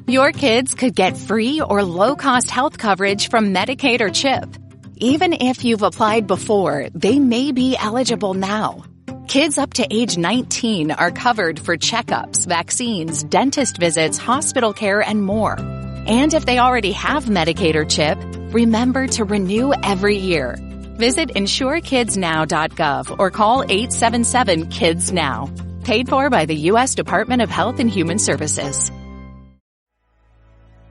Your kids could get free or low-cost health coverage from Medicaid or CHIP. Even if you've applied before, they may be eligible now. Kids up to age 19 are covered for checkups, vaccines, dentist visits, hospital care, and more. And if they already have Medicaid or CHIP, remember to renew every year. Visit insurekidsnow.gov or call 877-KIDS-NOW. Paid for by the U.S. Department of Health and Human Services.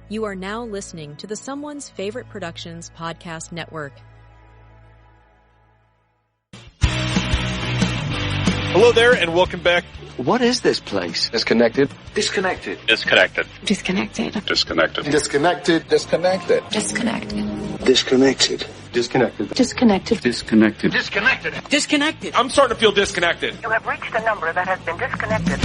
You are now listening to the Someone's Favorite Productions podcast network. Hello there, and welcome back. What is this place? Disconnected. Disconnected. Disconnected. Disconnected. Disconnected. Disconnected. Disconnected. Disconnected. Disconnected. Disconnected. Disconnected. Disconnected. Disconnected. Disconnected. I'm starting to feel disconnected. You have reached a number that has been disconnected.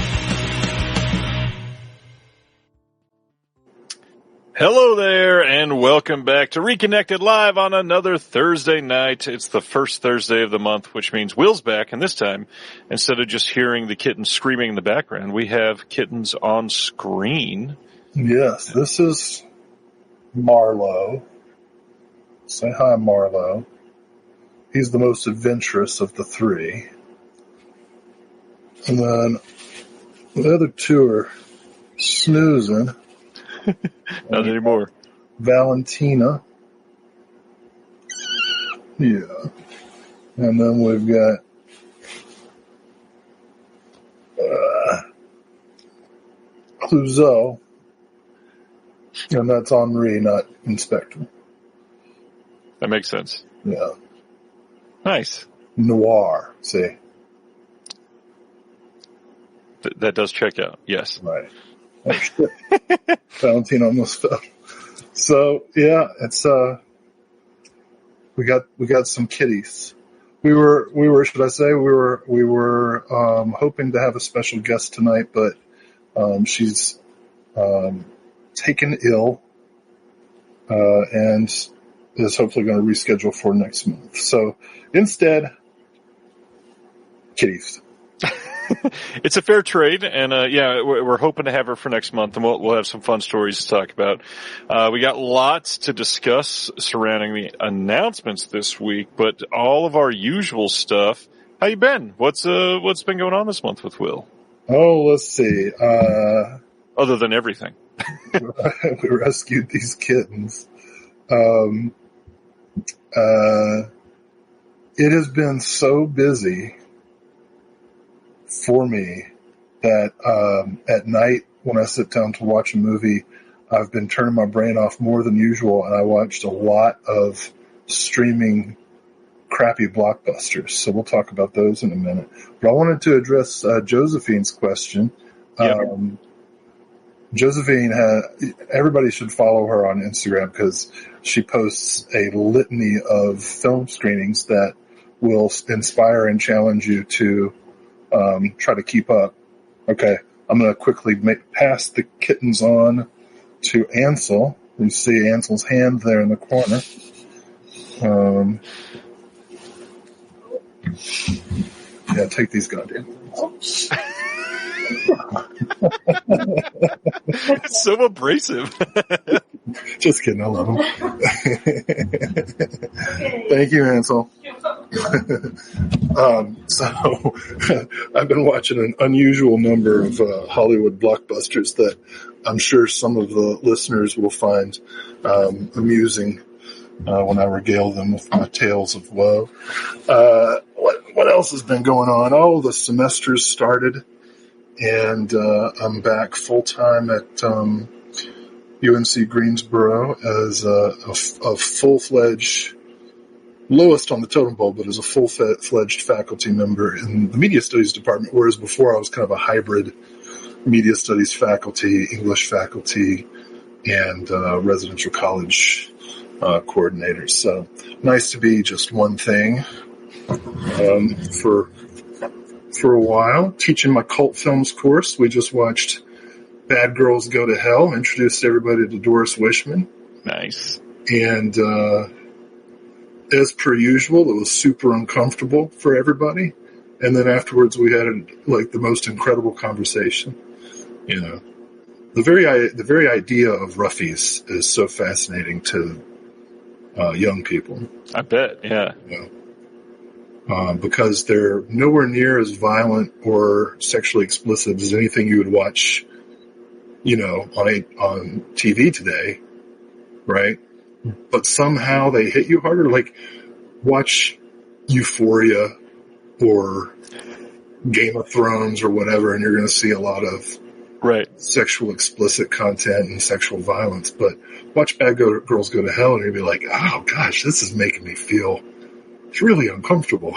Hello there, and welcome back to Reconnected Live on another Thursday night. It's the first Thursday of the month, which means Will's back, and this time, instead of just hearing the kittens screaming in the background, we have kittens on screen. Yes, this is Marlowe. Say hi, Marlowe. He's the most adventurous of the three. And then the other two are snoozing. Not anymore. Valentina. Yeah. And then we've got Clouseau. And that's Henri, not Inspector. That makes sense. Yeah. Nice. Noir, see? That does check out, yes. Right. Oh, shit. Valentina almost fell. So yeah, it's we got some kitties. We were should I say we were hoping to have a special guest tonight, but she's taken ill and is hopefully going to reschedule for next month. So instead, kitties. It's a fair trade, and we're hoping to have her for next month, and we'll have some fun stories to talk about. We got lots to discuss surrounding the announcements this week, but all of our usual stuff. How you been? What's been going on this month with Will? Oh, let's see. Other than everything. We rescued these kittens. It has been so busy for me that at night when I sit down to watch a movie, I've been turning my brain off more than usual, and I watched a lot of streaming crappy blockbusters. So we'll talk about those in a minute. But I wanted to address Josephine's question. Yep. Josephine, everybody should follow her on Instagram because she posts a litany of film screenings that will inspire and challenge you to try to keep up. Okay, I'm going to quickly pass the kittens on to Ansel. You see Ansel's hand there in the corner. Yeah, take these goddamn things. It's so abrasive. Just kidding, I love them. Thank you, Ansel. So I've been watching an unusual number of Hollywood blockbusters that I'm sure some of the listeners will find amusing when I regale them with my tales of woe. What else has been going on? Oh, the semester's started, and I'm back full-time at UNC Greensboro as a full-fledged, lowest on the totem pole, but as a full-fledged faculty member in the media studies department, whereas before I was kind of a hybrid media studies faculty, English faculty, and residential college coordinator. So nice to be just one thing for a while. Teaching my cult films course, we just watched Bad Girls Go to Hell, introduced everybody to Doris Wishman. Nice. And as per usual, it was super uncomfortable for everybody. And then afterwards we had the most incredible conversation. You know, the very idea of roughies is so fascinating to young people. I bet, yeah. Because they're nowhere near as violent or sexually explicit as anything you would watch, on TV today, right? But somehow they hit you harder. Like, watch Euphoria or Game of Thrones or whatever, and you're going to see a lot of sexual explicit content and sexual violence. But watch Bad Girls Go to Hell, and you'll be like, oh gosh, this is making me feel really uncomfortable.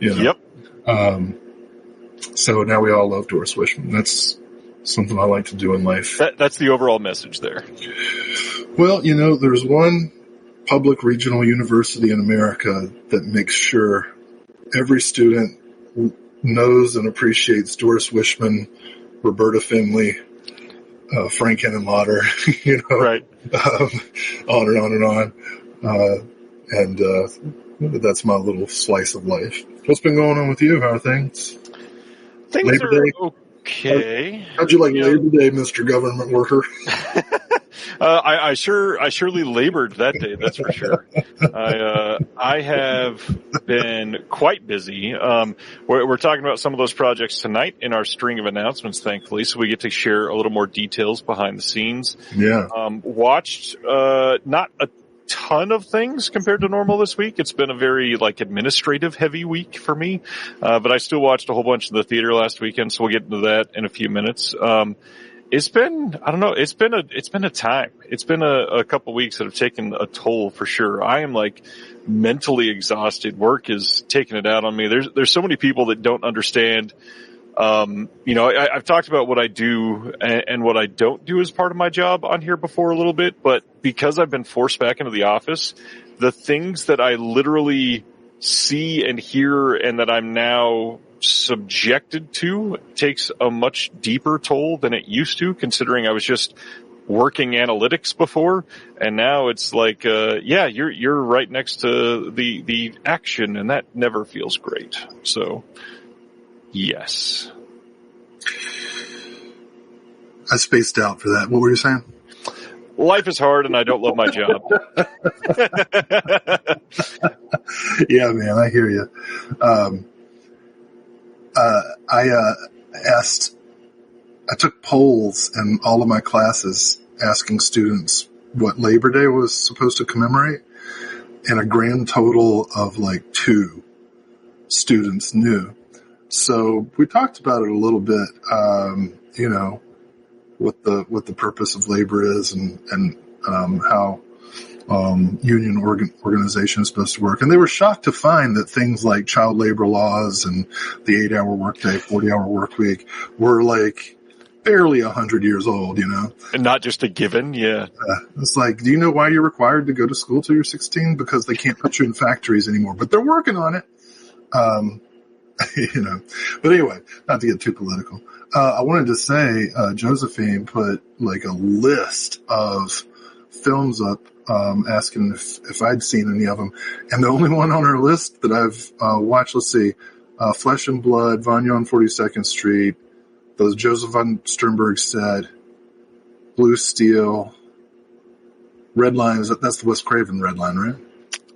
Yep. So now we all love Doris Wishman. That's something I like to do in life. That's the overall message there. Well, there's one public regional university in America that makes sure every student knows and appreciates Doris Wishman, Roberta Finley, Frank Henenlotter, Right. On and on and on. And that's my little slice of life. What's been going on with you? How are things? Things Labor are Day? Okay. How'd you like Labor Day, Mr. Government Worker? I surely labored that day, that's for sure. I have been quite busy. We're talking about some of those projects tonight in our string of announcements, thankfully, so we get to share a little more details behind the scenes. Yeah. Watched, not a ton of things compared to normal this week. It's been a very administrative heavy week for me. But I still watched a whole bunch of the theater last weekend, so we'll get into that in a few minutes. It's been, I don't know, it's been a time. It's been a couple weeks that have taken a toll for sure. I am mentally exhausted. Work is taking it out on me. There's so many people that don't understand. I've talked about what I do and what I don't do as part of my job on here before a little bit, but because I've been forced back into the office, the things that I literally see and hear and that I'm now subjected to takes a much deeper toll than it used to, considering I was just working analytics before, and now it's you're right next to the action, and that never feels great. So yes. I spaced out for that. What were you saying? Life is hard and I don't love my job. Yeah, man, I hear you. I took polls in all of my classes asking students what Labor Day was supposed to commemorate, and a grand total of 2 students knew. So we talked about it a little bit, what the purpose of labor is and how union organization is supposed to work. And they were shocked to find that things like child labor laws and the 8-hour workday, 40-hour work week were barely 100 years old, And not just a given, yeah. It's do you know why you're required to go to school till you're 16? Because they can't put you in factories anymore, but they're working on it. But anyway, not to get too political. I wanted to say, Josephine put a list of films up, asking if I'd seen any of them. And the only one on her list that I've, watched, let's see, Flesh and Blood, Vanya on 42nd Street, those Joseph von Sternberg said, Blue Steel, Red Line, that's the Wes Craven Red Line, right?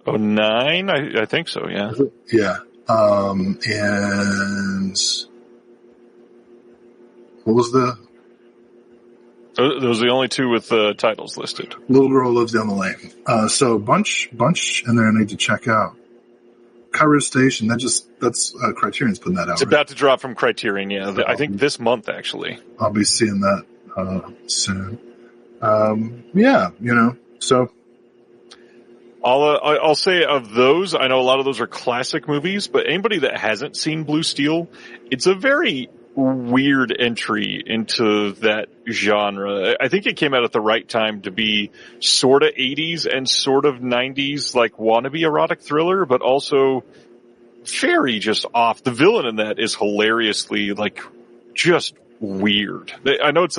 09? I think so, yeah. Yeah. And what was those are the only 2 with titles listed. Little Girl Lives Down the Lane. So bunch in there I need to check out. Cairo Station, that's Criterion's putting that out. It's about to drop from Criterion, yeah. I think this month, actually. I'll be seeing that soon. So I'll say of those, I know a lot of those are classic movies, but anybody that hasn't seen Blue Steel, it's a very weird entry into that genre. I think it came out at the right time to be sort of 80s and sort of 90s, wannabe erotic thriller, but also very just off. The villain in that is hilariously, just weird. I know it's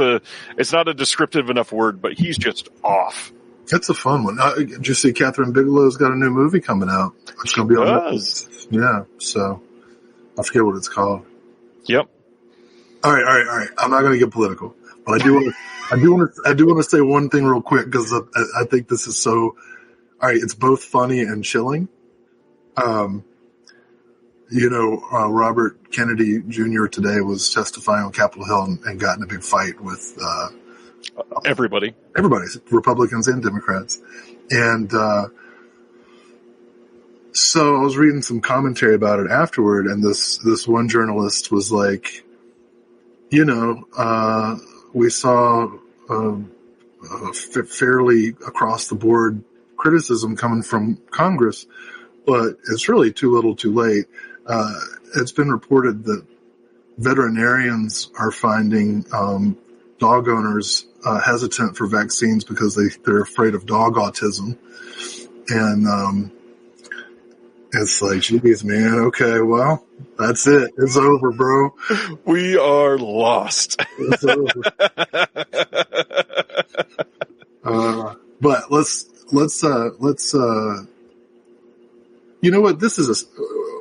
not a descriptive enough word, but he's just off. It's a fun one. Did you see Catherine Bigelow's got a new movie coming out? It's going to be on Netflix. Yeah, so I forget what it's called. Yep. All right. I'm not going to get political. Well, I do want to say one thing real quick because I think this is so. All right, it's both funny and chilling. Robert Kennedy Jr. today was testifying on Capitol Hill and got in a big fight with everybody, Republicans and Democrats, and so I was reading some commentary about it afterward, and this one journalist was like, we saw fairly across the board criticism coming from Congress, but it's really too little too late. It's been reported that veterinarians are finding dog owners hesitant for vaccines because they're afraid of dog autism. And it's like, geez, man, okay, well, that's it. It's over, bro. We are lost. It's over. But let's you know what? This is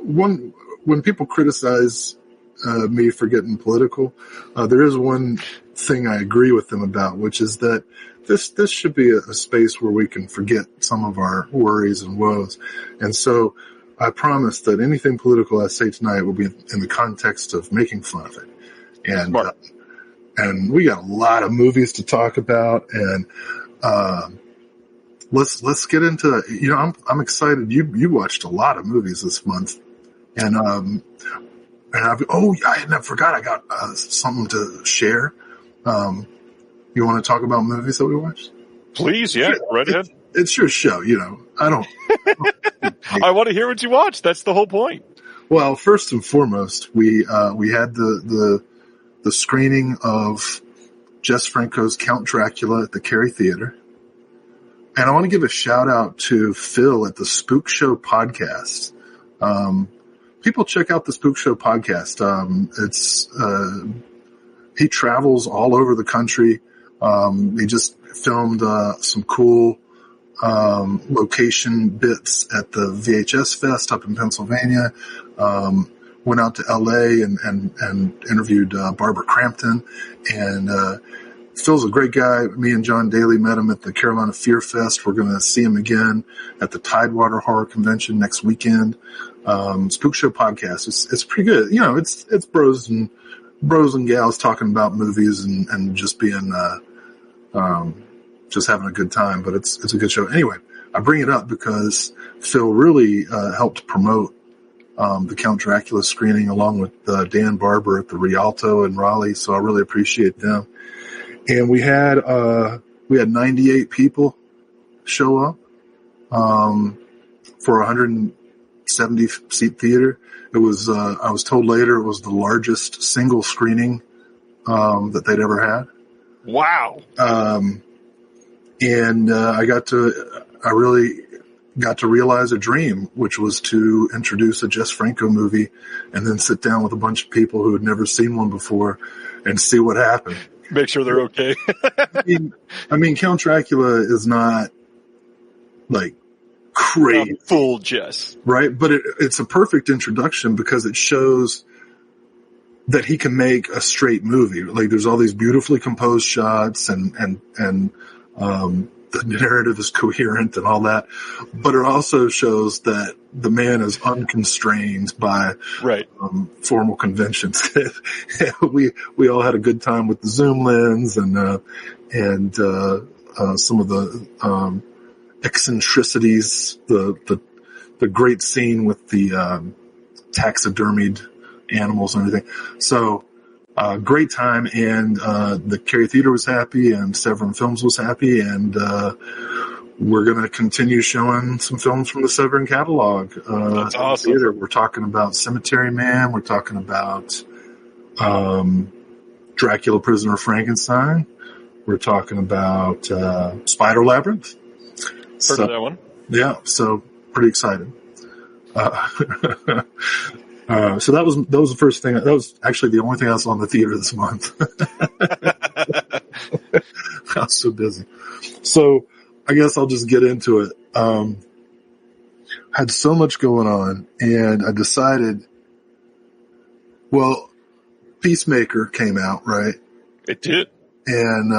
one, when people criticize me for getting political, there is one thing I agree with them about, which is that this should be a space where we can forget some of our worries and woes. And so I promise that anything political I say tonight will be in the context of making fun of it. And we got a lot of movies to talk about, and let's get into, I'm excited. You watched a lot of movies this month, and I forgot I got something to share. You want to talk about movies that we watched? Please, yeah, right ahead. It's your show, I don't. I want to hear what you watched. That's the whole point. Well, first and foremost, we had the screening of Jess Franco's Count Dracula at the Cary Theater. And I want to give a shout out to Phil at the Spook Show podcast. People check out the Spook Show podcast. He travels all over the country. He just filmed some cool location bits at the VHS Fest up in Pennsylvania. Went out to LA and interviewed Barbara Crampton. And Phil's a great guy. Me and John Daly met him at the Carolina Fear Fest. We're going to see him again at the Tidewater Horror Convention next weekend. Spook Show podcast. It's pretty good. It's bros and gals talking about movies and just being just having a good time. But it's a good show. Anyway, I bring it up because Phil really helped promote the Count Dracula screening along with Dan Barber at the Rialto in Raleigh. So I really appreciate them. And we had 98 people show up for a 170 seat theater. It was I was told later it was the largest single screening that they'd ever had. Wow. And I really got to realize a dream, which was to introduce a Jess Franco movie and then sit down with a bunch of people who had never seen one before and see what happened. Make sure they're okay. I mean, Count Dracula is not like crazy. Not full Jess. Right? But it's a perfect introduction because it shows that he can make a straight movie. Like there's all these beautifully composed shots and the narrative is coherent and all that, but it also shows that the man is unconstrained by formal conventions. We all had a good time with the zoom lens and some of the eccentricities, the great scene with the taxidermied animals and everything. So great time, and the Cary Theater was happy, and Severin Films was happy, and we're going to continue showing some films from the Severin catalog. That's awesome. Theater. We're talking about Cemetery Man. We're talking about Dracula, Prisoner of Frankenstein. We're talking about Spider Labyrinth. Heard of that one. Yeah, so pretty excited. So that was the first thing. That was actually the only thing I saw in the theater this month. I was so busy. So I guess I'll just get into it. Had so much going on, and I decided, well, Peacemaker came out, right? It did. And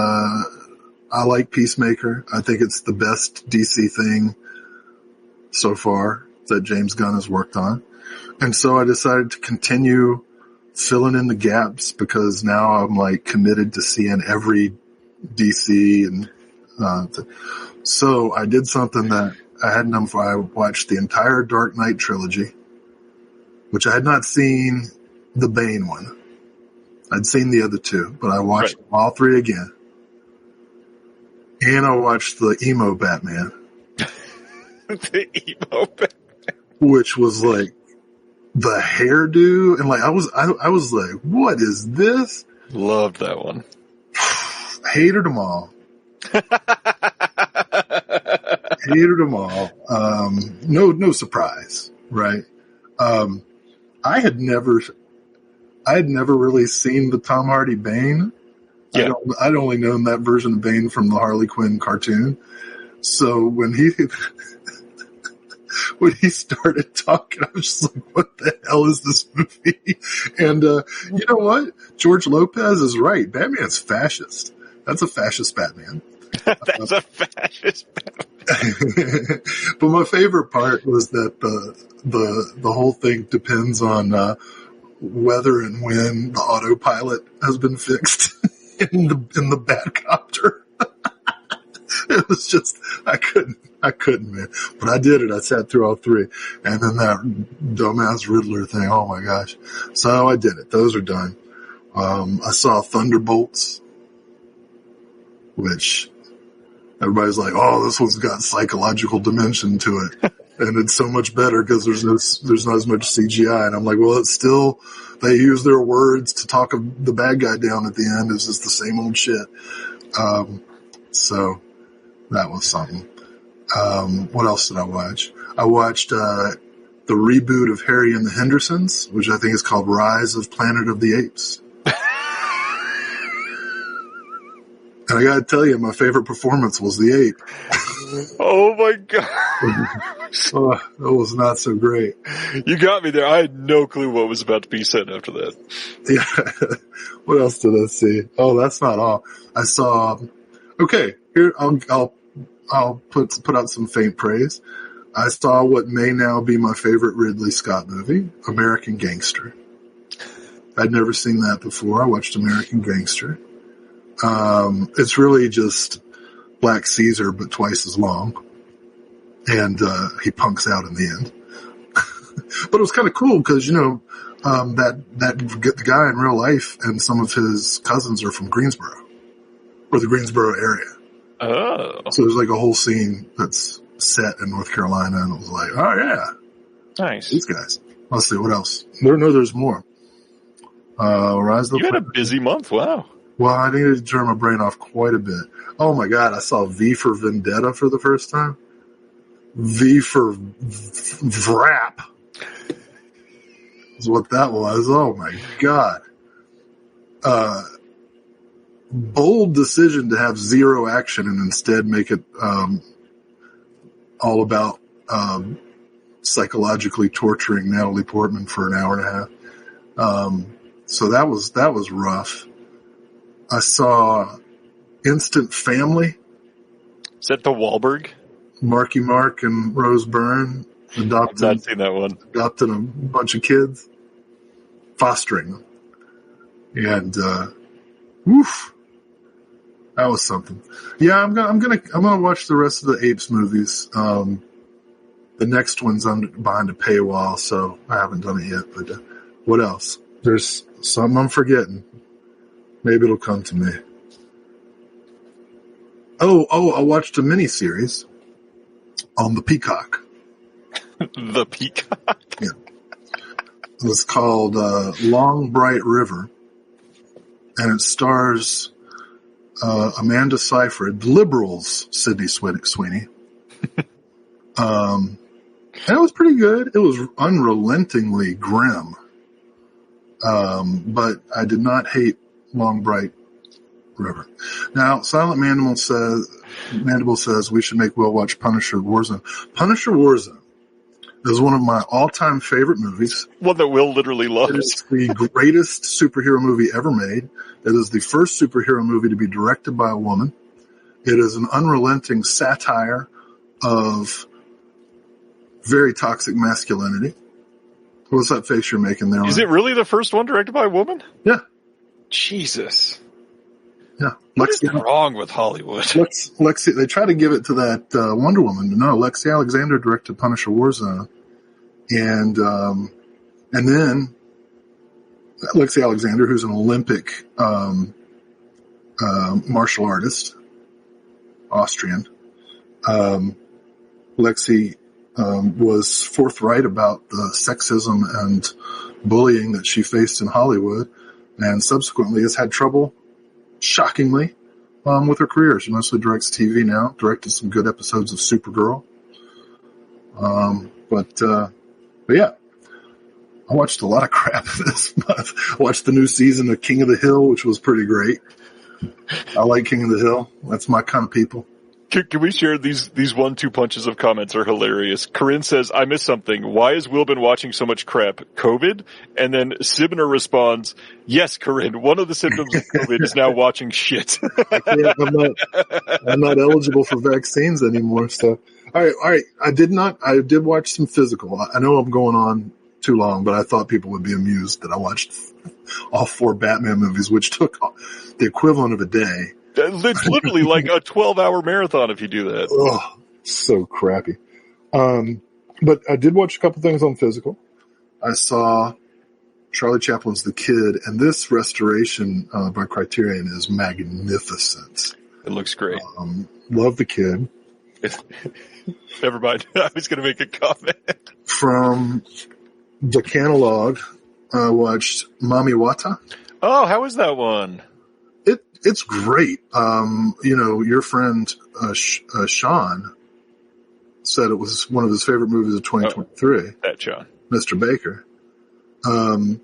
I like Peacemaker. I think it's the best DC thing so far that James Gunn has worked on. And so I decided to continue filling in the gaps because now I'm like committed to seeing every DC. And so I did something that I hadn't done before. I watched the entire Dark Knight trilogy, which I had not seen the Bane one. I'd seen the other two, but I watched all three again. And I watched the emo Batman. The emo Batman. Which was like the hairdo. And like, I was like, what is this? Loved that one. Hated them all. Hated them all. No surprise, right? I had never really seen the Tom Hardy Bane. Yeah. I'd only known that version of Bane from the Harley Quinn cartoon. So when he started talking, I was just like, what the hell is this movie? And you know what? George Lopez is right. Batman's fascist. That's a fascist Batman. That's a fascist Batman. But my favorite part was that the whole thing depends on whether and when the autopilot has been fixed in the Batcopter. It was just I couldn't, man. But I did it. I sat through all three. And then that dumbass Riddler thing, oh my gosh. So I did it. Those are done. I saw Thunderbolts, which everybody's like, oh, this one's got psychological dimension to it. And it's so much better because there's not as much CGI. And I'm like, well, it's still, they use their words to talk the bad guy down at the end. It's just the same old shit. So that was something. What else did I watch? I watched, the reboot of Harry and the Hendersons, which I think is called Rise of Planet of the Apes. And I gotta tell you, my favorite performance was the ape. Oh my god. Oh, that was not so great. You got me there. I had no clue what was about to be said after that. Yeah. What else did I see? Oh, that's not all. I saw, okay, here, I'll put out some faint praise. I saw what may now be my favorite Ridley Scott movie, American Gangster. I'd never seen that before. I watched American Gangster. It's really just Black Caesar, but twice as long. And, he punks out in the end. But it was kind of cool because, the guy in real life and some of his cousins are from Greensboro or the Greensboro area. Oh. So there's like a whole scene that's set in North Carolina and it was like, oh yeah. Nice. These guys. Let's see, what else? There's more. Rise of the You had a busy month. Wow. Well, I needed to turn my brain off quite a bit. Oh my God, I saw V for Vendetta for the first time. V for Vrap is what that was. Oh my God. Bold decision to have zero action and instead make it, all about, psychologically torturing Natalie Portman for an hour and a half. So that was rough. I saw Instant Family. Is that the Wahlberg? Marky Mark and Rose Byrne I've not seen that one. adopted a bunch of kids, fostering them. And, woof. That was something. Yeah, I'm gonna watch the rest of the Apes movies. The next one's behind a paywall, so I haven't done it yet, but what else? There's something I'm forgetting. Maybe it'll come to me. Oh, I watched a miniseries on the Peacock. The Peacock? Yeah. It was called Long Bright River, and it stars Amanda Seyfried, Liberals Sydney Sweeney. And it was pretty good. It was unrelentingly grim. But I did not hate Long Bright River. Now, Silent Mandible says we should make Will watch Punisher Warzone. Punisher Warzone is one of my all-time favorite movies. One that Will literally loves. It is the greatest superhero movie ever made. It is the first superhero movie to be directed by a woman. It is an unrelenting satire of very toxic masculinity. What's that face you're making there? Is it really the first one directed by a woman? Yeah. Jesus. Yeah. What is wrong with Hollywood? Lexi, they try to give it to that Wonder Woman, but no, Lexi Alexander directed Punisher Warzone. And then Lexi Alexander, who's an Olympic martial artist, Austrian. Lexi was forthright about the sexism and bullying that she faced in Hollywood, and subsequently has had trouble, shockingly, with her career. She mostly directs TV now, directed some good episodes of Supergirl. But yeah, I watched a lot of crap this month. I watched the new season of King of the Hill, which was pretty great. I like King of the Hill. That's my kind of people. Can we share these 1-2 punches of comments are hilarious. Corinne says, I missed something. Why has Will been watching so much crap? COVID? And then Sibner responds, yes, Corinne, one of the symptoms of COVID is now watching shit. I'm not eligible for vaccines anymore. So, all right. I did watch some physical. I know I'm going on too long, but I thought people would be amused that I watched all 4 Batman movies, which took the equivalent of a day. It's literally like a 12-hour marathon if you do that. Oh, so crappy. But I did watch a couple things on physical. I saw Charlie Chaplin's The Kid, and this restoration by Criterion is magnificent. It looks great. Love The Kid. Never mind. I was going to make a comment. From the catalog, I watched Mami Wata. Oh, how is that one? It's great. Your friend, Sean said it was one of his favorite movies of 2023. That Sean. Mr. Baker. I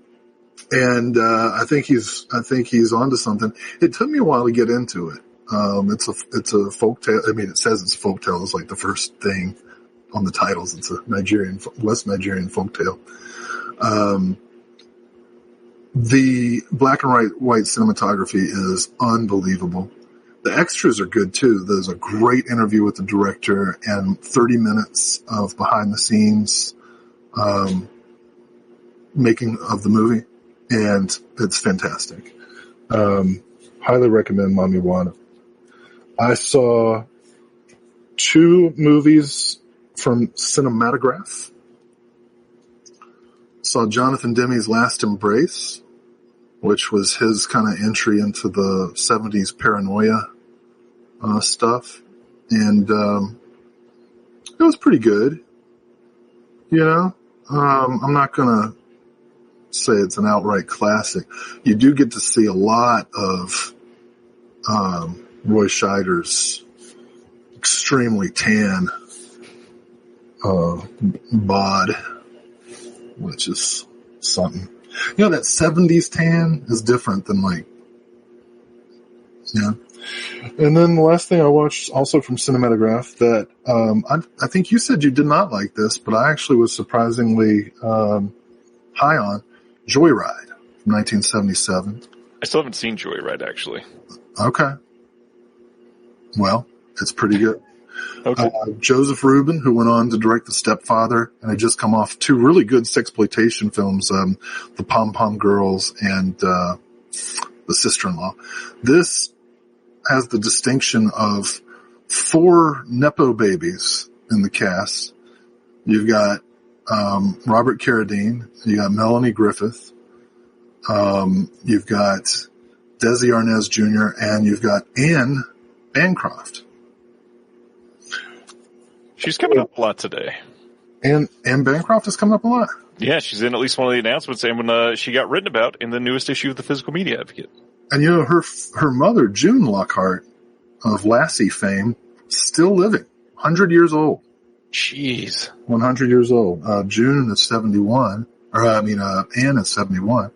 think he's onto something. It took me a while to get into it. It's a folktale. I mean, it says it's folktale. It's like the first thing on the titles. It's a West Nigerian folktale. The black and white cinematography is unbelievable. The extras are good too. There's a great interview with the director and 30 minutes of behind the scenes, making of the movie. And it's fantastic. Highly recommend Mami Wata. I saw 2 movies from Cinematograph. Saw Jonathan Demme's Last Embrace, which was his kind of entry into the 70s paranoia stuff. And it was pretty good. I'm not going to say it's an outright classic. You do get to see a lot of Roy Scheider's extremely tan bod, which is something. That 70s tan is different than And then the last thing I watched also from Cinematograph that, I think you said you did not like this, but I actually was surprisingly, high on Joyride from 1977. I still haven't seen Joyride, actually. Okay. Well, it's pretty good. Okay. Joseph Rubin, who went on to direct The Stepfather, and had just come off 2 really good sexploitation films, The Pom Pom Girls and The Sister-in-Law. This has the distinction of 4 Nepo babies in the cast. You've got Robert Carradine, you got Melanie Griffith, you've got Desi Arnaz Jr., and you've got Anne Bancroft. She's coming up a lot today. And Bancroft is coming up a lot. Yeah, she's in at least one of the announcements, and when she got written about in the newest issue of the Physical Media Advocate. And her mother, June Lockhart, of Lassie fame, still living, 100 years old. Jeez. 100 years old. June is 71, Anne is 71.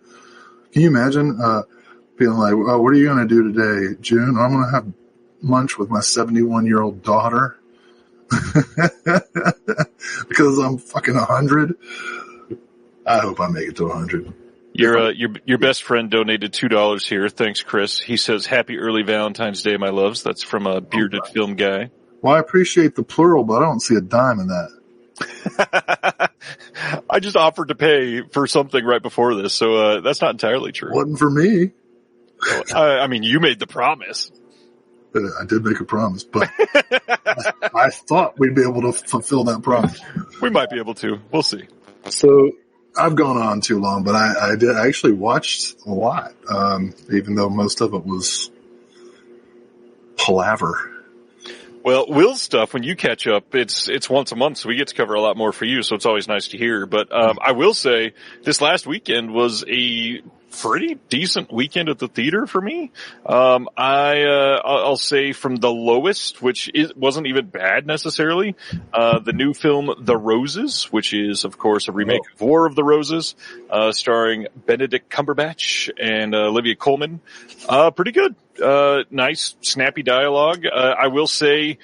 Can you imagine being like, oh, what are you going to do today, June? I'm going to have lunch with my 71-year-old daughter. Because because I'm fucking 100. I hope I make it to 100. Your best friend donated $2 here. Thanks, Chris. He says, "Happy early Valentine's Day, my loves." That's from a bearded film guy. Well, I appreciate the plural, but I don't see a dime in that. I just offered to pay for something right before this, so that's not entirely true. Wasn't for me. I mean, you made the promise. I did make a promise, but I thought we'd be able to fulfill that promise. We might be able to. We'll see. So I've gone on too long, but I actually watched a lot, even though most of it was palaver. Well, Will's stuff, when you catch up, it's once a month, so we get to cover a lot more for you, so it's always nice to hear. But I will say, this last weekend was a pretty decent weekend at the theater for me. I'll say from the lowest, which wasn't even bad necessarily, the new film The Roses, which is, of course, a remake of War of the Roses, starring Benedict Cumberbatch and Olivia Colman. Pretty good. Nice, snappy dialogue. I will say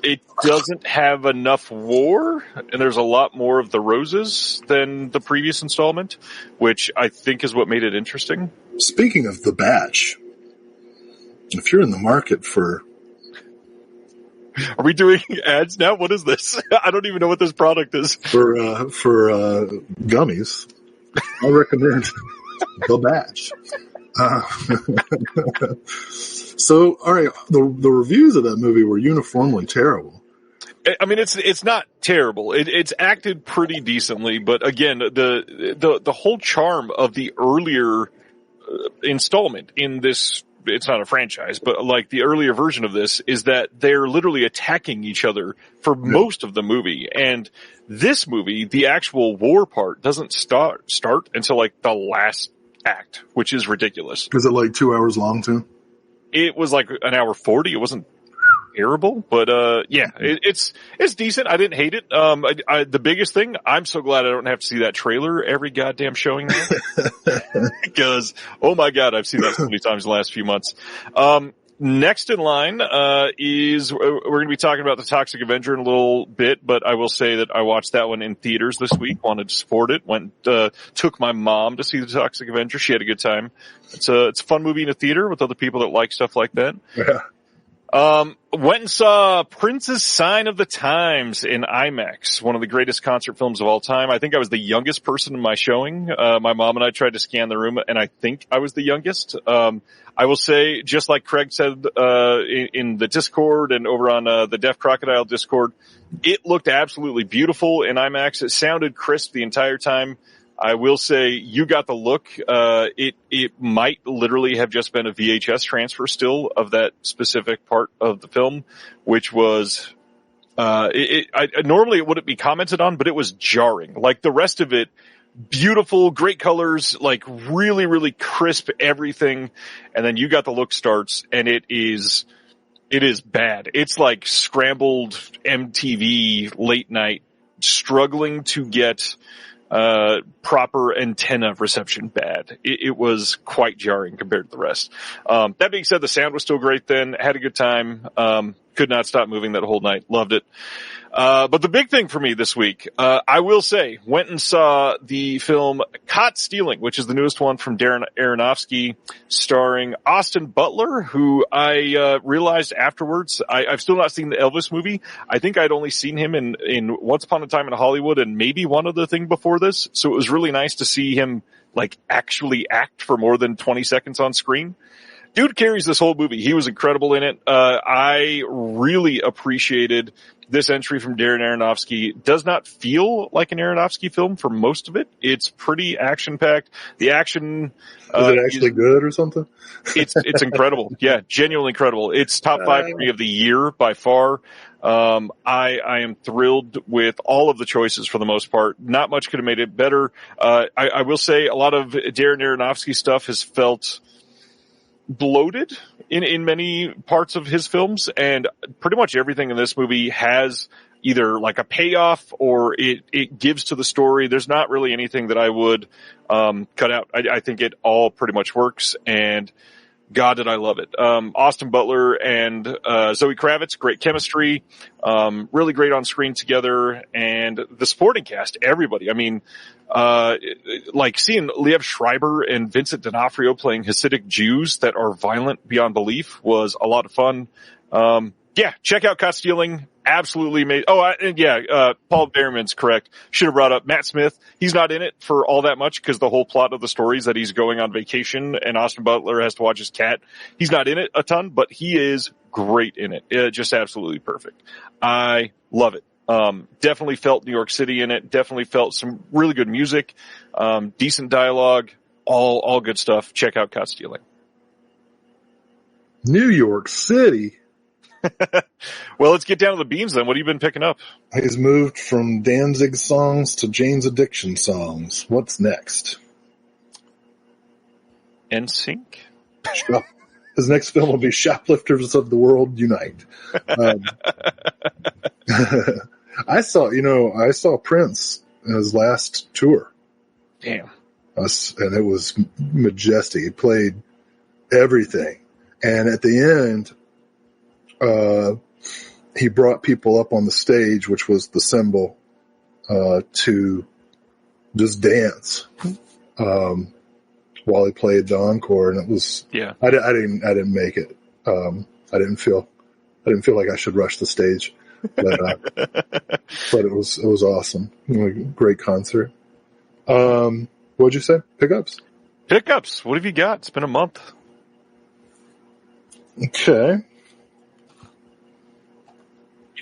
it doesn't have enough war, and there's a lot more of the roses than the previous installment, which I think is what made it interesting. Speaking of The Batch, if you're in the market for... Are we doing ads now? What is this? I don't even know what this product is. For gummies, I recommend The Batch. So, all right, the reviews of that movie were uniformly terrible. I mean, it's not terrible. It's acted pretty decently, but again, the whole charm of the earlier installment in this, it's not a franchise, but like the earlier version of this, is that they're literally attacking each other for most of the movie. And this movie, the actual war part, doesn't start until like the last act, which is ridiculous. Was it like 2 hours long too? It was like an hour 40. It wasn't terrible, but yeah, it's decent. I didn't hate it. The biggest thing, I'm so glad I don't have to see that trailer every goddamn showing now. Because, oh my god, I've seen that so many times in the last few months. Next in line is we're going to be talking about the Toxic Avenger in a little bit, but I will say that I watched that one in theaters this week. Wanted to support it. Took my mom to see the Toxic Avenger. She had a good time. It's a fun movie in a theater with other people that like stuff like that. Yeah. Went and saw Prince's Sign of the Times in IMAX, one of the greatest concert films of all time. I think I was the youngest person in my showing. My mom and I tried to scan the room, and I think I was the youngest. I will say, just like Craig said in the Discord and over on the Deaf Crocodile Discord, it looked absolutely beautiful in IMAX. It sounded crisp the entire time. I will say, you got the look. It might literally have just been a VHS transfer still of that specific part of the film, which was normally it wouldn't be commented on, but it was jarring. Like the rest of it, beautiful, great colors, like really, really crisp everything. And then You Got the Look starts, and it is bad. It's like scrambled MTV late night, struggling to get proper antenna reception bad. It was quite jarring compared to the rest. That being said, the sound was still great then. Had a good time. Could not stop moving that whole night. Loved it. But the big thing for me this week, I will say, went and saw the film Caught Stealing, which is the newest one from Darren Aronofsky, starring Austin Butler, who I realized afterwards, I've still not seen the Elvis movie. I think I'd only seen him in Once Upon a Time in Hollywood and maybe one other thing before this. So it was really nice to see him like actually act for more than 20 seconds on screen. Dude carries this whole movie. He was incredible in it. I really appreciated this entry from Darren Aronofsky. Does not feel like an Aronofsky film for most of it. It's pretty action-packed. The action... Is it actually good or something? It's incredible. Yeah, genuinely incredible. It's top 5 for me of the year by far. I am thrilled with all of the choices for the most part. Not much could have made it better. I will say a lot of Darren Aronofsky stuff has felt bloated in many parts of his films, and pretty much everything in this movie has either like a payoff or it gives to the story. There's not really anything that I would cut out. I think it all pretty much works, and God, did I love it. Austin Butler and Zoe Kravitz, great chemistry, really great on screen together, and the supporting cast, everybody. I mean, like seeing Liev Schreiber and Vincent D'Onofrio playing Hasidic Jews that are violent beyond belief was a lot of fun. Yeah, check out Caught Stealing. Absolutely amazing. Oh, Paul Behrman's correct. Should have brought up Matt Smith. He's not in it for all that much because the whole plot of the story is that he's going on vacation and Austin Butler has to watch his cat. He's not in it a ton, but he is great in it. Just absolutely perfect. I love it. Definitely felt New York City in it. Definitely felt some really good music, decent dialogue, all good stuff. Check out Caught Stealing. New York City. Well, let's get down to the beans then. What have you been picking up? He's moved from Danzig songs to Jane's Addiction songs. What's next? NSYNC? His next film will be Shoplifters of the World Unite. I saw Prince in his last tour. Damn. And it was majestic. He played everything. And at the end, he brought people up on the stage, which was the symbol, to just dance, while he played the encore. And it was, I didn't make it. I didn't feel like I should rush the stage, but it was awesome. Great concert. What'd you say? Pickups? What have you got? It's been a month. Okay.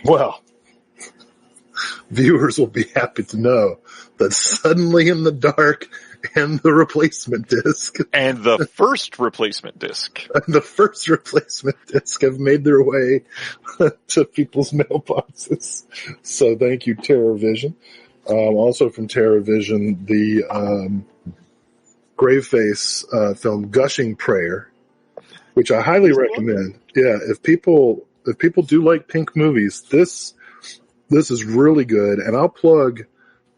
Well, viewers will be happy to know that Suddenly in the Dark and the replacement disc. And the first replacement disc. Have made their way to people's mailboxes. So thank you, TerrorVision. Also from TerrorVision, the Graveface film Gushing Prayer, which I highly recommend. Yeah, if people do like Pink movies, this is really good. And I'll plug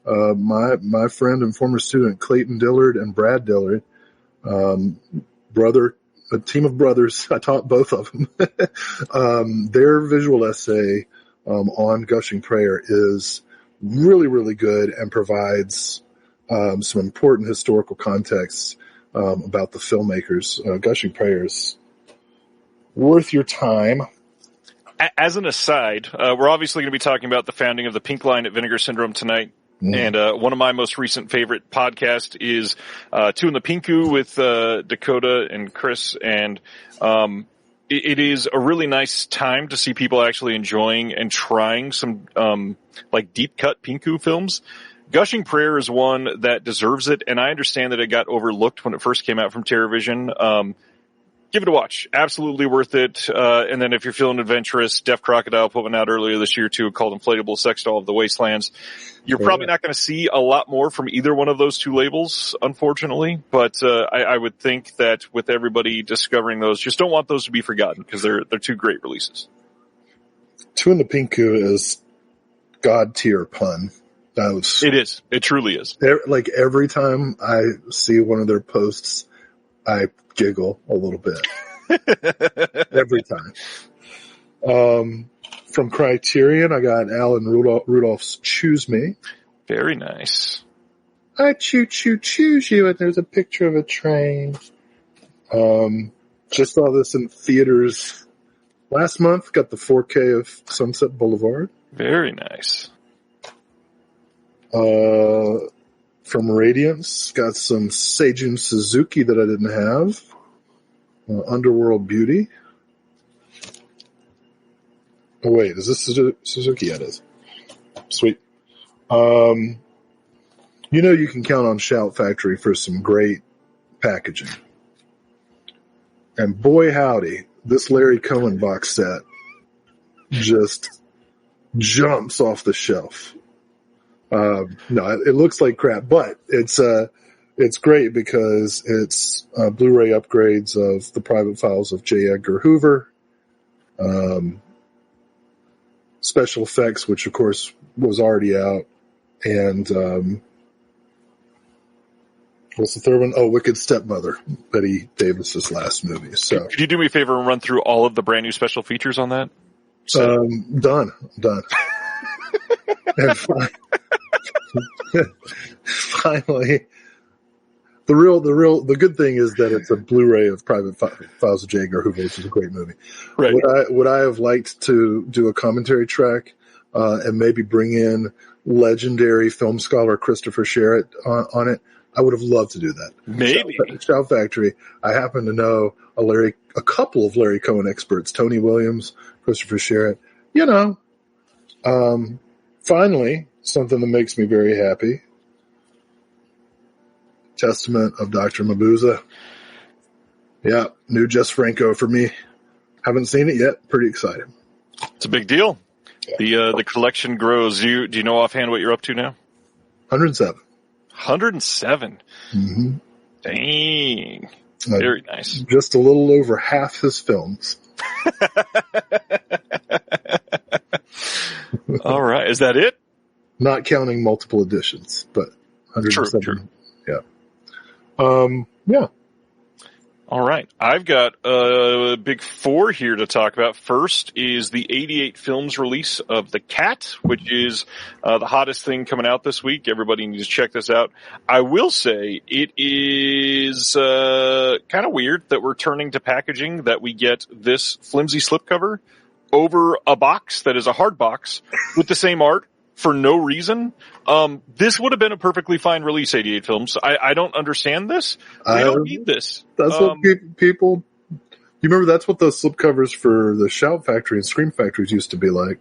my friend and former student Clayton Dillard and Brad Dillard, a team of brothers. I taught both of them. Their visual essay on Gushing Prayer is really, really good and provides some important historical context about the filmmakers. Gushing Prayer is worth your time. As an aside, we're obviously going to be talking about the founding of the Pink Line at Vinegar Syndrome tonight. And one of my most recent favorite podcasts is Two in the Pinku with Dakota and Chris. And it is a really nice time to see people actually enjoying and trying some like deep cut Pinku films. Gushing Prayer is one that deserves it, and I understand that it got overlooked when it first came out from TerrorVision. Give it a watch. Absolutely worth it. And then if you're feeling adventurous, Deaf Crocodile put one out earlier this year too called Inflatable Sex Doll of the Wastelands. You're probably not going to see a lot more from either one of those two labels, unfortunately. But I would think that with everybody discovering those, just don't want those to be forgotten because they're two great releases. Two in the Pinku is God tier pun. It is. It truly is. Like every time I see one of their posts, I giggle a little bit. Every time. From Criterion, I got Alan Rudolph's Choose Me. Very nice. I choose you, and there's a picture of a train. Just saw this in theaters last month. Got the 4K of Sunset Boulevard. Very nice. From Radiance, got some Seijun Suzuki that I didn't have. Underworld Beauty. Oh wait, is this Suzuki? Yeah, it is. Sweet. You can count on Shout Factory for some great packaging. And boy howdy, this Larry Cohen box set just jumps off the shelf. No, it looks like crap, but it's great because it's Blu-ray upgrades of the private files of J. Edgar Hoover, special effects, which of course was already out, and What's the third one? Oh, Wicked Stepmother, Betty Davis's last movie. So, could you do me a favor and run through all of the brand new special features on that? Done. And finally, the good thing is that it's a Blu-ray of Private Files of J. Edgar Hoover, which is a great movie. Right. Would I have liked to do a commentary track and maybe bring in legendary film scholar Christopher Sherritt on it? I would have loved to do that. Maybe. Shout Factory. I happen to know a couple of Larry Cohen experts, Tony Williams, Christopher Sherritt. Finally, something that makes me very happy. Testament of Dr. Mabuse. Yeah, new Jess Franco for me. Haven't seen it yet. Pretty excited. It's a big deal. Yeah. The collection grows. Do you know offhand what you're up to now? 107. 107. Mm-hmm. Dang. Very nice. Just a little over half his films. All right. Is that it? Not counting multiple editions, but 107. True. Yeah. All right. I've got a big four here to talk about. First is the 88 Films release of The Cat, which is the hottest thing coming out this week. Everybody needs to check this out. I will say it is kind of weird that we're turning to packaging, that we get this flimsy slipcover over a box that is a hard box with the same art for no reason. This would have been a perfectly fine release, 88 Films. I don't understand this. I don't need this. That's what people, you remember that's what those slipcovers for the Shout Factory and Scream Factories used to be like.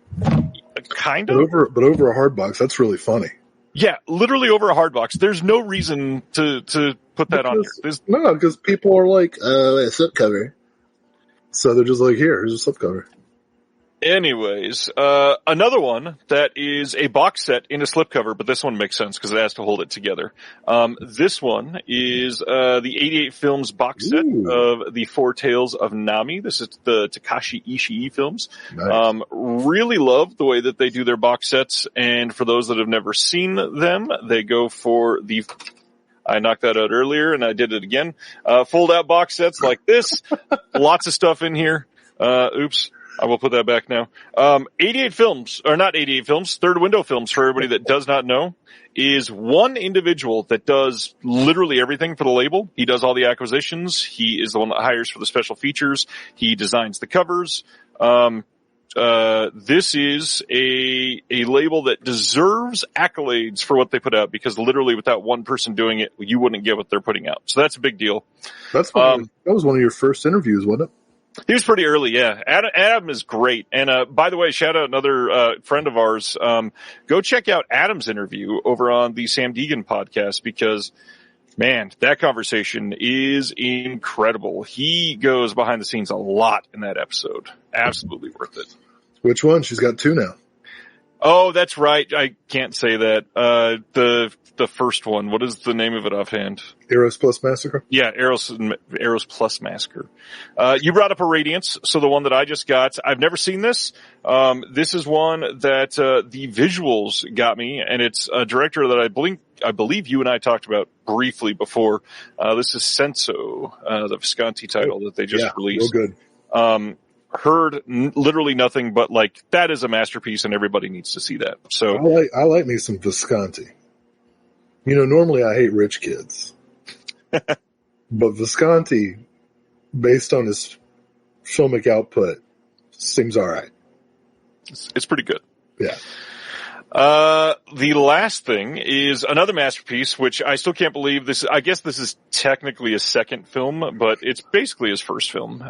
Kind of. But over a hard box, that's really funny. Yeah, literally over a hard box. There's no reason to put that on here. No, because people are like, oh, a slipcover. So they're just like, here's a slipcover. Anyways, another one that is a box set in a slipcover, but this one makes sense because it has to hold it together. This one is the 88 Films box set of the Four Tales of Nami. This is the Takashi Ishii films. Nice. Really love the way that they do their box sets, and for those that have never seen them, they go for the... I knocked that out earlier, and I did it again. Fold-out box sets like this. Lots of stuff in here. Oops. I will put that back now. 88 Films, or not 88 Films, Third Window Films, for everybody that does not know, is one individual that does literally everything for the label. He does all the acquisitions. He is the one that hires for the special features. He designs the covers. This is a label that deserves accolades for what they put out, because literally without one person doing it, you wouldn't get what they're putting out. So that's a big deal. That was one of your first interviews, wasn't it? He was pretty early, yeah. Adam is great. And, by the way, shout out another, friend of ours. Go check out Adam's interview over on the Sam Deegan podcast, because, man, that conversation is incredible. He goes behind the scenes a lot in that episode. Absolutely worth it. Which one? She's got two now. Oh, that's right. I can't say that. The first one. What is the name of it offhand? Eros Plus Massacre? Yeah, Eros Plus Massacre. You brought up a Radiance, so the one that I just got, I've never seen this. This is one that, the visuals got me, and it's a director that I believe you and I talked about briefly before. This is Senso, the Visconti title that they just released. Real good. Heard literally nothing but like, that is a masterpiece and everybody needs to see that. So I like me some Visconti. You know, normally I hate rich kids, but Visconti, based on his filmic output, seems all right. It's pretty good. Yeah. The last thing is another masterpiece, which I still can't believe this. I guess this is technically a second film, but it's basically his first film.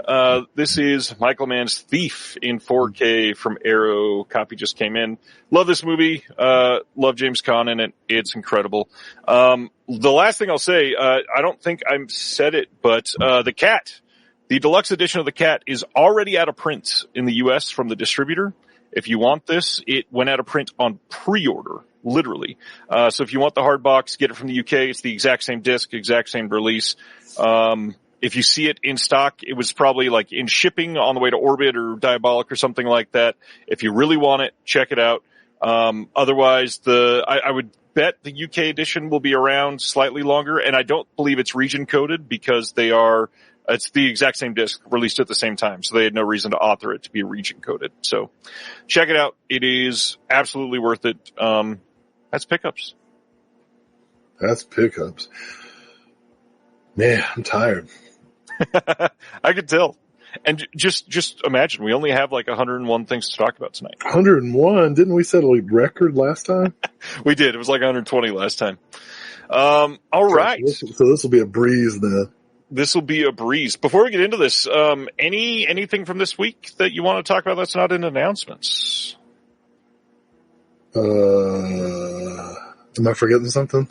This is Michael Mann's Thief in 4K from Arrow. Copy just came in. Love this movie. Love James Caan in it. It's incredible. The last thing I'll say, I don't think I've said it, but, The Cat, the deluxe edition of The Cat is already out of print in the US from the distributor. If you want this, it went out of print on pre-order, literally. So if you want the hard box, get it from the UK. It's the exact same disc, exact same release. If you see it in stock, it was probably like in shipping on the way to Orbit or Diabolic or something like that. If you really want it, check it out. Otherwise, I would bet the UK edition will be around slightly longer, and I don't believe it's region coded because it's the exact same disc released at the same time, so they had no reason to author it to be region coded. So check it out. It is absolutely worth it. That's pickups. That's pickups. Man, I'm tired. I could tell. And just imagine, we only have like 101 things to talk about tonight. 101? Didn't we set a record last time? We did. It was like 120 last time. All right. So this will be a breeze then. This will be a breeze. Before we get into this, anything from this week that you want to talk about that's not in announcements? Am I forgetting something?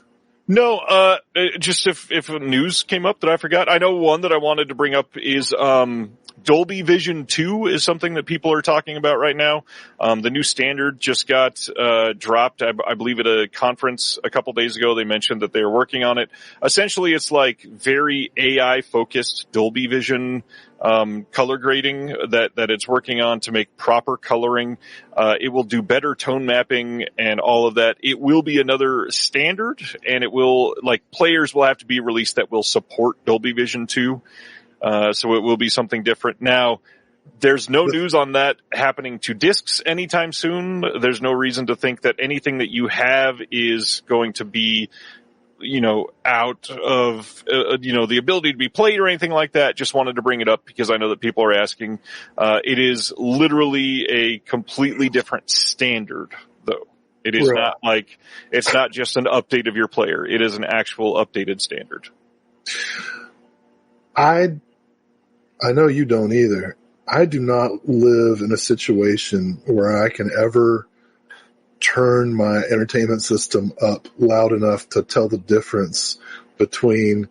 No, just if news came up that I forgot. I know one that I wanted to bring up is, Dolby Vision 2 is something that people are talking about right now. The new standard just got, dropped, I believe at a conference a couple days ago. They mentioned that they were working on it. Essentially, it's like very AI focused Dolby Vision, color grading that it's working on to make proper coloring. It will do better tone mapping and all of that. It will be another standard, and it will, like, players will have to be released that will support Dolby Vision 2. So it will be something different. Now, there's no news on that happening to discs anytime soon. There's no reason to think that anything that you have is going to be, out of, the ability to be played or anything like that. Just wanted to bring it up because I know that people are asking. It is literally a completely different standard, though. It is not like, it's not just an update of your player. It is an actual updated standard. I know you don't either. I do not live in a situation where I can ever turn my entertainment system up loud enough to tell the difference between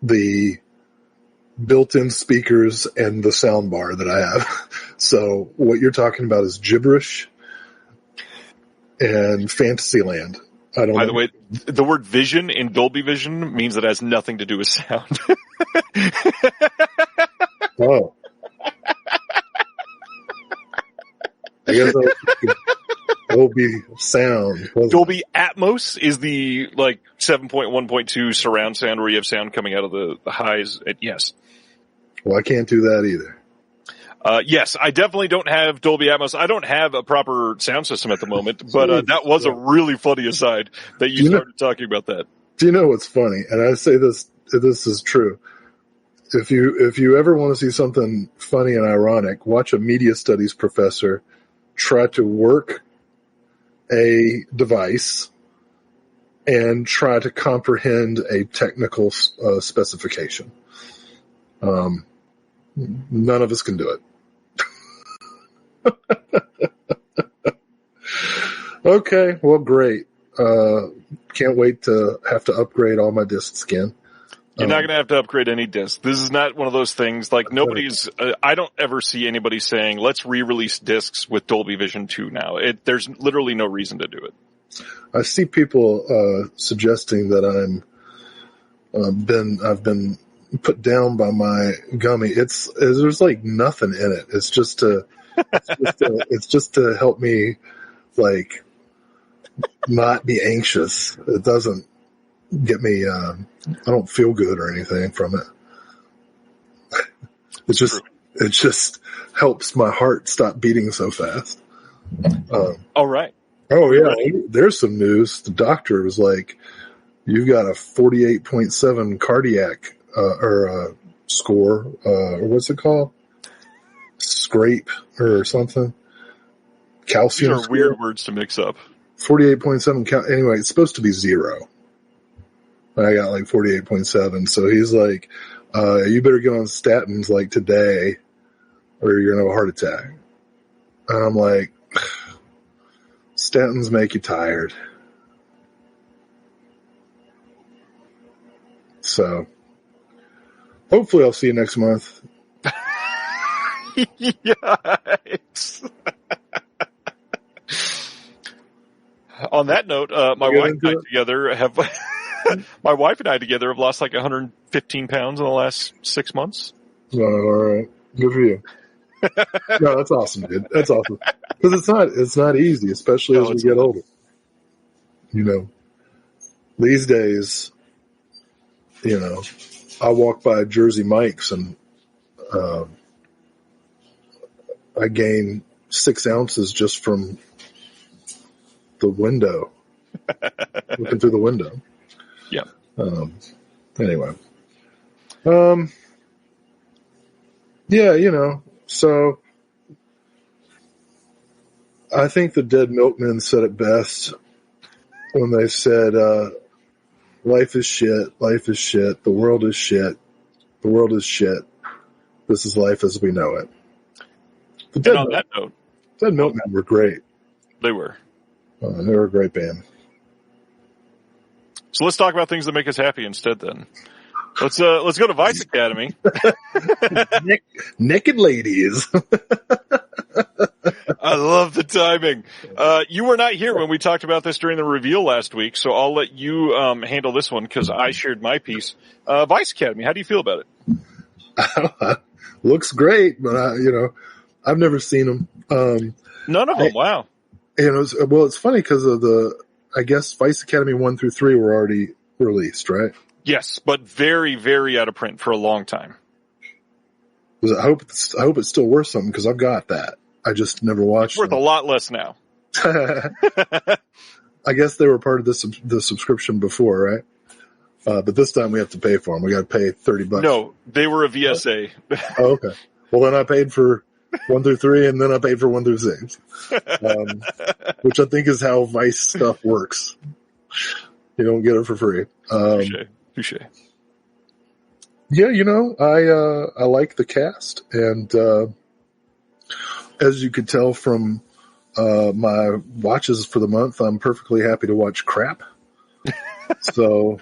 the built-in speakers and the sound bar that I have. So what you're talking about is gibberish and Fantasyland. By the way, the word vision in Dolby Vision means it has nothing to do with sound. Oh. I guess Dolby sound. Dolby Atmos is the 7.1.2 surround sound where you have sound coming out of the highs. Yes. Well, I can't do that either. Yes, I definitely don't have Dolby Atmos. I don't have a proper sound system at the moment, but that was a really funny aside that you started talking about that. Do you know what's funny? And I say this is true. If you ever want to see something funny and ironic, watch a media studies professor try to work a device and try to comprehend a technical specification. None of us can do it. Okay, well, great. Can't wait to have to upgrade all my discs again. You're not going to have to upgrade any disc. This is not one of those things like nobody's, I don't ever see anybody saying, let's re-release discs with Dolby Vision 2 now. There's literally no reason to do it. I see people, suggesting that I've been put down by my gummy. There's like nothing in it. It's just to help me not be anxious. It doesn't get me, I don't feel good or anything from it. It just helps my heart stop beating so fast. All right. Oh yeah. There's some news. The doctor was like, you've got a 48.7 cardiac, score, or what's it called? Scrape or something. Calcium. These are weird words to mix up. 48.7 anyway, it's supposed to be 0. I got 48.7. So he's like, you better get on statins today or you're going to have a heart attack. And I'm like, statins make you tired. So hopefully I'll see you next month. Yikes. On that note, my wife and I together have lost 115 pounds in the last 6 months. Oh, all right. Good for you. No, that's awesome, dude. That's awesome. Because it's not easy, especially as we get older. You know, these days, you know, I walk by Jersey Mike's and I gain 6 ounces just from the window, looking through the window. Yeah. Anyway. Yeah, you know, so I think the Dead Milkmen said it best when they said, life is shit, the world is shit, the world is shit. This is life as we know it. The Dead Milkmen were great. They were. They were a great band. So let's talk about things that make us happy instead then. Let's go to Vice Academy. Naked ladies. I love the timing. You were not here when we talked about this during the reveal last week, so I'll let you handle this one because I shared my piece. Vice Academy, how do you feel about it? Looks great, but I've never seen them. None of them. Wow. And it's funny because of I guess Vice Academy 1 through 3 were already released, right? Yes, but very, very out of print for a long time. I hope it's still worth something because I've got that. I just never watched it. It's worth a lot less now. I guess they were part of the subscription before, right? But this time we have to pay for them. We got to pay $30. No, they were a VSA. Oh, okay. Well, then I paid for 1 through 3, and then I paid for 1 through 6, which I think is how Vice stuff works. You don't get it for free. Touche. Yeah, I like the cast, and as you could tell from my watches for the month, I'm perfectly happy to watch crap. So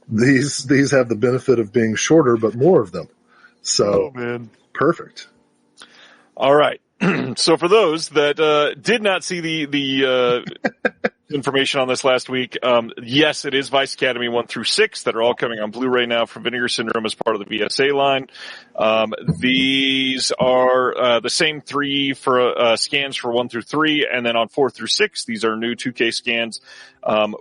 these have the benefit of being shorter, but more of them. So, perfect. All right. So for those that did not see the information on this last week, yes, it is Vice Academy 1 through 6 that are all coming on Blu-ray now from Vinegar Syndrome as part of the VSA line. These are the same 3 for scans for 1 through 3, and then on 4 through 6, these are new 2K scans.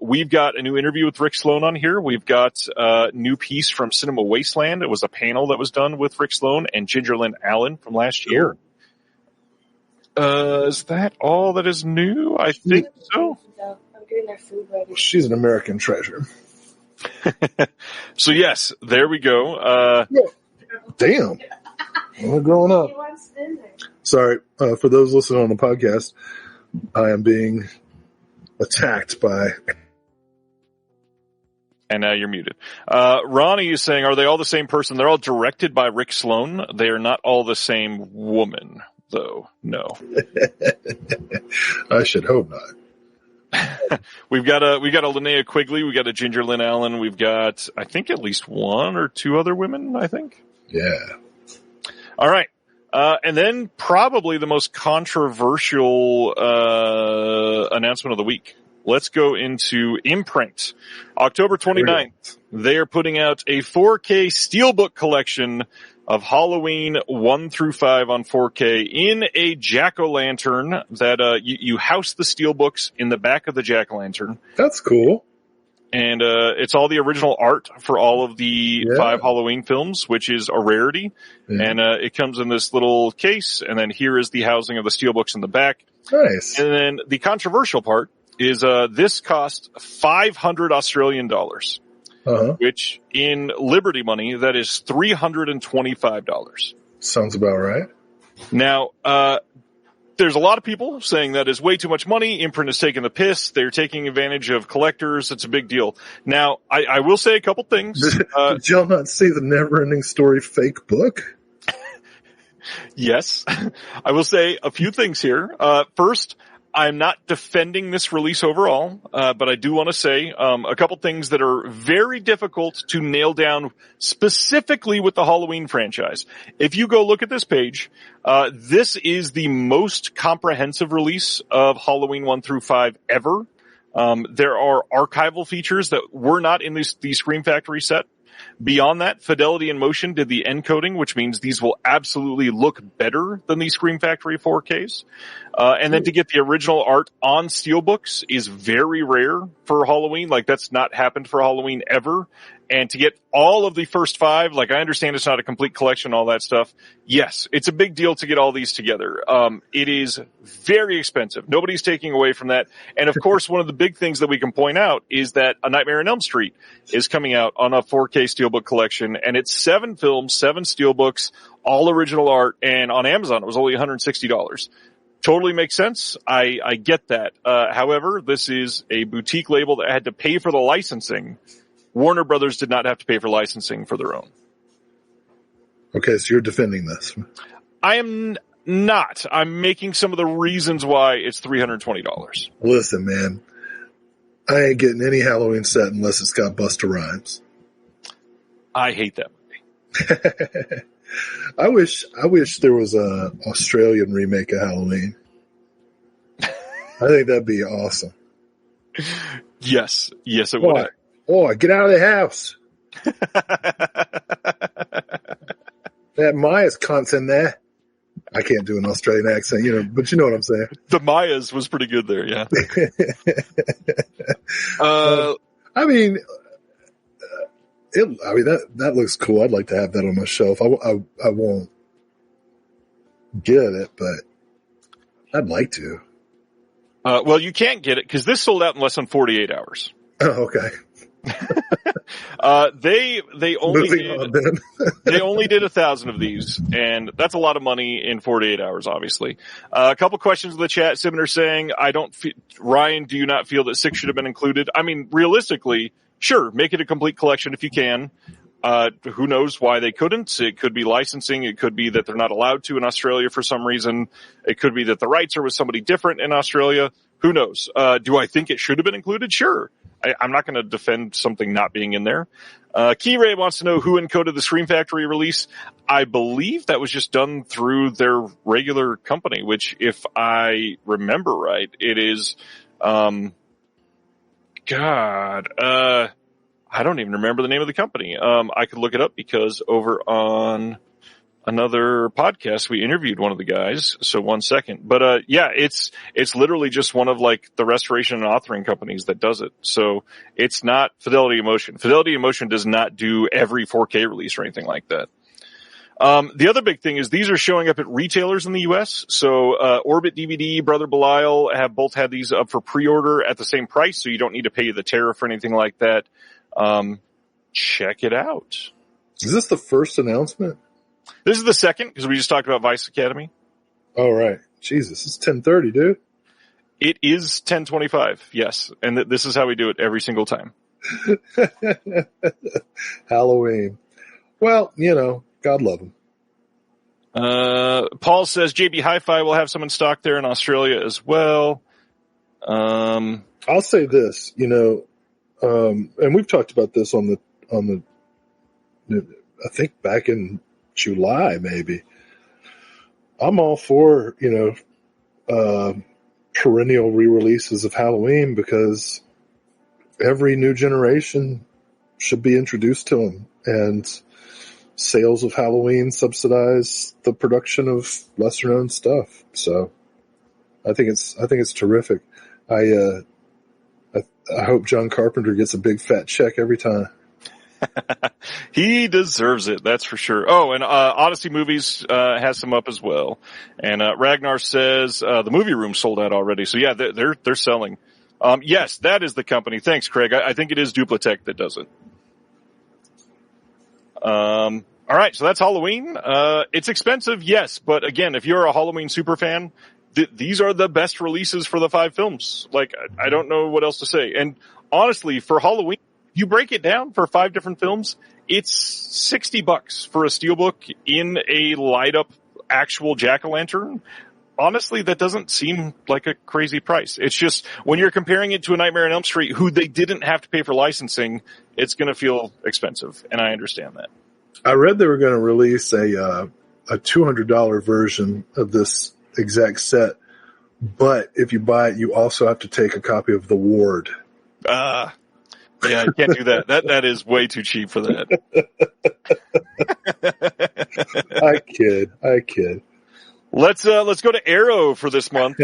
We've got a new interview with Rick Sloan on here. We've got a new piece from Cinema Wasteland. It was a panel that was done with Rick Sloan and Ginger Lynn Allen from last year. Is that all that is new? I think so. I'm getting their food ready. She's an American treasure. So yes, there we go. Damn. We're growing up. Sorry, for those listening on the podcast, I am being attacked by... And now you're muted. Ronnie is saying, are they all the same person? They're all directed by Rick Sloan. They are not all the same woman, though. No. I should hope not. We've got a Linnea Quigley. We've got a Ginger Lynn Allen. We've got, I think, at least 1 or 2 other women, I think. Yeah. All right. And then probably the most controversial announcement of the week. Let's go into Imprint. October 29th, they are putting out a 4K Steelbook collection of Halloween 1 through 5 on 4K in a jack-o'-lantern that you house the steelbooks in the back of the jack-o'-lantern. That's cool. And it's all the original art for all of the 5 Halloween films, which is a rarity. Yeah. And it comes in this little case, and then here is the housing of the steelbooks in the back. Nice. And then the controversial part is this cost $500 Australian dollars. Which in Liberty money, that is $325. Sounds about right. Now, there's a lot of people saying that is way too much money. Imprint is taking the piss. They're taking advantage of collectors. It's a big deal. Now, I will say a couple things. Did y'all not see the Never-Ending Story fake book? Yes. I will say a few things here. First, I'm not defending this release overall, but I do want to say a couple things that are very difficult to nail down specifically with the Halloween franchise. If you go look at this page, this is the most comprehensive release of Halloween 1 through 5 ever. There are archival features that were not in the Scream Factory set. Beyond that, Fidelity in Motion did the encoding, which means these will absolutely look better than the Scream Factory 4Ks. And then to get the original art on steelbooks is very rare for Halloween. Like, that's not happened for Halloween ever. And to get all of the first 5, like, I understand it's not a complete collection, all that stuff. Yes, it's a big deal to get all these together. It is very expensive. Nobody's taking away from that. And of course, one of the big things that we can point out is that A Nightmare on Elm Street is coming out on a 4K steelbook collection, and it's 7 films, 7 steelbooks, all original art, and on Amazon it was only $160. Totally makes sense. I get that. However, this is a boutique label that had to pay for the licensing. Warner Brothers did not have to pay for licensing for their own. Okay, so you're defending this. I am not. I'm making some of the reasons why it's $320. Listen, man, I ain't getting any Halloween set unless it's got Busta Rhymes. I hate that movie. I wish there was a Australian remake of Halloween. I think that'd be awesome. Yes, it would. Oh, get out of the house. That Maya's cunt's in there. I can't do an Australian accent, but you know what I'm saying. The Mayas was pretty good there, yeah. That looks cool. I'd like to have that on my shelf. I won't get it, but I'd like to. Well, you can't get it because this sold out in less than 48 hours. Oh, okay. They only did 1,000 of these, and that's a lot of money in 48 hours, obviously. A couple questions in the chat. Simner saying, Ryan, do you not feel that 6 should have been included? I mean, realistically, sure, make it a complete collection if you can. Who knows why they couldn't? It could be licensing. It could be that they're not allowed to in Australia for some reason. It could be that the rights are with somebody different in Australia. Who knows? Do I think it should have been included? Sure. I'm not going to defend something not being in there. Key-Ray wants to know who encoded the Scream Factory release. I believe that was just done through their regular company, which, if I remember right, it is, I don't even remember the name of the company. I could look it up because over on another podcast, we interviewed one of the guys. So one second. But, yeah, it's literally just one of like the restoration and authoring companies that does it. So it's not Fidelity in Motion. Fidelity in Motion does not do every 4K release or anything like that. The other big thing is these are showing up at retailers in the U.S. So, Orbit DVD, Brother Belial have both had these up for pre-order at the same price. So you don't need to pay the tariff or anything like that. Check it out. Is this the first announcement? This is the second, because we just talked about Vice Academy. Oh, right. Jesus, it's 10:30, dude. It is 10:25, yes. And this is how we do it every single time. Halloween. Well, God love him. Paul says JB Hi-Fi will have some in stock there in Australia as well. I'll say this, and we've talked about this on the I think back in July, maybe. I'm all for, perennial re-releases of Halloween because every new generation should be introduced to them, and sales of Halloween subsidize the production of lesser known stuff. So I think it's terrific. I hope John Carpenter gets a big fat check every time. He deserves it, that's for sure. Oh, and Odyssey Movies has some up as well. And Ragnar says the movie room sold out already. So yeah, they're selling. Yes, that is the company. Thanks, Craig. I think it is Duplatech that does it. All right, so that's Halloween. It's expensive, yes, but again, if you're a Halloween super fan, these are the best releases for the 5 films. Like, I don't know what else to say. And honestly, for Halloween, you break it down for 5 different films, it's $60 for a steelbook in a light up actual jack-o'-lantern. Honestly, that doesn't seem like a crazy price. It's just when you're comparing it to A Nightmare on Elm Street, who they didn't have to pay for licensing, it's going to feel expensive, and I understand that. I read they were going to release a $200 version of this exact set, but if you buy it, you also have to take a copy of The Ward. Yeah, I can't do that. That is way too cheap for that. I kid. Let's go to Arrow for this month.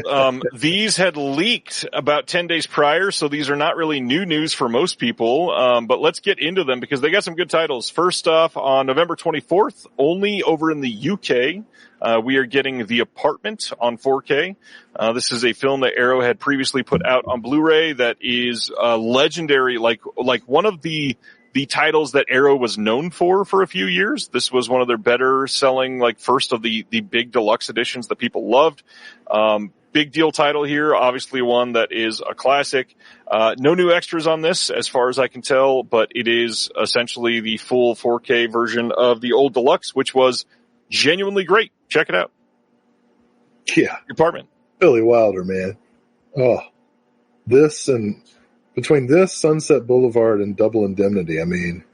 These had leaked about 10 days prior, so these are not really new news for most people. But let's get into them because they got some good titles. First off, on November 24th, only over in the UK, we are getting The Apartment on 4K. This is a film that Arrow had previously put out on Blu-ray that is legendary, like one of the titles that Arrow was known for a few years. This was one of their better selling, like first of the big deluxe editions that people loved. Big deal title here, obviously one that is a classic. No new extras on this as far as I can tell, but it is essentially the full 4K version of the old deluxe, which was genuinely great. Check it out. Yeah. Apartment. Billy Wilder, man. Oh, this and between this, Sunset Boulevard, and Double Indemnity, I mean,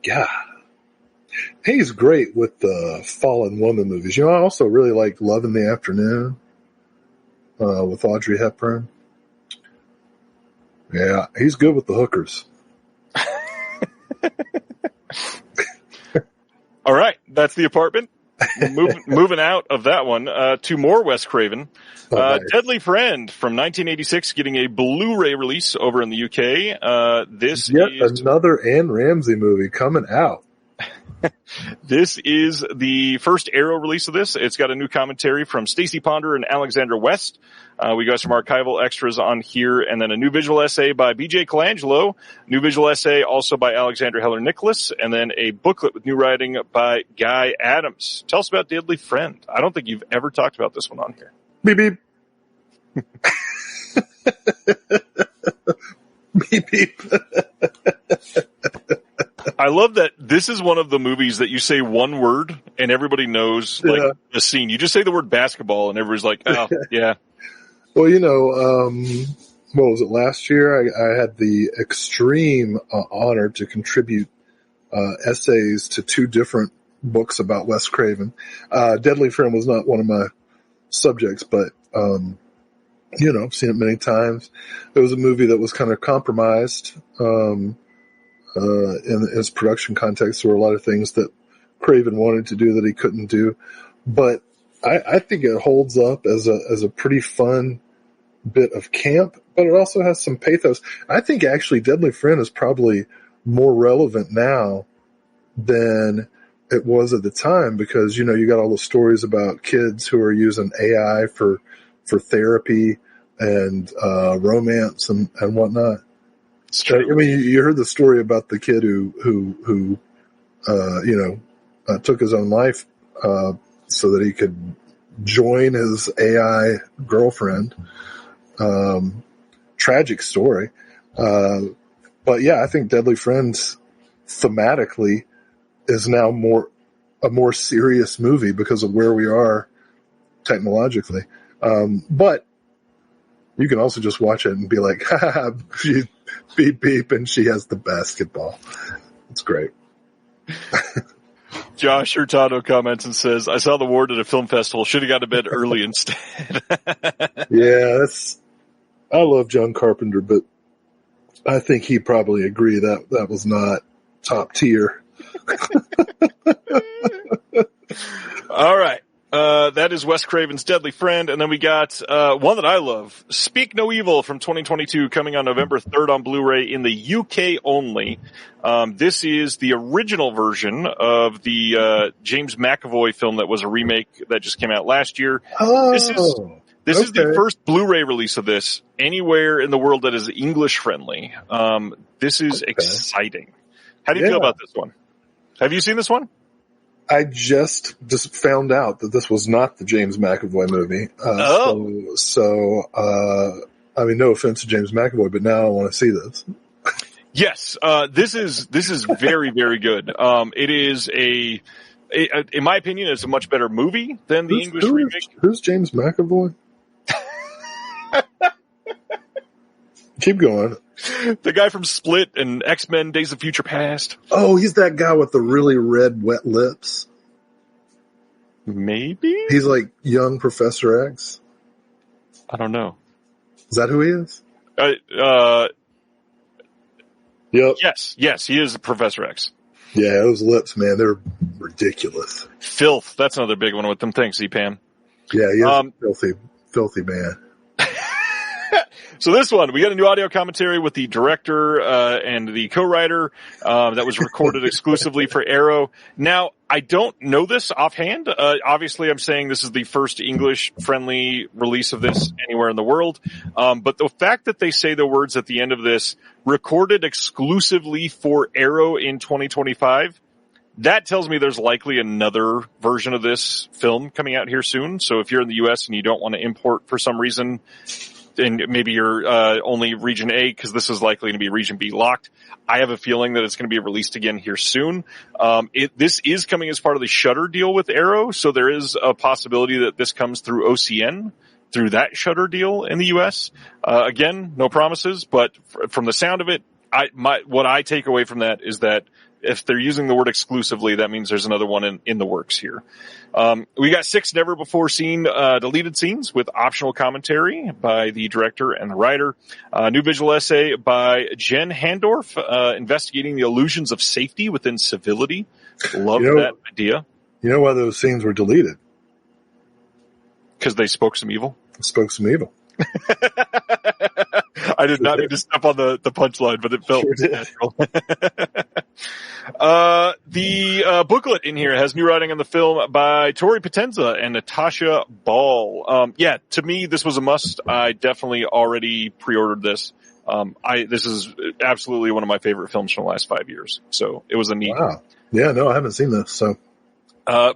God. He's great with the Fallen Woman movies. You know, I also really like Love in the Afternoon with Audrey Hepburn. Yeah, he's good with the hookers. All right, that's The Apartment. Moving out of that one to more Wes Craven. Nice. Deadly Friend from 1986 getting a Blu-ray release over in the UK. This is another Anne Ramsey movie coming out. This is the first Arrow release of this. It's got a new commentary from Stacey Ponder and Alexandra West. We got some archival extras on here, and then a new visual essay by B.J. Colangelo, new visual essay also by Alexandra Heller Nicholas, and then a booklet with new writing by Guy Adams. Tell us about Deadly Friend. I don't think you've ever talked about this one on here. Beep, beep. Beep, beep. I love that this is one of the movies that you say one word and everybody knows like the scene. You just say the word basketball and everybody's like, oh, yeah. Well, you know, what was it, last year? I had the extreme honor to contribute essays to 2 different books about Wes Craven. Deadly Friend was not one of my subjects, but you know, I've seen it many times. It was a movie that was kind of compromised in its production context. There were a lot of things that Craven wanted to do that he couldn't do, but I think it holds up as a pretty fun bit of camp, but it also has some pathos. I think actually Deadly Friend is probably more relevant now than it was at the time because, you know, you got all the stories about kids who are using AI for therapy and romance and whatnot. I mean, you heard the story about the kid who took his own life so that he could join his AI girlfriend. Tragic story. But yeah, I think Deadly Friends thematically is now a more serious movie because of where we are technologically. But you can also just watch it and be like, ha, she beep beep and she has the basketball. It's great. Josh Hurtado comments and says, I saw The Ward at a film festival. Should have got to bed early instead. Yeah, I love John Carpenter, but I think he'd probably agree that was not top tier. All right. That is Wes Craven's Deadly Friend. And then we got one that I love, Speak No Evil from 2022, coming on November 3rd on Blu-ray in the UK only. This is the original version of the James McAvoy film that was a remake that just came out last year. Oh, this is the first Blu-ray release of this anywhere in the world that is English friendly. This is exciting. How do you feel about this one? Have you seen this one? I just found out that this was not the James McAvoy movie. So, I mean, no offense to James McAvoy, but now I want to see this. Yes, this is very, very good. It is in my opinion, it's a much better movie than the English remake. Who's James McAvoy? Keep going. The guy from Split and X-Men Days of Future Past. Oh, he's that guy with the really red, wet lips. Maybe? He's like young Professor X. I don't know. Is that who he is? Yep. Yes, he is Professor X. Yeah, those lips, man, they're ridiculous. Filth. That's another big one with them. Thanks, EPAM. Yeah, he is a filthy man. So this one, we got a new audio commentary with the director and the co-writer that was recorded exclusively for Arrow. Now, I don't know this offhand. Obviously, I'm saying this is the first English-friendly release of this anywhere in the world. But the fact that they say the words at the end of this, recorded exclusively for Arrow in 2025, that tells me there's likely another version of this film coming out here soon. So if you're in the U.S. and you don't want to import for some reason, and maybe you're only region A because this is likely to be region B locked, I have a feeling that it's going to be released again here soon. This is coming as part of the Shudder deal with Arrow, so there is a possibility that this comes through OCN, through that Shudder deal in the U.S. Again, no promises, but from the sound of it, what I take away from that is that if they're using the word exclusively, that means there's another one in the works here. We got 6 never before seen deleted scenes with optional commentary by the director and the writer. New visual essay by Jen Handorf, investigating the illusions of safety within civility. Love that idea. You know why those scenes were deleted? Because they spoke some evil. I did not mean to step on the punchline, but it felt natural. The booklet in here has new writing on the film by Tori Potenza and Natasha Ball. To me, this was a must. I definitely already pre-ordered this. This is absolutely one of my favorite films from the last 5 years. So it was a neat. Wow. Yeah, no, I haven't seen this, so.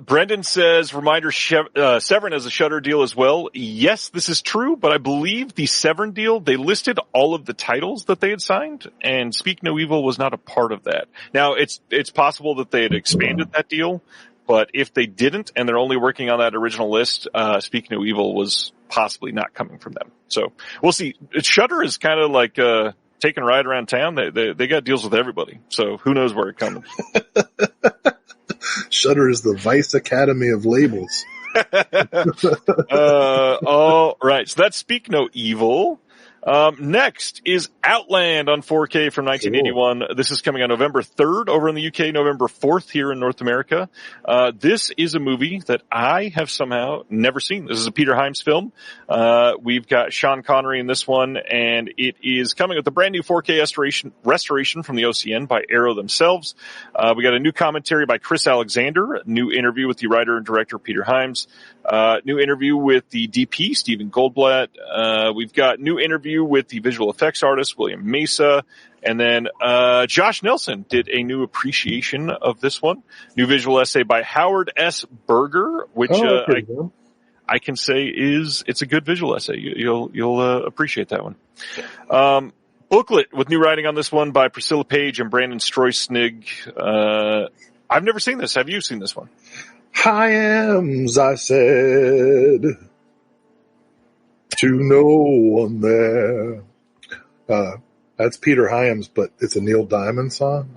Brendan says, reminder, Severin has a Shudder deal as well. Yes, this is true, but I believe the Severin deal, they listed all of the titles that they had signed, and Speak No Evil was not a part of that. Now, it's possible that they had expanded that deal, but if they didn't, and they're only working on that original list, Speak No Evil was possibly not coming from them. So, we'll see. Shudder is kind of like, taking a ride around town. They got deals with everybody, so who knows where it comes. Shudder is the Vice Academy of labels. All right. So that's Speak No Evil. Next is Outland on 4K from 1981. Cool. This is coming on November 3rd over in the UK, November 4th here in North America. This is a movie that I have somehow never seen. This is a Peter Hyams film. We've got Sean Connery in this one, and it is coming with a brand new 4K restoration from the OCN by Arrow themselves. We got a new commentary by Chris Alexander, a new interview with the writer and director Peter Hyams, new interview with the DP, Stephen Goldblatt. We've got new interview with the visual effects artist, William Mesa. And then, Josh Nelson did a new appreciation of this one. New visual essay by Howard S. Berger, which, I can say it's a good visual essay. You'll appreciate that one. Booklet with new writing on this one by Priscilla Page and Brandon Stroysnig. I've never seen this. Have you seen this one? Hyams, I said, to no one there. That's Peter Hyams, but it's a Neil Diamond song.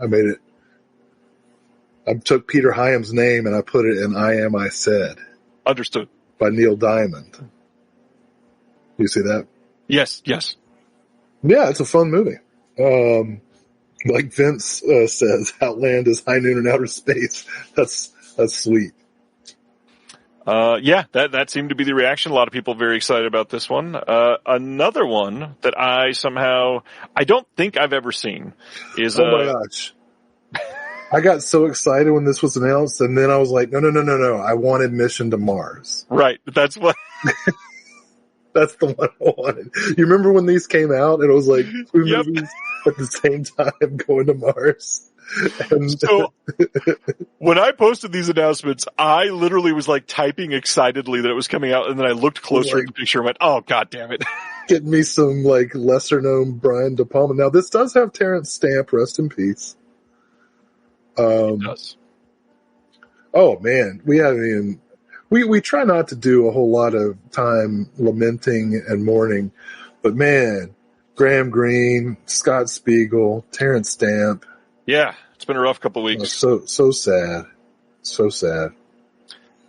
I took Peter Hyams' name and I put it in I Am, I Said. Understood. By Neil Diamond. You see that? Yes. Yeah, it's a fun movie. Like Vince says, Outland is high noon in outer space. That's sweet. That seemed to be the reaction. A lot of people very excited about this one. Another one that I don't think I've ever seen is, oh my gosh. I got so excited when this was announced, and then I was like, no. I wanted Mission to Mars. Right. That's what. That's the one I wanted. You remember when these came out and it was like two movies at the same time going to Mars? And so when I posted these announcements, I literally was like typing excitedly that it was coming out, and then I looked closer at the picture and went, oh, God damn it. Get me some like lesser known Brian De Palma. Now this does have Terrence Stamp, rest in peace. It does. Oh man, we try not to do a whole lot of time lamenting and mourning, but man, Graham Greene, Scott Spiegel, Terrence Stamp. Yeah, it's been a rough couple of weeks. So sad. So sad.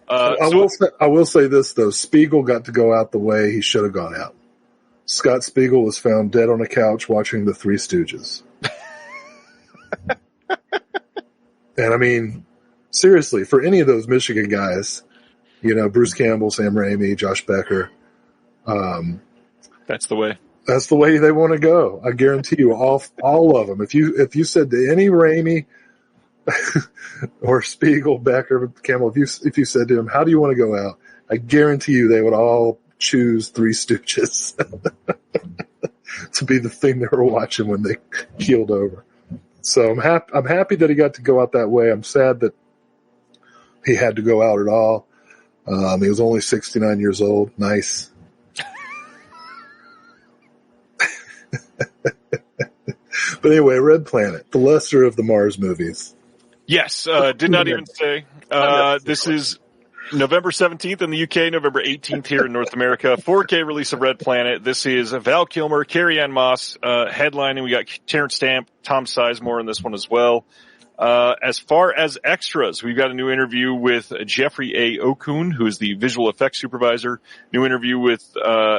I will say this though, Spiegel got to go out the way he should have gone out. Scott Spiegel was found dead on a couch watching The Three Stooges. And I mean, seriously, for any of those Michigan guys, Bruce Campbell, Sam Raimi, Josh Becker, that's the way. That's the way they want to go. I guarantee you, all of them. If you said to any Raimi or Spiegel, Becker, Campbell, if you said to them, how do you want to go out? I guarantee you they would all choose Three Stooges to be the thing they were watching when they keeled over. So I'm happy that he got to go out that way. I'm sad that he had to go out at all. He was only 69 years old. Nice. But anyway, Red Planet, the lesser of the Mars movies. Yes, did not even say. This is November 17th in the UK, November 18th here in North America. 4K release of Red Planet. This is Val Kilmer, Carrie-Anne Moss headlining. We got Terrence Stamp, Tom Sizemore in this one as well. As far as extras, we've got a new interview with Jeffrey A. Okun, who is the visual effects supervisor. New interview with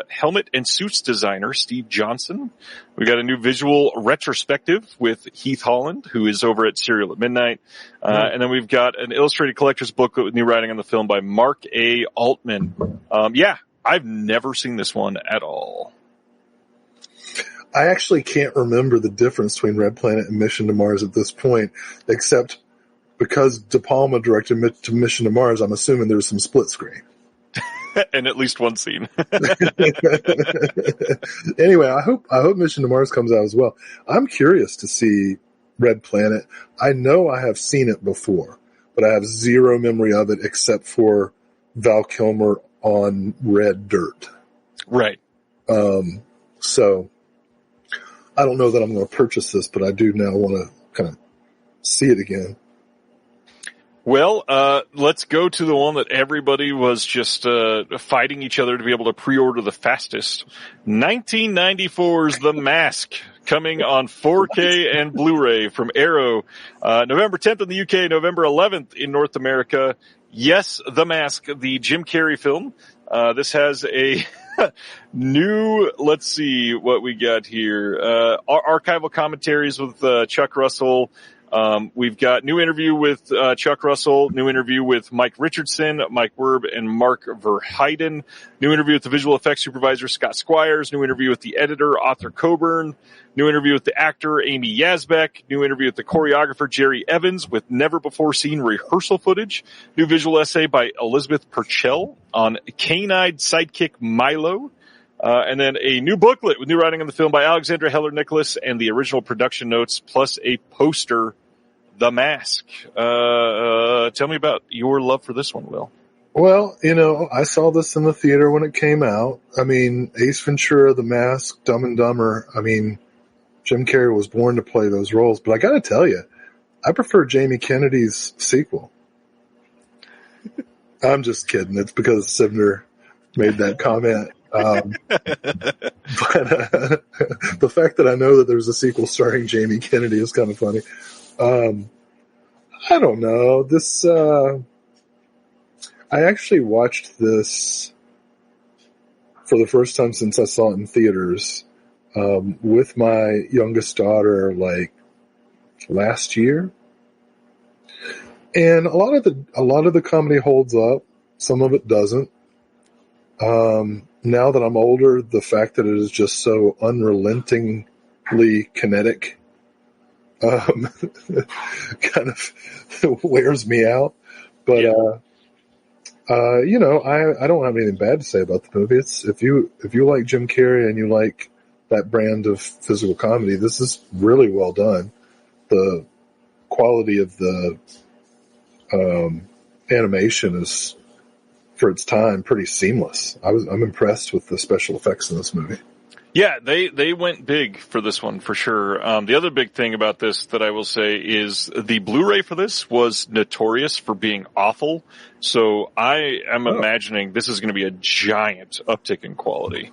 helmet and suits designer Steve Johnson. We got a new visual retrospective with Heath Holland, who is over at Serial at Midnight. And then we've got an illustrated collector's booklet with new writing on the film by Mark A. Altman. I've never seen this one at all. I actually can't remember the difference between Red Planet and Mission to Mars at this point, except because De Palma directed Mission to Mars, I'm assuming there's some split screen. And at least one scene. Anyway, I hope Mission to Mars comes out as well. I'm curious to see Red Planet. I know I have seen it before, but I have zero memory of it except for Val Kilmer on red dirt. Right. So I don't know that I'm going to purchase this, but I do now want to kind of see it again. Well, let's go to the one that everybody was just fighting each other to be able to pre-order the fastest. 1994's The Mask, coming on 4K and Blu-ray from Arrow. November 10th in the UK, November 11th in North America. Yes, The Mask, the Jim Carrey film. This has a new, let's see what we got here. Archival commentaries with Chuck Russell. We've got new interview with Chuck Russell, new interview with Mike Richardson, Mike Werb, and Mark Verheiden. New interview with the visual effects supervisor, Scott Squires. New interview with the editor, Arthur Coburn. New interview with the actor, Amy Yazbek. New interview with the choreographer, Jerry Evans, with never-before-seen rehearsal footage. New visual essay by Elizabeth Purcell on canine sidekick Milo. And then a new booklet with new writing on the film by Alexandra Heller-Nicholas and the original production notes, plus a poster, The Mask. Tell me about your love for this one, Will. Well, I saw this in the theater when it came out. I mean, Ace Ventura, The Mask, Dumb and Dumber. I mean, Jim Carrey was born to play those roles. But I got to tell you, I prefer Jamie Kennedy's sequel. I'm just kidding. It's because Sivner made that comment. But the fact that I know that there's a sequel starring Jamie Kennedy is kind of funny. I don't know. This, I actually watched this for the first time since I saw it in theaters, with my youngest daughter, like last year. And a lot of the comedy holds up. Some of it doesn't. Now that I'm older, the fact that it is just so unrelentingly kinetic, kind of wears me out. But, I don't have anything bad to say about the movie. It's, if you like Jim Carrey and you like that brand of physical comedy, this is really well done. The quality of the, animation is, for its time, pretty seamless. I'm impressed with the special effects in this movie. Yeah, they went big for this one for sure. The other big thing about this that I will say is the Blu-ray for this was notorious for being awful. So I am imagining this is going to be a giant uptick in quality.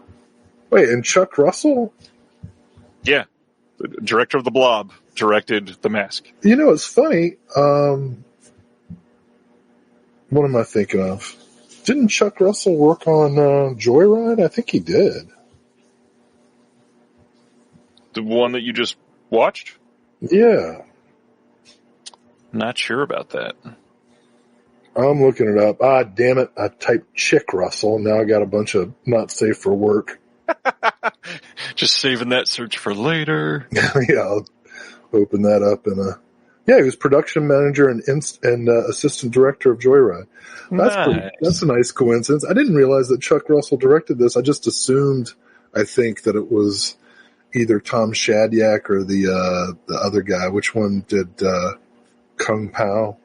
Wait, and Chuck Russell? Yeah, the director of The Blob directed The Mask. It's funny. What am I thinking of? Didn't Chuck Russell work on Joyride? I think he did. The one that you just watched? Yeah. Not sure about that. I'm looking it up. Ah, damn it. I typed Chick Russell, and now I got a bunch of not safe for work. Just saving that search for later. Yeah, I'll open that up. Yeah, he was production manager and assistant director of Joyride. That's a nice coincidence. I didn't realize that Chuck Russell directed this. I just assumed, I think, that it was either Tom Shadyac or the other guy. Which one did Kung Pao?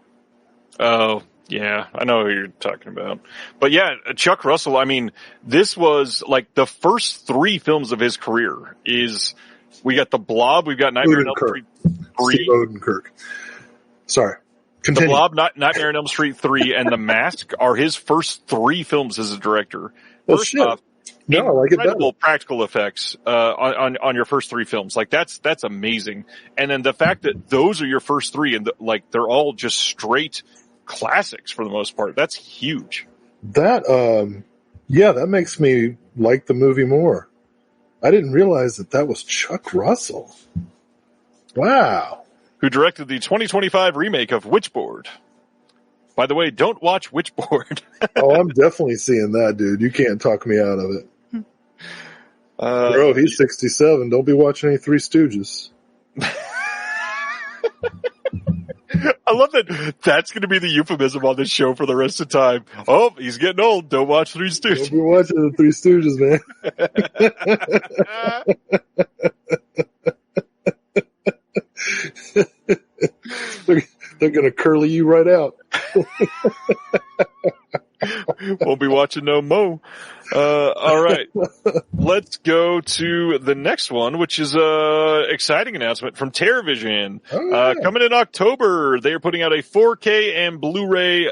Oh, yeah, I know who you're talking about. But yeah, Chuck Russell, I mean, this was like the first 3 films of his career we got The Blob, we've got Nightmare on Elm Street 3. Steve Odenkirk. Sorry. Continue. The Blob, Nightmare on Elm Street 3, and The Mask are his first 3 films as a director. First off, no, I like it better. Incredible practical effects on your first 3 films. Like that's amazing. And then the fact that those are your first 3 and they're all just straight classics for the most part. That's huge. That makes me like the movie more. I didn't realize that was Chuck Russell. Wow. Who directed the 2025 remake of Witchboard. By the way, don't watch Witchboard. Oh, I'm definitely seeing that, dude. You can't talk me out of it. Bro, he's 67. Don't be watching any Three Stooges. I love that. That's going to be the euphemism on this show for the rest of the time. Oh, he's getting old. Don't watch Three Stooges. Don't be watching the Three Stooges, man. They're going to curly you right out. Won't be watching no mo. All right. Let's go to the next one, which is a exciting announcement from TerraVision. Coming in October, they are putting out a 4K and Blu-ray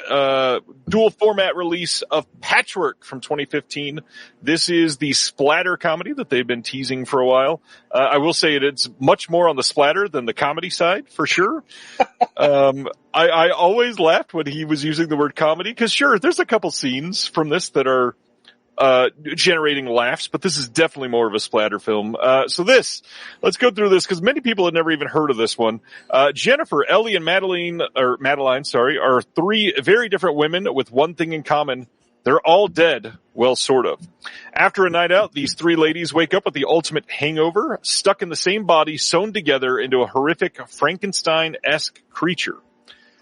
dual format release of Patchwork from 2015. This is the splatter comedy that they've been teasing for a while. I will say it's much more on the splatter than the comedy side, for sure. I always laughed when he was using the word comedy, because sure, there's a couple scenes from this that are generating laughs, but this is definitely more of a splatter film. Let's go through this because many people had never even heard of this one. Jennifer, Ellie, and Madeline, are 3 very different women with one thing in common. They're all dead. Well, sort of. After a night out, these 3 ladies wake up with the ultimate hangover, stuck in the same body, sewn together into a horrific Frankenstein-esque creature.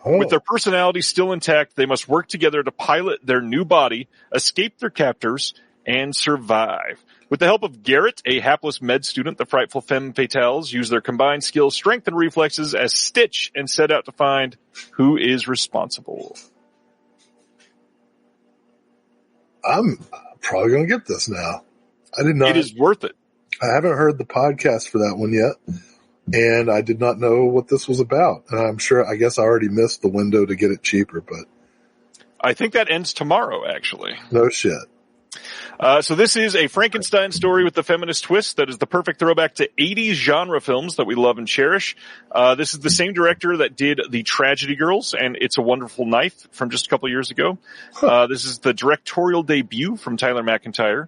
Oh. With their personalities still intact, they must work together to pilot their new body, escape their captors, and survive. With the help of Garrett, a hapless med student, the frightful femme fatales use their combined skills, strength, and reflexes as Stitch and set out to find who is responsible. I'm probably going to get this now. I did not. It is worth it. I haven't heard the podcast for that one yet. And I did not know what this was about. And I guess I already missed the window to get it cheaper, but. I think that ends tomorrow, actually. No shit. So this is a Frankenstein story with the feminist twist that is the perfect throwback to 80s genre films that we love and cherish. This is the same director that did The Tragedy Girls and It's a Wonderful Knife from just a couple of years ago. This is the directorial debut from Tyler McIntyre.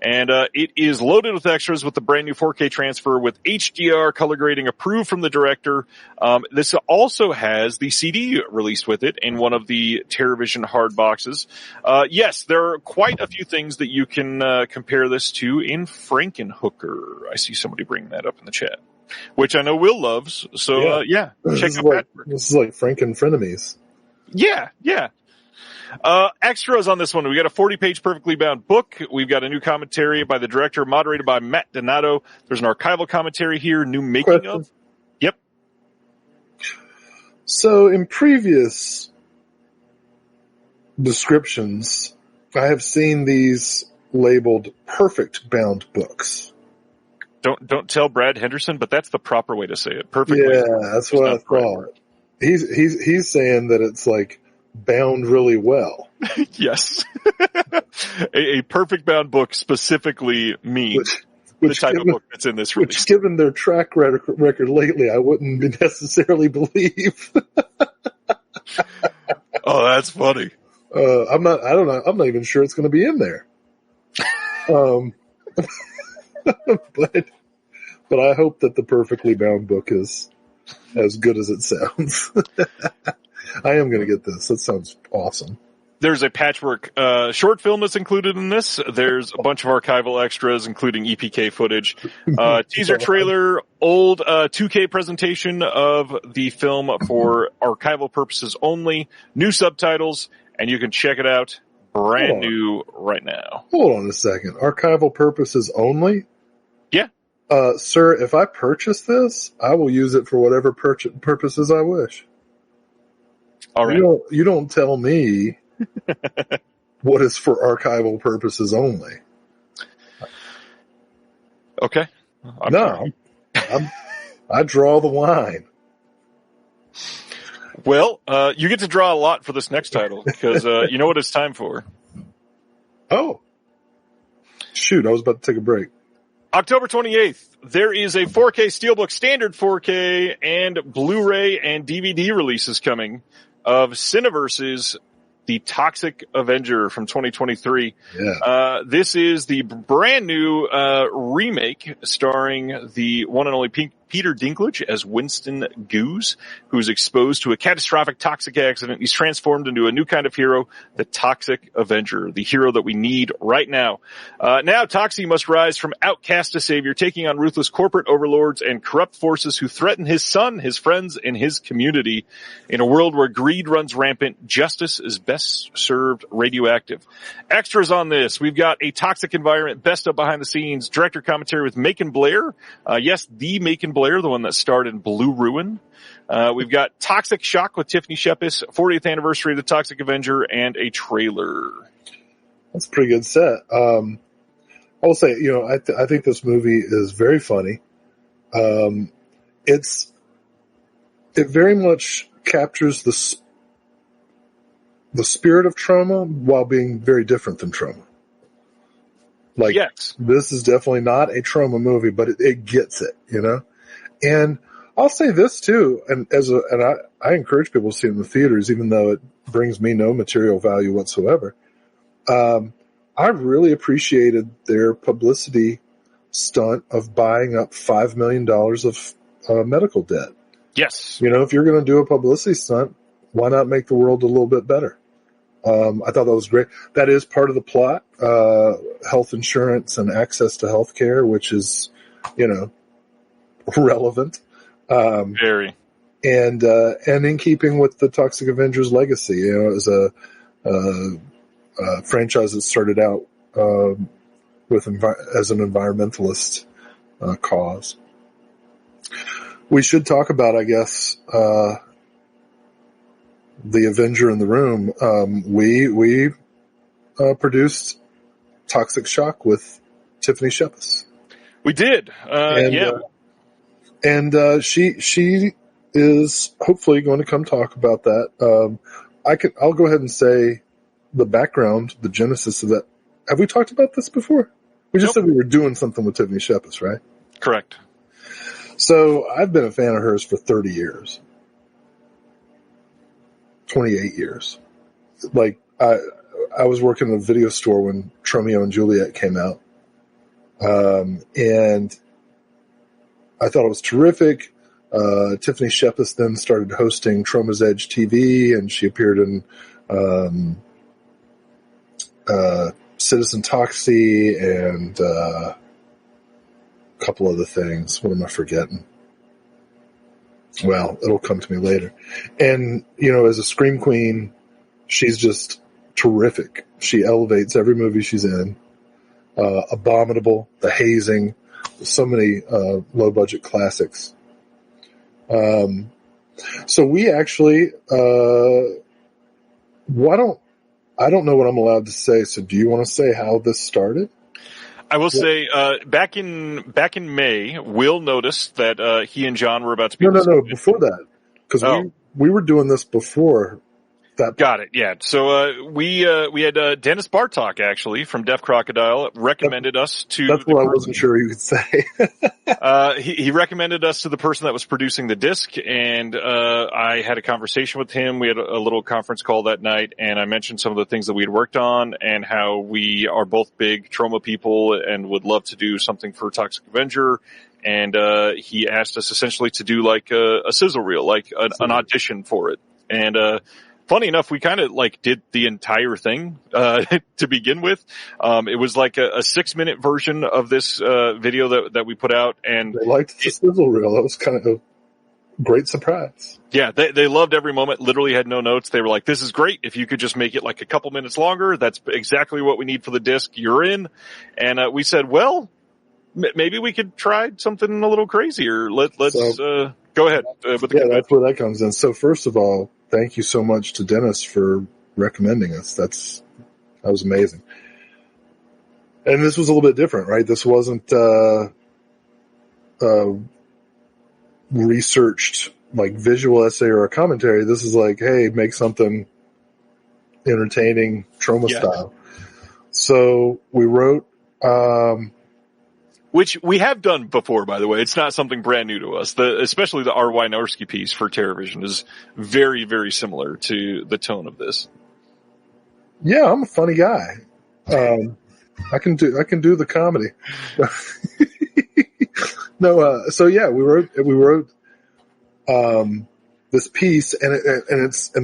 And it is loaded with extras with the brand new 4K transfer with HDR color grading approved from the director. This also has the CD released with it in one of the TerraVision hard boxes. Yes, there are quite a few things that you can compare this to in Frankenhooker. I see somebody bringing that up in the chat, which I know Will loves. So check out that. This is like Franken-frenemies. Yeah. Extras on this one. We got a 40-page perfectly bound book. We've got a new commentary by the director, moderated by Matt Donato. There's an archival commentary here, new making of. Yep. So in previous descriptions, I have seen these labeled perfect bound books. Don't tell Brad Henderson, but that's the proper way to say it. Perfectly. Yeah, that's what I thought. He's saying that it's like bound really well. Yes. a perfect bound book specifically means the type of book that's in this release. Which, given their track record lately, I wouldn't necessarily believe. Oh, that's funny. I'm not even sure it's going to be in there. But I hope that the perfectly bound book is as good as it sounds. I am going to get this. That sounds awesome. There's a patchwork short film that's included in this. There's a bunch of archival extras, including EPK footage, teaser trailer, old 2K presentation of the film for archival purposes only, new subtitles, and you can check it out brand new right now. Hold on a second. Archival purposes only? Yeah. Sir, if I purchase this, I will use it for whatever purposes I wish. All right. You don't tell me what is for archival purposes only. Okay. I draw the line. Well, you get to draw a lot for this next title because you know what it's time for. Oh. Shoot, I was about to take a break. October 28th, there is a 4K Steelbook, standard 4K, and Blu-ray and DVD releases coming of Cineverse's The Toxic Avenger from 2023. Yeah. This is the brand new remake starring the one and only Peter Dinklage as Winston Goose, who's exposed to a catastrophic toxic accident. He's transformed into a new kind of hero, the Toxic Avenger, the hero that we need right now. Now Toxie must rise from outcast to savior, taking on ruthless corporate overlords and corrupt forces who threaten his son, his friends, and his community. In a world where greed runs rampant, justice is best served radioactive. Extras on this, we've got a toxic environment, best of behind the scenes, director commentary with Macon Blair. Yes, the Macon Blair, the one that starred in Blue Ruin. We've got Toxic Shock with Tiffany Shepis, 40th anniversary of the Toxic Avenger, and a trailer. That's a pretty good set. I will say, I think this movie is very funny. It very much captures the spirit of trauma while being very different than trauma. Like, yes. This is definitely not a trauma movie, but it gets it, And I'll say this too, and I encourage people to see it in the theaters, even though it brings me no material value whatsoever. I really appreciated their publicity stunt of buying up $5 million of medical debt. Yes. If you're going to do a publicity stunt, why not make the world a little bit better? I thought that was great. That is part of the plot, health insurance and access to health care, which is, relevant. Very. And in keeping with the Toxic Avengers legacy, it was a franchise that started out, as an environmentalist, cause. We should talk about, I guess, the Avenger in the Room. We produced Toxic Shock with Tiffany Shepis. We did. She is hopefully going to come talk about that. I'll go ahead and say the background, the genesis of that. Have we talked about this before? We just said we were doing something with Tiffany Shepis, right? Correct. So I've been a fan of hers for 30 years. 28 years. Like, I was working in a video store when Romeo and Juliet came out. And I thought it was terrific. Tiffany Shepis then started hosting Troma's Edge TV, and she appeared in Citizen Toxie and a couple other things. What am I forgetting? Well, it'll come to me later. And, as a scream queen, she's just terrific. She elevates every movie she's in. Abominable, The Hazing, so many low-budget classics. So we actually, I don't know what I'm allowed to say, so do you want to say how this started? I will say, back in May, Will noticed that he and John were about to be... No, before that. Because we were doing this before that. Got it, yeah. So we had Dennis Bartok, actually, from Deaf Crocodile, recommended us to... That's what I wasn't sure you could say. He recommended us to the person that was producing the disc, and I had a conversation with him. We had a little conference call that night, and I mentioned some of the things that we had worked on and how we are both big trauma people and would love to do something for Toxic Avenger. And he asked us essentially to do like a sizzle reel, like an audition for it. And funny enough, we kind of like did the entire thing to begin with. It was like a 6-minute version of this video that we put out, and they liked the sizzle reel. That was kind of a great surprise. Yeah, they loved every moment. Literally had no notes. They were like, "This is great. If you could just make it like a couple minutes longer, that's exactly what we need for the disc. You're in." And we said, "Well, maybe we could try something a little crazier. Let's go ahead with the convention." That's where that comes in. So first of all, thank you so much to Dennis for recommending us. That was amazing. And this was a little bit different, right? This wasn't researched like visual essay or a commentary. This is like, hey, make something entertaining, Troma style. So we wrote, which we have done before, by the way. It's not something brand new to us. Especially the R. Wynorski piece for TerraVision is very, very similar to the tone of this. Yeah, I'm a funny guy. I can do the comedy. No, so yeah, we wrote this piece, and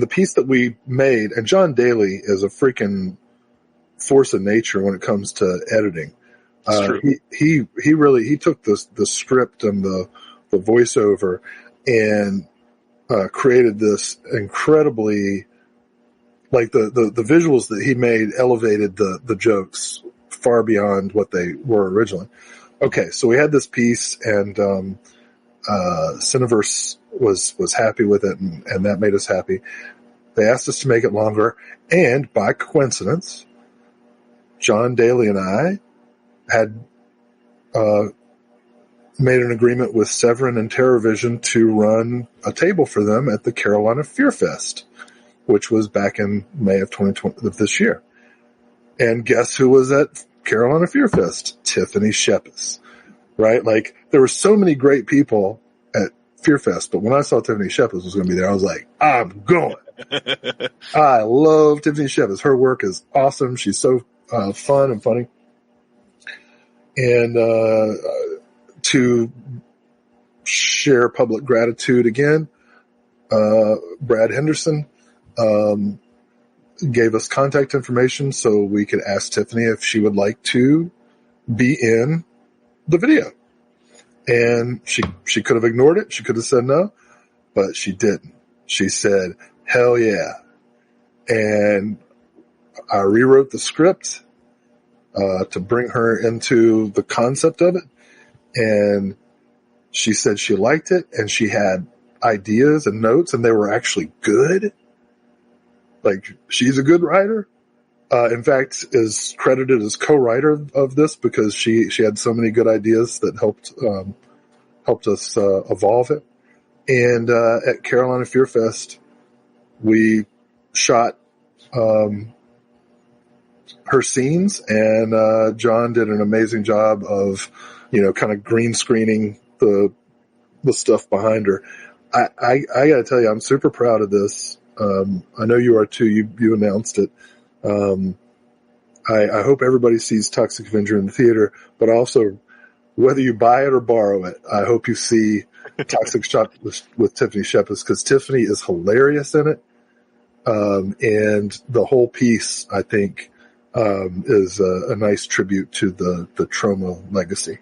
the piece that we made, and John Daly is a freaking force of nature when it comes to editing. He really took the script and the voiceover and created this incredibly, like the visuals that he made elevated the jokes far beyond what they were originally. Okay, so we had this piece, and Cineverse was happy with it, and that made us happy. They asked us to make it longer, and by coincidence, John Daly and I had made an agreement with Severin and TerraVision to run a table for them at the Carolina Fear Fest, which was back in May of 2020 of this year. And guess who was at Carolina Fear Fest? Tiffany Shepis, right? Like, there were so many great people at Fear Fest, but when I saw Tiffany Shepis was going to be there, I was like, I'm going. I love Tiffany Shepis. Her work is awesome. She's so fun and funny. And to share public gratitude again, Brad Henderson gave us contact information so we could ask Tiffany if she would like to be in the video. And she could have ignored it. She could have said no, but she didn't. She said, hell yeah. And I rewrote the script to bring her into the concept of it. And she said she liked it, and she had ideas and notes, and they were actually good. Like, she's a good writer. In fact, is credited as co-writer of this because she had so many good ideas that helped us evolve it. And at Carolina Fear Fest, we shot her scenes, and John did an amazing job of, kind of green screening the stuff behind her. I got to tell you, I'm super proud of this. I know you are too. You announced it. I hope everybody sees Toxic Avenger in the theater, but also, whether you buy it or borrow it, I hope you see Toxic Shop with Tiffany Shepis, because Tiffany is hilarious in it. And the whole piece, I think, is a nice tribute to the Troma legacy.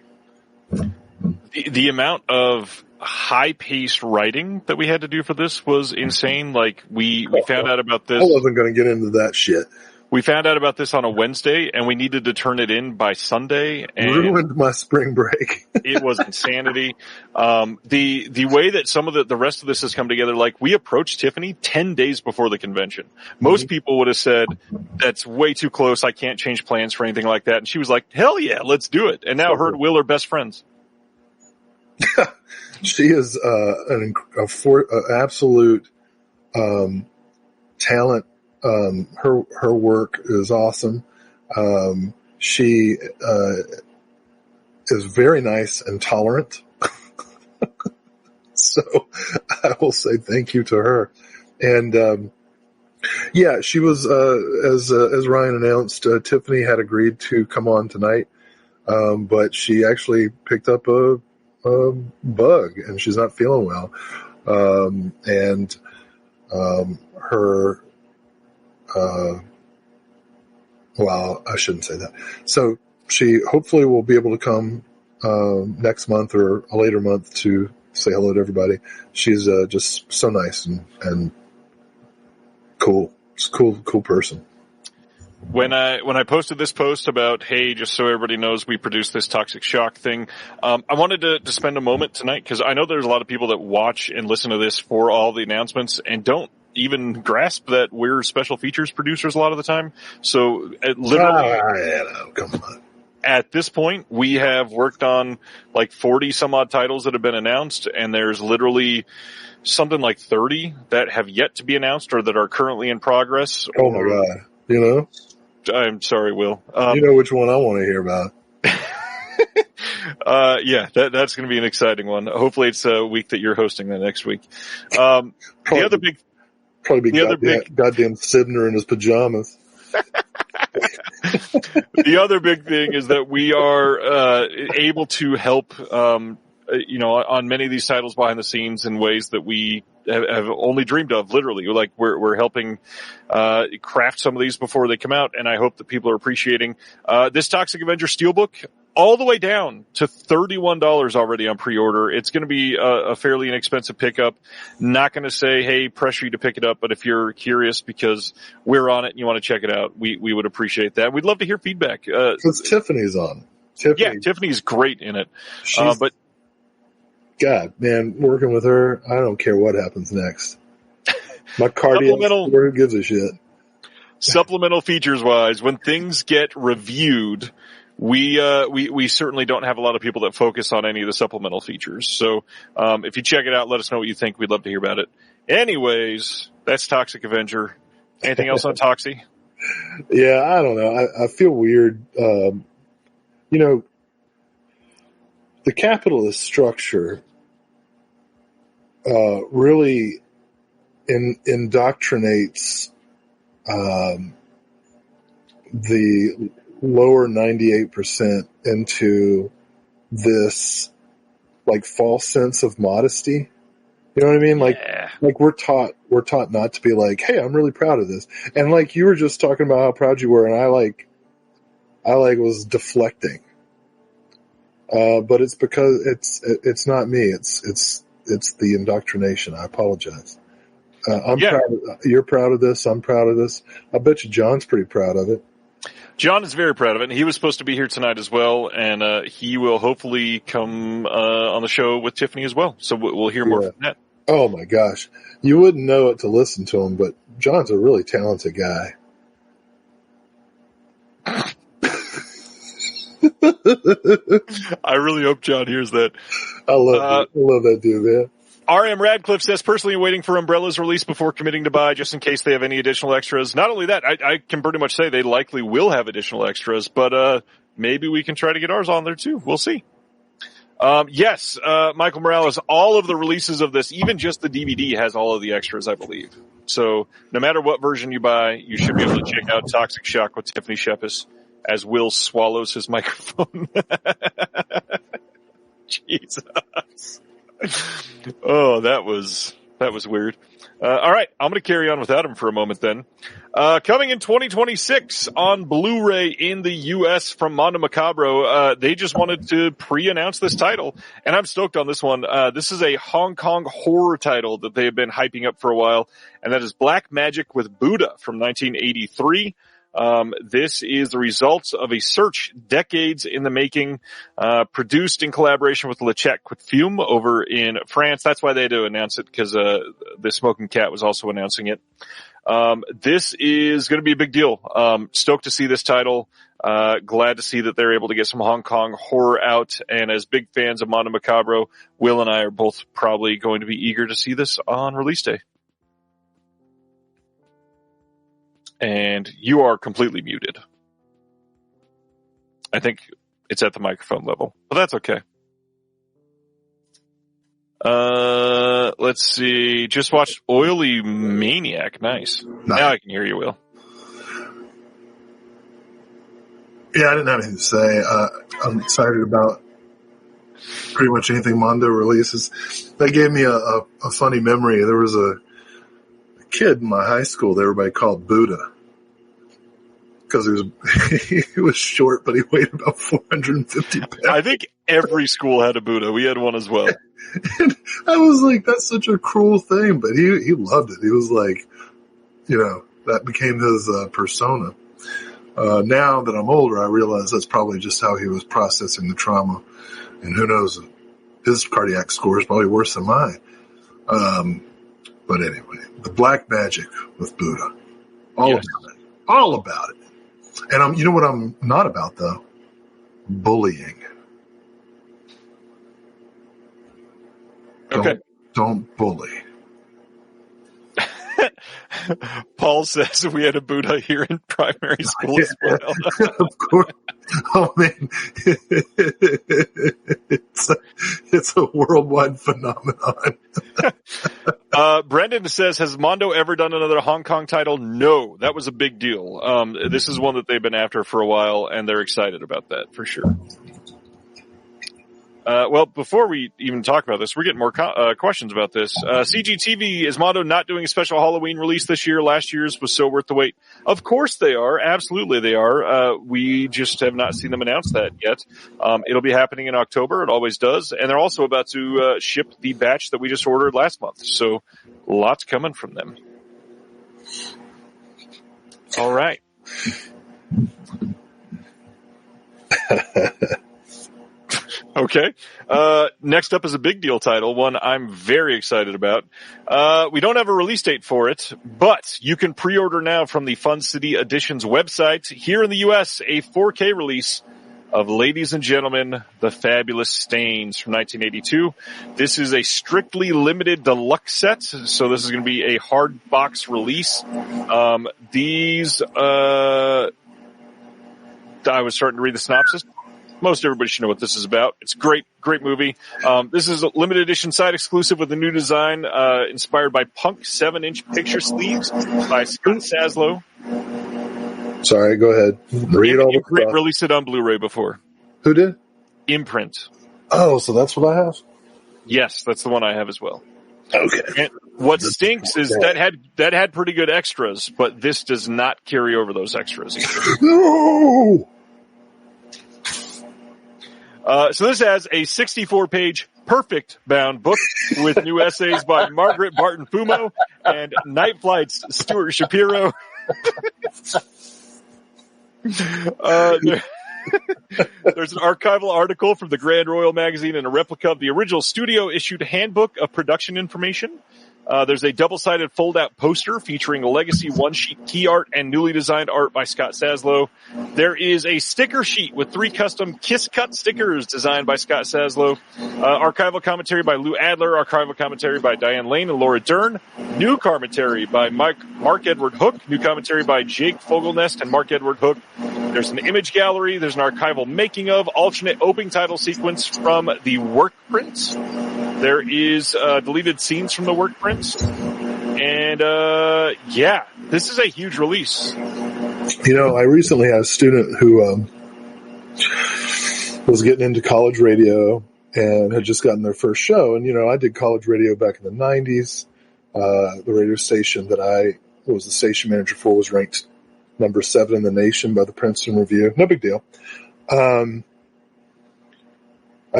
The amount of high-paced writing that we had to do for this was insane. Like, we found out about this. I wasn't going to get into that shit. We found out about this on a Wednesday, and we needed to turn it in by Sunday. And ruined my spring break. It was insanity. The way that some of the rest of this has come together, like, we approached Tiffany 10 days before the convention. Most people would have said, that's way too close. I can't change plans for anything like that. And she was like, hell yeah, let's do it. And now her and Will are best friends. She is an absolute talent. Her work is awesome. She is very nice and tolerant. So I will say thank you to her. And she was as Ryan announced, Tiffany had agreed to come on tonight, but she actually picked up a bug, and she's not feeling well. Her, well, I shouldn't say that. So she hopefully will be able to come next month or a later month to say hello to everybody. She's just so nice and cool. Just cool person. When I posted this post about, hey, just so everybody knows, we produced this Toxic Shock thing, I wanted to spend a moment tonight, because I know there's a lot of people that watch and listen to this for all the announcements and don't even grasp that we're special features producers a lot of the time. So literally, come on. At this point, we have worked on like 40 some odd titles that have been announced, and there's literally something like 30 that have yet to be announced or that are currently in progress. Oh my God. You know? I'm sorry, Will. You know which one I want to hear about. Yeah, that's going to be an exciting one. Hopefully it's a week that you're hosting that next week. Goddamn Sidner in his pajamas. The other big thing is that we are able to help, on many of these titles behind the scenes in ways that we have only dreamed of, literally. Like we're helping craft some of these before they come out, and I hope that people are appreciating this Toxic Avenger Steelbook, all the way down to $31 already on pre-order. It's going to be a fairly inexpensive pickup. Not going to say, hey, pressure you to pick it up, but if you're curious because we're on it and you want to check it out, we would appreciate that. We'd love to hear feedback. Because Tiffany's on. Tiffany's great in it. But God, man, working with her, I don't care what happens next. My cardiac score gives a shit. Supplemental features wise, when things get reviewed, we certainly don't have a lot of people that focus on any of the supplemental features. So, if you check it out, let us know what you think. We'd love to hear about it. Anyways, that's Toxic Avenger. Anything else on Toxie? Yeah, I don't know. I feel weird. The capitalist structure, really indoctrinates, the lower 98% into this like false sense of modesty. You know what I mean? Like we're taught not to be like, hey, I'm really proud of this. And like you were just talking about how proud you were, and I was deflecting. But it's because it's not me. It's the indoctrination. I apologize. Proud. You're proud of this. I'm proud of this. I bet you John's pretty proud of it. John is very proud of it, and he was supposed to be here tonight as well, and he will hopefully come on the show with Tiffany as well. So we'll hear more from that. Oh my gosh, you wouldn't know it to listen to him, but John's a really talented guy. I really hope John hears that. I love that dude, man. RM Radcliffe says, personally waiting for Umbrella's release before committing to buy, just in case they have any additional extras. Not only that, I can pretty much say they likely will have additional extras, but maybe we can try to get ours on there too. We'll see. Yes, Michael Morales, all of the releases of this, even just the DVD, has all of the extras, I believe. So no matter what version you buy, you should be able to check out Toxic Shock with Tiffany Shepis as Will swallows his microphone. Jesus. Oh, that was weird. All right, I'm going to carry on without him for a moment then. Coming in 2026 on Blu-ray in the U.S. from Mondo Macabro, they just wanted to pre-announce this title, and I'm stoked on this one. This is a Hong Kong horror title that they have been hyping up for a while, and that is Black Magic with Buddha from 1983. This is the results of a search decades in the making, produced in collaboration with Le Chat Fume over in France. That's why they had to announce it, because the Smoking Cat was also announcing it. This is going to be a big deal. Stoked to see this title. Glad to see that they're able to get some Hong Kong horror out. And as big fans of Mondo Macabro, Will and I are both probably going to be eager to see this on release day. And you are completely muted. I think it's at the microphone level, but that's okay. Let's see. Just watched Oily Maniac. Nice. Now I can hear you, Will. Yeah, I didn't have anything to say. I'm excited about pretty much anything Mondo releases. That gave me a funny memory. There was a kid in my high school that everybody called Buddha because he was short, but he weighed about 450 pounds. I think every school had a Buddha. We had one as well. And I was like, that's such a cruel thing, but he loved it. He was like, that became his persona. Now that I'm older, I realize that's probably just how he was processing the trauma. And who knows, his cardiac score is probably worse than mine. But anyway, the black magic with Buddha. All about it. And you know what I'm not about, though? Bullying. Okay. Don't bully. Paul says we had a Buddha here in primary school as well. Of course. Oh man, it's a worldwide phenomenon. Brendan says, has Mondo ever done another Hong Kong title? No, that was a big deal. This is one that they've been after for a while, and they're excited about that for sure. Well, before we even talk about this, we're getting more questions about this. CGTV, is Mondo not doing a special Halloween release this year? Last year's was so worth the wait. Of course they are. Absolutely they are. We just have not seen them announce that yet. It'll be happening in October. It always does. And they're also about to ship the batch that we just ordered last month. So lots coming from them. All right. Okay. Next up is a big deal title, one I'm very excited about. We don't have a release date for it, but you can pre-order now from the Fun City Editions website. Here in the U.S., a 4K release of Ladies and Gentlemen, The Fabulous Stains from 1982. This is a strictly limited deluxe set, so this is going to be a hard box release. I was starting to read the synopsis. Most everybody should know what this is about. It's a great movie. This is a limited edition side exclusive with a new design, inspired by punk 7-inch picture sleeves by Scott Saslow. Sorry, go ahead. Read all the Imprint released it on Blu-ray before. Who did? Imprint. Oh, so that's what I have? Yes, that's the one I have as well. Okay. And what stinks is that had pretty good extras, but this does not carry over those extras. No! So this has a 64-page perfect bound book with new essays by Margaret Barton Fumo and Night Flight's Stuart Shapiro. There's an archival article from the Grand Royal magazine and a replica of the original studio-issued handbook of production information. There's a double-sided fold-out poster featuring a legacy one-sheet key art and newly designed art by Scott Saslow. There is a sticker sheet with 3 custom kiss-cut stickers designed by Scott Saslow. Archival commentary by Lou Adler. Archival commentary by Diane Lane and Laura Dern. New commentary by Mark Edward Hook. New commentary by Jake Fogelnest and Mark Edward Hook. There's an image gallery. There's an archival making of, alternate opening title sequence from the work prints. There is deleted scenes from the work prints. And, this is a huge release. I recently had a student who was getting into college radio and had just gotten their first show. And, I did college radio back in the 90s. The radio station that I was the station manager for was ranked number 7 in the nation by the Princeton Review. No big deal. I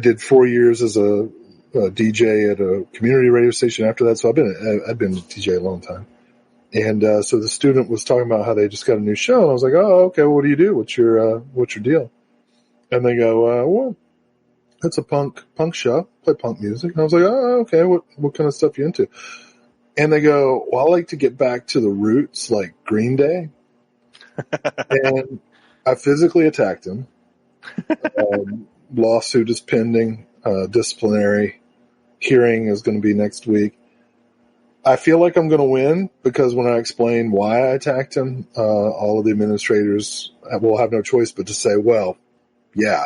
did 4 years as a DJ at a community radio station after that. So I've been a DJ a long time. And, so the student was talking about how they just got a new show. And I was like, oh, okay. Well, what do you do? What's your deal? And they go, well, it's a punk show. Play punk music. And I was like, oh, okay. What kind of stuff you into? And they go, well, I like to get back to the roots, like Green Day. And I physically attacked him. Lawsuit is pending. Disciplinary hearing is going to be next week. I feel like I'm going to win because when I explain why I attacked him, all of the administrators will have no choice but to say, well, yeah.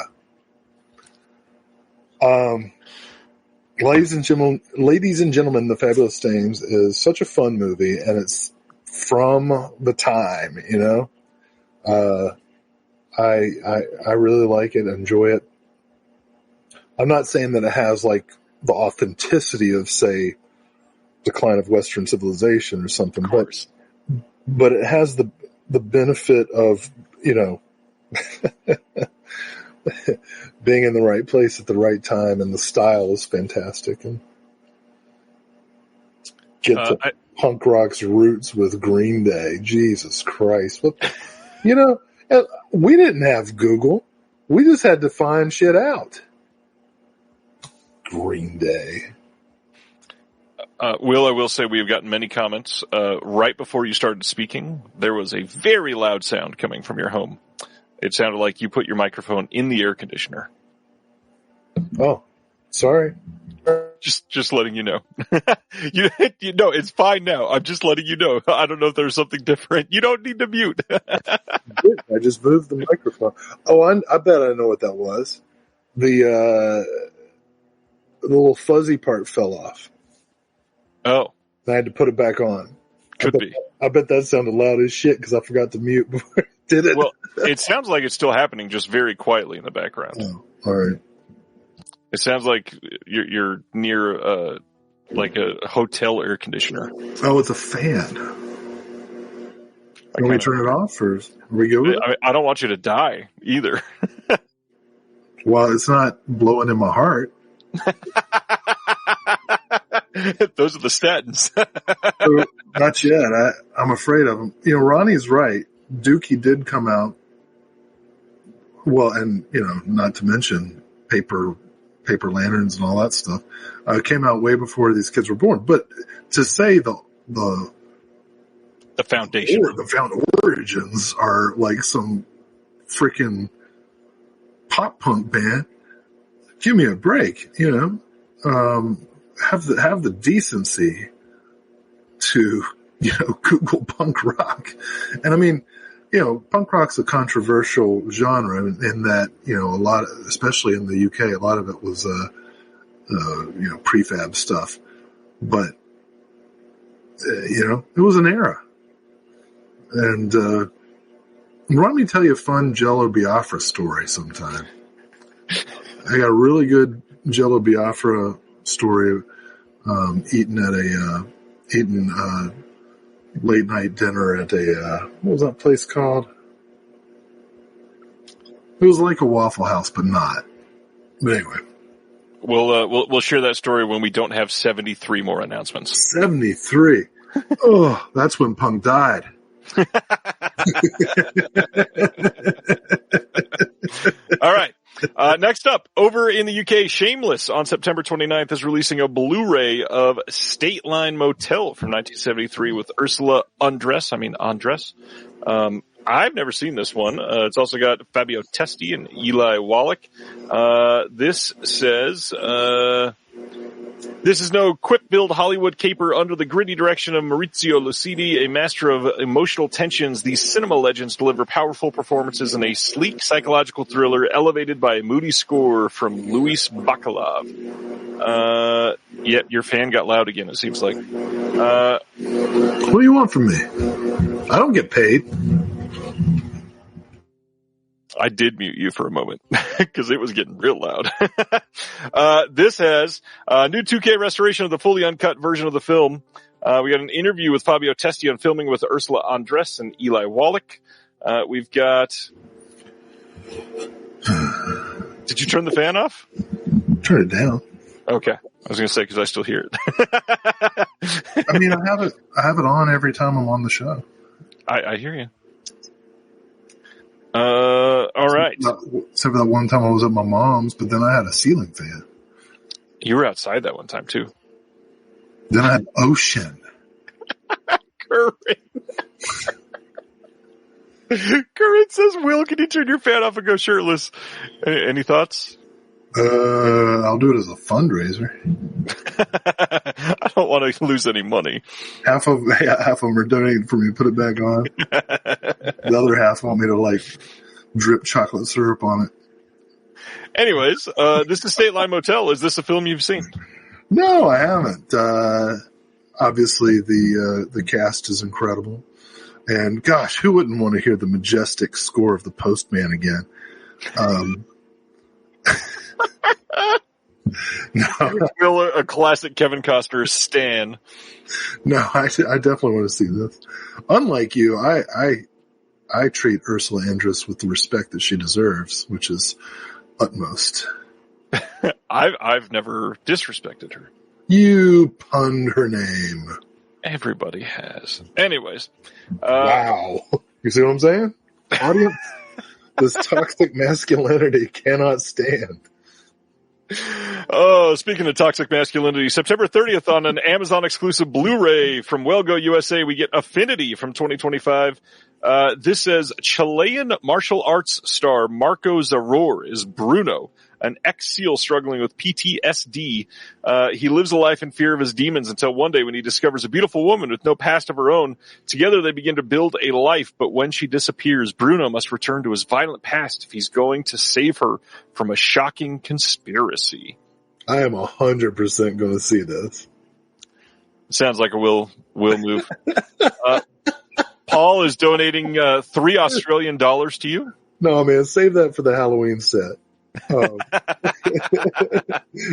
Ladies and gentlemen, The Fabulous Stains is such a fun movie, and it's from the time, I really like it, enjoy it. I'm not saying that it has like the authenticity of, say, Decline of Western Civilization or something, but it has the benefit of, you know, being in the right place at the right time, and the style is fantastic. And get to punk rock's roots with Green Day. Jesus Christ. You know, we didn't have Google. We just had to find shit out. Green Day. Will, I will say we've gotten many comments. Right before you started speaking, there was a very loud sound coming from your home. It sounded like you put your microphone in the air conditioner. Oh, sorry. Just letting you know. you know, it's fine now. I'm just letting you know. I don't know if there's something different. You don't need to mute. I just moved the microphone. Oh, I bet I know what that was. The little fuzzy part fell off. Oh. I had to put it back on. Could be. I bet that sounded loud as shit because I forgot to mute before I did it. Well, it sounds like it's still happening, just very quietly in the background. Oh, all right. It sounds like you're near like a hotel air conditioner. Oh, it's a fan. Can we turn it off, or are we good with it? I don't want you to die either. Well, it's not blowing in my heart. Those are the statins. Not yet. I'm afraid of them. You know, Ronnie's right. Dookie did come out. Well, and, you know, not to mention paper lanterns and all that stuff. Came out way before these kids were born. But to say the foundation, the origins are like some freaking pop punk band. Give me a break, you know. Have the decency to, you know, Google punk rock. And I mean, you know, punk rock's a controversial genre in that, you know, a lot, especially in the UK, a lot of it was, you know, prefab stuff. But, you know, it was an era. And, let me tell you a fun Jello Biafra story sometime. I got a really good Jello Biafra story, eating late night dinner at a, what was that place called? It was like a Waffle House, but not. But anyway. We'll share that story when we don't have 73 more announcements. 73. Oh, that's when punk died. All right. Next up, over in the UK, Shameless on September 29th is releasing a Blu-ray of State Line Motel from 1973 with Ursula Andress. I've never seen this one. It's also got Fabio Testi and Eli Wallach. This says, this is no quick-build Hollywood caper. Under the gritty direction of Maurizio Lucidi, a master of emotional tensions, these cinema legends deliver powerful performances in a sleek psychological thriller elevated by a moody score from Luis Bacalov. Yep, your fan got loud again, it seems like. What do you want from me? I don't get paid. I did mute you for a moment because it was getting real loud. This has a new 2K restoration of the fully uncut version of the film. We got an interview with Fabio Testi on filming with Ursula Andress and Eli Wallach. We've got... Did you turn the fan off? Turn it down. Okay. I was going to say because I still hear it. I mean, I have it on every time I'm on the show. I hear you. All right. Except for that one time I was at my mom's, but then I had a ceiling fan. You were outside that one time too. Then I had ocean. Current says, Will, can you turn your fan off and go shirtless? Any thoughts? I'll do it as a fundraiser. I don't want to lose any money. Half of them are donating for me to put it back on. The other half want me to like drip chocolate syrup on it. Anyways, this is State Line Motel. Is this a film you've seen? No, I haven't. Obviously the cast is incredible. And gosh, who wouldn't want to hear the majestic score of The Postman again? Will, a classic Kevin Costner stan. No, I definitely want to see this. Unlike you, I treat Ursula Andress with the respect that she deserves, which is utmost. I've never disrespected her. You punned her name. Everybody has. Anyways. Wow. You see what I'm saying? Audience, this toxic masculinity cannot stand. Oh, speaking of toxic masculinity, September 30th on an Amazon exclusive Blu-ray from Wellgo USA, we get Affinity from 2025. This says Chilean martial arts star Marco Zaror is Bruno, an ex-SEAL struggling with PTSD. He lives a life in fear of his demons until one day when he discovers a beautiful woman with no past of her own. Together they begin to build a life, but when she disappears, Bruno must return to his violent past if he's going to save her from a shocking conspiracy. I am 100% going to see this. Sounds like a Will move. Paul is donating $3 Australian to you. No, man, save that for the Halloween set.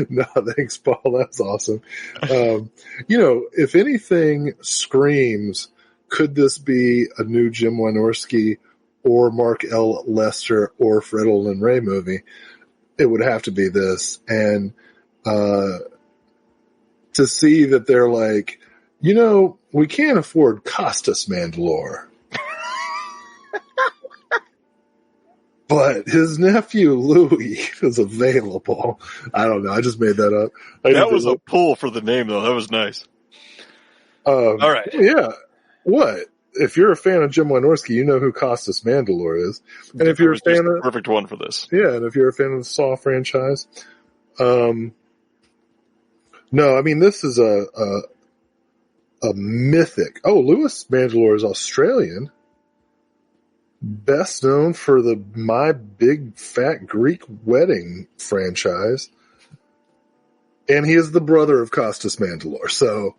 No, thanks, Paul. That's awesome. If anything screams, could this be a new Jim Wynorski or Mark L. Lester or Fred Olin Ray movie? It would have to be this. And to see that they're like, we can't afford Costas Mandalore. But his nephew, Louis, is available. I don't know. I just made that up. That was a pull for the name, though. That was nice. All right. Yeah. What? If you're a fan of Jim Wynorski, you know who Costas Mandalore is. And if you're a fan of... perfect one for this. Yeah, and if you're a fan of the Saw franchise. No, I mean, this is a mythic. Oh, Louis Mandalore is Australian. Best known for the My Big Fat Greek Wedding franchise. And he is the brother of Costas Mandalore. So,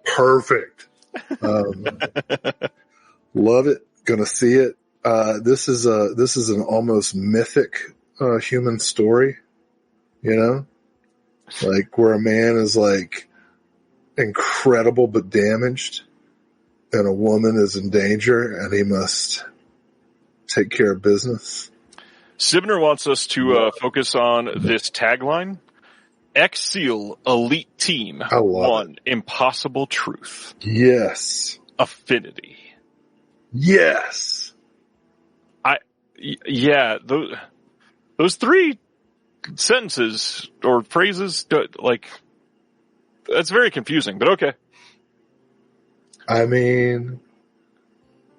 perfect. Love it. Gonna see it. This is an almost mythic, human story. Like where a man is like incredible but damaged and a woman is in danger and he must take care of business. Sibner wants us to focus on this tagline. Ex-SEAL Elite Team One Impossible Truth. Yes. Affinity. Yes. Those three sentences or phrases, that's very confusing, but okay. I mean,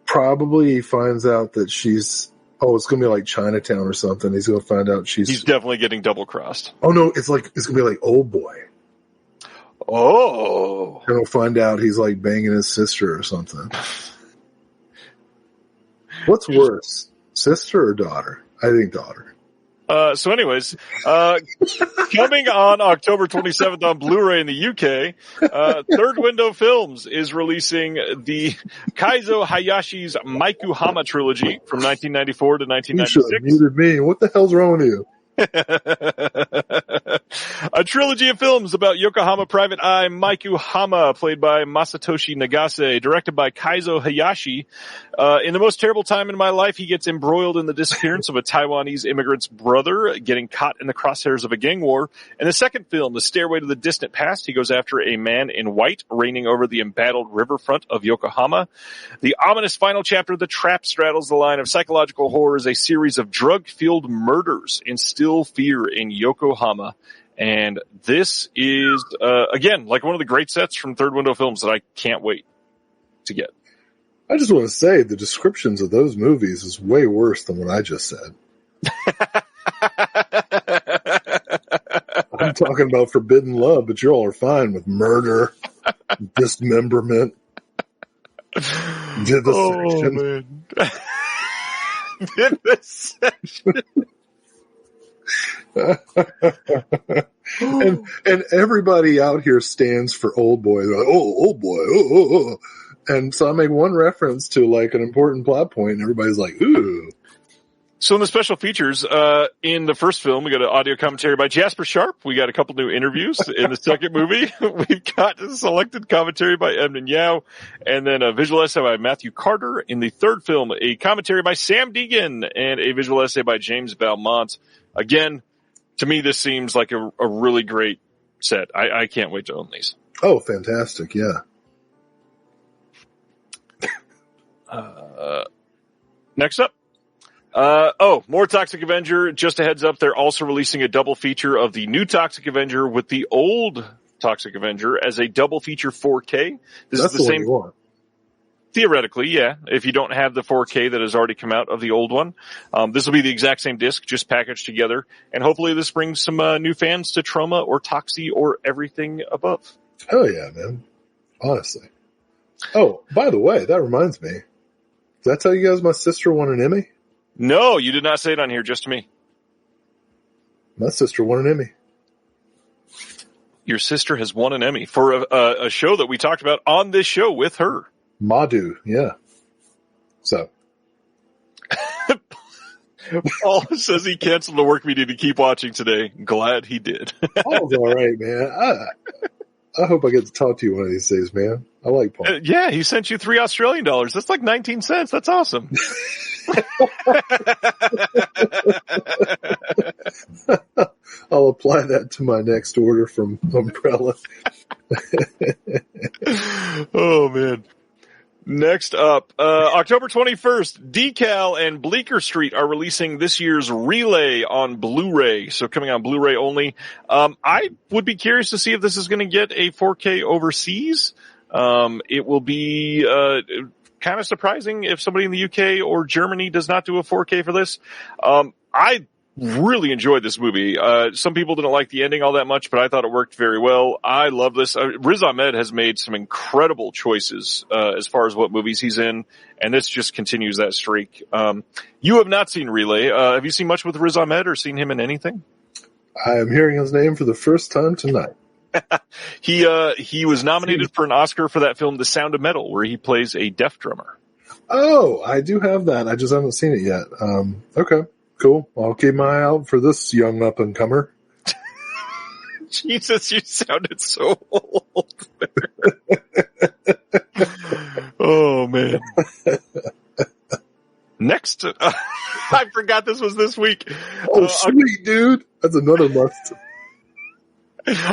probably he finds out that she's, it's going to be like Chinatown or something. He's going to find out he's definitely getting double crossed. Oh no, it's going to be like Old Boy. Oh. And he'll find out he's like banging his sister or something. What's worse, sister or daughter? I think daughter. So anyways, coming on October 27th on Blu-ray in the UK, Third Window Films is releasing the Kaizo Hayashi's Maikuhama trilogy from 1994 to 1996. You should have muted me. What the hell's wrong with you? A trilogy of films about Yokohama private eye Maiku Hama, played by Masatoshi Nagase, directed by Kaizo Hayashi. In the most terrible time in my life, he gets embroiled in the disappearance of a Taiwanese immigrant's brother, getting caught in the crosshairs of a gang war. In the second film, The Stairway to the Distant Past, he goes after a man in white reigning over the embattled riverfront of Yokohama. The ominous final chapter, The Trap, straddles the line of psychological horror as a series of drug-fueled murders instill fear in Yokohama. And this is, again, like one of the great sets from Third Window Films that I can't wait to get. I just want to say the descriptions of those movies is way worse than what I just said. I'm talking about forbidden love, but you all are fine with murder, dismemberment, vivisection. Oh, man. Vivisection. and everybody out here stands for Old Boy. They're like, Old Boy. Oh. And so I make one reference to like an important plot point and everybody's like, ooh. So in the special features, in the first film, we got an audio commentary by Jasper Sharp. We got a couple new interviews. In the second movie, we've got a selected commentary by Emden Yao, and then a visual essay by Matthew Carter. In the third film, a commentary by Sam Deegan and a visual essay by James Valmont. Again, to me, this seems like a really great set. I can't wait to own these. Oh, fantastic. Yeah. Next up. More Toxic Avenger. Just a heads up, they're also releasing a double feature of the new Toxic Avenger with the old Toxic Avenger as a double feature 4K. This is the same. You want. Theoretically, yeah. If you don't have the 4K that has already come out of the old one, this will be the exact same disc, just packaged together. And hopefully this brings some new fans to Troma or Toxie or everything above. Hell yeah, man. Honestly. Oh, by the way, that reminds me. Did I tell you guys my sister won an Emmy? No, you did not say it on here, just to me. My sister won an Emmy. Your sister has won an Emmy for a show that we talked about on this show with her. Madhu, yeah. So. Paul says he canceled the work meeting to keep watching today. Glad he did. Paul's all right, man. I hope I get to talk to you one of these days, man. I like Paul. Yeah, he sent you $3 Australian. That's like 19 cents. That's awesome. I'll apply that to my next order from Umbrella. Oh, man. Next up, October 21st, Decal and Bleecker Street are releasing this year's Relay on Blu-ray. So coming on Blu-ray only. I would be curious to see if this is going to get a 4K overseas. It will be, kind of surprising if somebody in the UK or Germany does not do a 4K for this. I really enjoyed this movie. Some people didn't like the ending all that much, but I thought it worked very well. I love this. Riz Ahmed has made some incredible choices, as far as what movies he's in, and this just continues that streak. You have not seen Relay. Have you seen much with Riz Ahmed or seen him in anything? I am hearing his name for the first time tonight. He was nominated for an Oscar for that film, The Sound of Metal, where he plays a deaf drummer. Oh, I do have that. I just haven't seen it yet. Okay, cool. I'll keep my eye out for this young up-and-comer. Jesus, you sounded so old. Oh, man. Next, I forgot this was this week. Oh, sweet, dude. That's another must.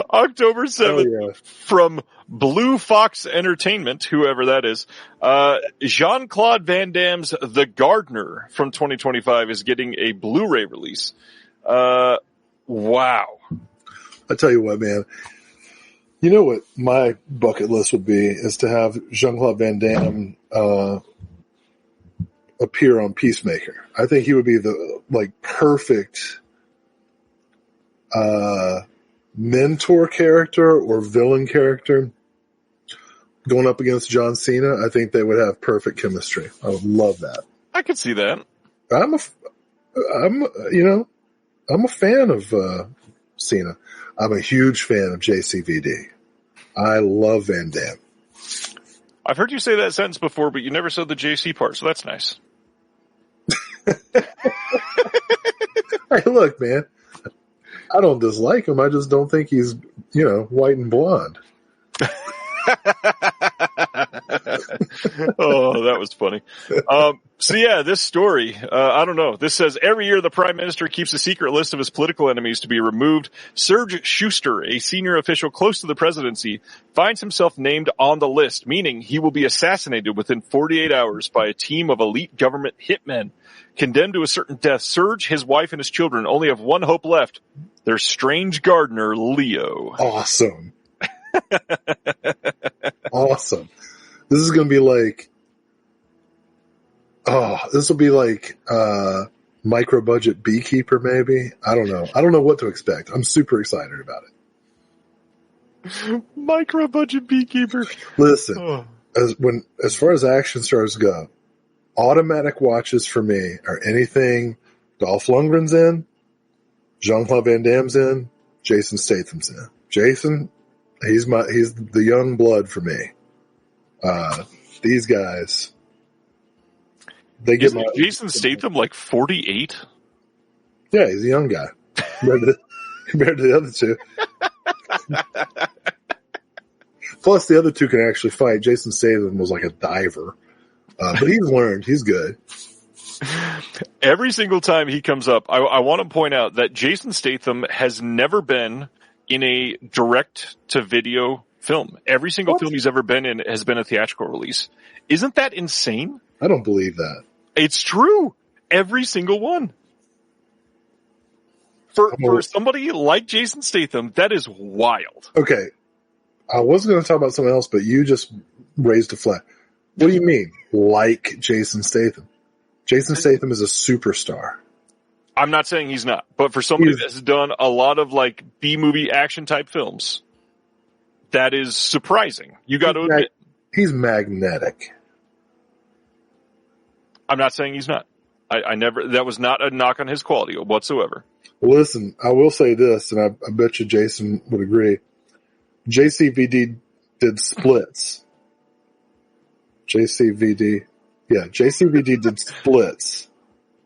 October 7th, from Blue Fox Entertainment, whoever that is, Jean-Claude Van Damme's The Gardener from 2025 is getting a Blu-ray release. Wow. I tell you what, man. You know what my bucket list would be is to have Jean-Claude Van Damme appear on Peacemaker. I think he would be the perfect mentor character or villain character going up against John Cena. I think they would have perfect chemistry. I would love that. I could see that. I'm a fan of Cena. I'm a huge fan of JCVD. I love Van Damme. I've heard you say that sentence before, but you never said the JC part, so that's nice. Hey, look, man. I don't dislike him. I just don't think he's, white and blonde. Oh, that was funny. So yeah, this story, I don't know. This says every year the Prime Minister keeps a secret list of his political enemies to be removed. Serge Schuster, a senior official close to the presidency, finds himself named on the list, meaning he will be assassinated within 48 hours by a team of elite government hitmen. Condemned to a certain death, Serge, his wife, and his children only have one hope left: their strange gardener, Leo. Awesome. Awesome. This is going to be like, this will be like micro budget Beekeeper, maybe. I don't know. I don't know what to expect. I'm super excited about it. Micro budget Beekeeper. Listen, as far as action stars go, automatic watches for me are anything Dolph Lundgren's in, Jean-Claude Van Damme's in, Jason Statham's in. Jason, he's the young blood for me. These guys. They get Isn't Jason Statham like 48? Yeah, he's a young guy compared to the other two. Plus, the other two can actually fight. Jason Statham was like a diver, but he's learned. He's good. Every single time he comes up, I want to point out that Jason Statham has never been in a direct-to-video film. Every single film he's ever been in has been a theatrical release. Isn't that insane? I don't believe that. It's true. Every single one. For somebody like Jason Statham, that is wild. Okay. I was going to talk about something else, but you just raised a flag. What do you mean, like Jason Statham? Jason Statham is a superstar. I'm not saying he's not, but for somebody that's done a lot of like B-movie action type films, that is surprising. You got to admit. He's magnetic. I'm not saying he's not. I never, that was not a knock on his quality whatsoever. Well, listen, I will say this, and I bet you Jason would agree. JCVD did splits. JCVD did splits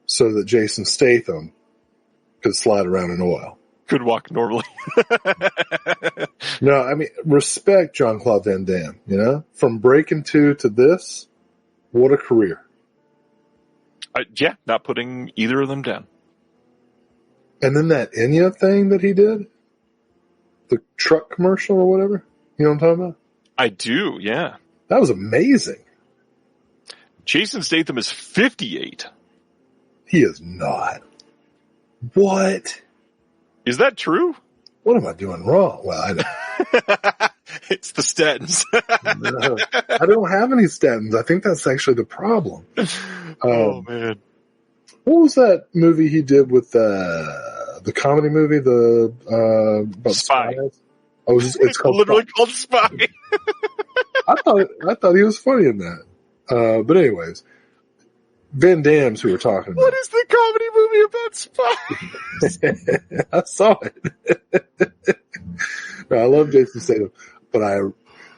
so that Jason Statham could slide around in oil. Could walk normally. No, I mean, respect Jean-Claude Van Damme, you know? From Breaking 2 to this, what a career. Yeah, not putting either of them down. And then that Enya thing that he did, the truck commercial or whatever, you know what I'm talking about? I do, yeah. That was amazing. Jason Statham is 58. He is not. What? Is that true? What am I doing wrong? Well, I know. It's the statins. No, I don't have any statins. I think that's actually the problem. Oh, man. What was that movie he did with the comedy movie? About Spy. spies? Oh, it's called literally Spy. called Spy. I thought he was funny in that. But anyways, Van Damme's who we're talking about. What is the comedy movie about spies? I saw it. No, I love Jason Statham, but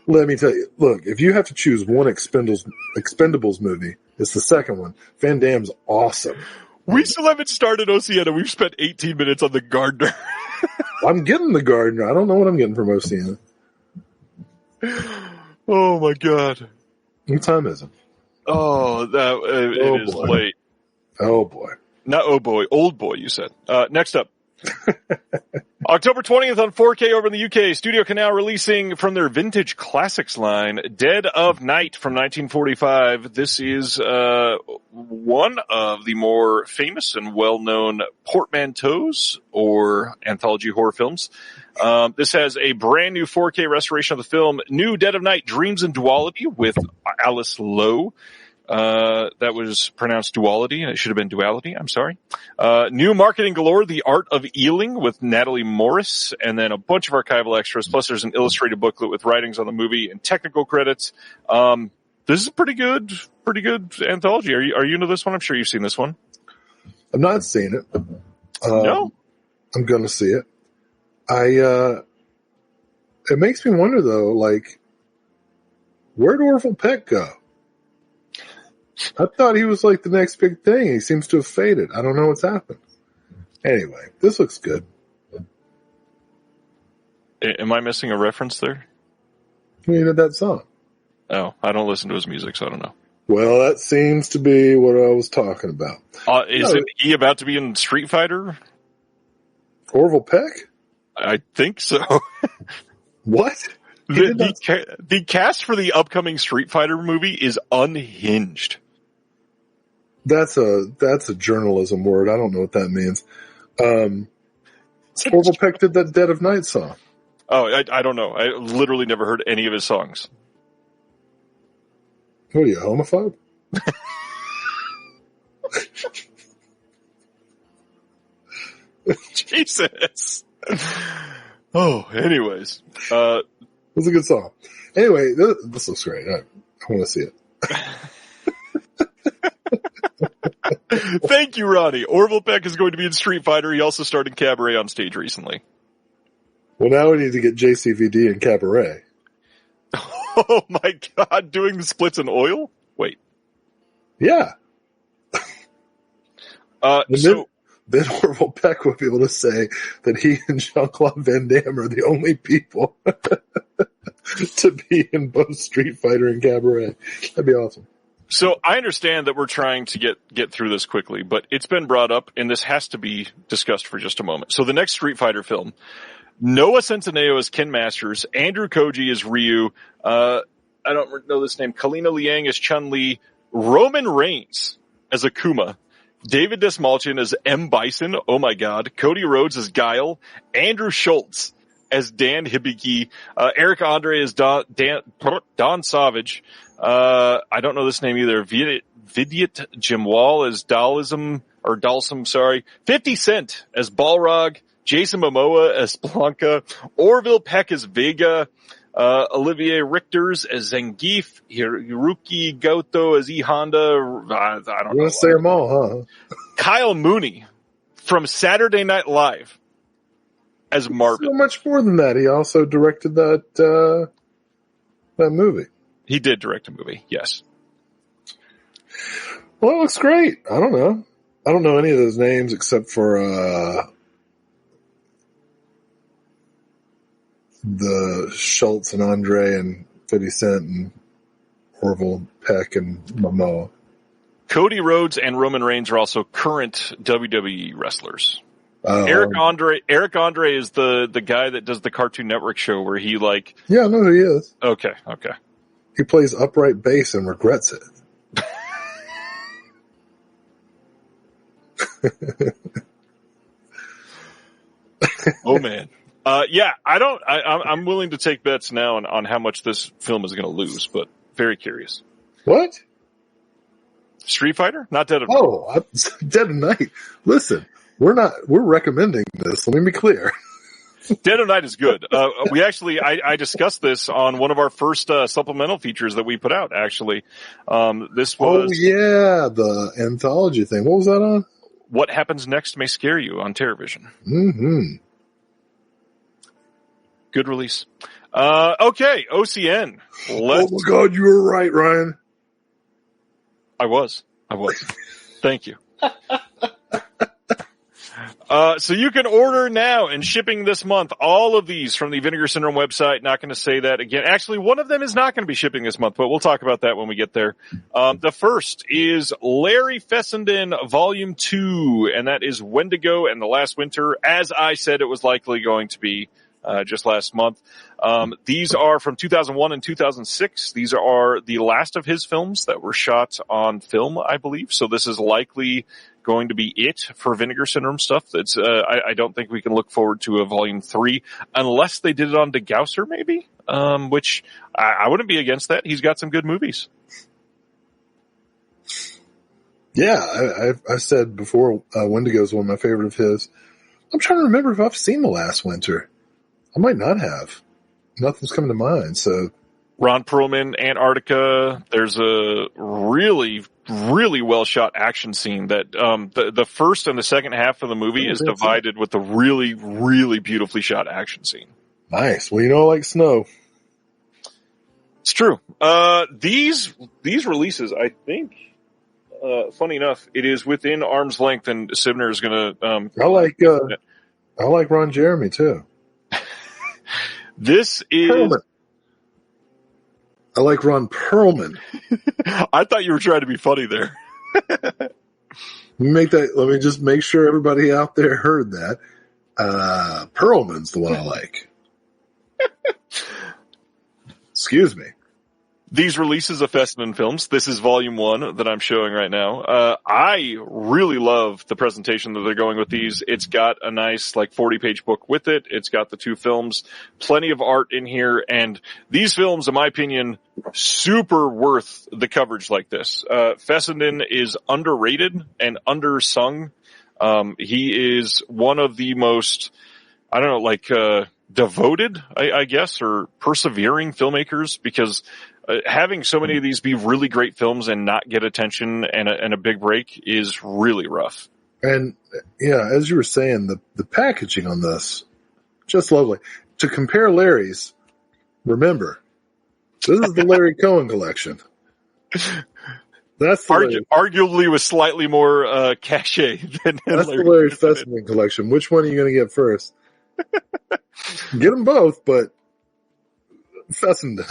let me tell you, look, if you have to choose one Expendables movie, it's the second one. Van Damme's awesome. We still haven't started Oceana. We've spent 18 minutes on the Gardener. I'm getting the Gardener. I don't know what I'm getting from Oceana. Oh my God. What time is it? Oh, it is late. Oh boy. Not oh boy, old boy, you said. Next up. October 20th on 4K over in the UK. Studio Canal releasing from their Vintage Classics line, Dead of Night from 1945. This is one of the more famous and well-known portmanteaus or anthology horror films. This has a brand new 4K restoration of the film, New Dead of Night, Dreams and Duality with Alice Lowe. That was pronounced duality, and it should have been duality. I'm sorry. New marketing galore, The Art of Ealing with Natalie Morris, and then a bunch of archival extras. Plus, there's an illustrated booklet with writings on the movie and technical credits. This is pretty good anthology. Are you into this one? I'm sure you've seen this one. I've not seen it. No, I'm going to see it. It makes me wonder though, like, where'd Orville Peck go? I thought he was like the next big thing. He seems to have faded. I don't know what's happened. Anyway, this looks good. Am I missing a reference there? You know that song? Oh, I don't listen to his music, so I don't know. Well, that seems to be what I was talking about. Isn't he about to be in Street Fighter? Orville Peck? I think so. What? The cast for the upcoming Street Fighter movie is unhinged. That's a journalism word. I don't know what that means. Orville Peck did that Dead of Night song. Oh, I don't know. I literally never heard any of his songs. What are you, a homophobe? Jesus. Oh, anyways. It's a good song. Anyway, this looks great. I want to see it. Thank you, Ronnie. Orville Peck is going to be in Street Fighter. He also starred in Cabaret on stage recently. Well, now we need to get JCVD and Cabaret. Oh my God, doing the splits in oil? Wait. Yeah. Then Orville Peck would be able to say that he and Jean-Claude Van Damme are the only people to be in both Street Fighter and Cabaret. That'd be awesome. So I understand that we're trying to get through this quickly, but it's been brought up, and this has to be discussed for just a moment. So the next Street Fighter film, Noah Centineo as Ken Masters, Andrew Koji as Ryu, I don't know this name, Kalina Liang as Chun-Li, Roman Reigns as Akuma, David Desmalchian as M. Bison, oh my god, Cody Rhodes as Guile, Andrew Schultz as Dan Hibiki, Eric Andre as Don Savage, I don't know this name either, Vidyat Jimwal as Dalsum, sorry, 50 Cent as Balrog, Jason Momoa as Blanca, Orville Peck as Vega, Olivier Richters as Zangief, Hiroki Goto as E Honda. I don't know. You want to say them all, huh? Kyle Mooney from Saturday Night Live as Marvin. So much more than that. He also directed that movie. He did direct a movie, yes. Well, it looks great. I don't know. I don't know any of those names except for the Schultz and Andre and 50 Cent and Orville Peck and Momoa. Cody Rhodes and Roman Reigns are also current WWE wrestlers. Eric Andre is the guy that does the Cartoon Network show where he Yeah, I know who he is. Okay. He plays upright bass and regrets it. Oh man. I'm willing to take bets now on how much this film is going to lose, but very curious. What? Street Fighter? Not Dead of Night. Oh, Dead of Night. Listen, we're recommending this. Let me be clear. Dead of Night is good. I discussed this on one of our first supplemental features that we put out, actually. This was... Oh, yeah, the anthology thing. What was that on? What Happens Next May Scare You on TerraVision. Mm-hmm. Good release. Okay, OCN. Oh my God, you were right, Ryan. I was. Thank you. So you can order now and shipping this month all of these from the Vinegar Syndrome website. Not going to say that again. Actually, one of them is not going to be shipping this month, but we'll talk about that when we get there. The first is Larry Fessenden Volume 2, and that is Wendigo and the Last Winter, as I said it was likely going to be just last month. These are from 2001 and 2006. These are the last of his films that were shot on film, I believe. So this is likely going to be it for Vinegar Syndrome stuff. That's I don't think we can look forward to a volume 3 unless they did it on DeGausser maybe, which I wouldn't be against that. He's got some good movies. Yeah, I've said before, Wendigo is one of my favorite of his. I'm trying to remember if I've seen The Last Winter. I might not have. Nothing's coming to mind, so. Ron Perlman, Antarctica. There's a really, really well shot action scene that, the first and the second half of the movie is divided with a really, really beautifully shot action scene. Nice. Well, I like snow. It's true. These releases, I think, funny enough, it is within arm's length and Sibner is gonna, I like Ron Jeremy too. This is Perlman. I like Ron Perlman. I thought you were trying to be funny there. Let me just make sure everybody out there heard that. Perlman's the one I like. Excuse me. These releases of Fessenden films, this is volume 1 that I'm showing right now. I really love the presentation that they're going with these. It's got a nice 40-page book with it. It's got the 2 films, plenty of art in here, and these films, in my opinion, super worth the coverage like this. Fessenden is underrated and undersung. He is one of the most, devoted, I guess, or persevering filmmakers, because having so many of these be really great films and not get attention and a big break is really rough. And yeah, as you were saying, the packaging on this, just lovely. To compare Larry's, remember, this is the Larry Cohen collection. That's the arguably with slightly more cachet than that's the Larry Fessenden collection. Which one are you going to get first? Get them both, but Fessenden.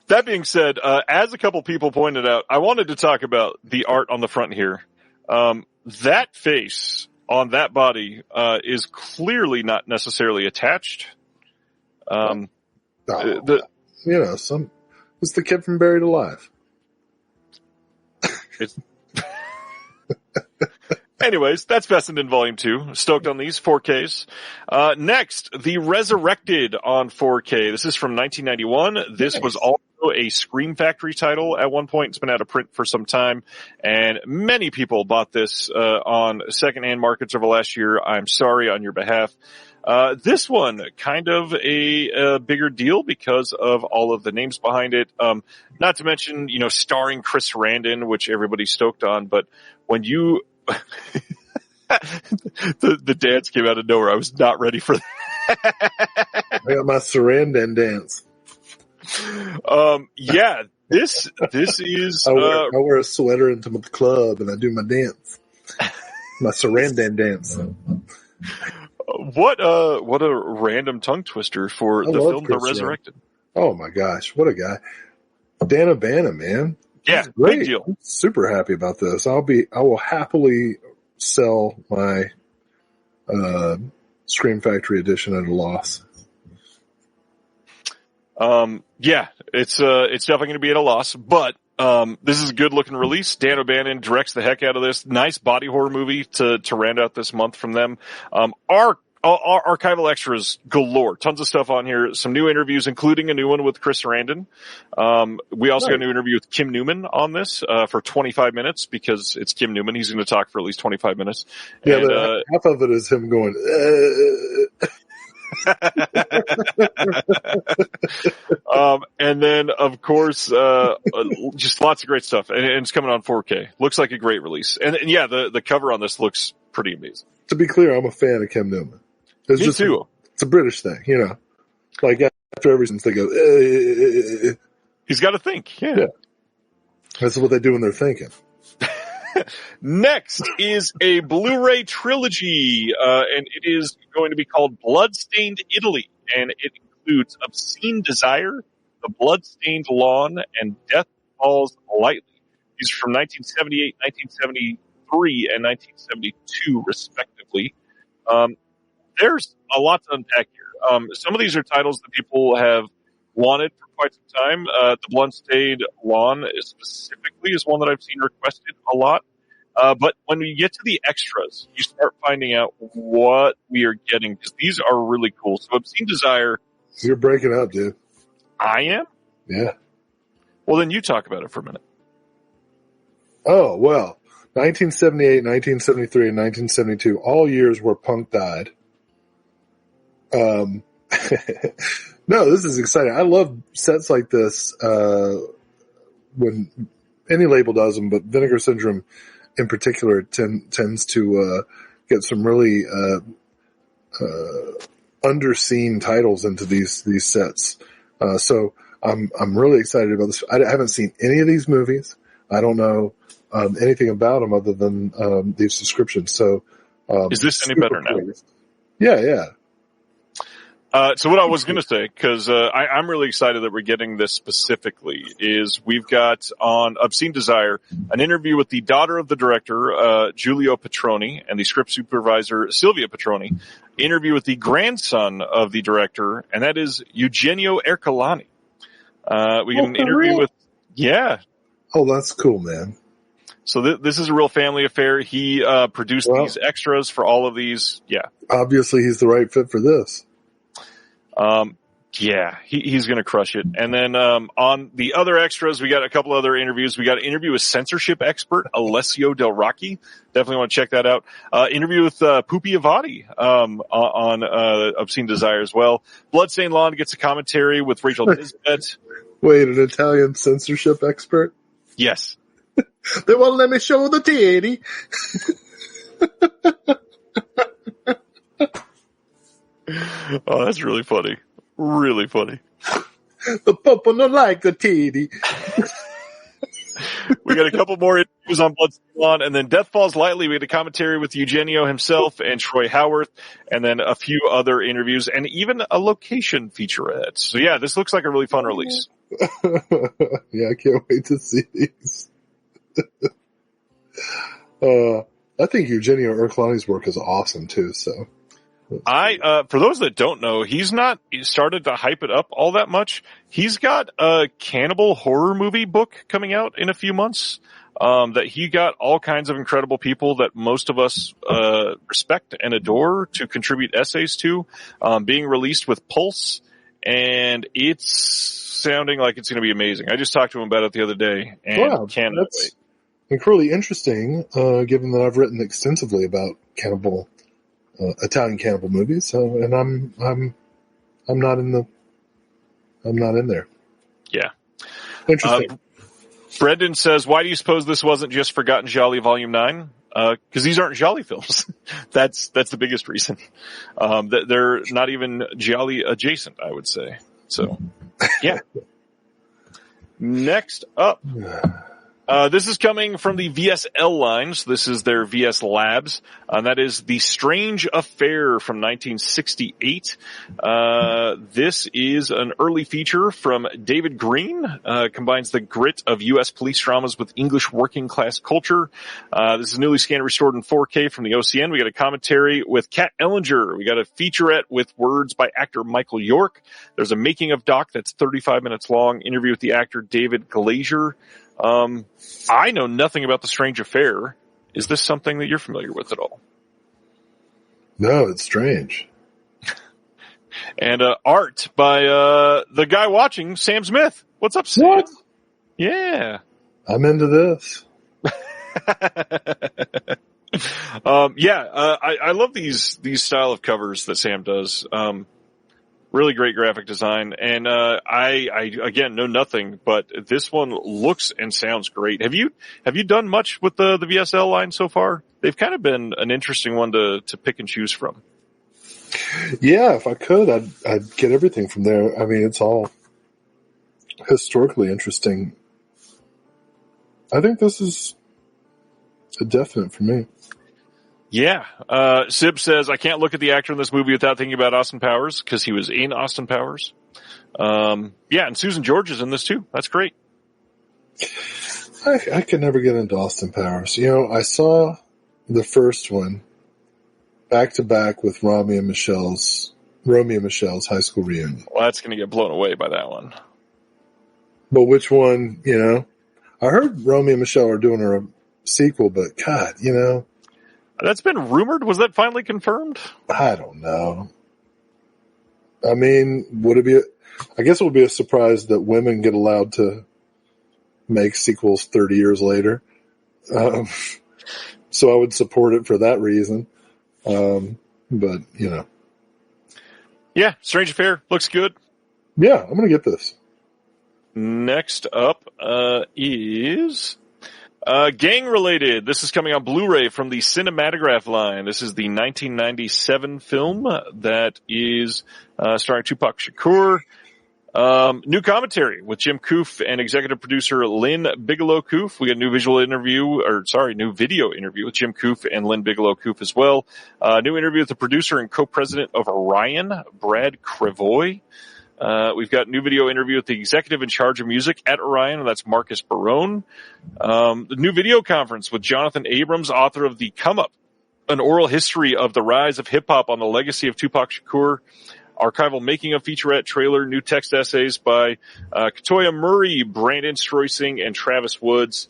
That being said, as a couple people pointed out, I wanted to talk about the art on the front here. That face on that body is clearly not necessarily attached. It's the kid from Buried Alive. Anyways, that's Fessenden Volume 2. Stoked on these 4Ks. Next, The Resurrected on 4K. This is from 1991. This was also a Scream Factory title at one point. It's been out of print for some time, and many people bought this on secondhand markets over last year. I'm sorry on your behalf. This one, kind of a bigger deal because of all of the names behind it. Not to mention, starring Chris Sarandon, which everybody's stoked on, but when you the dance came out of nowhere. I was not ready for that. I got my Sarandon dance. Yeah, this is. I wear a sweater into the club and I do my dance, my Sarandon dance. What a random tongue twister for the film The Resurrected. Oh my gosh, what a guy! Dan O'Bannon, man. Yeah, big deal. I'm super happy about this. I will happily sell my Scream Factory edition at a loss. Yeah, it's definitely going to be at a loss, but this is a good looking release. Dan O'Bannon directs the heck out of this. Nice body horror movie to round out this month from them. Our archival extras galore. Tons of stuff on here. Some new interviews, including a new one with Chris Sarandon. We also got a new interview with Kim Newman on this, for 25 minutes because it's Kim Newman. He's going to talk for at least 25 minutes. Yeah, and, half of it is him going, and then of course, just lots of great stuff. And it's coming on 4K. Looks like a great release. And yeah, the cover on this looks pretty amazing. To be clear, I'm a fan of Kim Newman. Me too. It's a British thing, Like after every sentence they go, He's got to think. Yeah. That's what they do when they're thinking. Next is a Blu-ray trilogy, and it is going to be called Bloodstained Italy, and it includes Obscene Desire, The Bloodstained Lawn, and Death Falls Lightly. These are from 1978, 1973, and 1972, respectively. There's a lot to unpack here. Some of these are titles that people have wanted for quite some time. The Bloodstained Lawn specifically is one that I've seen requested a lot. But when we get to the extras, you start finding out what we are getting, because these are really cool. So Obscene Desire. You're breaking up, dude. I am? Yeah. Well, then you talk about it for a minute. Oh, well, 1978, 1973, and 1972, all years where punk died. No, this is exciting. I love sets like this, when any label does them, but Vinegar Syndrome in particular tends to, get some really, underseen titles into these sets. So I'm really excited about this. I haven't seen any of these movies. I don't know, anything about them other than, these descriptions. So, is this any better now? Yeah. So what I was going to say, because I'm really excited that we're getting this specifically, is we've got on Obscene Desire an interview with the daughter of the director, Giulio Petroni, and the script supervisor, Silvia Petroni. Interview with the grandson of the director, and that is Eugenio Ercolani. We get an interview with, yeah. Oh, that's cool, man. So this is a real family affair. He produced these extras for all of these. Yeah. Obviously, he's the right fit for this. Yeah, he's going to crush it. And then, on the other extras, we got a couple other interviews. We got an interview with censorship expert Alessio Del Rocchi. Definitely want to check that out. Interview with, Pupi Avati, on Obscene Desire as well. Bloodstained Lawn gets a commentary with Rachel Nisbet. Wait, an Italian censorship expert? Yes. They won't let me show the titty. Oh, that's really funny. Really funny. The papa no like a titty. We got a couple more interviews on Blood Salon, and then Death Falls Lightly. We had a commentary with Eugenio himself and Troy Howarth, and then a few other interviews, and even a location featurette. So yeah, this looks like a really fun release. Yeah, I can't wait to see these. I think Eugenio Urklani's work is awesome too, so. For those that don't know, he's not started to hype it up all that much. He's got a cannibal horror movie book coming out in a few months, that he got all kinds of incredible people that most of us, respect and adore to contribute essays to, being released with Pulse, and it's sounding like it's going to be amazing. I just talked to him about it the other day, and can't wait. Incredibly interesting, given that I've written extensively about Italian cannibal movies. So, and I'm not in there. Yeah. Interesting. Brendan says, why do you suppose this wasn't just Forgotten Jolly Volume 9? Cause these aren't Jolly films. That's the biggest reason. They're not even Jolly adjacent, I would say. So, yeah. Next up. This is coming from the VSL line. So this is their VS Labs. That is The Strange Affair from 1968. This is an early feature from David Green. Combines the grit of U.S. police dramas with English working class culture. This is newly scanned and restored in 4K from the OCN. We got a commentary with Kat Ellinger. We got a featurette with words by actor Michael York. There's a making of doc that's 35 minutes long. Interview with the actor David Glazier. I know nothing about The Strange Affair. Is this something that you're familiar with at all? No, it's strange. And art by the guy watching, Sam Smith. What's up, Sam? What? Yeah. I'm into this. I love these style of covers that Sam does. Really great graphic design, and I again know nothing, but this one looks and sounds great. Have you done much with the VSL line so far? They've kind of been an interesting one to pick and choose from. Yeah, if I could, I'd get everything from there. I mean, it's all historically interesting. I think this is a definite for me. Yeah. Sib says, I can't look at the actor in this movie without thinking about Austin Powers, because he was in Austin Powers. And Susan George is in this too. That's great. I could never get into Austin Powers. You know, I saw the first one back to back with Romeo and Michelle's high school reunion. Well, that's going to get blown away by that one. But which one, you know? I heard Romeo and Michelle are doing a sequel, but God, you know. That's been rumored. Was that finally confirmed? I don't know. I mean, I guess it would be a surprise that women get allowed to make sequels 30 years later. So I would support it for that reason. But, you know. Yeah, Strange Affair looks good. Yeah, I'm going to get this. Next up is Gang Related. This is coming on Blu-ray from the Cinematograph line. This is the 1997 film that is starring Tupac Shakur. New commentary with Jim Koof and executive producer Lynn Bigelow Koof. We got a new new video interview with Jim Koof and Lynn Bigelow Koof as well. New interview with the producer and co-president of Orion, Brad Crevoy. We've got a new video interview with the executive in charge of music at Orion, and that's Marcus Barone. The new video conference with Jonathan Abrams, author of The Come Up, an oral history of the rise of hip-hop on the legacy of Tupac Shakur. Archival making of featurette trailer, new text essays by Katoya Murray, Brandon Stroising, and Travis Woods.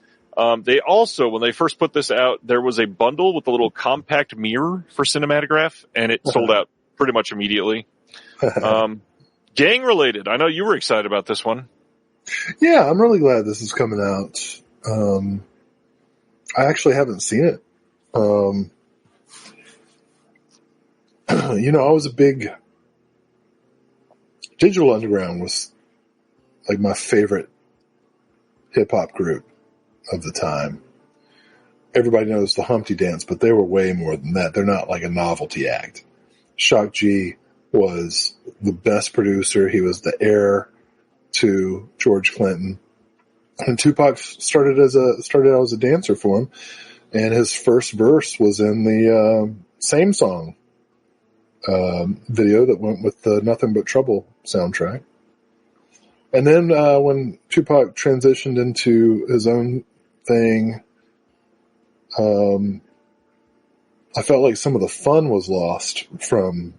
They also, when they first put this out, there was a bundle with a little compact mirror for Cinematograph, and it sold out pretty much immediately. Gang Related. I know you were excited about this one. Yeah, I'm really glad this is coming out. I actually haven't seen it. You know, I was a big... Digital Underground was like my favorite hip-hop group of the time. Everybody knows the Humpty Dance, but they were way more than that. They're not like a novelty act. Shock G was the best producer. He was the heir to George Clinton. And Tupac started out as a dancer for him, and his first verse was in the Same Song video that went with the Nothing But Trouble soundtrack. And then when Tupac transitioned into his own thing, I felt like some of the fun was lost from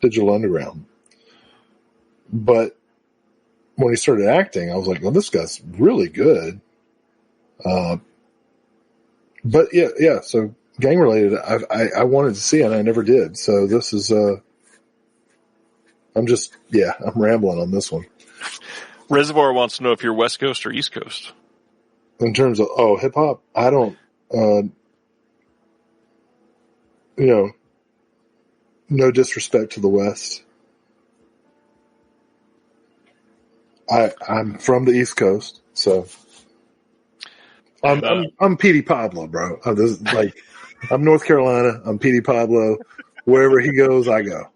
Digital Underground. But when he started acting, I was like, well, this guy's really good. But yeah, so gang related, I wanted to see it and I never did. So this is, I'm rambling on this one. Reservoir wants to know if you're West Coast or East Coast. In terms of, hip hop, I don't, no disrespect to the West. I'm from the East Coast, so I'm Petey Pablo, bro. I'm North Carolina. I'm Petey Pablo. Wherever he goes, I go.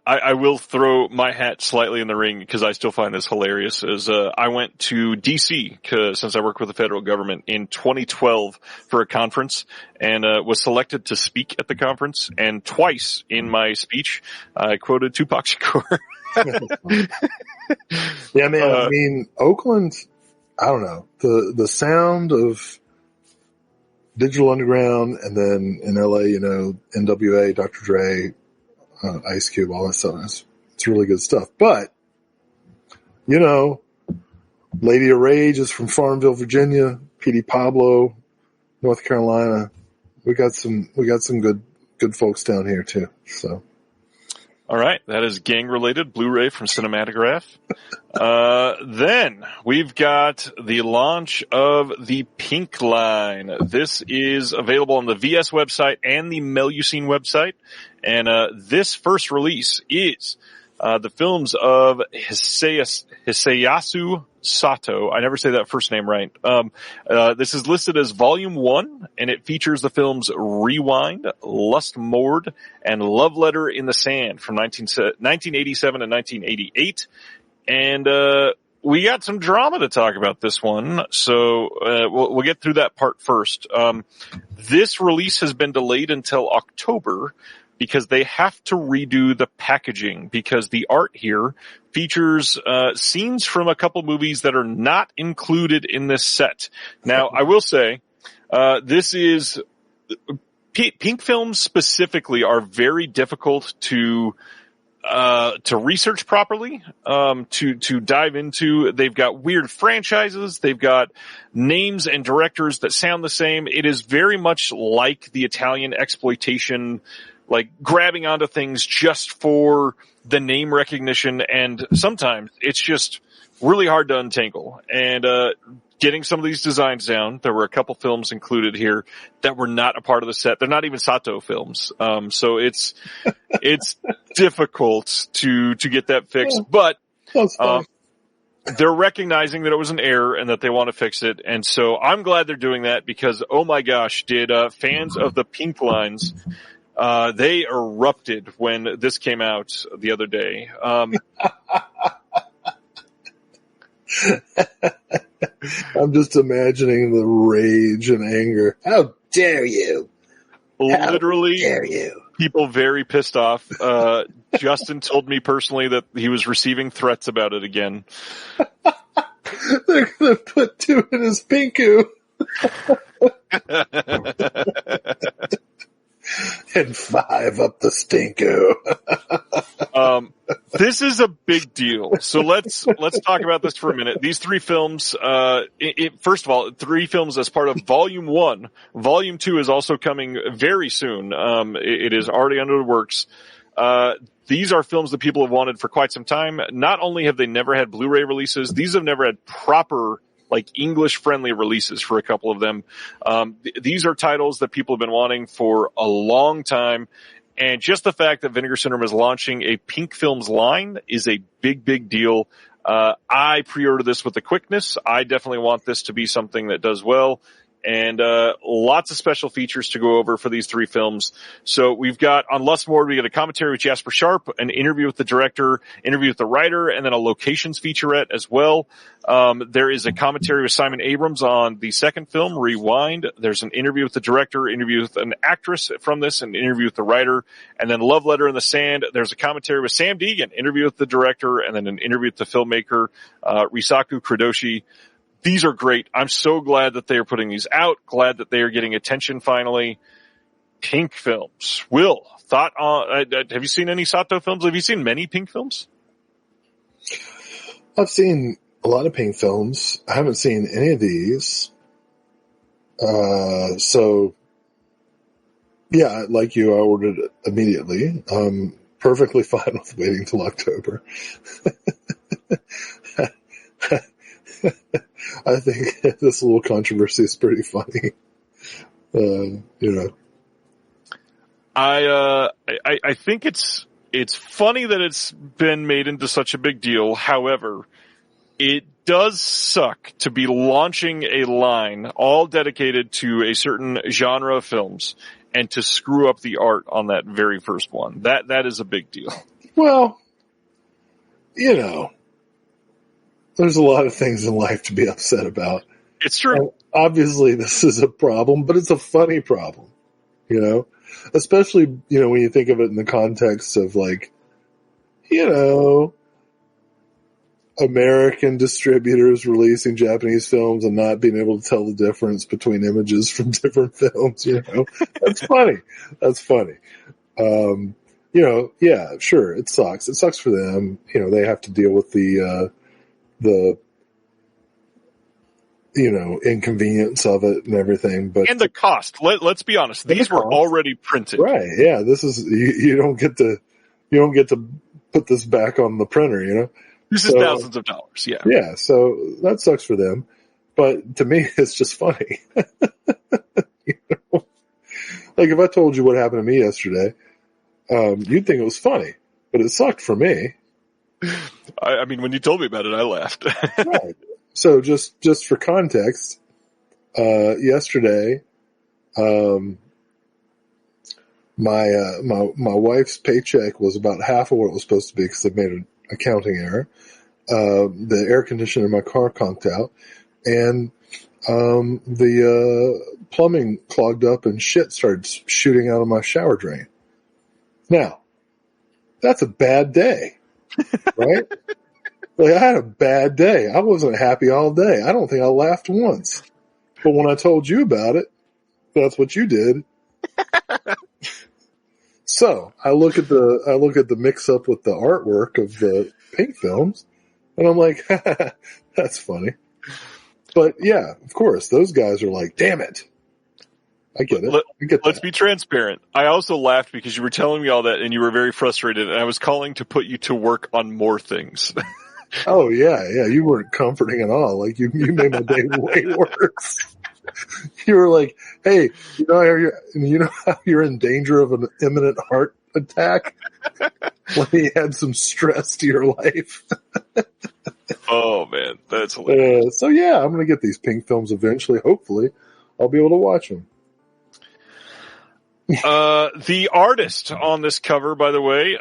I will throw my hat slightly in the ring because I still find this hilarious. I went to DC since I work with the federal government in 2012 for a conference and was selected to speak at the conference. And twice in my speech, I quoted Tupac Shakur. Yeah, man. I mean, Oakland. I don't know the sound of Digital Underground, and then in LA, NWA, Dr. Dre. Ice Cube, all that stuff. It's really good stuff. But, Lady of Rage is from Farmville, Virginia. Petey Pablo, North Carolina. We got some good folks down here too. So. All right. That is gang related. Blu-ray from Cinematograph. Then we've got the launch of the Pink line. This is available on the VS website and the Melusine website. And this first release is the films of Hisayasu Sato. I never say that first name right. This is listed as Volume 1, and it features the films Rewind, Lust Moored, and Love Letter in the Sand from 1987 and 1988. And we got some drama to talk about this one, so we'll get through that part first. This release has been delayed until October because they have to redo the packaging because the art here features scenes from a couple movies that are not included in this set. Now, I will say this is Pink films specifically are very difficult to research properly, to dive into. They've got weird franchises. They've got names and directors that sound the same. It is very much like the Italian exploitation, like grabbing onto things just for the name recognition. And sometimes it's just really hard to untangle. And, getting some of these designs down, there were a couple films included here that were not a part of the set. They're not even Sato films. So it's difficult to get that fixed, but, they're recognizing that it was an error and that they want to fix it. And so I'm glad they're doing that because, oh my gosh, did, fans of the Pink lines, they erupted when this came out the other day. I'm just imagining the rage and anger. How dare you? Literally, how dare you? People very pissed off. Justin told me personally that he was receiving threats about it again. They're going to put 2 in his pinku. And 5 up the stinko. This is a big deal. So let's talk about this for a minute. These 3 films, first of all, 3 films as part of Volume 1. Volume 2 is also coming very soon. It is already under the works. These are films that people have wanted for quite some time. Not only have they never had Blu-ray releases, these have never had proper English-friendly releases for a couple of them. These are titles that people have been wanting for a long time. And just the fact that Vinegar Syndrome is launching a Pink Films line is a big, big deal. I pre-ordered this with the quickness. I definitely want this to be something that does well. and lots of special features to go over for these 3 films. So we've got, on Lustmore, we got a commentary with Jasper Sharp, an interview with the director, interview with the writer, and then a locations featurette as well. There is a commentary with Simon Abrams on the second film, Rewind. There's an interview with the director, interview with an actress from this, an interview with the writer, and then Love Letter in the Sand. There's a commentary with Sam Deegan, interview with the director, and then an interview with the filmmaker, Risaku Kurodashi. These are great. I'm so glad that they are putting these out. Glad that they are getting attention finally. Pink films. Will, thought on, have you seen any Sato films? Have you seen many Pink films? I've seen a lot of Pink films. I haven't seen any of these. So yeah, like you, I ordered it immediately. Perfectly fine with waiting till October. I think this little controversy is pretty funny. I think it's funny that it's been made into such a big deal. However, it does suck to be launching a line all dedicated to a certain genre of films and to screw up the art on that very first one. That is a big deal. Well, there's a lot of things in life to be upset about. It's true. Obviously, this is a problem, but it's a funny problem, especially, when you think of it in the context of American distributors releasing Japanese films and not being able to tell the difference between images from different films, That's funny. That's funny. Yeah, sure, it sucks. It sucks for them. They have to deal with the inconvenience of it and everything, and the cost. Let's be honest. These were already printed. Right. Yeah. This is, you don't get to put this back on the printer, This is thousands of dollars. Yeah. Yeah. So that sucks for them, but to me, it's just funny. Like if I told you what happened to me yesterday, you'd think it was funny, but it sucked for me. I mean, when you told me about it, I laughed. Right. So just for context, yesterday, my wife's paycheck was about half of what it was supposed to be because I made an accounting error. The air conditioner in my car conked out, and the plumbing clogged up and shit started shooting out of my shower drain. Now, that's a bad day, right? I had a bad day. I wasn't happy all day. I don't think I laughed once. But when I told you about it, that's what you did. So I look at the mix up with the artwork of the Pink films, and I'm like, that's funny. But yeah, of course, those guys are like, damn it. I get it. Let's be transparent. I also laughed because you were telling me all that and you were very frustrated, and I was calling to put you to work on more things. Oh yeah. You weren't comforting at all. You made my day way worse. You were like, hey, you know how you're in danger of an imminent heart attack? When you had some stress to your life. Oh man, that's hilarious. So yeah, I'm going to get these Pink films eventually. Hopefully I'll be able to watch them. The artist on this cover, by the way,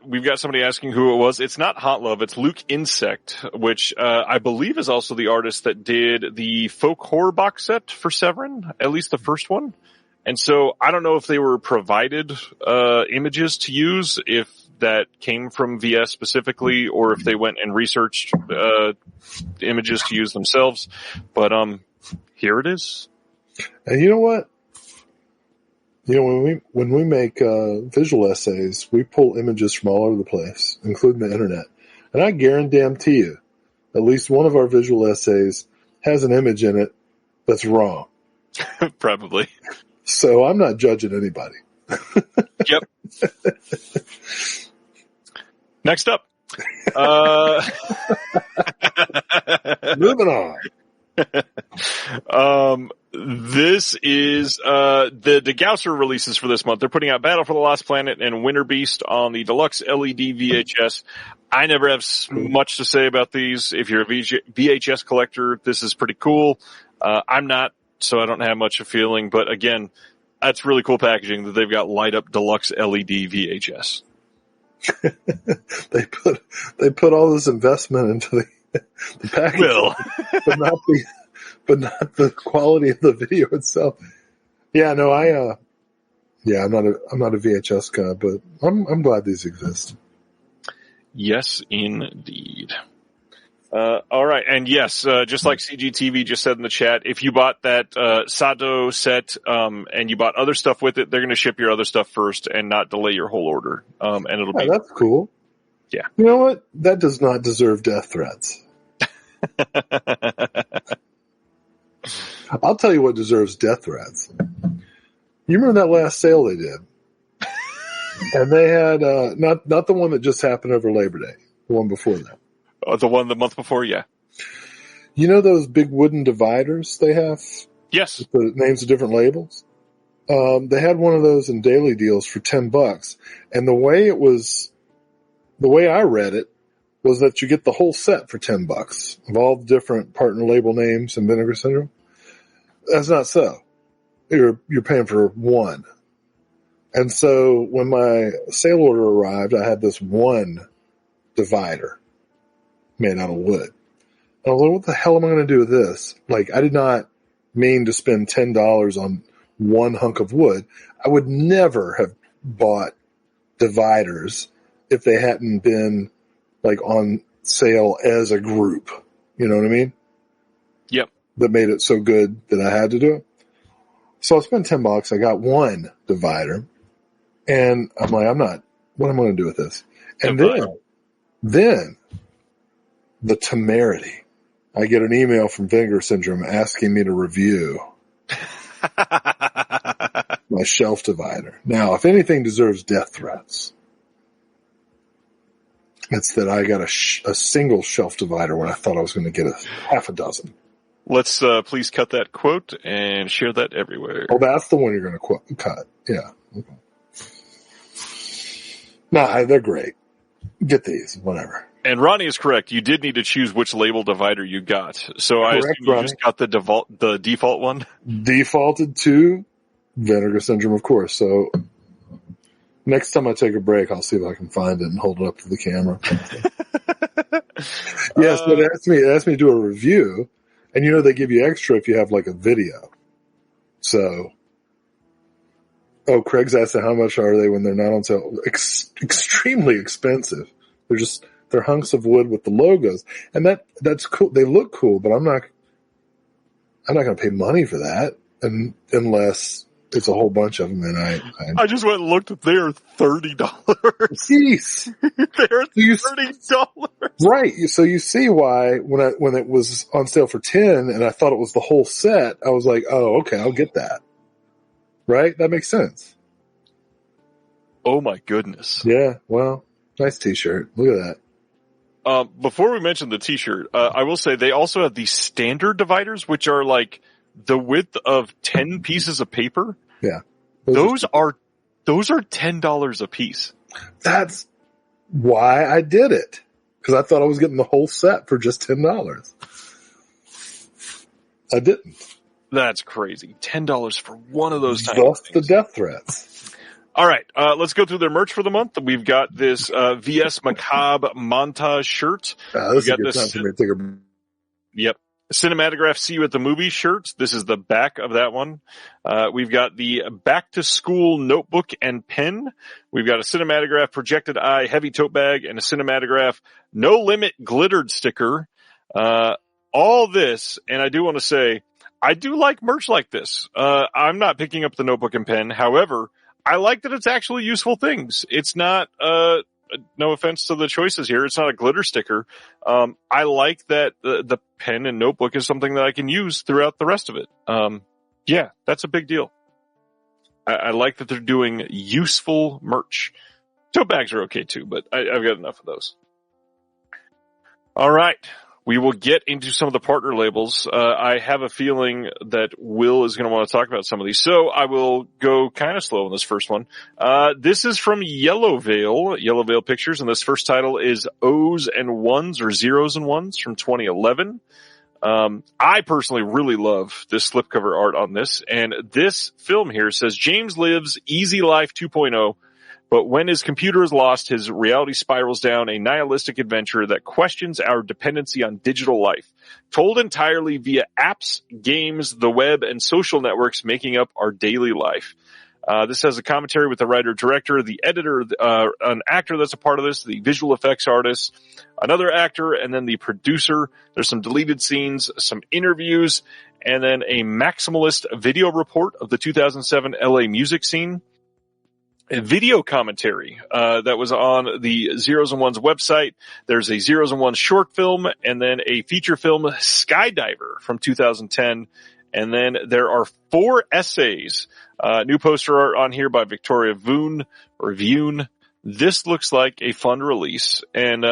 we've got somebody asking who it was. It's not Hot Love, it's Luke Insect, which, I believe is also the artist that did the folk horror box set for Severin, at least the first one. And so I don't know if they were provided, images to use, if that came from VS specifically, or if they went and researched, images to use themselves. But, here it is. And you know what? When we make visual essays, we pull images from all over the place, including the internet. And I guarantee you, at least one of our visual essays has an image in it that's wrong. Probably. So I'm not judging anybody. Yep. Next up. Moving on. This is the Gausser releases for this month. They're putting out Battle for the Lost Planet and Winter Beast on the deluxe LED VHS. I never have much to say about these. If you're a VHS collector, this is pretty cool. I'm not so I don't have much of a feeling. But again, that's really cool packaging that they've got light up deluxe LED VHS. They put all this investment into the packaging, but not the quality of the video itself. Yeah, no, I'm not a VHS guy, but I'm glad these exist. Yes, indeed. All right. And yes, just like CGTV just said in the chat, if you bought that, Sado set, and you bought other stuff with it, they're going to ship your other stuff first and not delay your whole order. And it'll be. That's cool. Yeah. You know what? That does not deserve death threats. I'll tell you what deserves death threats. You remember that last sale they did? And they had, not the one that just happened over Labor Day, the one before that. The one the month before, yeah. You know those big wooden dividers they have? Yes. With the names of different labels? They had one of those in daily deals for $10. And the way I read it was that you get the whole set for $10 of all the different partner label names in Vinegar Syndrome. That's not so. You're paying for one. And so when my sale order arrived, I had this one divider made out of wood. And I was like, what the hell am I going to do with this? Like, I did not mean to spend $10 on one hunk of wood. I would never have bought dividers if they hadn't been like on sale as a group. You know what I mean? Yep. That made it so good that I had to do it. So I spent $10. I got one divider. And I'm like, what am I going to do with this? And then the temerity. I get an email from Vinegar Syndrome asking me to review my shelf divider. Now, if anything deserves death threats, it's that I got a single shelf divider when I thought I was going to get half a dozen. Let's please cut that quote and share that everywhere. Oh, that's the one you're going to cut. Yeah. Okay. Nah, they're great. Get these, whatever. And Ronnie is correct. You did need to choose which label divider you got. So I assume you just got the default one? Defaulted to Vinegar Syndrome, of course. So next time I take a break, I'll see if I can find it and hold it up to the camera. Yes, but it asked me to do a review. And they give you extra if you have like a video. So, Craig's asking how much are they when they're not on sale? Extremely expensive. They're hunks of wood with the logos. And that's cool. They look cool, but I'm not going to pay money for that unless it's a whole bunch of them. And I just went and looked at they're $30. Jeez. They're $30. Right. So you see why when it was on sale for 10 and I thought it was the whole set, I was like, oh, okay, I'll get that. Right? That makes sense. Oh my goodness. Yeah. Well, nice t-shirt. Look at that. Before we mention the t-shirt, I will say they also have these standard dividers, which are like the width of 10 pieces of paper. Yeah. Those are $10 a piece. That's why I did it. Because I thought I was getting the whole set for just $10. I didn't. That's crazy. $10 for one of those tiny Thus things. the death threats. All right. Let's go through their merch for the month. We've got this, VS Macabre montage shirt. This is a good time for me to take a... Yep. Cinematograph See You at the Movie shirt. This is the back of that one. We've got the Back to School notebook and pen. We've got a Cinematograph Projected Eye heavy tote bag and a Cinematograph No Limit glittered sticker. All this, and I do want to say, I do like merch like this. I'm not picking up the notebook and pen. However, I like that it's actually useful things. It's not, no offense to the choices here, it's not a glitter sticker. I like that the pen and notebook is something that I can use throughout the rest of it. Yeah, that's a big deal. I like that they're doing useful merch. Tote bags are okay too, but I've got enough of those. All right. We will get into some of the partner labels. I have a feeling that Will is going to want to talk about some of these. So I will go kind of slow on this first one. This is from Yellow Veil Pictures, and this first title is O's and Ones or Zeros and Ones from 2011. I personally really love this slipcover art on this, and this film here says James lives easy life 2.0, but when his computer is lost, his reality spirals down a nihilistic adventure that questions our dependency on digital life, told entirely via apps, games, the web, and social networks making up our daily life. This has a commentary with the writer, director, the editor, an actor that's a part of this, the visual effects artist, another actor, and then the producer. There's some deleted scenes, some interviews, and then a maximalist video report of the 2007 LA music scene. A video commentary that was on the Zeros and Ones website. There's a Zeros and Ones short film, and then a feature film, Skydiver, from 2010. And then there are 4 essays. New poster art on here by Victoria Voon. This looks like a fun release. And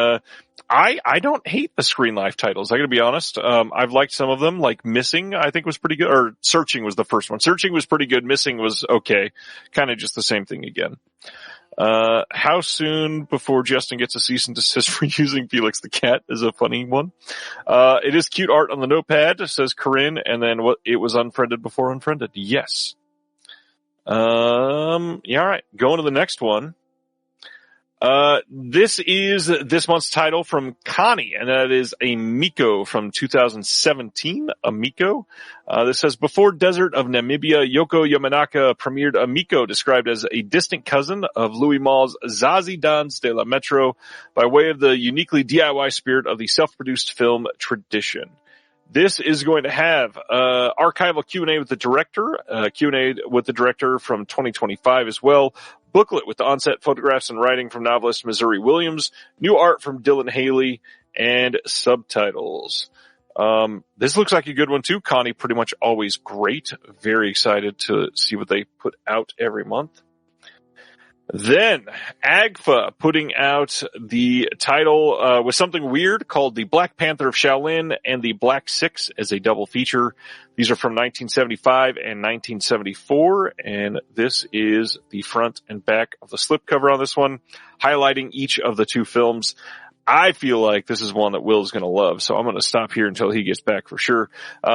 I don't hate the Screen Life titles. I gotta be honest. I've liked some of them, like Missing, I think was pretty good, or Searching was the first one. Searching was pretty good. Missing was okay. Kind of just the same thing again. How soon before Justin gets a cease and desist for using Felix the Cat is a funny one. It is cute art on the notepad, says Corinne, and then it was unfriended before unfriended. Yes. Yeah, alright. Going to the next one. This is this month's title from Connie, and that is a Miko from 2017, a Miko. This says, before Desert of Namibia, Yoko Yamanaka premiered a Miko described as a distant cousin of Louis Malle's Zazie Dans de la Metro by way of the uniquely DIY spirit of the self-produced film tradition. This is going to have archival Q&A with the director, Q&A with the director from 2025 as well, booklet with the on-set photographs and writing from novelist Missouri Williams, new art from Dylan Haley, and subtitles. This looks like a good one too. Connie, pretty much always great. Very excited to see what they put out every month. Then, AGFA putting out the title with something weird called The Black Panther of Shaolin and The Black Six as a double feature. These are from 1975 and 1974, and this is the front and back of the slipcover on this one, highlighting each of the 2 films. I feel like this is one that Will's going to love, so I'm going to stop here until he gets back for sure.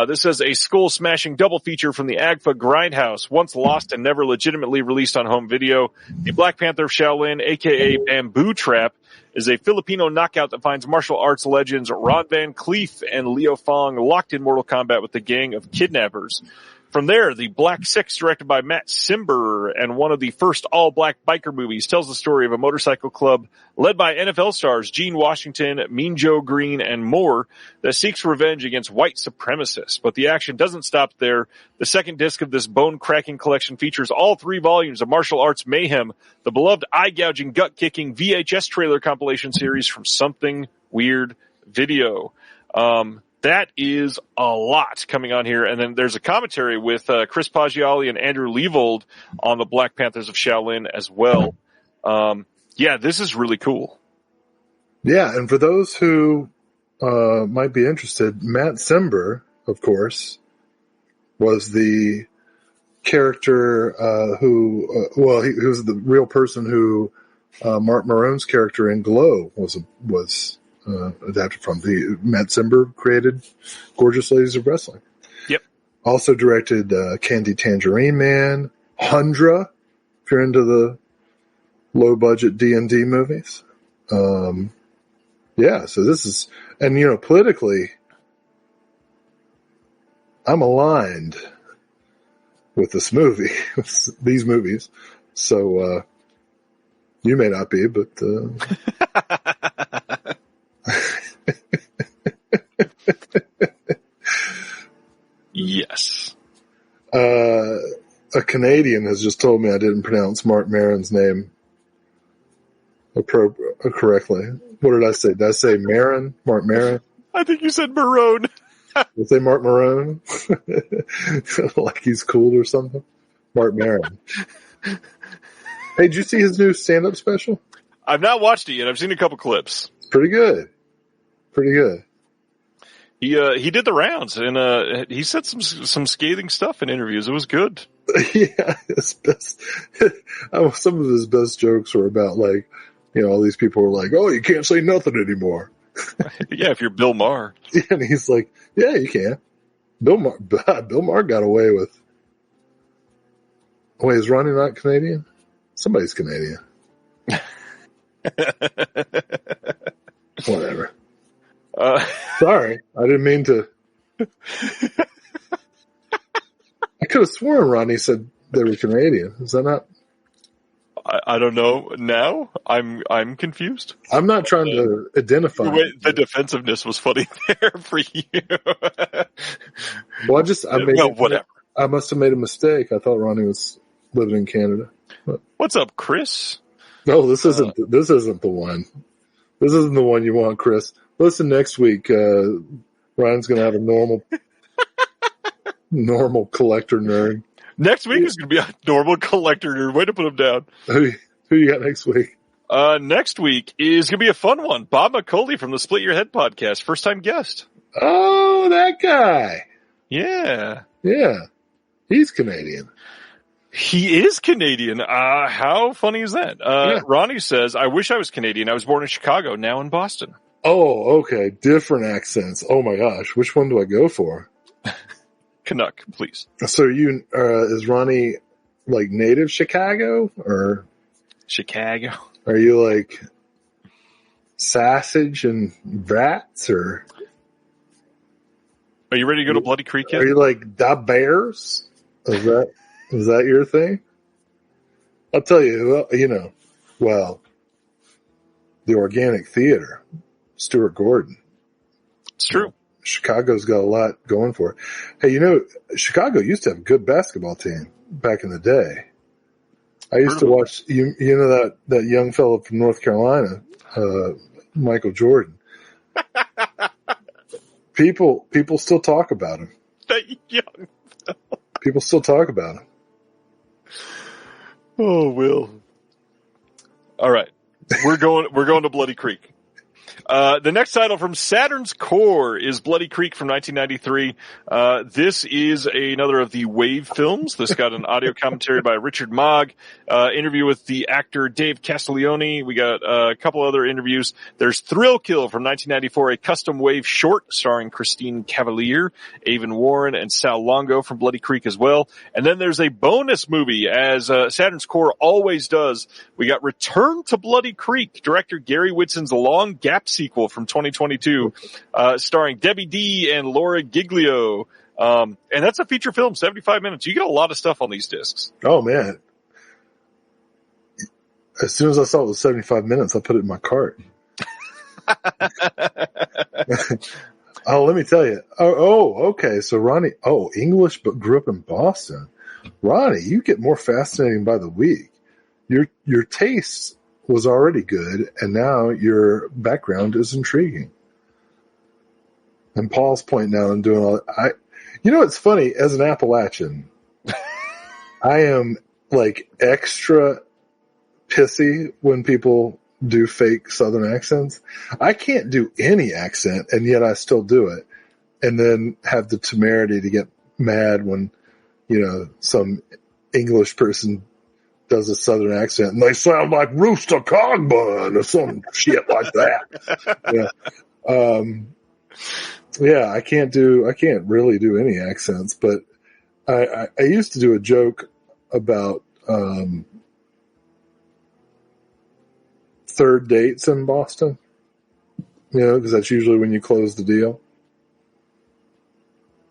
This is a skull-smashing double feature from the AGFA Grindhouse, once lost and never legitimately released on home video. The Black Panther of Shaolin, aka Bamboo Trap, is a Filipino knockout that finds martial arts legends Ron Van Cleef and Leo Fong locked in mortal combat with the gang of kidnappers. From there, The Black Six, directed by Matt Cimber and one of the first all-black biker movies, tells the story of a motorcycle club led by NFL stars Gene Washington, Mean Joe Green, and more that seeks revenge against white supremacists. But the action doesn't stop there. The second disc of this bone-cracking collection features all 3 volumes of martial arts mayhem, the beloved eye-gouging, gut-kicking VHS trailer compilation series from Something Weird Video. That is a lot coming on here. And then there's a commentary with Chris Paggiali and Andrew Leavold on the Black Panthers of Shaolin as well. Yeah, this is really cool. Yeah, and for those who might be interested, Matt Cimber, of course, was the character who he was the real person who Mark Marone's character in Glow was adapted from. The Matt Cimber created Gorgeous Ladies of Wrestling. Yep. Also directed Candy Tangerine Man, Hundra, if you're into the low-budget D&D movies. Yeah, so this is... And, politically, I'm aligned with this movie, with these movies. So, you may not be, but... Yes. A Canadian has just told me I didn't pronounce Mark Maron's name correctly. What did I say? Did I say Maron? Mark Maron? I think you said Marone. Did I say Mark Marone? Like he's cool or something? Mark Maron. Hey, did you see his new stand-up special? I've not watched it yet. I've seen a couple clips. It's pretty good. Pretty good. He did the rounds and he said some scathing stuff in interviews. It was good. Yeah, his best. Some of his best jokes were about all these people were like, "Oh, you can't say nothing anymore." Yeah, if you're Bill Maher. And he's like, yeah, you can. Bill Maher got away with. Wait, is Ronnie not Canadian? Somebody's Canadian. Whatever. Sorry, I didn't mean to. I could have sworn Ronnie said they were Canadian. Is that not? I don't know. Now I'm confused. I'm not trying to identify. The defensiveness was funny there for you. Well, whatever. I must have made a mistake. I thought Ronnie was living in Canada. But, what's up, Chris? No, this isn't the one. This isn't the one you want, Chris. Listen, next week, Ryan's going to have a normal collector nerd. Next week is going to be a normal collector nerd. Way to put him down. Who you got next week? Next week is going to be a fun one. Bob McCauley from the Split Your Head podcast. First time guest. Oh, that guy. Yeah. Yeah. He's Canadian. He is Canadian. How funny is that? Yeah. Ronnie says, I wish I was Canadian. I was born in Chicago, now in Boston. Oh, okay. Different accents. Oh my gosh. Which one do I go for? Canuck, please. So is Ronnie like native Chicago or? Chicago. Are you like Sausage and Brats or? Are you ready to go to Bloody Creek yet? Are you like Da Bears? Is that your thing? I'll tell you, the Organic Theater, Stuart Gordon. It's true. Chicago's got a lot going for it. Hey, Chicago used to have a good basketball team back in the day. I used to watch, that young fellow from North Carolina, Michael Jordan. People still talk about him. That young fellow. People still talk about him. Oh, Will. All right. We're going to Bloody Creek. The next title from Saturn's Core is Bloody Creek from 1993. This is another of the Wave films. This got an audio commentary by Richard Mogg, interview with the actor Dave Castiglione. We got a couple other interviews. There's Thrill Kill from 1994, a custom Wave short starring Christine Cavalier, Avon Warren, and Sal Longo from Bloody Creek as well. And then there's a bonus movie, as Saturn's Core always does. We got Return to Bloody Creek, director Gary Whitson's Long Gap sequel from 2022, starring Debbie D and Laura Giglio. And that's a feature film, 75 minutes. You get a lot of stuff on these discs. Oh, man. As soon as I saw it was 75 minutes, I put it in my cart. Oh, let me tell you. Oh, okay. So Ronnie, English, but grew up in Boston. Ronnie, you get more fascinating by the week. Your taste was already good, and now your background is intriguing. And Paul's pointing out and doing all that. It's funny, as an Appalachian, I am like extra pissy when people do fake Southern accents. I can't do any accent, and yet I still do it. And then have the temerity to get mad when, some English person does a Southern accent and they sound like Rooster Cogburn or some shit like that. Yeah. I can't really do any accents, but I used to do a joke about, third dates in Boston, because that's usually when you close the deal.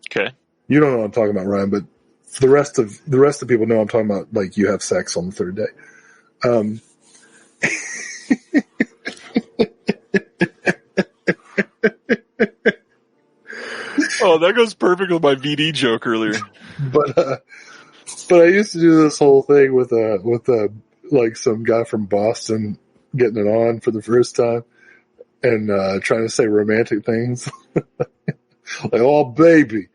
Okay. You don't know what I'm talking about, Ryan, but the rest of the people know I'm talking about, like, you have sex on the third day. Oh, that goes perfect with my VD joke earlier. But I used to do this whole thing with like some guy from Boston getting it on for the first time and trying to say romantic things. Like, oh, baby.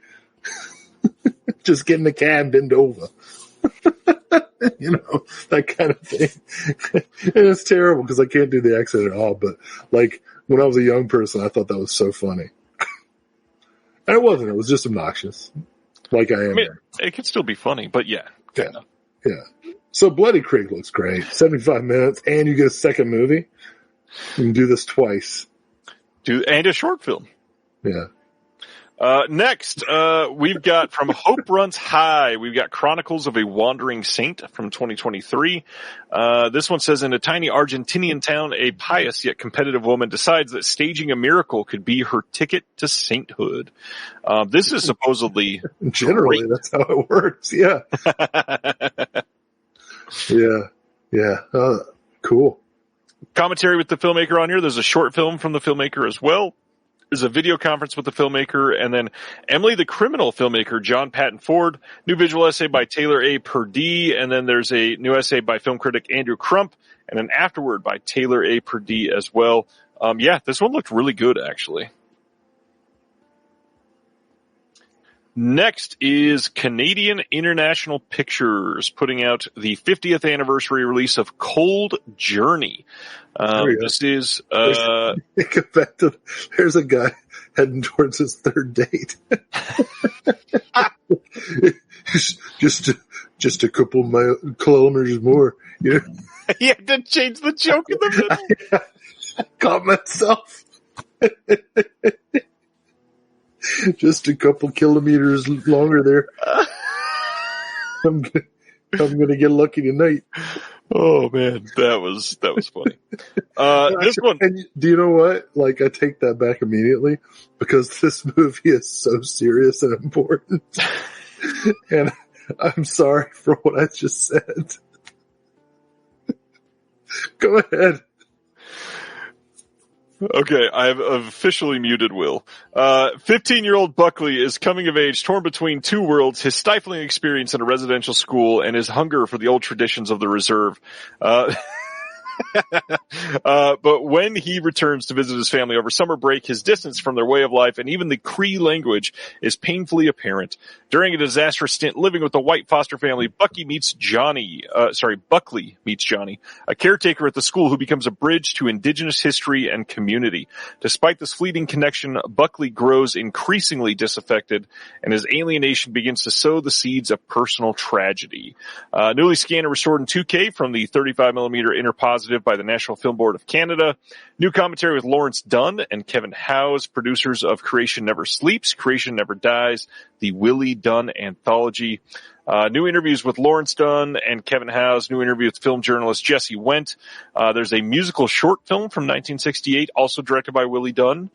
Just get in the cab, bend over. That kind of thing. And it's terrible because I can't do the accent at all. But, like, when I was a young person, I thought that was so funny. And it wasn't. It was just obnoxious. Like I am. It could still be funny, but yeah. Yeah. So Bloody Creek looks great. 75 minutes, and you get a second movie. You can do this twice. And a short film. Yeah. Next, we've got from Hope Runs High, we've got Chronicles of a Wandering Saint from 2023. This one says, in a tiny Argentinian town, a pious yet competitive woman decides that staging a miracle could be her ticket to sainthood. This is supposedly generally, that's how it works. Yeah. Yeah. Cool. Commentary with the filmmaker on here. There's a short film from the filmmaker as well. There's a video conference with the filmmaker, and then Emily the Criminal filmmaker, John Patton Ford, new visual essay by Taylor A. Purdie, and then there's a new essay by film critic Andrew Crump, and an afterword by Taylor A. Purdie as well. This one looked really good, actually. Next is Canadian International Pictures putting out the 50th anniversary release of Cold Journey. This is, go back to, there's a guy heading towards his third date. just a couple kilometers more. You know? He had to change the joke in the middle. I caught myself. Just a couple kilometers longer there. I'm gonna get lucky tonight. Oh man, that was funny. This one. And do you know what? Like, I take that back immediately because this movie is so serious and important. And I'm sorry for what I just said. Go ahead. Okay, I've officially muted Will. 15-year-old Buckley is coming of age, torn between two worlds, his stifling experience in a residential school and his hunger for the old traditions of the reserve. But when he returns to visit his family over summer break, his distance from their way of life and even the Cree language is painfully apparent. During a disastrous stint living with a white foster family, Buckley meets Johnny, a caretaker at the school who becomes a bridge to Indigenous history and community. Despite this fleeting connection, Buckley grows increasingly disaffected, and his alienation begins to sow the seeds of personal tragedy. Newly scanned and restored in 2K from the 35mm Interpositive by the National Film Board of Canada. New commentary with Lawrence Dunn and Kevin Howes, producers of Creation Never Sleeps, Creation Never Dies, the Willie Dunn Anthology. New interviews with Lawrence Dunn and Kevin Howes. New interview with film journalist Jesse Wendt. There's a musical short film from 1968, also directed by Willie Dunn.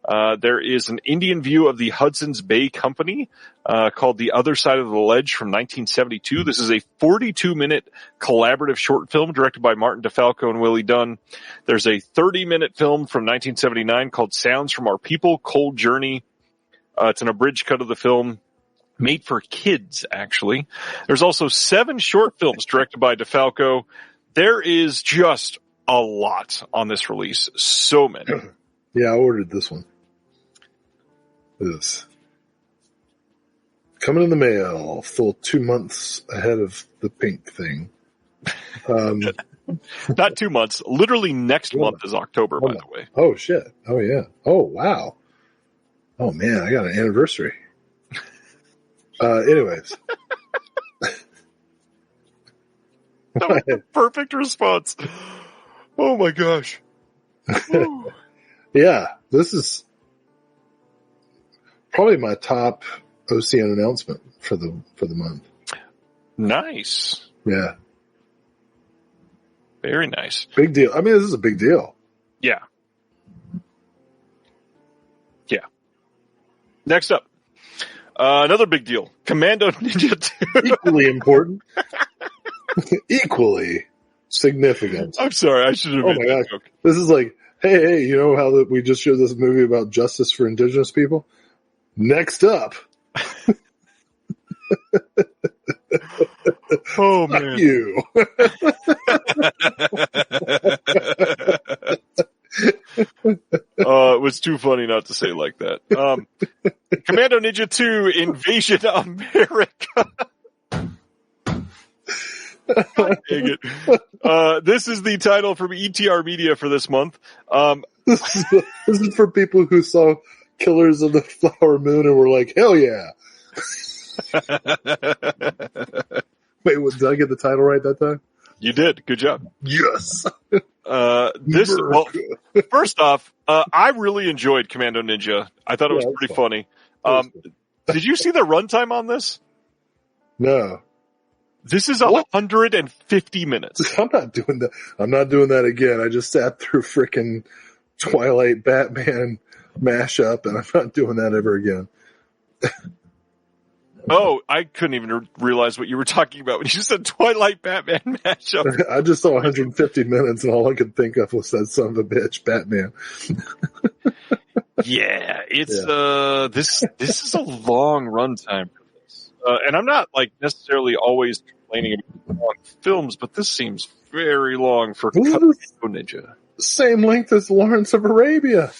There is an Indian view of the Hudson's Bay Company, called The Other Side of the Ledge from 1972. This is a 42-minute collaborative short film directed by Martin DeFalco and Willie Dunn. There's a 30-minute film from 1979 called Sounds from Our People, Cold Journey. It's an abridged cut of the film, made for kids, actually. There's also 7 short films directed by DeFalco. There is just a lot on this release. So many. Yeah, I ordered this one. This coming in the mail, full 2 months ahead of the pink thing. Not 2 months. Literally next month is October, by the way. Oh, shit. Oh, yeah. Oh, wow. Oh, man, I got an anniversary. Anyways. That was the perfect response. Oh, my gosh. Yeah, this is probably my top OCN announcement for the month. Nice. Yeah. Very nice. Big deal. I mean, this is a big deal. Yeah. Yeah. Next up. Another big deal. Commando Ninja 2. Equally important. Equally significant. I'm sorry. I should have made that joke. This is like, hey, you know how we just showed this movie about justice for Indigenous people? Next up. Oh, Fuck man. You. It was too funny not to say like that. Commando Ninja 2 Invasion America. God dang it. This is the title from ETR Media for this month. This is for people who saw Killers of the Flower Moon and were like, hell yeah. Wait, did I get the title right that time? You did. Good job. Yes. First off, I really enjoyed Commando Ninja. I thought it was pretty funny. Did you see the runtime on this? No. This is 150 minutes. I'm not doing that. I'm not doing that again. I just sat through freaking Twilight Batman mashup, and I'm not doing that ever again. Oh, I couldn't even realize what you were talking about when you said Twilight Batman mashup. I just saw 150 minutes, and all I could think of was that son of a bitch, Batman. Yeah, it's this is a long runtime for this, and I'm not like necessarily always complaining about long films, but this seems very long for Ninja. Same length as Lawrence of Arabia.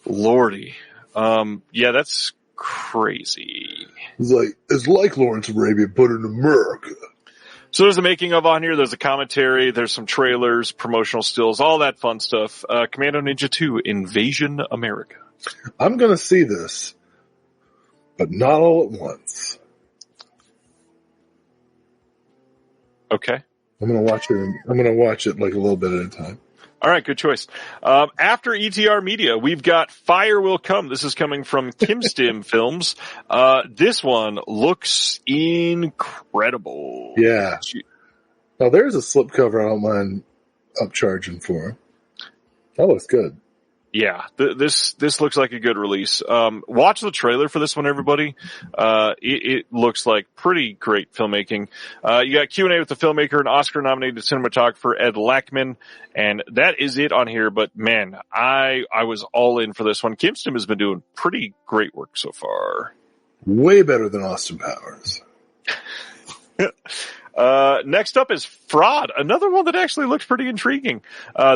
Lordy, yeah, that's crazy. It's like Lawrence of Arabia, but in America. So there's a making of on here, there's a commentary, there's some trailers, promotional stills, all that fun stuff. Commando Ninja 2, Invasion America. I'm gonna see this, but not all at once. Okay. I'm gonna watch it like a little bit at a time. All right, good choice. After ETR Media, we've got Fire Will Come. This is coming from Kimstim Films. This one looks incredible. Yeah. Now there's a slipcover I don't mind upcharging for. That looks good. Yeah, this looks like a good release. Watch the trailer for this one, everybody. It looks like pretty great filmmaking. You got Q&A with the filmmaker and Oscar-nominated cinematographer Ed Lackman, and that is it on here. But man, I was all in for this one. Kimstim has been doing pretty great work so far. Way better than Austin Powers. Next up is Fraud, another one that actually looks pretty intriguing.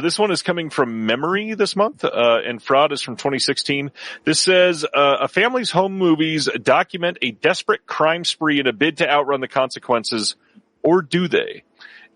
This one is coming from Memory this month, and Fraud is from 2016. This says, a family's home movies document a desperate crime spree in a bid to outrun the consequences, or do they?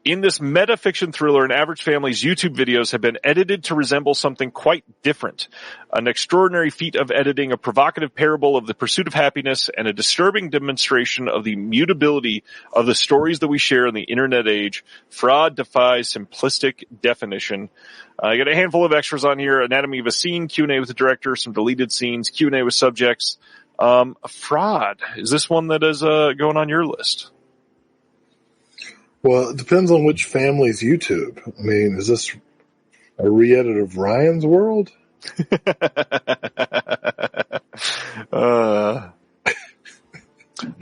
In this meta-fiction thriller, an average family's YouTube videos have been edited to resemble something quite different. An extraordinary feat of editing, a provocative parable of the pursuit of happiness, and a disturbing demonstration of the mutability of the stories that we share in the internet age. Fraud defies simplistic definition. I got a handful of extras on here. Anatomy of a scene, Q&A with the director, some deleted scenes, Q&A with subjects. Fraud. Is this one that is going on your list? Well, it depends on which family's YouTube. I mean, is this a re-edit of Ryan's World? They're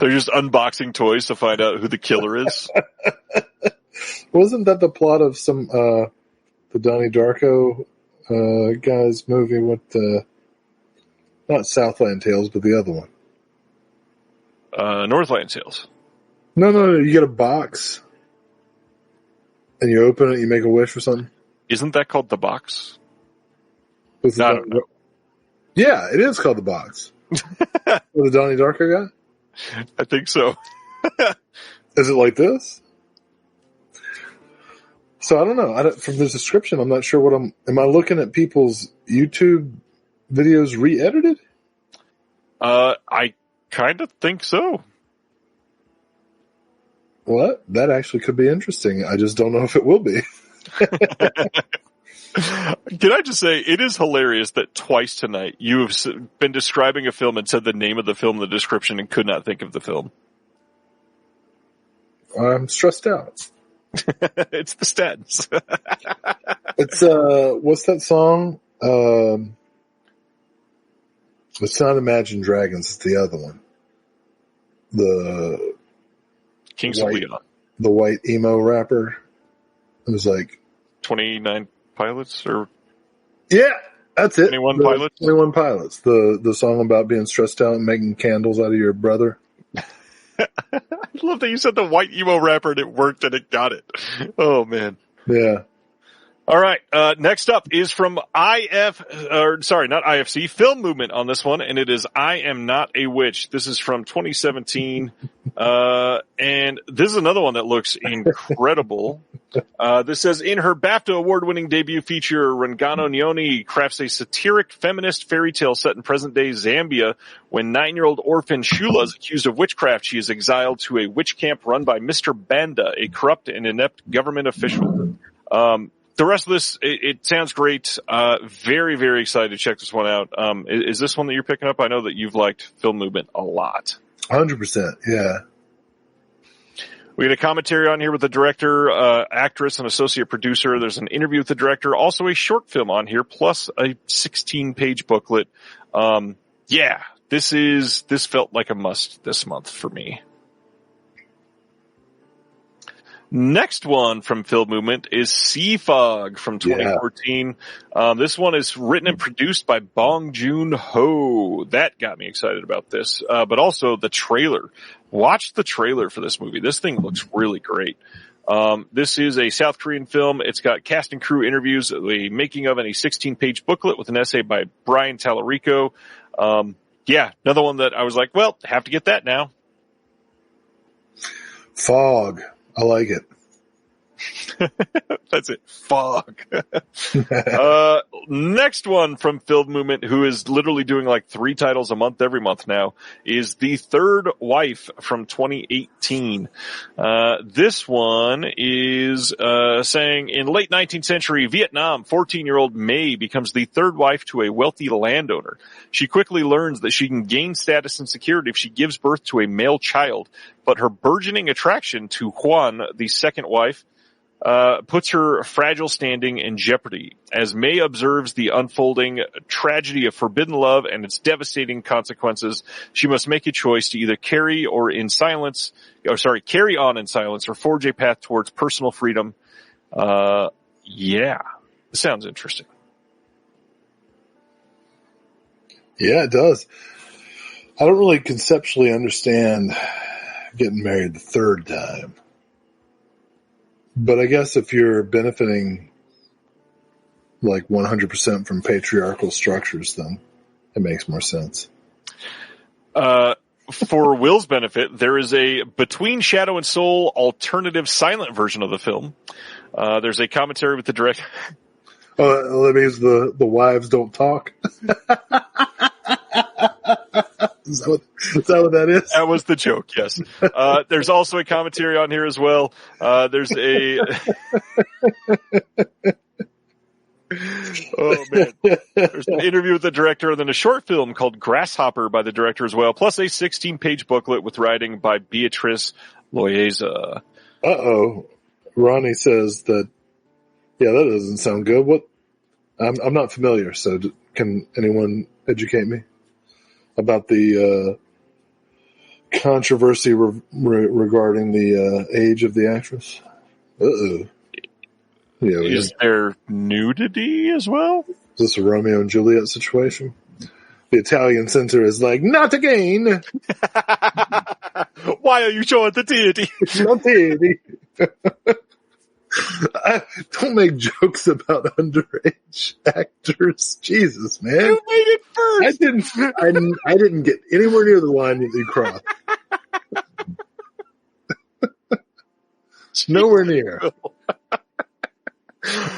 just unboxing toys to find out who the killer is. Wasn't that the plot of some the Donnie Darko guy's movie with not Southland Tales, but the other one? Northland Tales. No. You get a box. And you open it, you make a wish or something? Isn't that called The Box? I don't know. Yeah, it is called The Box. With the Donnie Darko guy? I think so. Is it like this? So I don't know. From the description, I'm not sure what am I looking at people's YouTube videos re-edited? I kind of think so. What? That actually could be interesting. I just don't know if it will be. Can I just say, it is hilarious that twice tonight you have been describing a film and said the name of the film in the description and could not think of the film. I'm stressed out. It's the statins. It's, what's that song? It's not Imagine Dragons, it's the other one. The Kings of Leon. The white emo rapper. It was like 29 Pilots or yeah, that's it. 21 Pilots. 21 Pilots. The song about being stressed out and making candles out of your brother. I love that you said the white emo rapper and it worked and it got it. Oh man. Yeah. All right. Next up is from IFC Film Movement on this one, and it is I Am Not a Witch. This is from 2017. And this is another one that looks incredible. This says, in her BAFTA award-winning debut feature, Rengano Nyoni crafts a satiric feminist fairy tale set in present-day Zambia. When 9-year-old orphan Shula is accused of witchcraft, she is exiled to a witch camp run by Mr. Banda, a corrupt and inept government official. The rest of this, it sounds great. Very, very excited to check this one out. Is this one that you're picking up? I know that you've liked Film Movement a lot. 100%. Yeah. We had a commentary on here with the director, actress, and associate producer. There's an interview with the director, also a short film on here, plus a 16-page booklet. This felt like a must this month for me. Next one from Film Movement is Sea Fog from 2014. Yeah. This one is written and produced by Bong Joon-ho. That got me excited about this. But also the trailer. Watch the trailer for this movie. This thing looks really great. This is a South Korean film. It's got cast and crew interviews, the making of, and a 16-page booklet with an essay by Brian Tallarico. Another one that I was like, well, have to get that now. Fog. I like it. That's it. Fog. Next one from Film Movement, who is literally doing like 3 titles a month every month now, is The Third Wife from 2018. This one is saying in late 19th century Vietnam, 14-year-old May becomes the third wife to a wealthy landowner. She quickly learns that she can gain status and security if she gives birth to a male child, but her burgeoning attraction to Juan, the second wife, puts her fragile standing in jeopardy. As May observes the unfolding tragedy of forbidden love and its devastating consequences, she must make a choice to either carry on in silence or forge a path towards personal freedom. This sounds interesting. Yeah, it does. I don't really conceptually understand getting married the third time. But I guess if you're benefiting like 100% from patriarchal structures, then it makes more sense. For Will's benefit, there is a Between Shadow and Soul alternative silent version of the film. There's a commentary with the director. Oh, that means the wives don't talk. Is that what that is? That was the joke, yes. There's also a commentary on here as well. There's a... Oh, man. There's an interview with the director, and then a short film called Grasshopper by the director as well, plus a 16-page booklet with writing by Beatrice Loaiza. Uh-oh. Ronnie says that, that doesn't sound good. What? I'm not familiar, so can anyone educate me about the controversy regarding the age of the actress? Uh-oh. Yeah, is there nudity as well? Is this a Romeo and Juliet situation? The Italian censor is like, not again! Why are you showing the deity? Not deity. Don't make jokes about underage actors. Jesus, man. You made it first. I didn't get anywhere near the line that you crossed. Nowhere near.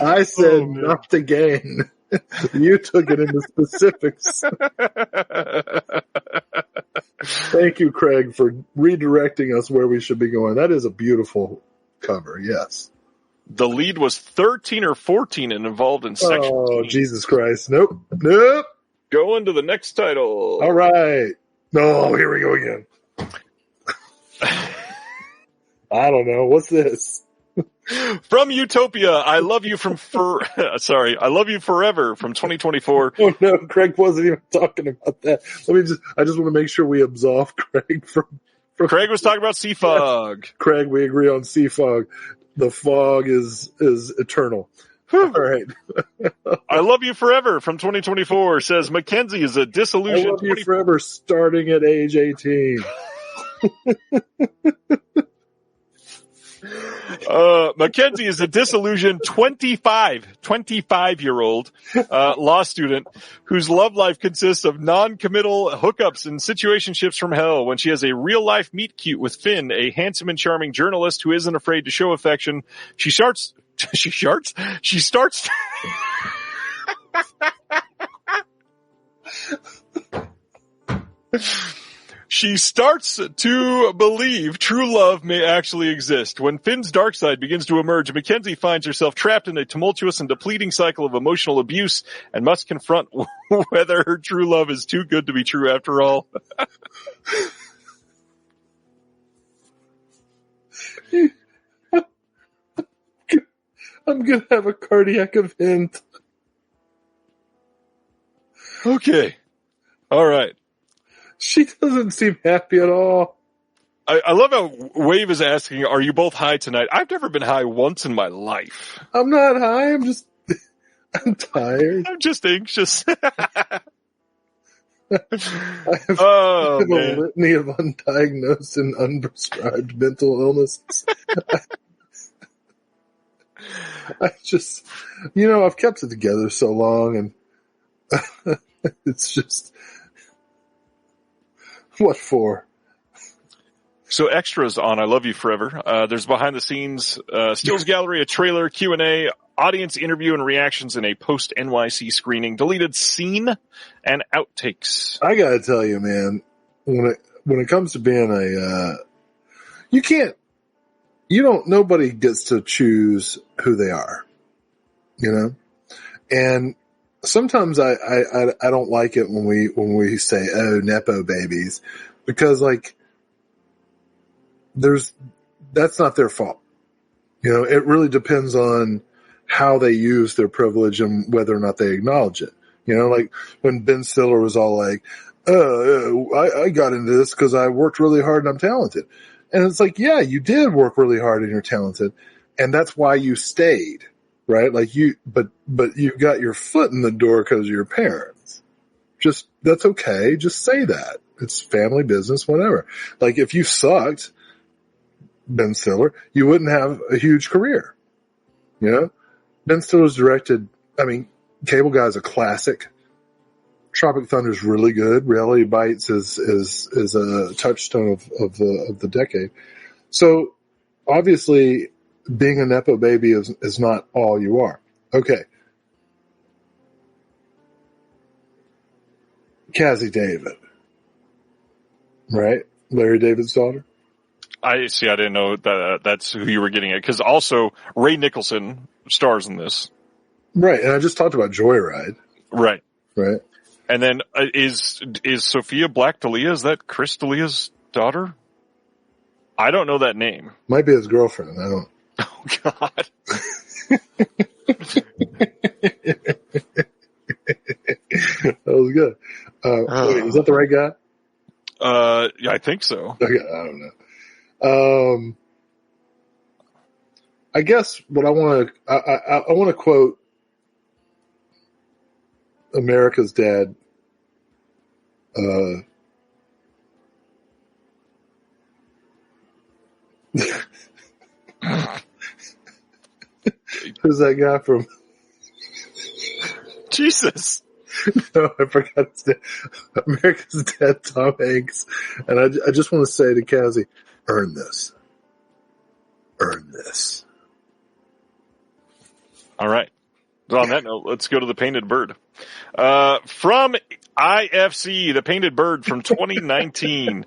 I said not again. You took it into specifics. Thank you, Craig, for redirecting us where we should be going. That is a beautiful cover, yes. The lead was 13 or 14 and involved in sexual. Oh, Jesus Christ. Nope. Go into the next title. All right. No, here we go again. I don't know. What's this? From Utopia, I Love You I Love You Forever from 2024. Oh no, Craig wasn't even talking about that. I just want to make sure we absolve Craig from Craig was talking about Sea Fog. Yes. Craig, we agree on Sea Fog. The fog is eternal. All right. I Love You Forever from 2024 says Mackenzie is a disillusioned. I love you forever starting at age 18. Mackenzie is a disillusioned 25-year-old law student whose love life consists of non-committal hookups and situationships from hell. When she has a real-life meet-cute with Finn, a handsome and charming journalist who isn't afraid to show affection, she starts She starts to believe true love may actually exist. When Finn's dark side begins to emerge, Mackenzie finds herself trapped in a tumultuous and depleting cycle of emotional abuse and must confront whether her true love is too good to be true after all. I'm going to have a cardiac event. Okay. All right. She doesn't seem happy at all. I love how Wave is asking, are you both high tonight? I've never been high once in my life. I'm not high. I'm tired. I'm just anxious. I have a litany of undiagnosed and unprescribed mental illnesses. I just, I've kept it together so long, and it's just, what for? So extras on I Love You Forever. There's behind the scenes stills gallery, a trailer, Q&A, audience interview and reactions in a post NYC screening, deleted scene, and outtakes. I gotta tell you, man, when it comes to being nobody gets to choose who they are, and sometimes I don't like it when we say, oh, Nepo babies, because that's not their fault. It really depends on how they use their privilege and whether or not they acknowledge it. Like when Ben Stiller was all like, I got into this because I worked really hard and I'm talented. And it's like, yeah, you did work really hard and you're talented. And that's why you stayed, right? But you got your foot in the door because of your parents. That's okay. Just say that. It's family business, whatever. Like if you sucked, Ben Stiller, you wouldn't have a huge career. Ben Stiller's directed, Cable Guy's a classic. Tropic Thunder's really good. Reality Bites is a touchstone of the decade. So obviously being a Nepo baby is not all you are. Okay. Cassie David. Right? Larry David's daughter? I see. I didn't know that's who you were getting at. Because also Ray Nicholson stars in this. Right. And I just talked about Joyride. Right. Right. And then is Sophia Black D'Elia, is that Chris D'Elia's daughter? I don't know that name. Might be his girlfriend. I don't. Oh, God. That was good. Wait, is that the right guy? Yeah, I think so. Okay, I don't know. I guess what I want to quote America's Dad. Who's that guy from? Jesus. No, I forgot his name. America's Dad, Tom Hanks. And I just want to say to Cassie, earn this. Earn this. All right. On that note, let's go to the Painted Bird. From IFC, the Painted Bird from 2019.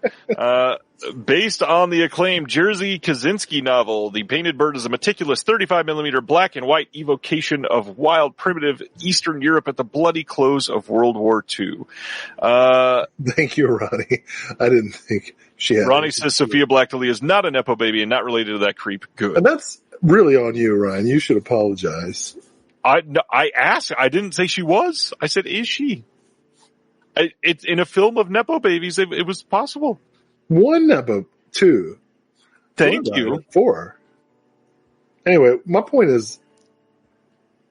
Based on the acclaimed Jerzy Kaczynski novel, The Painted Bird is a meticulous 35mm black and white evocation of wild, primitive Eastern Europe at the bloody close of World War II. Thank you, Ronnie. I didn't think she had. Ronnie says Sophia Black D'Elia is not a Nepo baby and not related to that creep. Good. And that's really on you, Ryan. You should apologize. I asked. I didn't say she was. I said, is she? It's in a film of Nepo babies. It was possible. One Nepo, two. Thank you. Four. Anyway, my point is,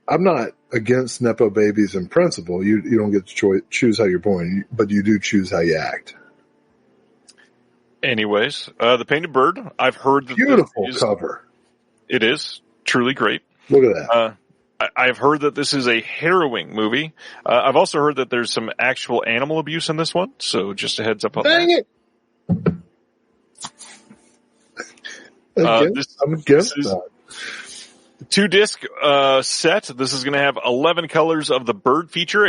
I'm not against Nepo babies in principle. You don't get to choose how you're born, but you do choose how you act. Anyways, The Painted Bird. I've heard that beautiful cover. It is truly great. Look at that. I've heard that this is a harrowing movie. I've also heard that there's some actual animal abuse in this one, so just a heads up on Dang that. It! I'm against that. 2-disc set. This is going to have 11 colors of the bird feature.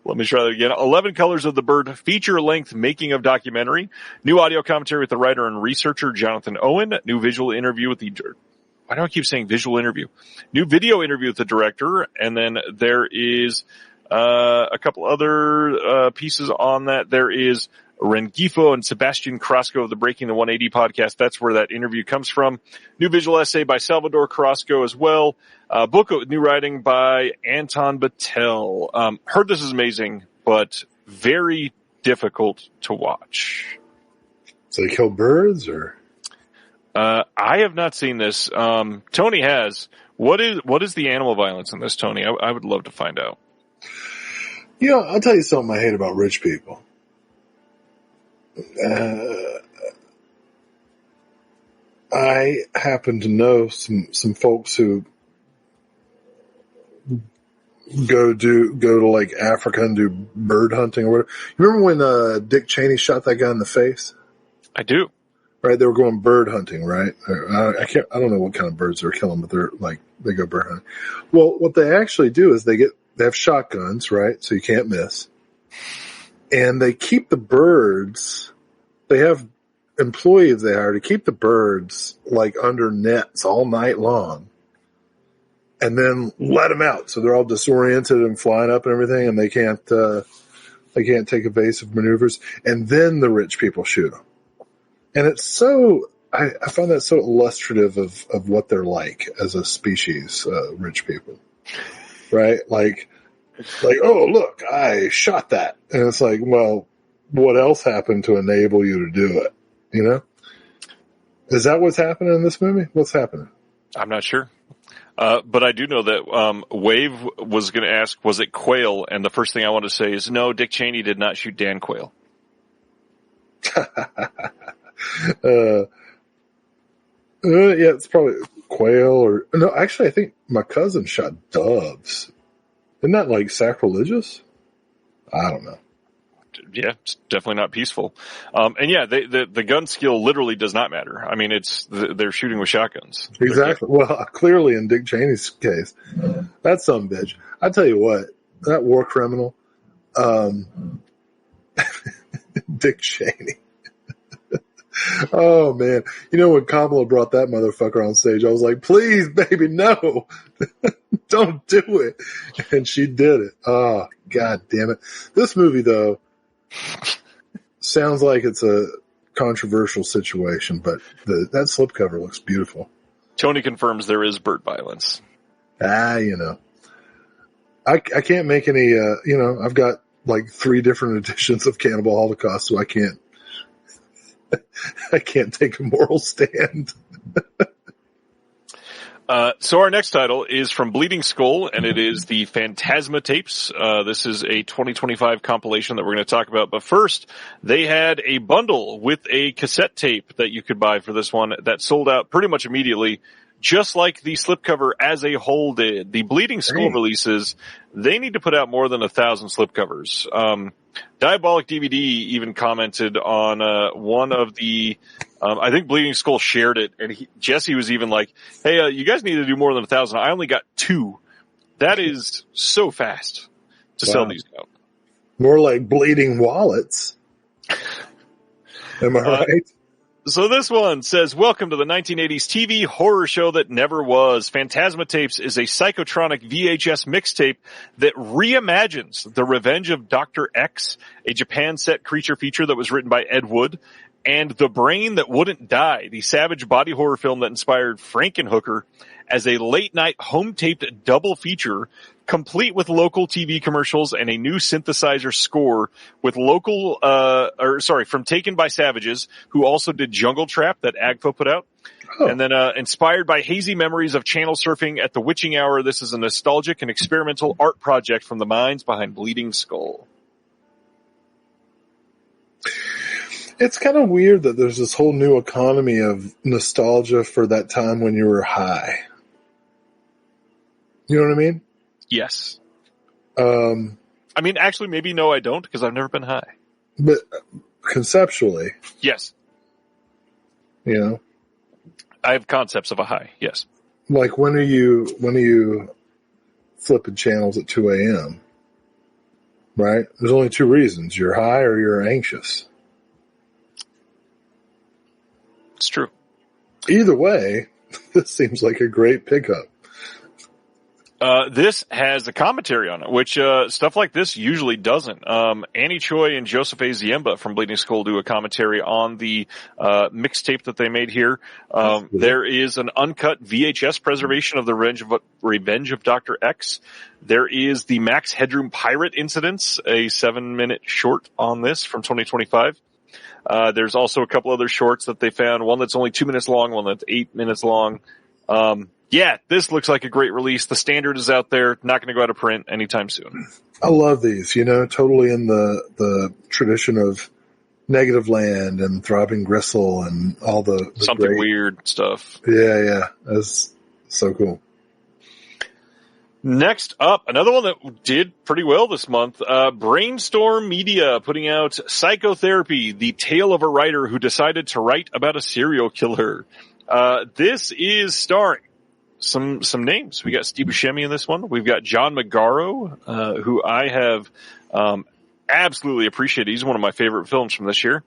Let me try that again. 11 Colors of the Bird feature-length making of documentary. New audio commentary with the writer and researcher Jonathan Owen. New visual interview with the... Why do I keep saying visual interview? New video interview with the director. And then there is a couple other pieces on that. There is Rengifo and Sebastian Carrasco of the Breaking the 180 podcast. That's where that interview comes from. New visual essay by Salvador Carrasco as well. Book with new writing by Anton Battelle. Heard this is amazing, but very difficult to watch. So they kill birds, or? I have not seen this. Tony has. What is the animal violence in this, Tony? I would love to find out. You know, I'll tell you something I hate about rich people. I happen to know some folks who go to like Africa and do bird hunting or whatever. You remember when Dick Cheney shot that guy in the face? I do. Right, they were going bird hunting, right? I don't know what kind of birds they're killing, but they go bird hunting. Well, what they actually do is they have shotguns, right? So you can't miss. And they keep the birds, they have employees they hire to keep the birds like under nets all night long. And then let them out. So they're all disoriented and flying up and everything, and they can't take evasive maneuvers. And then the rich people shoot them. And it's so, I find that so illustrative of what they're like as a species, rich people. Right? Like, oh, look, I shot that. And it's like, well, what else happened to enable you to do it? You know? Is that what's happening in this movie? What's happening? I'm not sure. But I do know that Wave was going to ask, was it Quayle? And the first thing I want to say is, no, Dick Cheney did not shoot Dan Quayle. Yeah, it's probably Quail or... No, actually, I think my cousin shot doves. Isn't that, like, sacrilegious? I don't know. Yeah, it's definitely not peaceful. And yeah, the gun skill literally does not matter. I mean, they're shooting with shotguns. Exactly. Well, clearly in Dick Cheney's case, that's some bitch. I tell you what, that war criminal, Dick Cheney. Oh man. You know, when Kamala brought that motherfucker on stage, I was like, please, baby, no, don't do it. And she did it. Oh, God damn it. This movie though, sounds like it's a controversial situation, but that slipcover looks beautiful. Tony confirms there is bird violence. You know, I can't make any, you know, I've got like 3 different editions of Cannibal Holocaust, so I can't take a moral stand. So our next title is from Bleeding Skull, and it is the Phantasma tapes. This is a 2025 compilation that we're going to talk about. But first, they had a bundle with a cassette tape that you could buy for this one that sold out pretty much immediately, just like the slipcover as a whole did. The Bleeding Skull releases, they need to put out more than 1,000 slipcovers. Diabolic DVD even commented on one of the I think Bleeding Skull shared it, and Jesse was even like, hey, you guys need to do more than 1,000. I only got 2. That is so fast to sell these out. More like bleeding wallets. Am I right? So this one says, welcome to the 1980s TV horror show that never was. Phantasma Tapes is a psychotronic VHS mixtape that reimagines The Revenge of Dr. X, a Japan set creature feature that was written by Ed Wood, and The Brain That Wouldn't Die, the savage body horror film that inspired Frankenhooker, as a late-night home-taped double feature, complete with local TV commercials and a new synthesizer score with from Taken by Savages, who also did Jungle Trap that Agfo put out. Oh. And then inspired by hazy memories of channel surfing at the witching hour, this is a nostalgic and experimental art project from the minds behind Bleeding Skull. It's kind of weird that there's this whole new economy of nostalgia for that time when you were high. You know what I mean? Yes. I mean, actually, maybe no, I don't, because I've never been high. But conceptually. Yes. You know? I have concepts of a high, yes. Like, when are you flipping channels at 2 a.m.? right? There's only two reasons. You're high or you're anxious. It's true. Either way, this seems like a great pickup. This has a commentary on it, which stuff like this usually doesn't. Annie Choi and Joseph A. Ziemba from Bleeding Skull do a commentary on the mixtape that they made here. There is an uncut VHS preservation of the Revenge of Dr. X. There is the Max Headroom Pirate Incidents, a 7-minute short on this from 2025. There's also a couple other shorts that they found, one that's only 2 minutes long, one that's 8 minutes long. Yeah, this looks like a great release. The standard is out there, not going to go out of print anytime soon. I love these, totally in the tradition of Negative Land and Throbbing Gristle and all the something great, weird stuff. Yeah. That's so cool. Next up, another one that did pretty well this month, Brainstorm Media putting out Psychotherapy, the tale of a writer who decided to write about a serial killer. This is starring some names. We got Steve Buscemi in this one. We've got John Magaro, who I have absolutely appreciated. He's one of my favorite films from this year.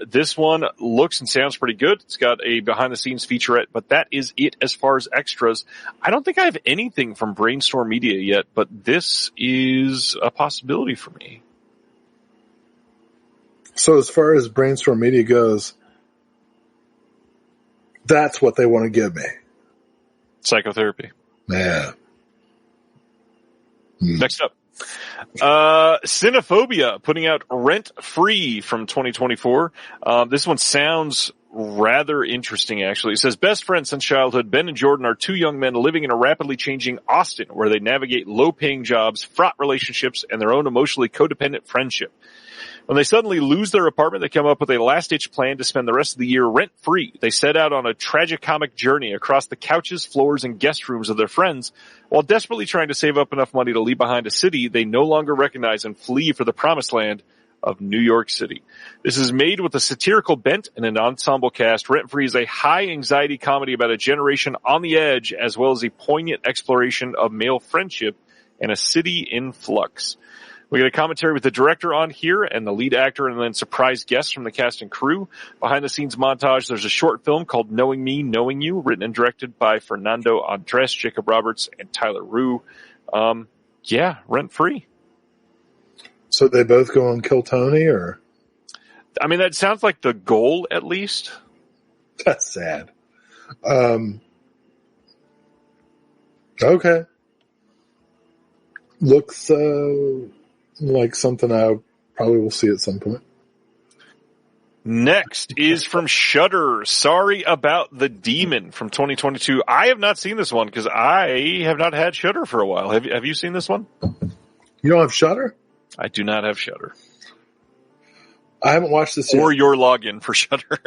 This one looks and sounds pretty good. It's got a behind-the-scenes featurette, but that is it as far as extras. I don't think I have anything from Brainstorm Media yet, but this is a possibility for me. So as far as Brainstorm Media goes, that's what they want to give me. Psychotherapy. Yeah. Next up. Cinephobia putting out Rent Free from 2024. This one sounds rather interesting, actually. It says, best friends since childhood, Ben and Jordan are two young men living in a rapidly changing Austin where they navigate low-paying jobs, fraught relationships, and their own emotionally codependent friendship. When they suddenly lose their apartment, they come up with a last-ditch plan to spend the rest of the year rent-free. They set out on a tragicomic journey across the couches, floors, and guest rooms of their friends, while desperately trying to save up enough money to leave behind a city they no longer recognize and flee for the promised land of New York City. This is made with a satirical bent and an ensemble cast. Rent-Free is a high-anxiety comedy about a generation on the edge, as well as a poignant exploration of male friendship and a city in flux. We get a commentary with the director on here and the lead actor and then surprise guests from the cast and crew. Behind the scenes montage, there's a short film called Knowing Me, Knowing You, written and directed by Fernando Andres, Jacob Roberts, and Tyler Rue. Rent Free. So they both go on Kill Tony, or? I mean, that sounds like the goal, at least. That's sad. Okay. Looks, like something I probably will see at some point. Next is from Shudder. Sorry About the Demon from 2022. I have not seen this one because I have not had Shudder for a while. Have you seen this one? You don't have Shudder? I do not have Shudder. I haven't watched this yet. Or your login for Shudder.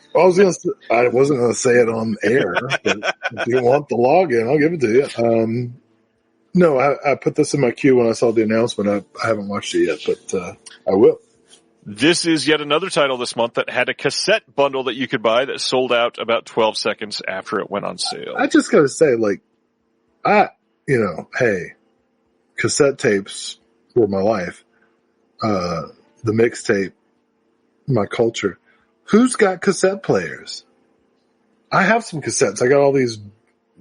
I wasn't going to say it on air, but if you want the login, I'll give it to you. No, I put this in my queue when I saw the announcement. I haven't watched it yet, but I will. This is yet another title this month that had a cassette bundle that you could buy that sold out about 12 seconds after it went on sale. I just got to say, hey, cassette tapes were my life. The mixtape, my culture. Who's got cassette players? I have some cassettes. I got all these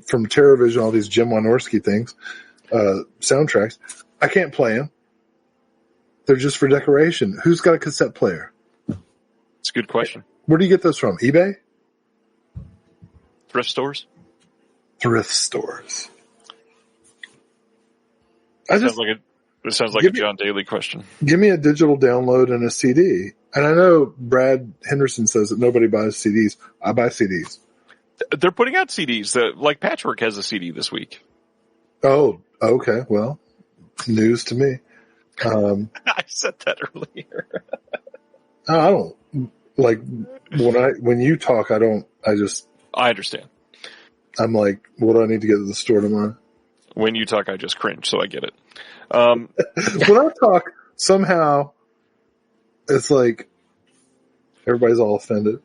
from TerraVision, all these Jim Wynorski things. Soundtracks. I can't play them. They're just for decoration. Who's got a cassette player? It's a good question. Where do you get those from? eBay? Thrift stores? Thrift stores. It sounds like a John Daly question. Give me a digital download and a CD. And I know Brad Henderson says that nobody buys CDs. I buy CDs. They're putting out CDs. Like Patchwork has a CD this week. Oh, okay. Well, news to me. I said that earlier. I don't like when you talk. I understand. I'm like, what do I need to get to the store tomorrow? When you talk, I just cringe, so I get it. When I talk, somehow it's like everybody's all offended.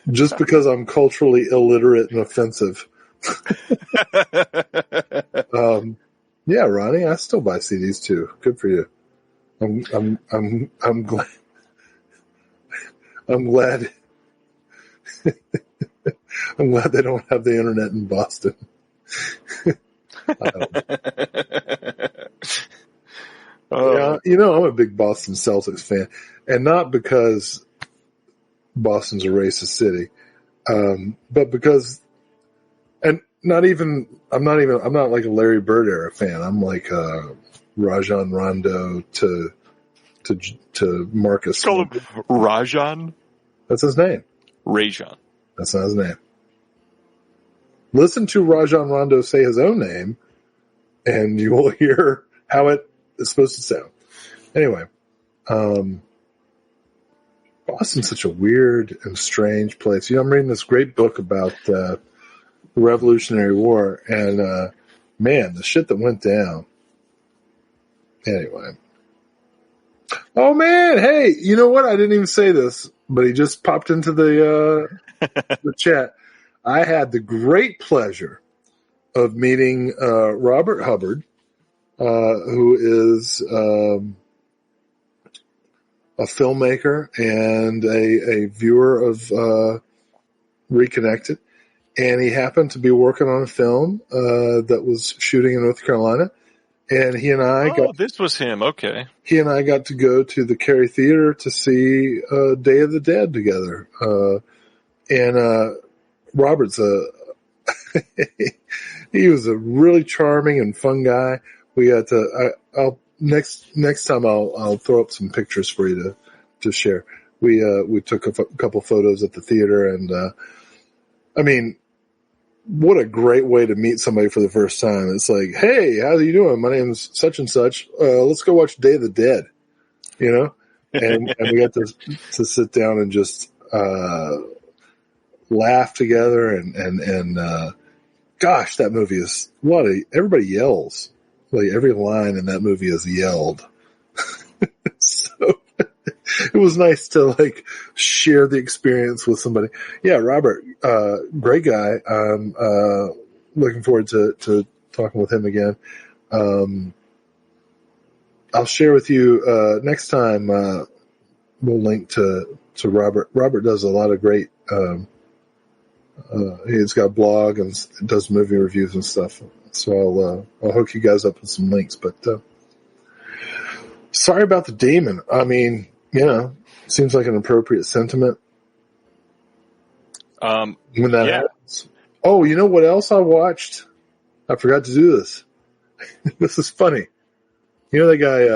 Just because I'm culturally illiterate and offensive. Yeah, Ronnie, I still buy CDs too. Good for you. I'm glad. I'm glad. I'm glad they don't have the internet in Boston. Yeah, I'm a big Boston Celtics fan, and not because Boston's a racist city, but because, and I'm not like a Larry Bird era fan. I'm like Rajon Rondo to Marcus. Call him Rajon? That's his name. Rajon. That's not his name. Listen to Rajon Rondo say his own name, and you will hear how it is supposed to sound. Anyway, Boston's such a weird and strange place. I'm reading this great book about the Revolutionary War, and man, the shit that went down. Anyway. Oh man, hey, you know what? I didn't even say this, but he just popped into the chat. I had the great pleasure of meeting Robert Hubbard, who is a filmmaker and a viewer of Reconnected. And he happened to be working on a film that was shooting in North Carolina. And he and I this was him. Okay. He and I got to go to the Cary Theater to see Day of the Dead together. And Robert's he was a really charming and fun guy. We got to, I'll next time I'll throw up some pictures for you to share. We took a couple photos at the theater, and I mean, what a great way to meet somebody for the first time. It's like, hey, how are you doing? My name's such and such. Let's go watch Day of the Dead, and we got to sit down and just laugh together, and gosh, that movie is everybody yells. Like every line in that movie is yelled. So it was nice to share the experience with somebody. Yeah, Robert, great guy. I'm looking forward to talking with him again. I'll share with you next time. We'll link to Robert. Robert does a lot of great. He's got a blog and does movie reviews and stuff. So I'll hook you guys up with some links. But sorry about the demon. I mean, seems like an appropriate sentiment. When that happens. Oh, you know what else I watched? I forgot to do this. This is funny. You know that guy,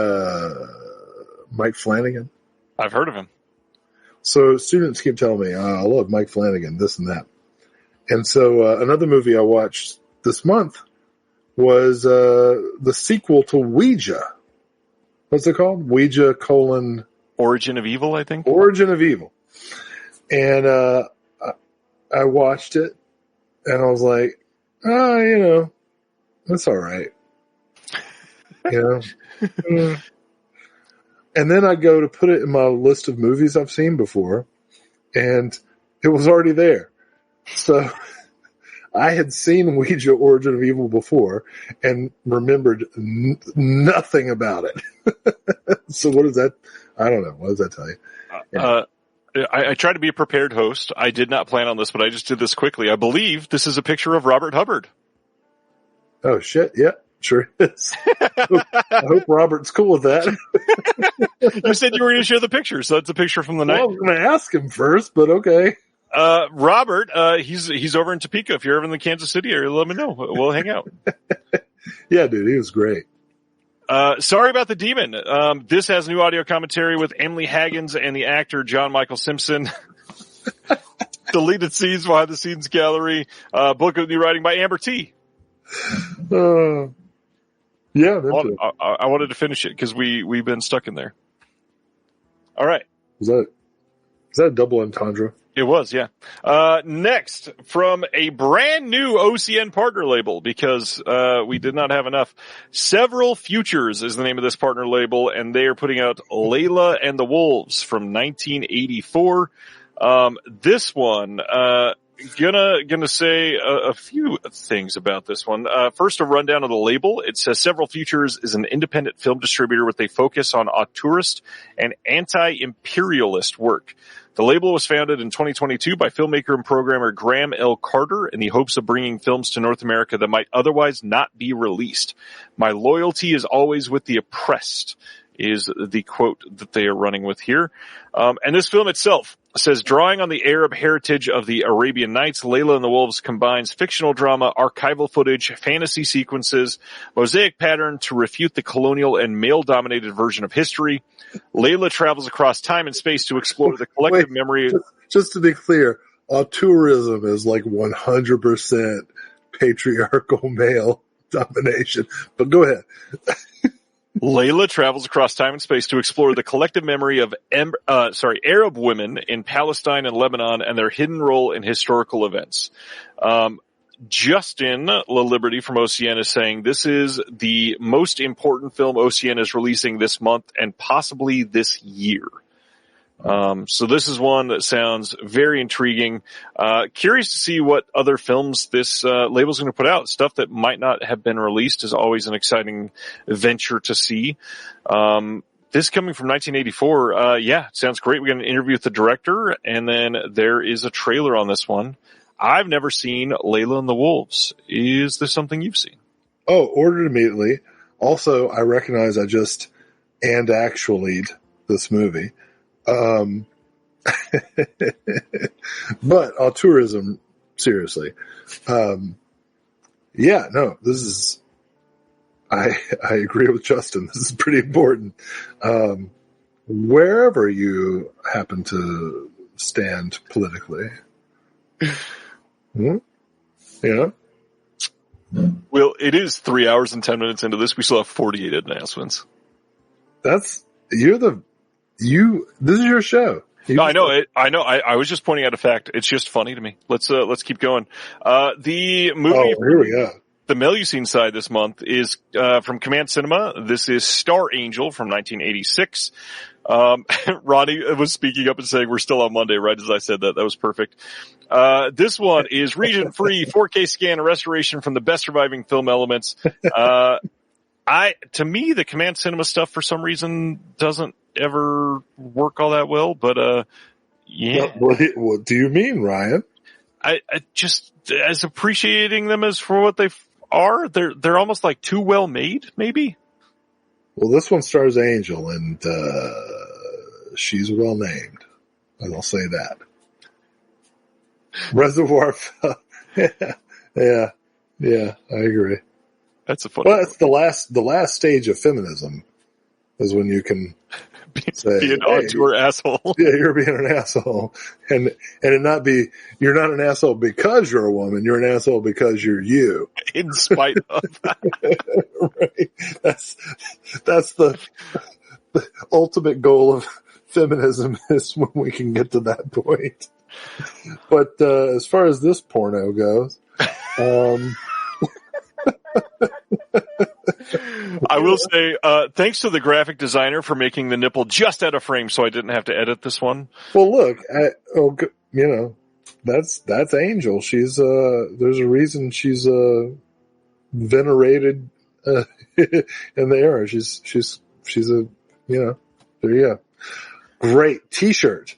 Mike Flanagan? I've heard of him. So students keep telling me, I love Mike Flanagan, this and that. And so another movie I watched this month was the sequel to Ouija. What's it called? Ouija : Origin of Evil, I think. Origin of Evil. And I watched it, and I was like, that's all right. And then I go to put it in my list of movies I've seen before, and it was already there. So I had seen Ouija Origin of Evil before and remembered nothing about it. So what is that? I don't know. What does that tell you? Yeah. I tried to be a prepared host. I did not plan on this, but I just did this quickly. I believe this is a picture of Robert Hubbard. Oh, shit. Yeah, sure is. I hope Robert's cool with that. You said you were going to share the picture, so it's a picture from the night. I was going to ask him first, but okay. Robert, he's over in Topeka. If you're ever in the Kansas City area, let me know. We'll hang out. Yeah, dude, he was great. Sorry about the demon. This has new audio commentary with Emily Haggins and the actor John Michael Simpson. Deleted scenes, behind the scenes gallery. Book of new writing by Amber T. Yeah, I wanted to finish it because we've been stuck in there. All right. Is that a double entendre? It was, yeah. Next, from a brand new OCN partner label, because we did not have enough. Several Futures is the name of this partner label, and they are putting out Layla and the Wolves from 1984. This one, Gonna say a few things about this one. First, a rundown of the label. It says Several Futures is an independent film distributor with a focus on auteurist and anti-imperialist work. The label was founded in 2022 by filmmaker and programmer Graham L. Carter in the hopes of bringing films to North America that might otherwise not be released. My loyalty is always with the oppressed is the quote that they are running with here. And this film itself says, drawing on the Arab heritage of the Arabian Nights, Layla and the Wolves combines fictional drama, archival footage, fantasy sequences, mosaic pattern to refute the colonial and male-dominated version of history. Layla travels across time and space to explore the collective memory. Just to be clear, auteurism is like 100% patriarchal male domination. But go ahead. Layla travels across time and space to explore the collective memory of Arab women in Palestine and Lebanon and their hidden role in historical events. Justin La Liberty from OCN is saying this is the most important film OCN is releasing this month and possibly this year. So this is one that sounds very intriguing. Curious to see what other films this label's going to put out. Stuff that might not have been released is always an exciting venture to see. This coming from 1984, sounds great. We got an interview with the director, and then there is a trailer on this one. I've never seen Layla and the Wolves. Is this something you've seen? Oh, ordered immediately. Also, I recognize I just and actually'd this movie. But auteurism, seriously. This is, I agree with Justin. This is pretty important. Wherever you happen to stand politically. Yeah. Well, it is 3 hours and 10 minutes into this. We still have 48 announcements. This is your show. No, I know it. I know. I was just pointing out a fact. It's just funny to me. Let's keep going. The movie. Oh, here we go. The Melusine side this month is, from Command Cinema. This is Star Angel from 1986. Ronnie was speaking up and saying we're still on Monday, right as I said that. That was perfect. This one is region-free 4K scan and restoration from the best surviving film elements. To me, the Command Cinema stuff for some reason doesn't ever work all that well, but, yeah. What do you mean, Ryan? I just, as appreciating them as for what they are, they're almost like too well made, maybe? Well, this one stars Angel, and she's well named. I'll say that. Reservoir. Yeah, I agree. That's a funny. Well, it's the last stage of feminism is when you can say, be an auteur asshole. Yeah, you're being an asshole, and it not be you're not an asshole because you're a woman. You're an asshole because you're you. In spite of right. That's the ultimate goal of feminism is when we can get to that point. But as far as this porno goes, I will say, thanks to the graphic designer for making the nipple just out of frame so I didn't have to edit this one. Well, look, that's Angel. She's, there's a reason she's, venerated, in the era. She's a, there you go. Great t-shirt.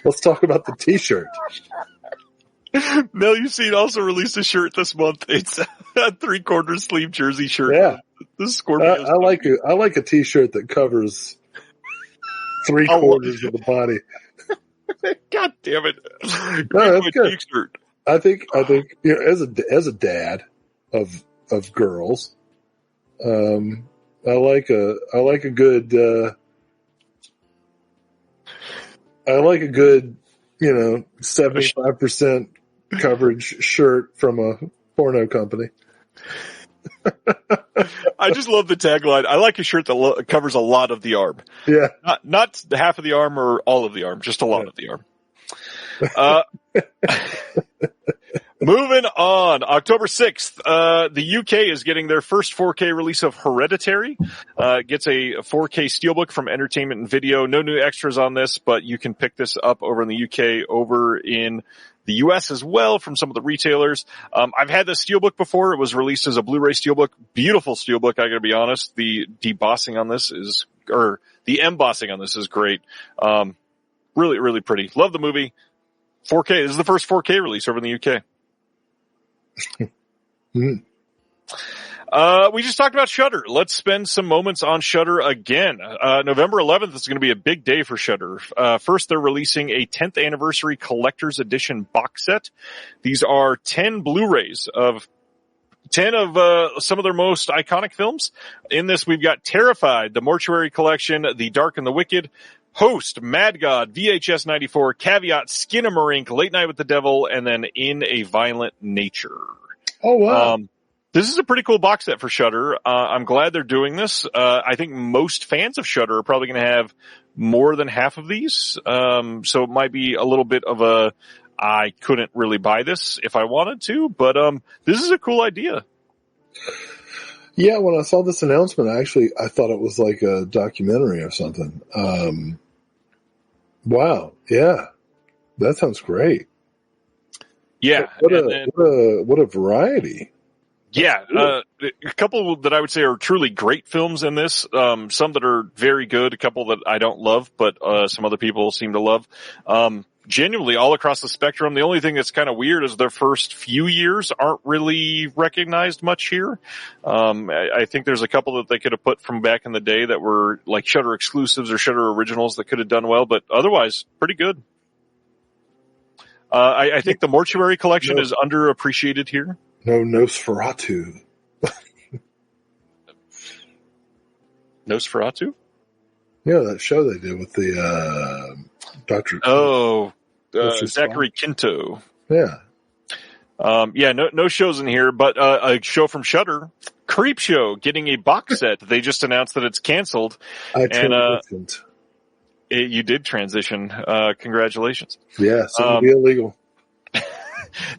Let's talk about the t-shirt. Melusine also released a shirt this month. It's a 3/4 sleeve jersey shirt. Yeah. This Scorpio. I like a t-shirt that covers 3/4 of the body. God damn it. No, that's good. T-shirt. I think, as a dad of girls, I like a good 75% coverage shirt from a porno company. I just love the tagline. I like a shirt that covers a lot of the arm. Yeah. Not half of the arm or all of the arm, just a lot of the arm. Moving on, October 6th, the UK is getting their first 4K release of Hereditary. Gets a 4K steelbook from Entertainment and Video. No new extras on this, but you can pick this up over in the UK, over in the US as well from some of the retailers. I've had this steelbook before. It was released as a Blu-ray steelbook. Beautiful steelbook, I gotta be honest. The embossing on this is great. Really, really pretty. Love the movie. 4K. This is the first 4K release over in the UK. We just talked about Shudder. Let's spend some moments on Shudder again. November 11th is going to be a big day for Shudder. First, they're releasing a 10th anniversary collector's edition box set. These are 10 Blu-rays of 10 of some of their most iconic films. In this, we've got Terrified, The Mortuary Collection, The Dark and the Wicked, Host, Mad God, VHS 94, Caveat, Skinamarink, Late Night with the Devil, and then In a Violent Nature. Oh, wow. This is a pretty cool box set for Shudder. I'm glad they're doing this. I think most fans of Shudder are probably going to have more than half of these. So it might be a little bit of I couldn't really buy this if I wanted to, but this is a cool idea. Yeah, when I saw this announcement, I thought it was like a documentary or something. Wow. Yeah. That sounds great. Yeah. What a variety. Yeah. A couple that I would say are truly great films in this. Some that are very good, a couple that I don't love, but some other people seem to love. Genuinely all across the spectrum. The only thing that's kind of weird is their first few years aren't really recognized much here. I think there's a couple that they could have put from back in the day that were like Shudder exclusives or Shudder originals that could have done well, but otherwise pretty good. I think the Mortuary Collection is underappreciated here. No Nosferatu. Nosferatu? Yeah, that show they did with the Dr. Zachary Quinto. Yeah. No shows in here, but a show from Shudder, Creep Show, getting a box set. They just announced that it's canceled. I transitioned. You did transition. Congratulations. Yeah, so it'll be illegal.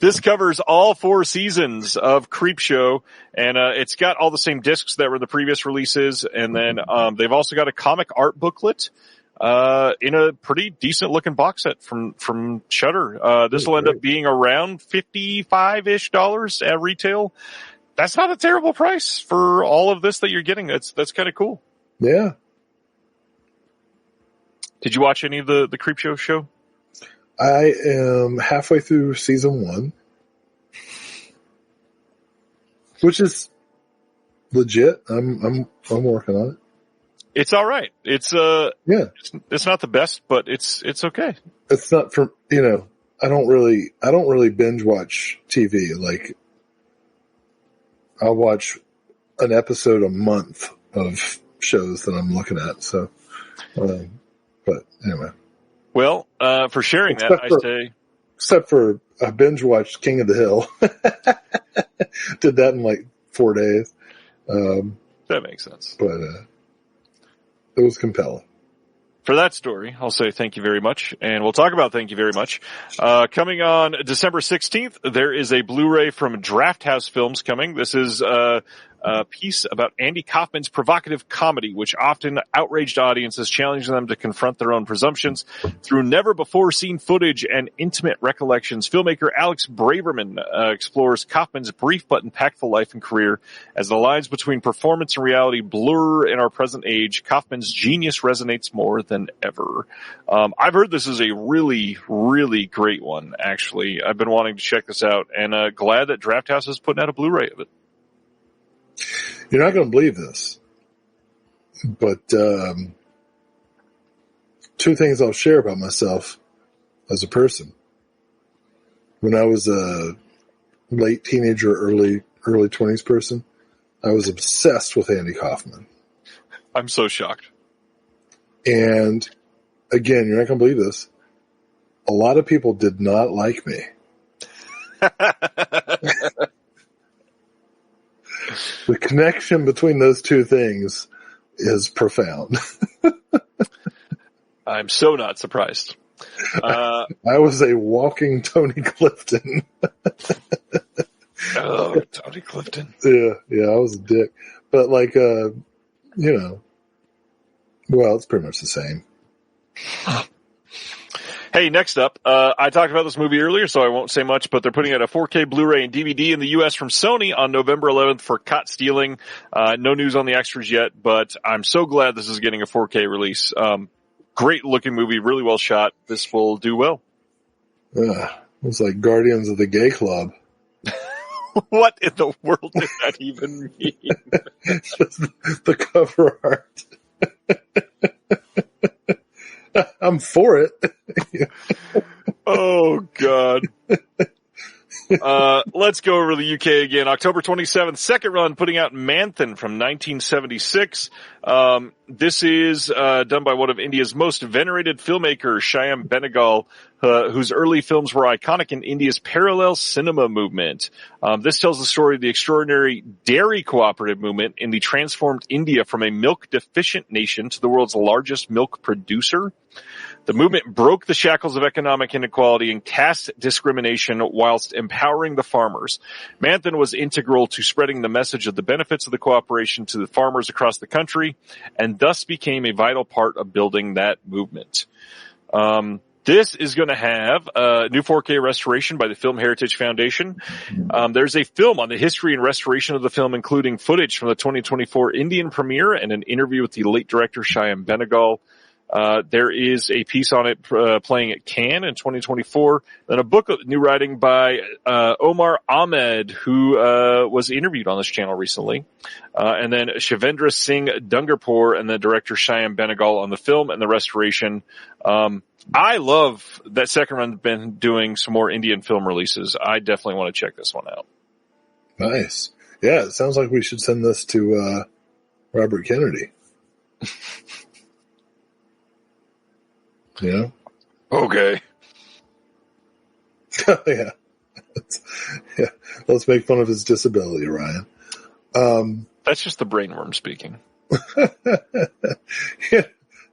This covers all 4 seasons of Creep Show, and it's got all the same discs that were the previous releases, and then they've also got a comic art booklet in a pretty decent looking box set from Shudder. This will end up being around $55-ish at retail. That's not a terrible price for all of this that you're getting. That's kind of cool. Yeah. Did you watch any of the Creep Show? I am halfway through season 1, which is legit. I'm working on it. It's all right. It's it's not the best, but it's okay. It's not for, I don't really binge watch TV. Like, I'll watch an episode a month of shows that I'm looking at. So, but anyway. Well, for sharing I say. Except for I binge watched King of the Hill. Did that in like 4 days. That makes sense. But it was compelling. For that story, I'll say thank you very much, and we'll talk about thank you very much. Coming on December 16th, there is a Blu-ray from Draft House Films coming. This is a piece about Andy Kaufman's provocative comedy, which often outraged audiences, challenging them to confront their own presumptions. Through never-before-seen footage and intimate recollections, filmmaker Alex Braverman explores Kaufman's brief but impactful life and career. As the lines between performance and reality blur in our present age, Kaufman's genius resonates more than ever. I've heard this is a really, really great one, actually. I've been wanting to check this out, and glad that Draft House is putting out a Blu-ray of it. You're not going to believe this, but 2 things I'll share about myself as a person. When I was a late teenager, early 20s person, I was obsessed with Andy Kaufman. I'm so shocked. And again, you're not going to believe this. A lot of people did not like me. The connection between those 2 things is profound. I'm so not surprised. I was a walking Tony Clifton. Tony Clifton. Yeah, I was a dick. But like, well, it's pretty much the same. Hey, next up, I talked about this movie earlier, so I won't say much, but they're putting out a 4K Blu-ray and DVD in the U.S. from Sony on November 11th for Caught Stealing. No news on the extras yet, but I'm so glad this is getting a 4K release. Great looking movie, really well shot. This will do well. It's like Guardians of the Gay Club. What in the world does that even mean? The cover art. I'm for it. Oh, God. Let's go over the UK again. October 27th, second run, putting out Manthan from 1976. This is done by one of India's most venerated filmmakers, Shyam Benegal, whose early films were iconic in India's parallel cinema movement. This tells the story of the extraordinary dairy cooperative movement in the transformed India from a milk-deficient nation to the world's largest milk producer. The movement broke the shackles of economic inequality and caste discrimination whilst empowering the farmers. Manthan was integral to spreading the message of the benefits of the cooperation to the farmers across the country and thus became a vital part of building that movement. This is going to have a new 4K restoration by the Film Heritage Foundation. There's a film on the history and restoration of the film, including footage from the 2024 Indian premiere and an interview with the late director Shyam Benegal. There is a piece on it playing at Cannes in 2024, then a book of new writing by Omar Ahmed, who was interviewed on this channel recently, and then Shivendra Singh Dungarpur and the director Shyam Benegal on the film and the restoration. I love that second run been doing some more Indian film releases. I definitely want to check this one out. Nice. Yeah, it sounds like we should send this to Robert Kennedy. Yeah. Okay. Yeah. Let's make fun of his disability, Ryan. That's just the brainworm speaking. Yeah,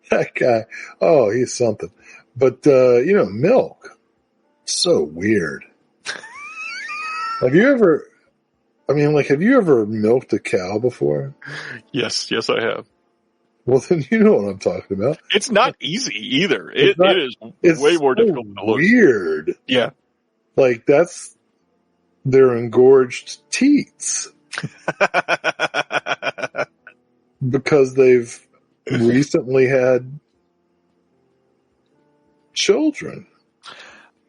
that guy. Oh, he's something. But, milk. So weird. Have you ever milked a cow before? Yes, I have. Well, then you know what I'm talking about. It's not easy either. It is way more difficult than it looks. Weird. Yeah. Like, that's their engorged teats. Because they've recently had children.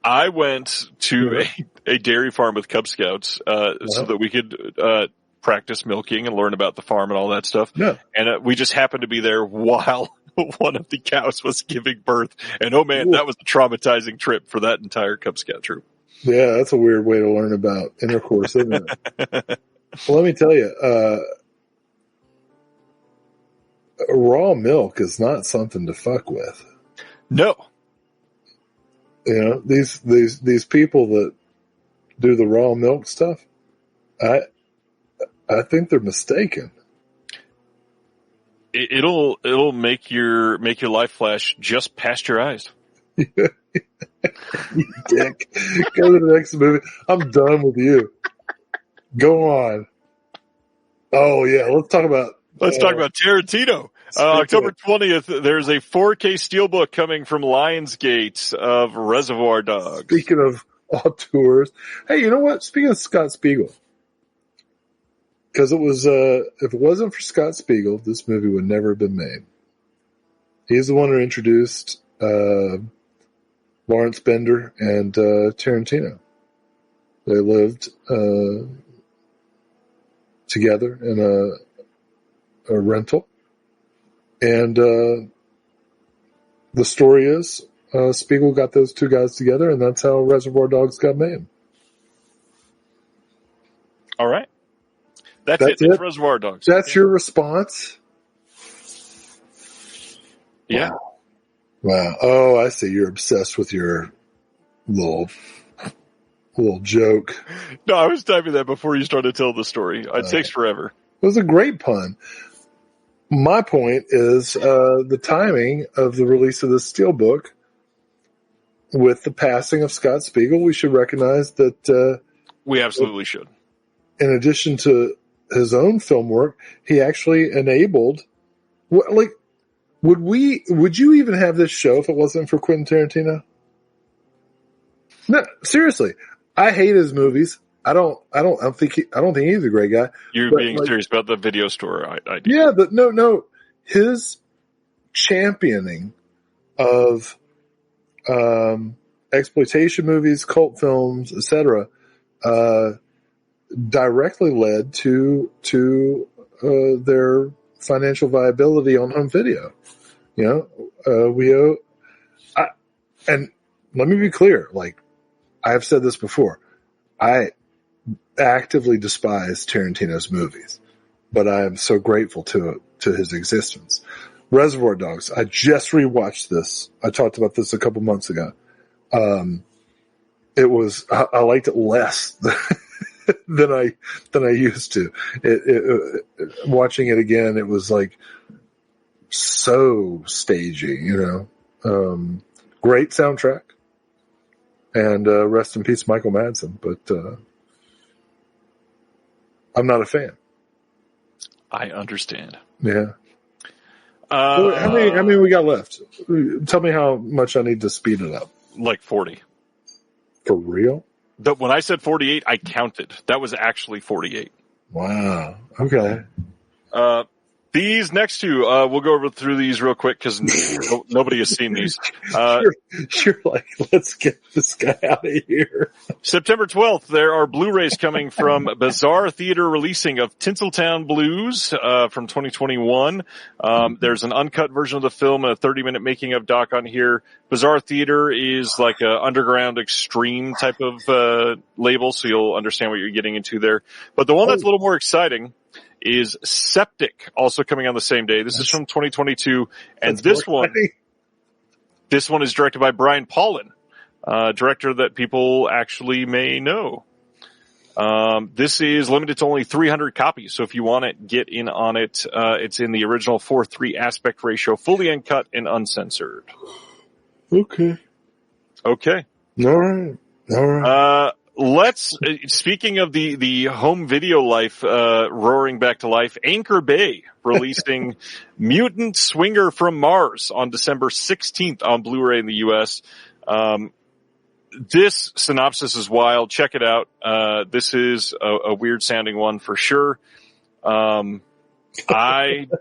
I went to a dairy farm with Cub Scouts so that we could practice milking and learn about the farm and all that stuff. Yeah. And we just happened to be there while one of the cows was giving birth. And oh man, that was a traumatizing trip for that entire Cub Scout troop. Yeah, that's a weird way to learn about intercourse, isn't it? Well, let me tell you, raw milk is not something to fuck with. No. These people that do the raw milk stuff, I think they're mistaken. It'll make your life flash just past your eyes. You dick. Go to the next movie. I'm done with you. Go on. Oh yeah, let's talk about Tarantino. October 20th, there's a 4K steelbook coming from Lionsgate of Reservoir Dogs. Speaking of auteurs, hey, you know what? Speaking of Scott Spiegel, because if it wasn't for Scott Spiegel, this movie would never have been made. He's the one who introduced Lawrence Bender and Tarantino. They lived together in a rental. And the story is Spiegel got those two guys together, and that's how Reservoir Dogs got made. All right. That's it. It's Reservoir Dogs. That's your response? Yeah. Wow. Oh, I see. You're obsessed with your little joke. No, I was typing that before you started telling the story. It takes forever. It was a great pun. My point is the timing of the release of this steelbook. With the passing of Scott Spiegel, we should recognize that we absolutely should. in addition to his own film work, he actually enabled, like, would you even have this show if it wasn't for Quentin Tarantino? No, seriously. I hate his movies. I don't think he's a great guy. You're being serious about the video store idea. Yeah, but no. His championing of exploitation movies, cult films, etc., directly led to their financial viability on home video. You know, and let me be clear. Like, I have said this before, I actively despise Tarantino's movies, but I am so grateful to his existence. Reservoir Dogs. I just rewatched this. I talked about this a couple months ago. I liked it less than I used to. Watching it again, it was like so stagey, you know. Great soundtrack, and rest in peace, Michael Madsen. But I'm not a fan. I understand. Yeah. How many we got left? Tell me how much I need to speed it up. Like 40. For real? When I said 48, I counted. That was actually 48. Wow. Okay. These next two, we'll go through these real quick because nobody has seen these. You're like, let's get this guy out of here. September 12th, there are Blu-rays coming from Bizarre Theater releasing of Tinseltown Blues from 2021. There's an uncut version of the film and a 30-minute making of doc on here. Bizarre Theater is like a underground extreme type of label, so you'll understand what you're getting into there. But the one that's a little more exciting is Septic, also coming on the same day. This is from 2022, and this one is directed by Brian Paulin, director that people actually may know. This is limited to only 300 copies, so if you want it, get in on it. It's in the original 4:3 aspect ratio, fully uncut and uncensored. Okay. All right. Speaking of the home video life, roaring back to life, Anchor Bay releasing Mutant Swinger from Mars on December 16th on Blu-ray in the U.S. This synopsis is wild. Check it out. This is a weird sounding one for sure. I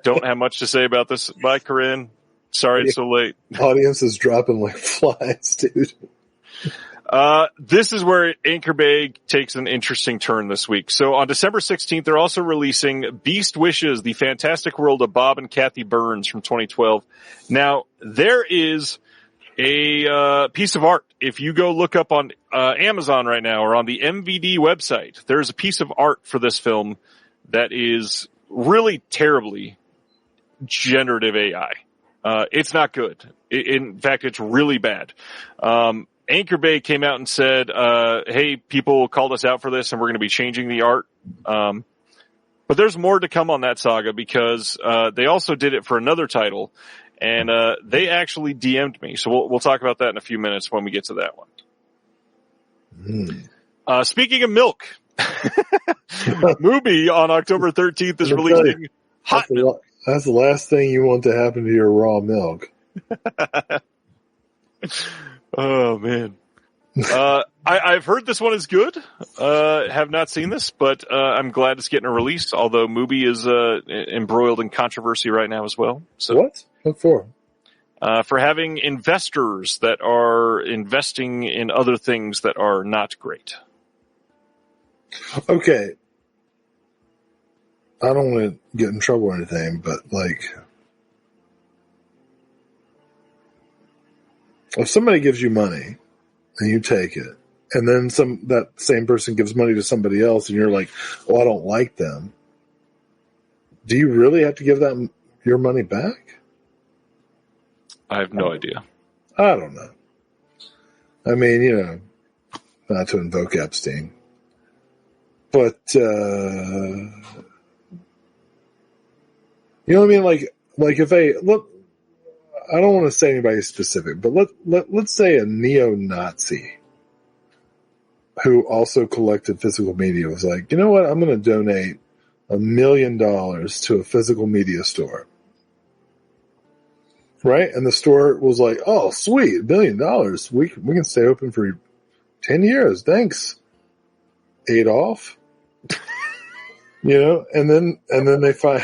don't have much to say about this. Bye, Corinne. Sorry it's so late. Audience is dropping like flies, dude. This is where Anchor Bay takes an interesting turn this week. So on December 16th, they're also releasing Beast Wishes, The Fantastic World of Bob and Kathy Burns from 2012. Now, there is a piece of art. If you go look up on Amazon right now or on the MVD website, there's a piece of art for this film that is really terribly generative AI. It's not good. In fact, it's really bad. Anchor Bay came out and said, hey, people called us out for this and we're going to be changing the art. But there's more to come on that saga because they also did it for another title, and they actually DM'd me. So we'll talk about that in a few minutes when we get to that one. Speaking of milk, Mubi on October 13th is releasing hot milk. That's the last thing you want to happen to your raw milk. Oh, man. I've heard this one is good. Have not seen this, but I'm glad it's getting a release, although Mubi is embroiled in controversy right now as well. So, what? What for? For having investors that are investing in other things that are not great. Okay. I don't want to get in trouble or anything, but like, if somebody gives you money and you take it, and then that same person gives money to somebody else and you're like, oh, I don't like them. Do you really have to give them your money back? I have no idea. I don't know. I mean, you know, not to invoke Epstein, but, you know what I mean? Like if look, I don't want to say anybody specific, but let's say a neo-Nazi who also collected physical media, was like, you know what? I'm going to donate $1 million to a physical media store. Right? And the store was like, oh, sweet, $1 million. We can stay open for 10 years. Thanks, Adolf. And then they find,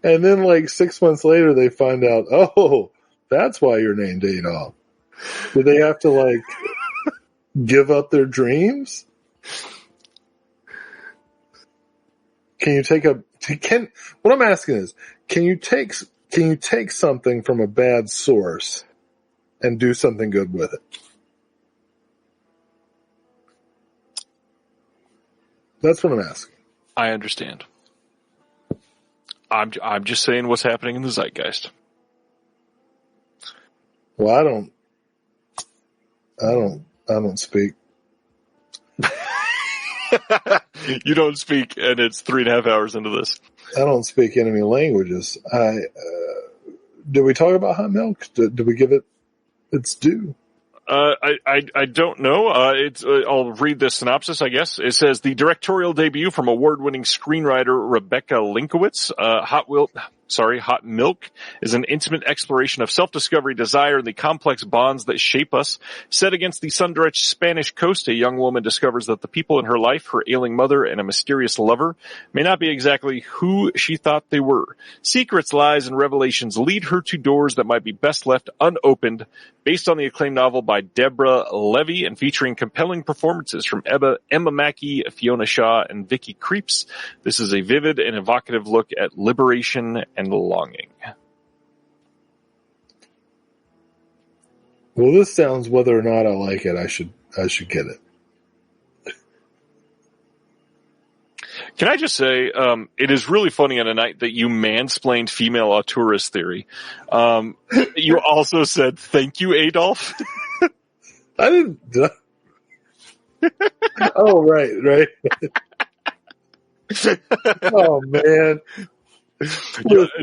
and then like 6 months later, they find out, oh, that's why you're named Adolf. Do they have to like give up their dreams? What I'm asking is, can you take something from a bad source and do something good with it? That's what I'm asking. I understand. I'm just saying what's happening in the zeitgeist. Well, I don't speak. You don't speak, and it's 3.5 hours into this. I don't speak enemy languages. Did we talk about hot milk? Did we give it its due? I don't know. I'll read the synopsis, I guess. It says, the directorial debut from award-winning screenwriter Rebecca Linkowitz, Hot Milk is an intimate exploration of self-discovery, desire, and the complex bonds that shape us. Set against the sun-drenched Spanish coast, a young woman discovers that the people in her life, her ailing mother, and a mysterious lover, may not be exactly who she thought they were. Secrets, lies, and revelations lead her to doors that might be best left unopened. Based on the acclaimed novel by Deborah Levy and featuring compelling performances from Emma Mackey, Fiona Shaw, and Vicky Creeps, this is a vivid and evocative look at liberation and longing. Well, this sounds, whether or not I like it, I should get it. Can I just say, it is really funny on a night that you mansplained female auteurist theory. You also said, thank you, Adolf. I didn't. Oh, right. Oh, man.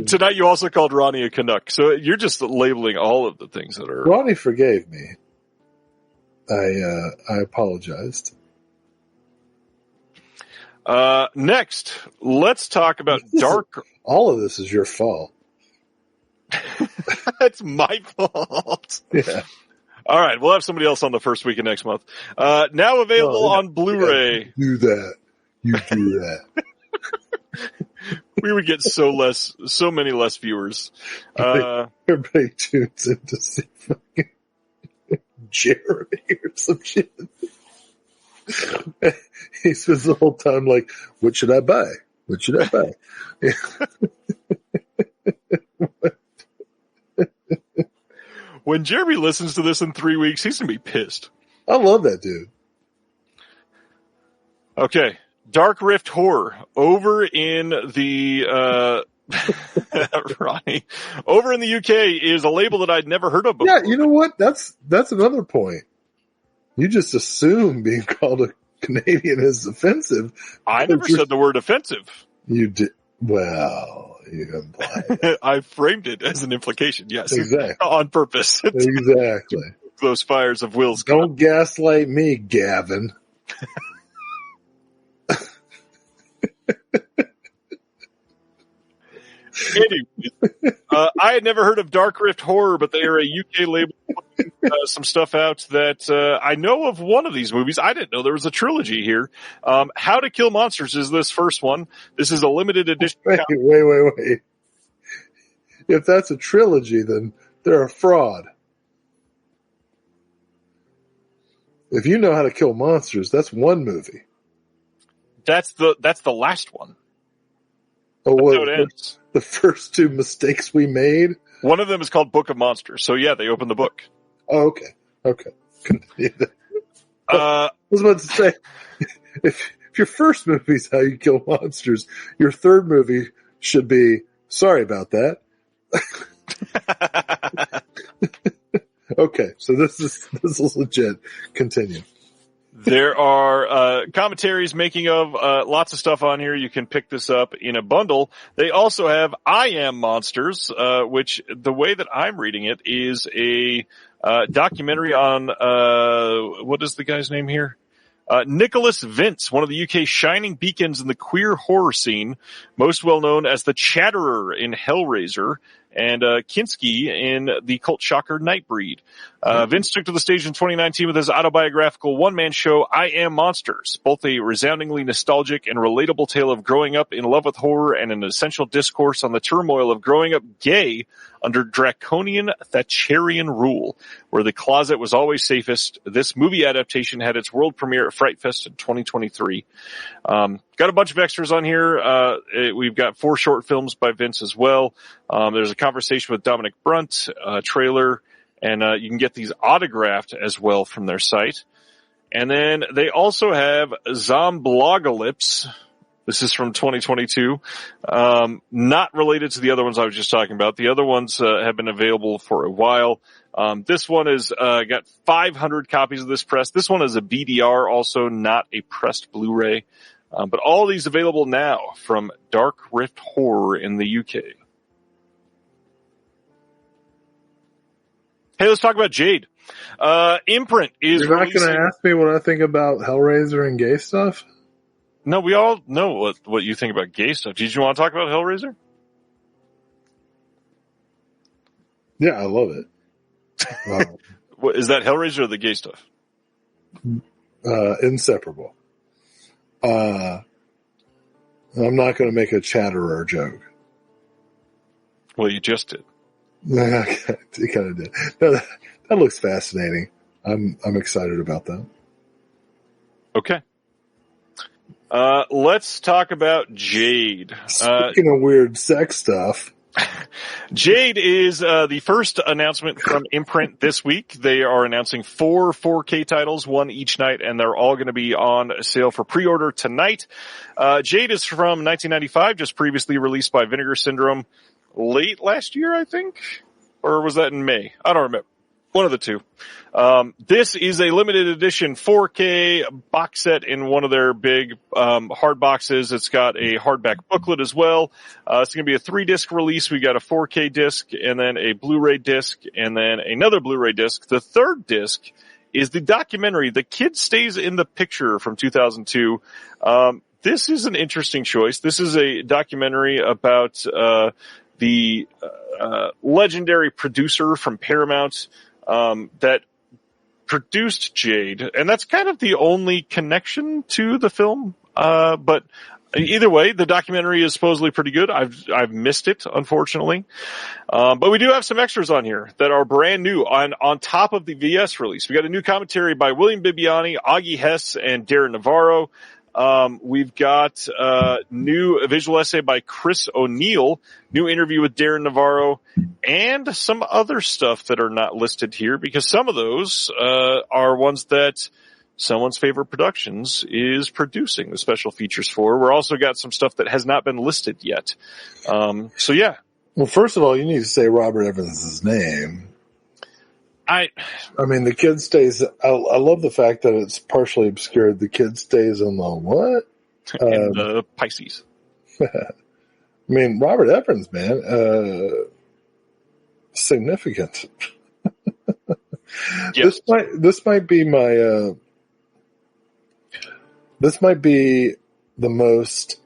Tonight you also called Ronnie a Canuck. So you're just labeling all of the things that are... Ronnie forgave me. I apologized. Next, let's talk about all of this is your fault. It's my fault. Yeah. All right, we'll have somebody else on the first week of next month. Now available on Blu-ray. You do that. We would get so many less viewers. Everybody tunes in to see fucking Jeremy or some shit. He spends the whole time like, what should I buy? What should I buy? When Jeremy listens to this in 3 weeks, he's going to be pissed. I love that dude. Okay. Dark Rift Horror over in the Ronnie, over in the UK is a label that I'd never heard of before. Yeah, you know what? That's another point. You just assume being called a Canadian is offensive. I never said the word offensive. You did. Well, you implied it. I framed it as an implication. Yes, exactly, on purpose. Exactly. Those fires of Will's. Don't gaslight me, Gavin. Anyways, I had never heard of Dark Rift Horror, but they are a UK label putting some stuff out that I know of one of these movies. I didn't know there was a trilogy here. How to Kill Monsters is this first one. This is a limited edition. Wait. If that's a trilogy, then they're a fraud. If you know How to Kill Monsters, that's one movie. That's the last one. Oh, well, the first two mistakes we made? One of them is called Book of Monsters. So yeah, they open the book. Oh, okay. I was about to say, if your first movie is How You Kill Monsters, your third movie should be, sorry about that. Okay, so this is legit. Continue. There are commentaries making of lots of stuff on here. You can pick this up in a bundle. They also have I Am Monsters, which the way that I'm reading it is a documentary on, what is the guy's name here? Nicholas Vince, one of the UK's shining beacons in the queer horror scene, most well known as the Chatterer in Hellraiser, and Kinski in the cult shocker Nightbreed. Vince took to the stage in 2019 with his autobiographical one-man show, I Am Monsters, both a resoundingly nostalgic and relatable tale of growing up in love with horror and an essential discourse on the turmoil of growing up gay under draconian Thatcherian rule, where the closet was always safest. This movie adaptation had its world premiere at Fright Fest in 2023. Got a bunch of extras on here. We've got 4 short films by Vince as well. There's a conversation with Dominic Brunt, trailer, and you can get these autographed as well from their site. And then they also have Zomblogalypse. This is from 2022. Not related to the other ones I was just talking about. The other ones have been available for a while. This one is got 500 copies of this press. This one is a BDR, also not a pressed Blu-ray. But all these available now from Dark Rift Horror in the UK. Hey, let's talk about Jade. Imprint is You're not going to ask me what I think about Hellraiser and gay stuff? No, we all know what you think about gay stuff. Did you want to talk about Hellraiser? Yeah, I love it. Is that Hellraiser or the gay stuff? Inseparable. I'm not going to make a Chatterer joke. Well, you just did. You kind of did. No, that looks fascinating. I'm excited about that. Okay. Let's talk about Jade. Speaking of weird sex stuff. Jade is the first announcement from Imprint this week. They are announcing 4 4K titles, 1 each night, and they're all going to be on sale for pre-order tonight. Jade is from 1995, just previously released by Vinegar Syndrome late last year, I think. Or was that in May? I don't remember. One of the two. This is a limited edition 4K box set in one of their big hard boxes. It's got a hardback booklet as well. It's going to be a 3-disc release. We got a 4K disc and then a Blu-ray disc and then another Blu-ray disc. The third disc is the documentary The Kid Stays in the Picture from 2002. This is an interesting choice. This is a documentary about the legendary producer from Paramount that produced Jade, and that's kind of the only connection to the film. But either way, the documentary is supposedly pretty good. I've missed it, unfortunately. But we do have some extras on here that are brand new on top of the VS release. We got a new commentary by William Bibbiani, Augie Hess, and Darren Navarro. We've got new visual essay by Chris O'Neill, new interview with Darren Navarro, and some other stuff that are not listed here because some of those are ones that Someone's Favorite Productions is producing the special features for. We're also got some stuff that has not been listed yet. So yeah. Well, first of all, you need to say Robert Evans' name. I mean, the kid stays. I love the fact that it's partially obscured. The kid stays in the what? In the Pisces. I mean, Robert Evans, man, significant. Yes. This might be my. This might be the most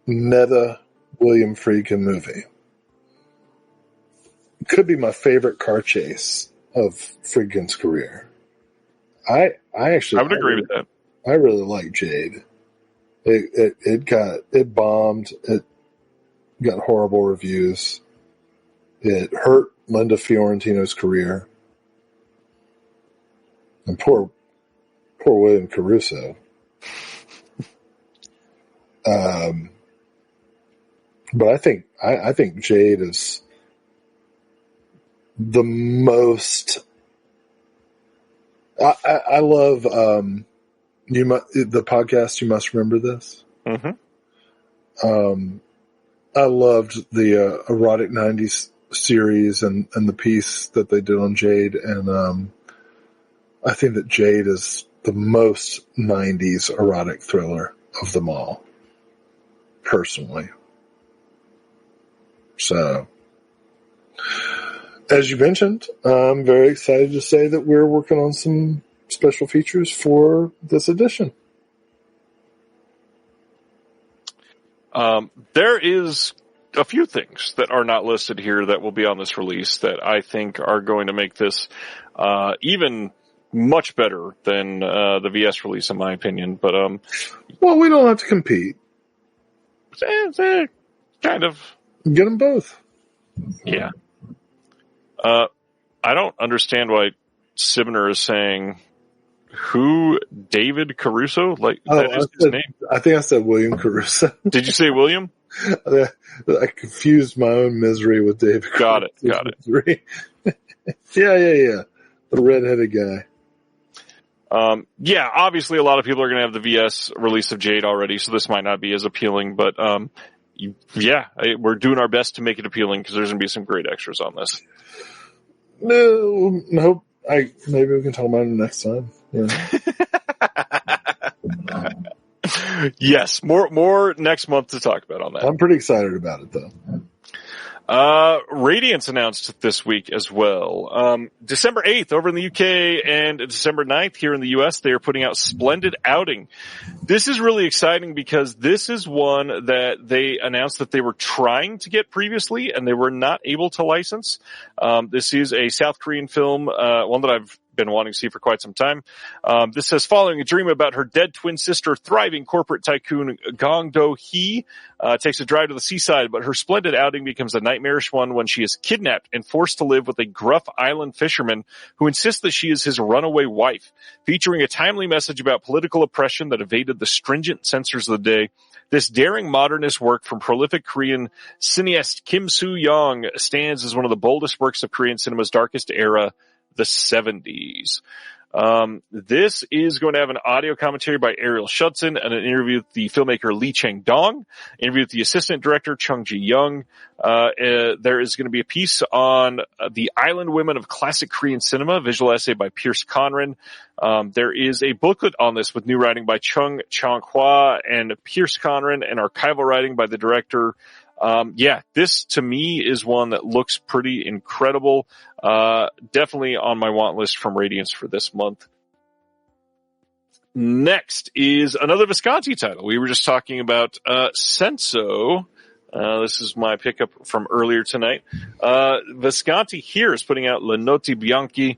meta William Friedkin movie. It could be my favorite car chase of Friedkin's career. I would agree with that. I really like Jade. It bombed. It got horrible reviews. It hurt Linda Fiorentino's career. And poor William Caruso. But I think Jade is the most. I love the podcast. You Must Remember This. Mm-hmm. I loved the erotic '90s series and the piece that they did on Jade, and I think that Jade is the most '90s erotic thriller of them all, personally. So, as you mentioned, I'm very excited to say that we're working on some special features for this edition. There is a few things that are not listed here that will be on this release that I think are going to make this even much better than the VS release, in my opinion. But well, we don't have to compete. Kind of. Get them both. Yeah. I don't understand why Sibner is saying, who, David Caruso? Like, that is his name. I think I said William Caruso. Did you say William? I confused my own misery with David Caruso. Got it. Yeah. The redheaded guy. Yeah, obviously a lot of people are going to have the VS release of Jade already, so this might not be as appealing, but we're doing our best to make it appealing because there's going to be some great extras on this. No, maybe we can talk about it next time. Yeah. Yes, more next month to talk about on that. I'm pretty excited about it, though. Radiance announced this week as well. December 8th over in the UK and December 9th here in the US, they are putting out Splendid Outing. This is really exciting because this is one that they announced that they were trying to get previously and they were not able to license. This is a South Korean film, one that I've been wanting to see for quite some time. This says, following a dream about her dead twin sister, thriving corporate tycoon Gong Do-hee takes a drive to the seaside, but her splendid outing becomes a nightmarish one when she is kidnapped and forced to live with a gruff island fisherman who insists that she is his runaway wife. Featuring a timely message about political oppression that evaded the stringent censors of the day, this daring modernist work from prolific Korean cineast Kim Soo-young stands as one of the boldest works of Korean cinema's darkest era, the 70s. This is going to have an audio commentary by Ariel Shudson and an interview with the filmmaker Lee Chang-dong, interview with the assistant director Chung Ji-young. There is going to be a piece on the island women of classic Korean cinema, visual essay by Pierce Conran. There is a booklet on this with new writing by Chung Chang-hwa and Pierce Conran and archival writing by the director. This to me is one that looks pretty incredible. Definitely on my want list from Radiance for this month. Next is another Visconti title. We were just talking about, Senso. This is my pickup from earlier tonight. Visconti here is putting out Le Notti Bianchi,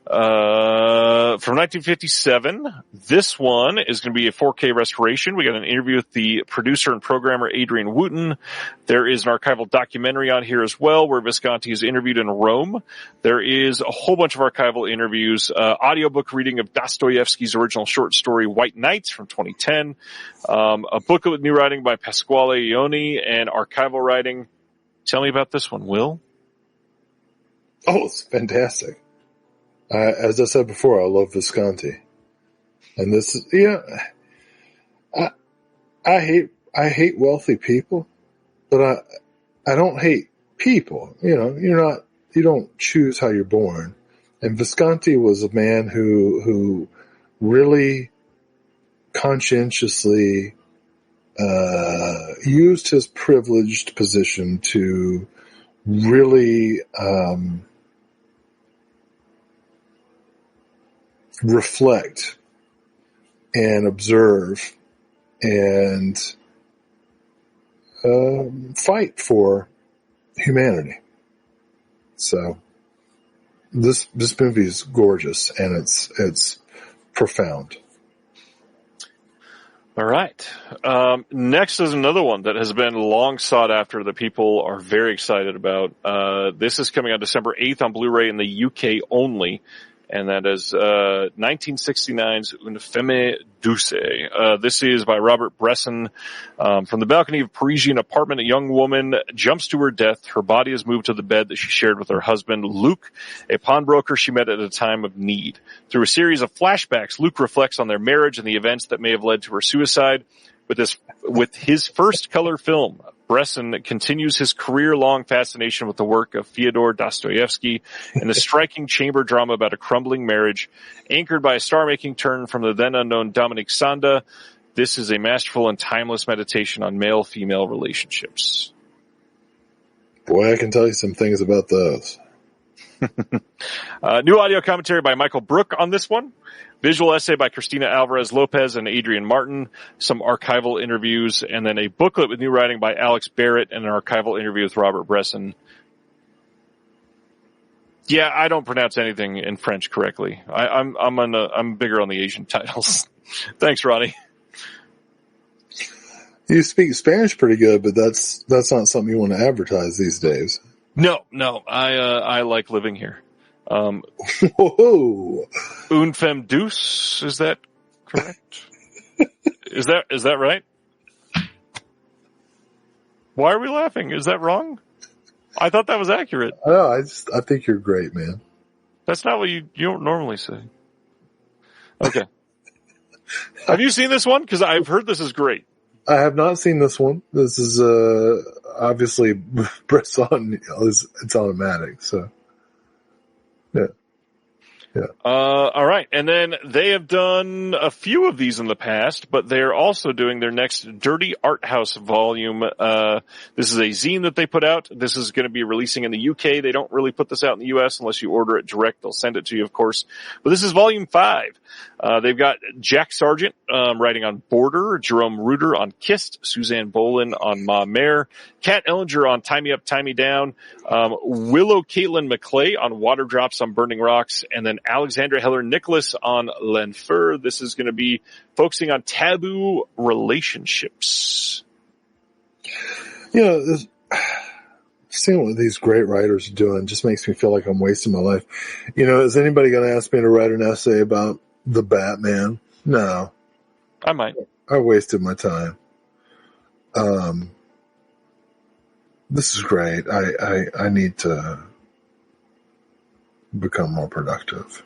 from 1957. This one is going to be a 4K restoration. We got an interview with the producer and programmer Adrian Wooten. There is an archival documentary on here as well where Visconti is interviewed in Rome. There is a whole bunch of archival interviews, audiobook reading of Dostoevsky's original short story White Nights from 2010, a booklet with new writing by Pasquale Ioni and archival writing. Tell me about this one, Will. Oh, it's fantastic. As I said before, I love Visconti, and this is I hate wealthy people, but I don't hate people. You don't choose how you're born, and Visconti was a man who really conscientiously used his privileged position to really reflect and observe and fight for humanity. So this movie is gorgeous and it's profound. All right. Next is another one that has been long sought after that people are very excited about. This is coming out December 8th on Blu-ray in the UK only. And that is 1969's Une Femme Douce. This is by Robert Bresson. From the balcony of a Parisian apartment, a young woman jumps to her death. Her body is moved to the bed that she shared with her husband, Luc, a pawnbroker she met at a time of need. Through a series of flashbacks, Luc reflects on their marriage and the events that may have led to her suicide. With his first color film, Bresson continues his career-long fascination with the work of Fyodor Dostoevsky and the striking chamber drama about a crumbling marriage, anchored by a star-making turn from the then-unknown Dominique Sanda. This is a masterful and timeless meditation on male-female relationships. Boy, I can tell you some things about those. New audio commentary by Michael Brook on this one. Visual essay by Christina Alvarez Lopez and Adrian Martin. Some archival interviews, and then a booklet with new writing by Alex Barrett and an archival interview with Robert Bresson. Yeah, I don't pronounce anything in French correctly. I'm bigger on the Asian titles. Thanks, Ronnie. You speak Spanish pretty good, but that's not something you want to advertise these days. No, I like living here. Whoa. Un femme douce, is that correct? Is that right? Why are we laughing? Is that wrong? I thought that was accurate. No, I think you're great, man. That's not what you don't normally say. Okay. Have you seen this one? Because I've heard this is great. I have not seen this one. This is obviously Bresson. It's automatic, so yeah. All right, and then they have done a few of these in the past, but they're also doing their next Dirty Art House volume. This is a zine that they put out. This is going to be releasing in the UK. They don't really put this out in the US unless you order it direct. They'll send it to you, of course. But this is volume 5. They've got Jack Sargent writing on Border, Jerome Reuter on Kissed, Suzanne Boland on Ma Mare, Kat Ellinger on Tie Me Up, Tie Me Down, Willow Caitlin McClay on Water Drops on Burning Rocks, and then Alexandra Heller Nicholas on L'Enfer. This is going to be focusing on taboo relationships. Seeing what these great writers are doing just makes me feel like I'm wasting my life. Is anybody going to ask me to write an essay about the Batman? No. I might. I wasted my time. This is great. I need to become more productive.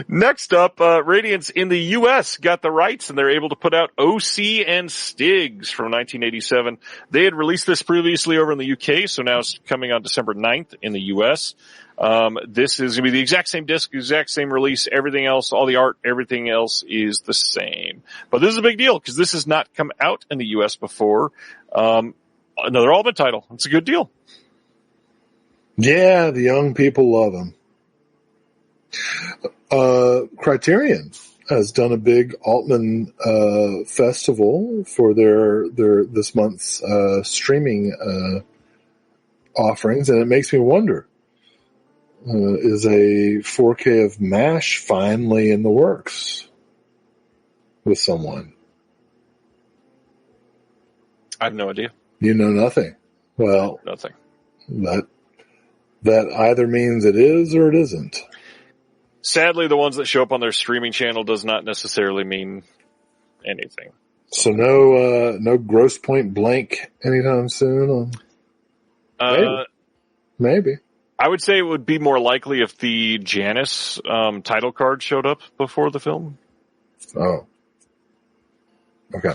Next up, Radiance in the U.S. got the rights, and they're able to put out OC and Styx from 1987. They had released this previously over in the UK, so now it's coming on December 9th in the U.S. This is going to be the exact same disc, exact same release, everything else, all the art, everything else is the same. But this is a big deal because this has not come out in the U.S. before. Another Altman title. It's a good deal. Yeah, the young people love them. Criterion has done a big Altman festival for their this month's streaming offerings, and it makes me wonder: is a 4K of MASH finally in the works with someone? I have no idea. You know nothing. Well, nothing. That either means it is or it isn't. Sadly, the ones that show up on their streaming channel does not necessarily mean anything. So no Gross Point Blank anytime soon? Maybe. I would say it would be more likely if the Janice title card showed up before the film. Oh. Okay.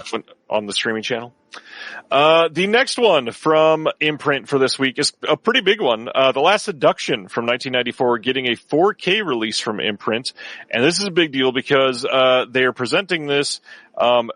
On the streaming channel. The next one from Imprint for this week is a pretty big one. The Last Seduction from 1994 getting a 4K release from Imprint. And this is a big deal because they are presenting this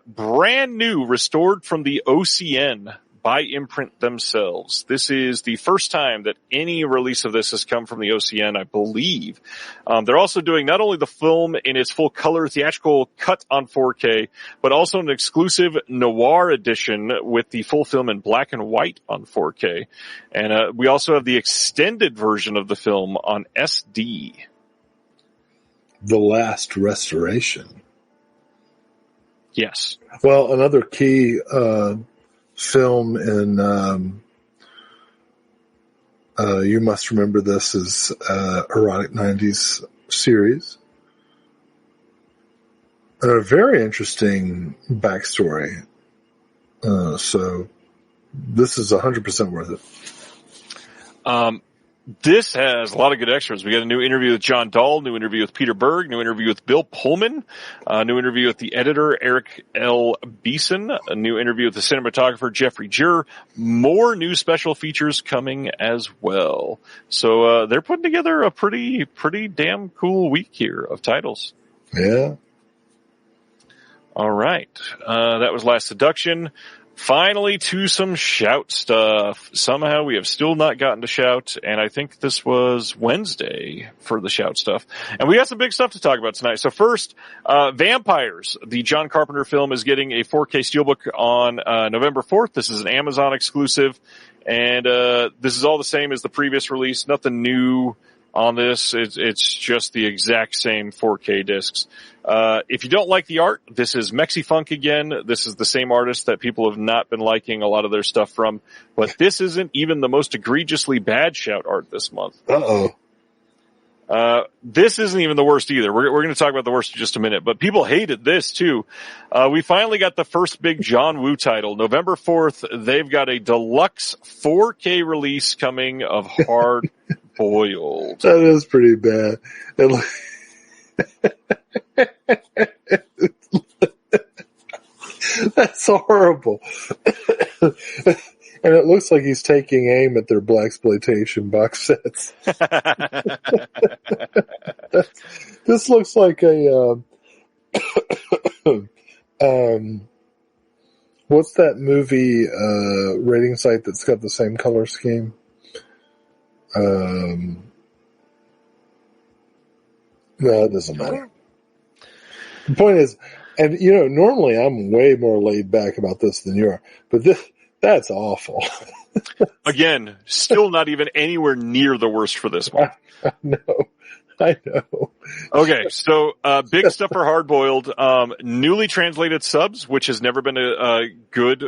brand new, restored from the OCN by Imprint themselves. This is the first time that any release of this has come from the OCN, I believe. They're also doing not only the film in its full color theatrical cut on 4K, but also an exclusive noir edition with the full film in black and white on 4K. And we also have the extended version of the film on SD. The Last Restoration. Yes. Well, another key film in You Must Remember This is Erotic 90s series. And a very interesting backstory. So this is 100% worth it. This has a lot of good extras. We got a new interview with John Dahl, new interview with Peter Berg, new interview with Bill Pullman, new interview with the editor, Eric L. Beeson, a new interview with the cinematographer, Jeffrey Jur, more new special features coming as well. So, they're putting together a pretty damn cool week here of titles. Yeah. All right. That was Last Seduction. Finally to some Shout stuff. Somehow we have still not gotten to Shout, and I think this was Wednesday for the Shout stuff. And we got some big stuff to talk about tonight. So first, Vampires, the John Carpenter film, is getting a 4K Steelbook on November 4th. This is an Amazon exclusive, and this is all the same as the previous release. Nothing new on this. It's just the exact same 4K discs. If you don't like the art, this is Mexifunk again. This is the same artist that people have not been liking a lot of their stuff from, but this isn't even the most egregiously bad Shout art this month. This isn't even the worst either. We're going to talk about the worst in just a minute, but people hated this too. We finally got the first big John Woo title. November 4th, they've got a deluxe 4K release coming of Hard Boiled. That is pretty bad. That's horrible. And it looks like he's taking aim at their blaxploitation box sets. This looks like a what's that movie rating site that's got the same color scheme? No, it doesn't matter. The point is, and normally I'm way more laid back about this than you are, but that's awful. Again, still not even anywhere near the worst for this one. I know. Okay, so big stuff for Hard Boiled. Newly translated subs, which has never been a good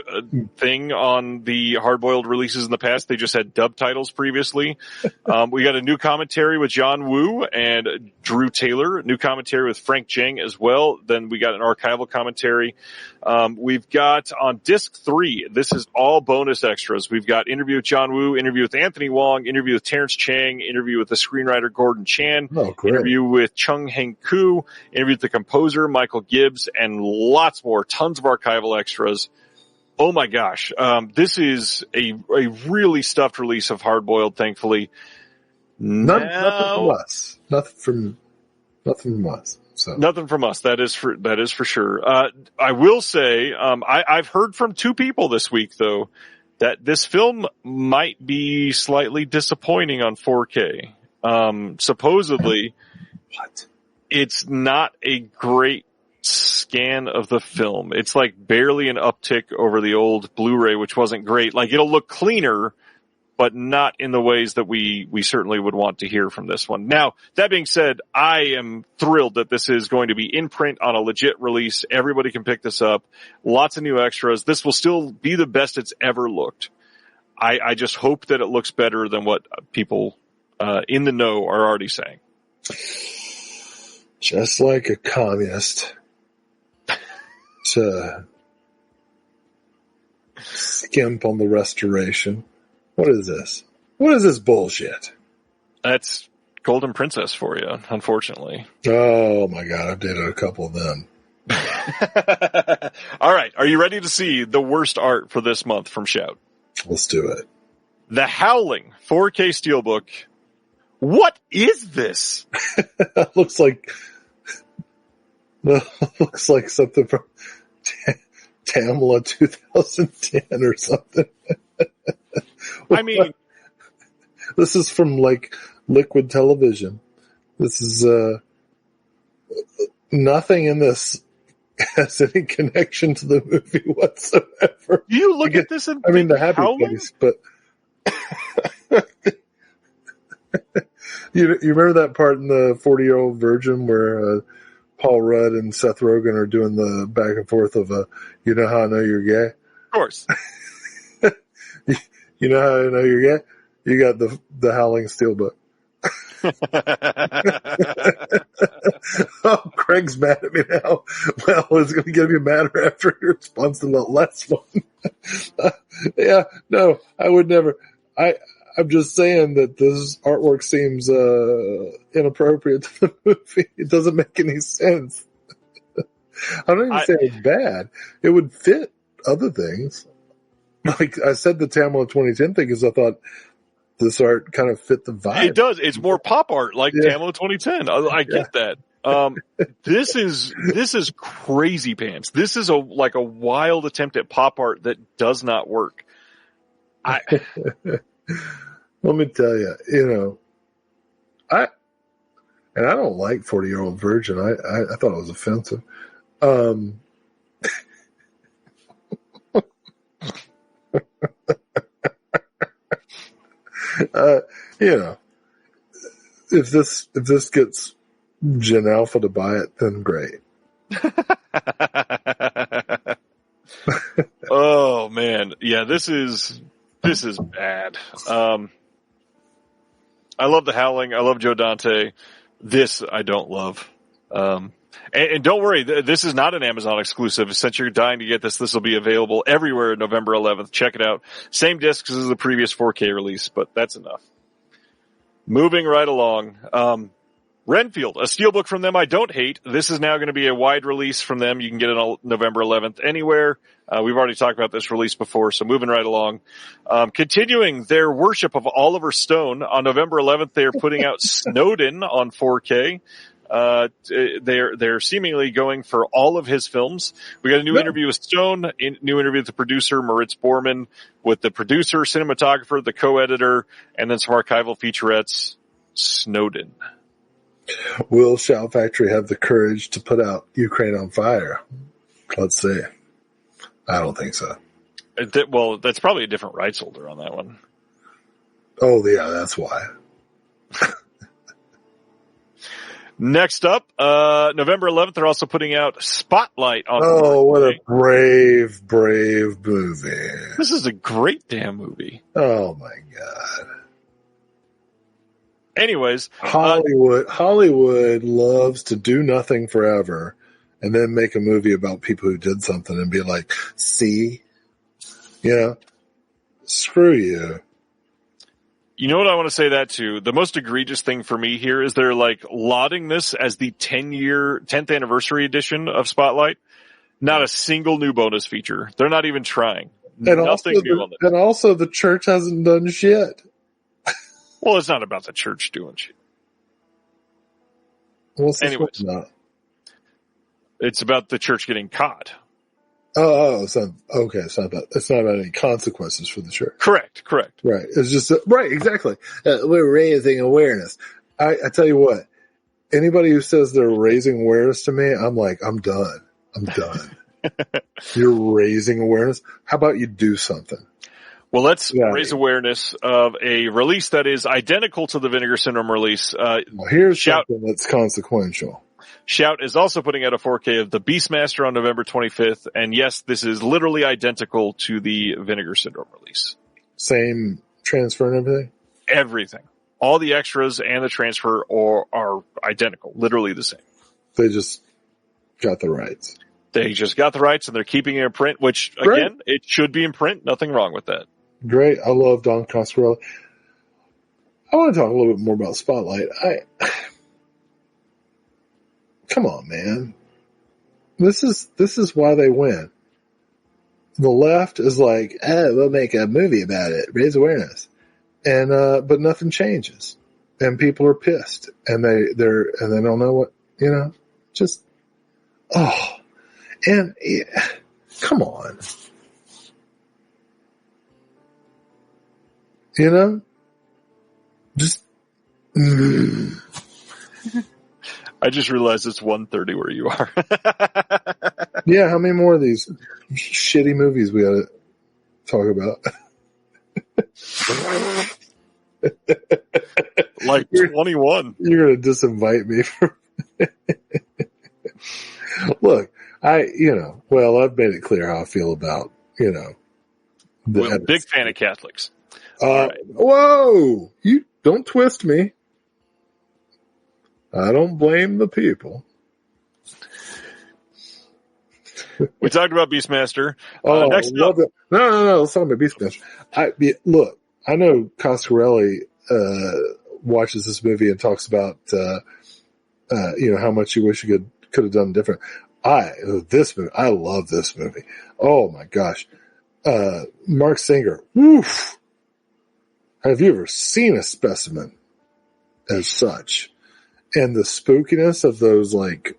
thing on the Hard Boiled releases in the past. They just had dub titles previously. We got a new commentary with John Woo and Drew Taylor. New commentary with Frank Jang as well. Then we got an archival commentary. We've got on disc 3, this is all bonus extras. We've got interview with John Woo, interview with Anthony Wong, interview with Terrence Chang, interview with the screenwriter Gordon Chan, interview with Chung Heng Koo, interview with the composer Michael Gibbs, and lots more, tons of archival extras. Oh my gosh. This is a really stuffed release of Hard Boiled, thankfully. Nothing from us. Nothing from us. So. Nothing from us. That is for sure. I will say, I've heard from 2 people this week though, that this film might be slightly disappointing on 4K. Supposedly, it's not a great scan of the film. It's like barely an uptick over the old Blu-ray, which wasn't great. Like it'll look cleaner, but not in the ways that we certainly would want to hear from this one. Now, that being said, I am thrilled that this is going to be in print on a legit release. Everybody can pick this up. Lots of new extras. This will still be the best it's ever looked. I just hope that it looks better than what people in the know are already saying. Just like a communist to skimp on the restoration. What is this? What is this bullshit? That's Golden Princess for you, unfortunately. Oh my God, I've dated a couple of them. All right, are you ready to see the worst art for this month from Shout? Let's do it. The Howling 4K Steelbook. What is this? looks like something from Tamla 2010 or something. I mean, this is from like Liquid Television. This is nothing in this has any connection to the movie whatsoever. You look at this and the happy face, but you remember that part in the 40-Year-Old Virgin where Paul Rudd and Seth Rogen are doing the back and forth of you know how I know you're gay? Of course. You know how I know you're gay? You got the Howling Steelbook. Oh, Craig's mad at me now. Well, it's going to get me madder after your response to the last one. Yeah, no, I would never. I'm just saying that this artwork seems inappropriate to the movie. It doesn't make any sense. I don't even say it's bad. It would fit other things. Like I said, the Tamla 2010 thing is I thought this art kind of fit the vibe. It does. It's more pop art like Tamla 2010. I get that. This is crazy pants. This is a wild attempt at pop art that does not work. Let me tell you, I don't like 40-Year-Old Virgin. I thought it was offensive. If this gets Gen Alpha to buy it, then great. Oh man, yeah, this is bad. I love The Howling. I love Joe Dante. This I don't love. And don't worry, this is not an Amazon exclusive. Since you're dying to get this will be available everywhere November 11th. Check it out. Same discs as the previous 4K release, but that's enough. Moving right along. Renfield, a steelbook from them I don't hate. This is now going to be a wide release from them. You can get it on November 11th anywhere. We've already talked about this release before, so moving right along. Continuing their worship of Oliver Stone, on November 11th, they are putting out Snowden on 4K. They're seemingly going for all of his films. We got a new interview with Stone, new interview with the producer, Moritz Bormann, with the producer, cinematographer, the co-editor, and then some archival featurettes. Snowden. Will Shout Factory have the courage to put out Ukraine on Fire? Let's see. I don't think so. Well, that's probably a different rights holder on that one. Oh, yeah, that's why. Next up, November 11th, they're also putting out Spotlight on. Oh, what a brave, brave movie. This is a great damn movie. Oh, my God. Anyways. Hollywood loves to do nothing forever and then make a movie about people who did something and be like, see? Screw you. You know what I want to say that to? The most egregious thing for me here is they're lauding this as the 10th anniversary edition of Spotlight. Not a single new bonus feature. They're not even trying. And also the church hasn't done shit. Well, it's not about the church doing shit. Anyways, it's about the church getting caught. It's not about any consequences for the church. Correct. Right. It's just, right, exactly. We're raising awareness. I tell you what, anybody who says they're raising awareness to me, I'm like, I'm done. You're raising awareness? How about you do something? Well, let's raise awareness of a release that is identical to the Vinegar Syndrome release. Here's something that's consequential. Shout is also putting out a 4K of the Beastmaster on November 25th. And yes, this is literally identical to the Vinegar Syndrome release. Same transfer and everything? Everything. All the extras and the transfer are identical. Literally the same. They just got the rights. They just got the rights and they're keeping it in print, which again, it should be in print. Nothing wrong with that. Great. I love Don Coscarelli. I want to talk a little bit more about Spotlight. Come on, man. This is why they win. The left is like, we'll make a movie about it, raise awareness. And, but nothing changes. And people are pissed. And they don't know what, just, and come on. Just, I just realized it's 1:30 where you are. Yeah, how many more of these shitty movies we gotta talk about? 21. You're gonna disinvite me from Look, I've made it clear how I feel about, big fan of Catholics. Right. Whoa! You don't twist me. I don't blame the people. We talked about Beastmaster. Next up. No. Let's talk about Beastmaster. Look, I know Coscarelli watches this movie and talks about how much you wish you could have done different. I love this movie. Oh my gosh. Mark Singer. Woof. Have you ever seen a specimen as such? And the spookiness of those, like,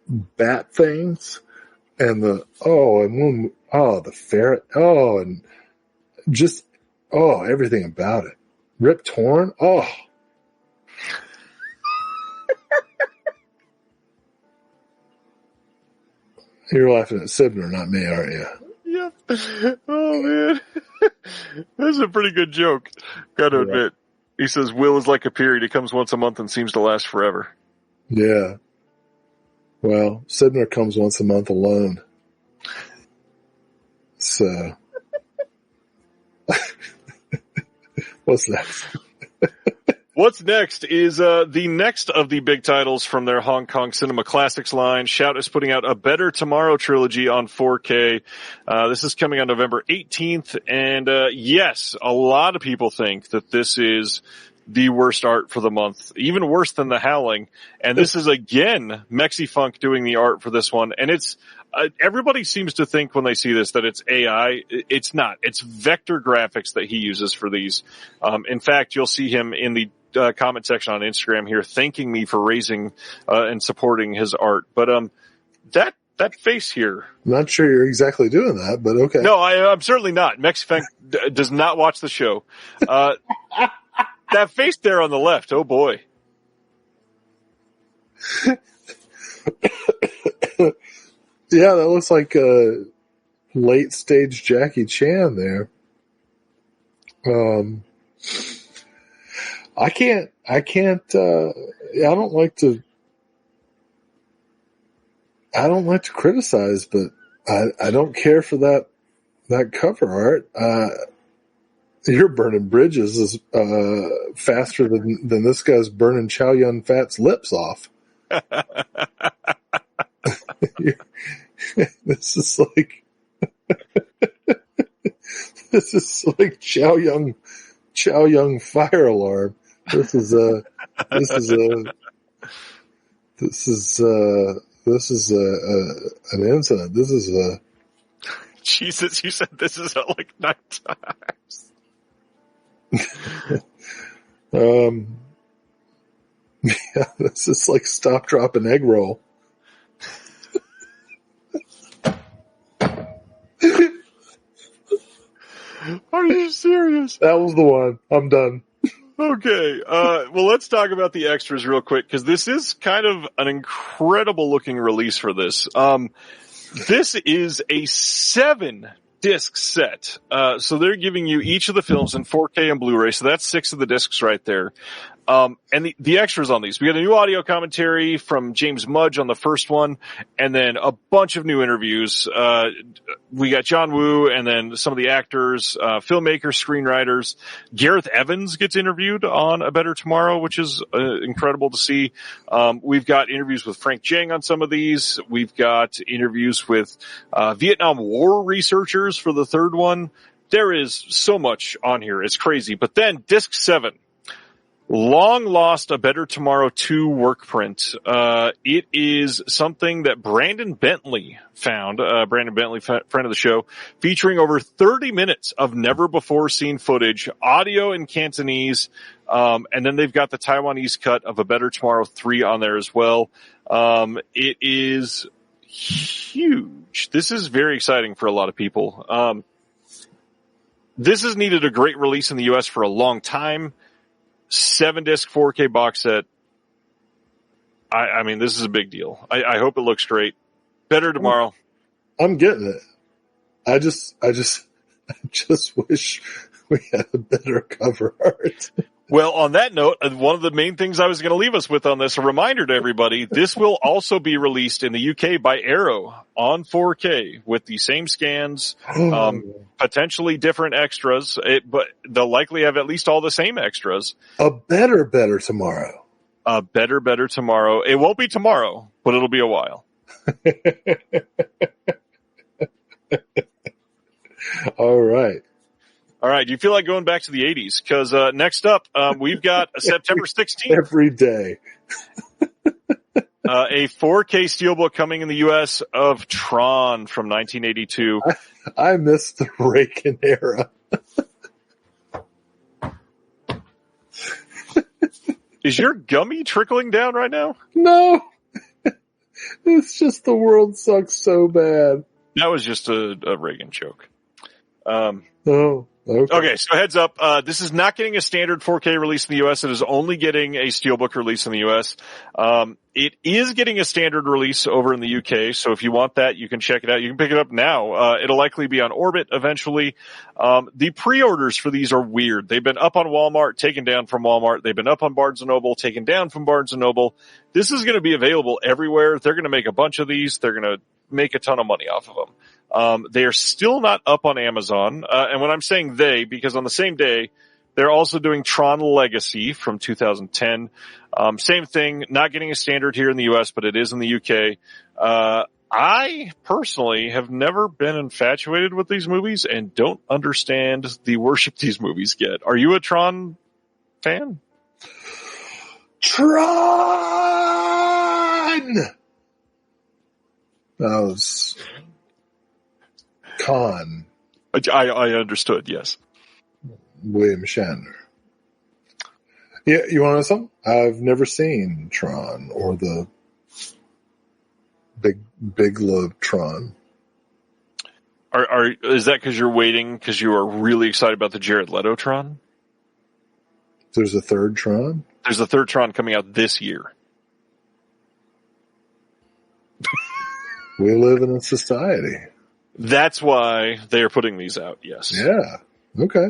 bat things. And the ferret. And just, everything about it. Rip Torn. Oh. You're laughing at Sibner, not me, aren't you? Yep. Oh, man. That's a pretty good joke. Gotta admit. He says, Will is like a period. It comes once a month and seems to last forever. Yeah. Well, Sibner comes once a month alone. So. What's next? What's next is the next of the big titles from their Hong Kong Cinema Classics line. Shout is putting out a Better Tomorrow trilogy on 4K. This is coming on November 18th. And yes, a lot of people think that this is the worst art for the month, even worse than The Howling. And this is, again, Mexi Funk doing the art for this one. And it's everybody seems to think when they see this that it's AI. It's not. It's vector graphics that he uses for these. In fact, you'll see him in the comment section on Instagram here thanking me for raising and supporting his art. But that face here. I'm not sure you're exactly doing that, but okay. No, I'm certainly not. Mexifang does not watch the show. That face there on the left, oh boy. Yeah, that looks like a late stage Jackie Chan there. I don't like to criticize, but I don't care for that cover art. You're burning bridges is faster than this guy's burning Chow Yun Fat's lips off. This is like Chow Yun fire alarm. This is an incident. This is a Jesus, you said this is like 9 times. Yeah, this is like Stop, Drop, and Egg Roll. Are you serious? That was the one. I'm done. Okay. Well, let's talk about the extras real quick, because this is kind of an incredible looking release for this. This is a 7-disc set. So they're giving you each of the films in 4K and Blu-ray. So that's 6 of the discs right there. And the extras on these, we got a new audio commentary from James Mudge on the first one, and then a bunch of new interviews. We got John Woo, and then some of the actors, filmmakers, screenwriters. Gareth Evans gets interviewed on A Better Tomorrow, which is incredible to see. We've got interviews with Frank Jang on some of these. We've got interviews with Vietnam War researchers for the third one. There is so much on here. It's crazy. But then disc 7. Long lost A Better Tomorrow 2 work print. It is something that Brandon Bentley found, Brandon Bentley, friend of the show, featuring over 30 minutes of never before seen footage, audio in Cantonese, and then they've got the Taiwanese cut of A Better Tomorrow 3 on there as well. It is huge. This is very exciting for a lot of people. This has needed a great release in the US for a long time. 7-disc 4K box set. I mean, this is a big deal. I hope it looks great. Better Tomorrow. I'm getting it. I just wish we had a better cover art. Well, on that note, one of the main things I was going to leave us with on this, a reminder to everybody, this will also be released in the UK by Arrow on 4K with the same scans, potentially different extras, but they'll likely have at least all the same extras. A better tomorrow. A better tomorrow. It won't be tomorrow, but it'll be a while. All right. All right. Do you feel like going back to the 80s? Because next up, we've got September 16th. Every day. A 4K steelbook coming in the U.S. of Tron from 1982. I miss the Reagan era. Is your gummy trickling down right now? No. It's just the world sucks so bad. That was just a Reagan joke. Oh, okay, so heads up. This is not getting a standard 4K release in the U.S. It is only getting a Steelbook release in the U.S. It is getting a standard release over in the UK, so if you want that, you can check it out. You can pick it up now. It'll likely be on Orbit eventually. The pre-orders for these are weird. They've been up on Walmart, taken down from Walmart. They've been up on Barnes & Noble, taken down from Barnes & Noble. This is going to be available everywhere. They're going to make a bunch of these. They're going to make a ton of money off of them. They are still not up on Amazon. And when I'm saying they, because on the same day, they're also doing Tron Legacy from 2010. Same thing, not getting a standard here in the US, but it is in the UK. I personally have never been infatuated with these movies and don't understand the worship these movies get. Are you a Tron fan? Tron! That was Khan. I understood, yes. William Shatner. Yeah, you want to know something? I've never seen Tron or the Big Love Tron. Is that because you're waiting because you are really excited about the Jared Leto Tron? There's a third Tron? There's a third Tron coming out this year. We live in a society. That's why they're putting these out, yes. Yeah. Okay.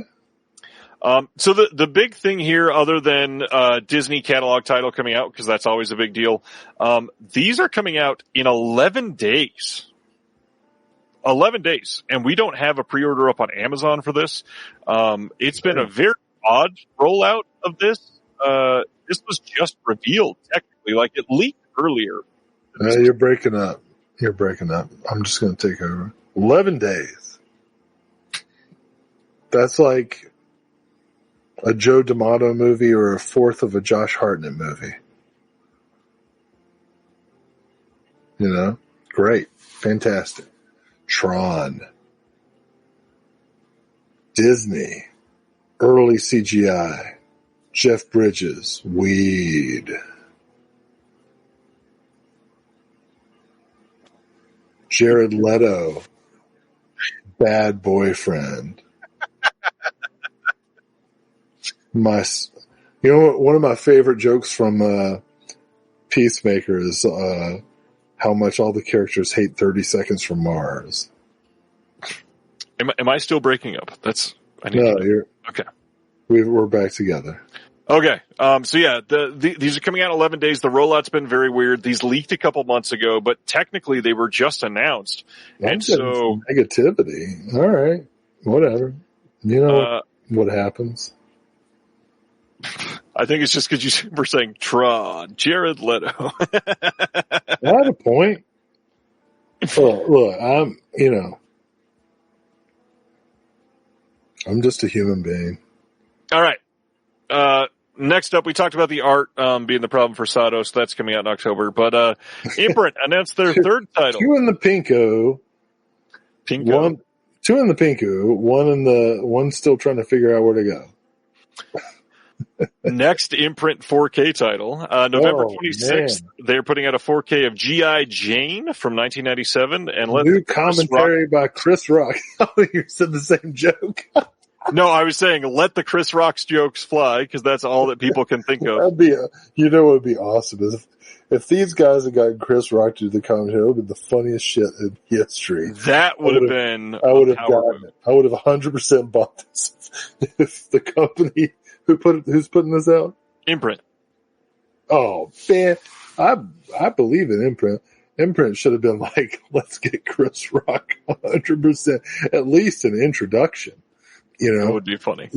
So the big thing here, other than Disney catalog title coming out, because that's always a big deal, these are coming out in 11 days. 11 days. And we don't have a pre-order up on Amazon for this. It's been a very odd rollout of this. This was just revealed, technically. Like, it leaked earlier. You're breaking up. You're breaking up. I'm just going to take over. 11 days. That's like a Joe D'Amato movie or a fourth of a Josh Hartnett movie. You know? Great. Fantastic. Tron. Disney. Early CGI. Jeff Bridges. Weed. Jared Leto. Bad boyfriend. One of my favorite jokes from Peacemaker is how much all the characters hate 30 Seconds from Mars. Am I still breaking up? You're okay. We're back together. Okay. So yeah, these are coming out in 11 days. The rollout's been very weird. These leaked a couple months ago, but technically they were just announced. And so negativity. All right. Whatever. You know what happens. I think it's just because you were saying Tron, Jared Leto. I had a point. Look, I'm just a human being. All right. Next up, we talked about the art being the problem for Sato, so that's coming out in October. But Imprint announced their third title. Two in the Pinko. Two in the Pinku. One still trying to figure out where to go. Next Imprint 4K title. November 26th, they're putting out a 4K of G.I. Jane from 1997. And new commentary by Chris Rock. Oh, you said the same joke. No, I was saying let the Chris Rock's jokes fly, because that's all that people can think of. What would be awesome is if these guys had gotten Chris Rock to do the commentary, it would be the funniest shit in history. That would have been. I would have gotten it. I would have 100% bought this if the company who's putting this out? Imprint. Oh man, I believe in Imprint. Imprint should have been like, let's get Chris Rock 100%, at least an introduction. You know, that would be funny.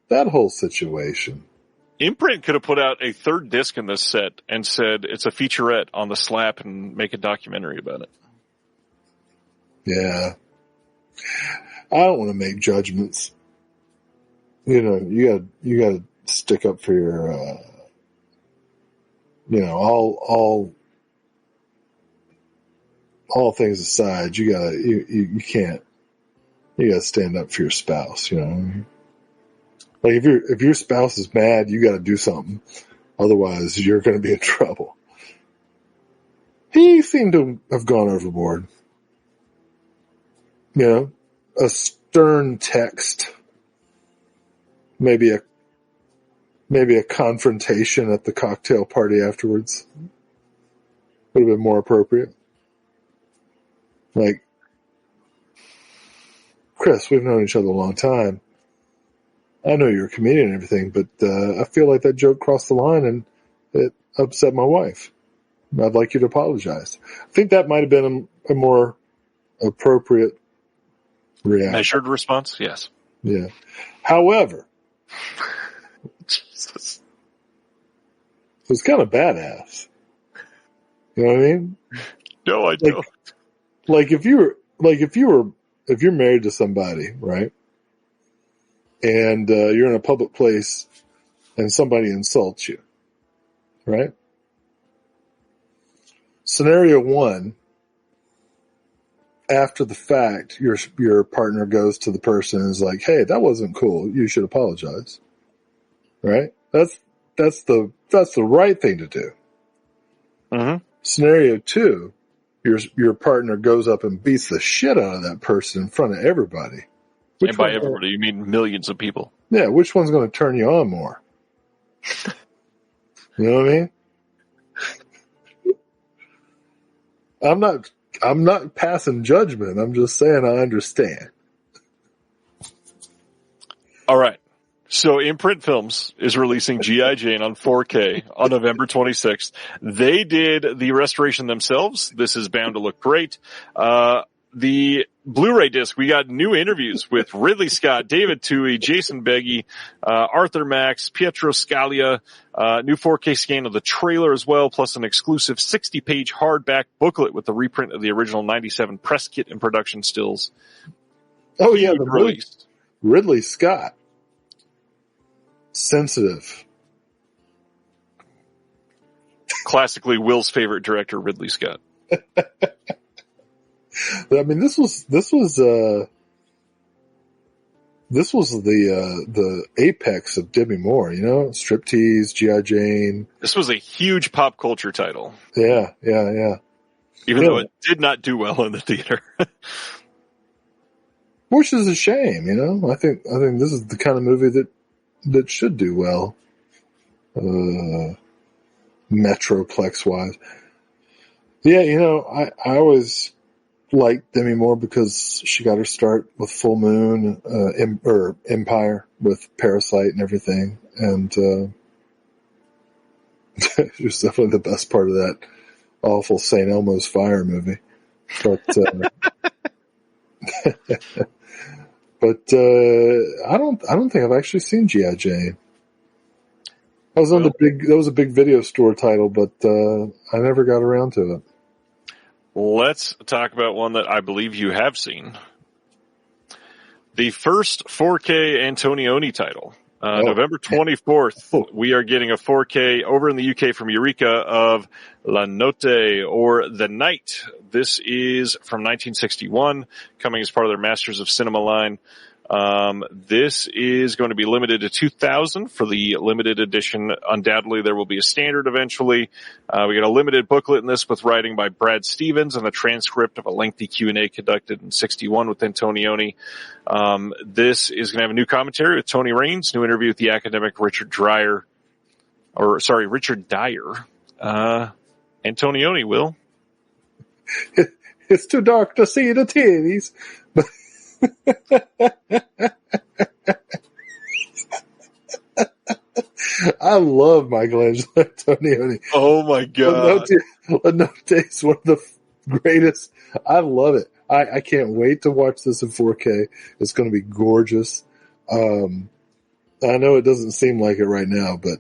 That whole situation. Imprint could have put out a third disc in this set and said it's a featurette on the slap and make a documentary about it. Yeah. I don't want to make judgments. You gotta stick up for your, all things aside, you gotta stand up for your spouse, Like if your spouse is mad, you got to do something. Otherwise, you're going to be in trouble. He seemed to have gone overboard. You know, a stern text, maybe a confrontation at the cocktail party afterwards would have been more appropriate. Like, Chris, we've known each other a long time. I know you're a comedian and everything, but I feel like that joke crossed the line and it upset my wife. I'd like you to apologize. I think that might have been a more appropriate reaction. Measured response? Yes. Yeah. However, Jesus. it was kind of badass. You know what I mean? No, I don't. Like if you're married to somebody, right? And you're in a public place and somebody insults you, right? Scenario one, after the fact, your partner goes to the person and is like, "Hey, that wasn't cool. You should apologize." Right? That's the right thing to do. Mm-hmm. Scenario two, your partner goes up and beats the shit out of that person in front of everybody. And by everybody, you mean millions of people. Yeah, which one's going to turn you on more? You know what I mean? I'm not passing judgment. I'm just saying I understand. All right. So Imprint Films is releasing G.I. Jane on 4K on November 26th. They did the restoration themselves. This is bound to look great. The Blu-ray disc, we got new interviews with Ridley Scott, David Twohy, Jason Beggy, Arthur Max, Pietro Scalia, new 4K scan of the trailer as well, plus an exclusive 60-page hardback booklet with the reprint of the original 97 press kit and production stills. Oh yeah, the released. Ridley Scott. Sensitive. Classically Will's favorite director, Ridley Scott. I mean, this was the apex of Demi Moore, you know, Striptease, G.I. Jane. This was a huge pop culture title. Yeah. Even though it did not do well in the theater. Which is a shame, you know. I think this is the kind of movie that should do well, Metroplex wise. Yeah, you know, I always liked Demi Moore because she got her start with Full Moon, or Empire with Parasite and everything. And, she was definitely the best part of that awful St. Elmo's Fire movie. But, I don't think I've actually seen G.I. Jane. That was a big video store title, but, I never got around to it. Let's talk about one that I believe you have seen. The first 4K Antonioni title. November 24th, we are getting a 4K over in the UK from Eureka of La Notte, or The Night. This is from 1961, coming as part of their Masters of Cinema line. This is going to be limited to 2,000 for the limited edition. Undoubtedly, there will be a standard eventually. We got a limited booklet in this with writing by Brad Stevens and a transcript of a lengthy Q&A conducted in 61 with Antonioni. This is going to have a new commentary with Tony Raines, new interview with the academic Richard Dyer. Antonioni, Will. It's too dark to see the titties. I love Michelangelo Antonioni. Oh my God. La Notte is one of the greatest. I love it. I can't wait to watch this in 4K. It's going to be gorgeous. I know it doesn't seem like it right now, but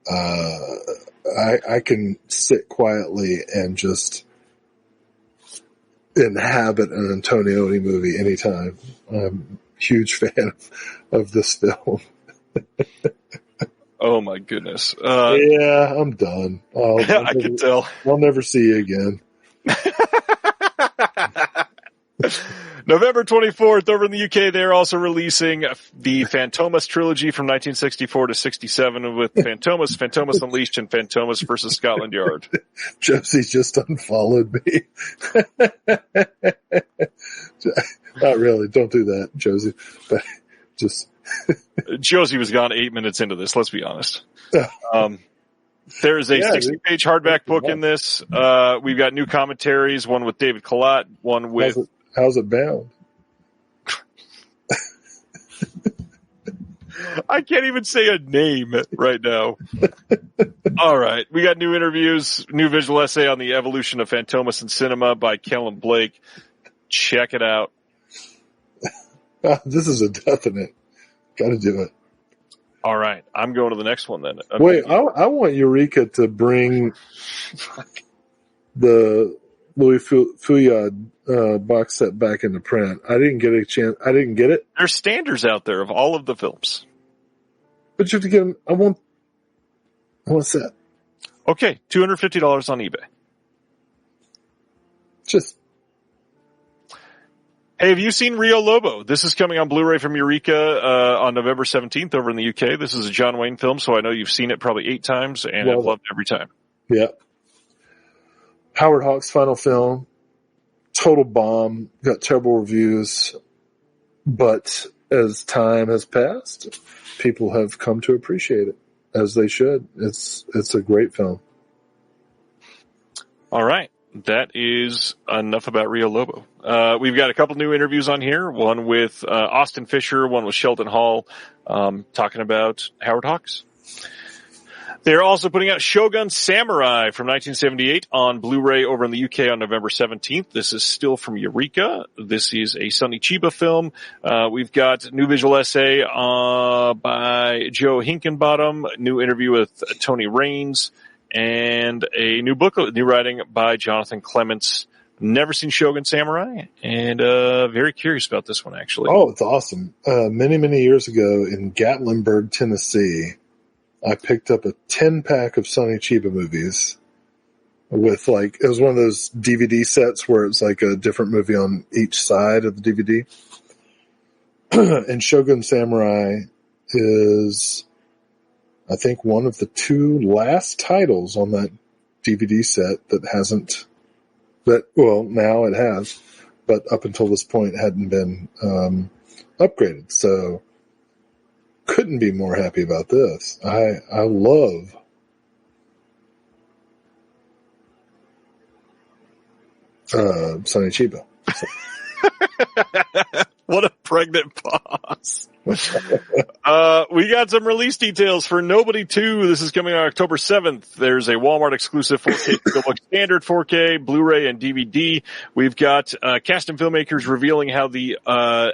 I can sit quietly and just inhabit an Antonioni movie anytime. I'm a huge fan of this film. Oh my goodness. Yeah, I'm done. I can tell. I'll never see you again. November 24th, over in the UK, they're also releasing the Fantomas trilogy from 1964 to 67 with Fantomas, Fantomas Unleashed, and Fantomas versus Scotland Yard. Josie just unfollowed me. Not really. Don't do that, Josie. But just Josie was gone 8 minutes into this, let's be honest. There is a 60-page hardback book in this. We've got new commentaries, one with David Collott, one with... How's it bound? I can't even say a name right now. All right. We got new interviews, new visual essay on the evolution of Fantomas in cinema by Kellen Blake. Check it out. This is a definite. Got to do it. All right. I'm going to the next one then. Wait, I want Eureka to bring the Louis Fouillade box set back into print. I didn't get a chance. I didn't get it. There's standards out there of all of the films. But you have to get them. I want a set. Okay, $250 on eBay. Hey, have you seen Rio Lobo? This is coming on Blu-ray from Eureka on November 17th over in the UK. This is a John Wayne film, so I know you've seen it probably 8 times, and I've loved it every time. Yeah. Howard Hawks' final film. Total bomb. Got terrible reviews. But as time has passed, people have come to appreciate it, as they should. It's a great film. All right. That is enough about Rio Lobo. We've got a couple new interviews on here. One with Austin Fisher, one with Sheldon Hall, talking about Howard Hawks. They're also putting out Shogun Samurai from 1978 on Blu-ray over in the UK on November 17th. This is still from Eureka. This is a Sonny Chiba film. We've got a new visual essay by Joe Hinkenbottom, new interview with Tony Raines, and a new book, new writing by Jonathan Clements. Never seen Shogun Samurai, and very curious about this one, actually. Oh, it's awesome. Many, many years ago in Gatlinburg, Tennessee, I picked up a 10-pack of Sonny Chiba movies with it was one of those DVD sets where it's like a different movie on each side of the DVD. And Shogun Samurai is, I think, one of the 2 last titles on that DVD set now it has, but up until this point hadn't been upgraded. So couldn't be more happy about this. I love Sonny Chiba. So. What a pregnant pause. We got some release details for Nobody 2. This is coming on October 7th. There's a Walmart exclusive 4K, standard 4K, Blu-ray, and DVD. We've got cast and filmmakers revealing how the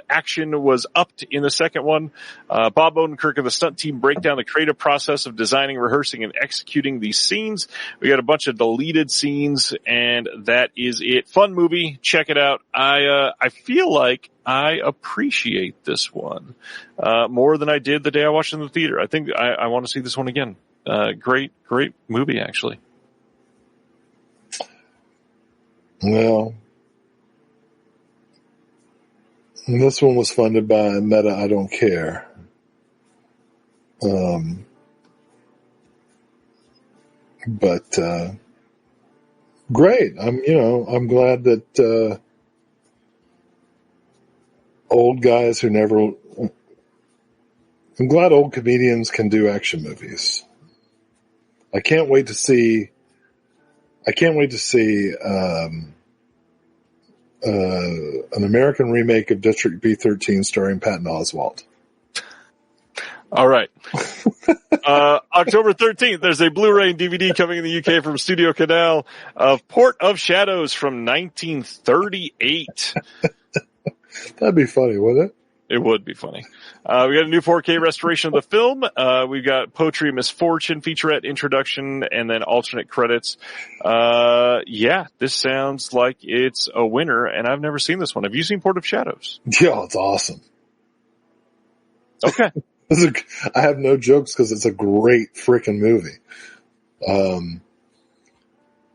action was upped in the second one. Bob Odenkirk and the stunt team break down the creative process of designing, rehearsing, and executing these scenes. We got a bunch of deleted scenes, and that is it. Fun movie. Check it out. I feel like I appreciate this one more than I did the day I watched it in the theater. I think I want to see this one again. Great movie, actually. Well, this one was funded by Meta I Don't Care. But great. I'm glad that old guys who never. I'm glad old comedians can do action movies. I can't wait to see an American remake of District B13 starring Patton Oswalt. All right. October 13th, there's a Blu-ray and DVD coming in the UK from Studio Canal of Port of Shadows from 1938. That'd be funny, wouldn't it? It would be funny. We got a new 4K restoration of the film. We've got Poetry of Misfortune featurette introduction and then alternate credits. Yeah, this sounds like it's a winner, and I've never seen this one. Have you seen Port of Shadows? Yeah, it's awesome. Okay. I have no jokes because it's a great freaking movie.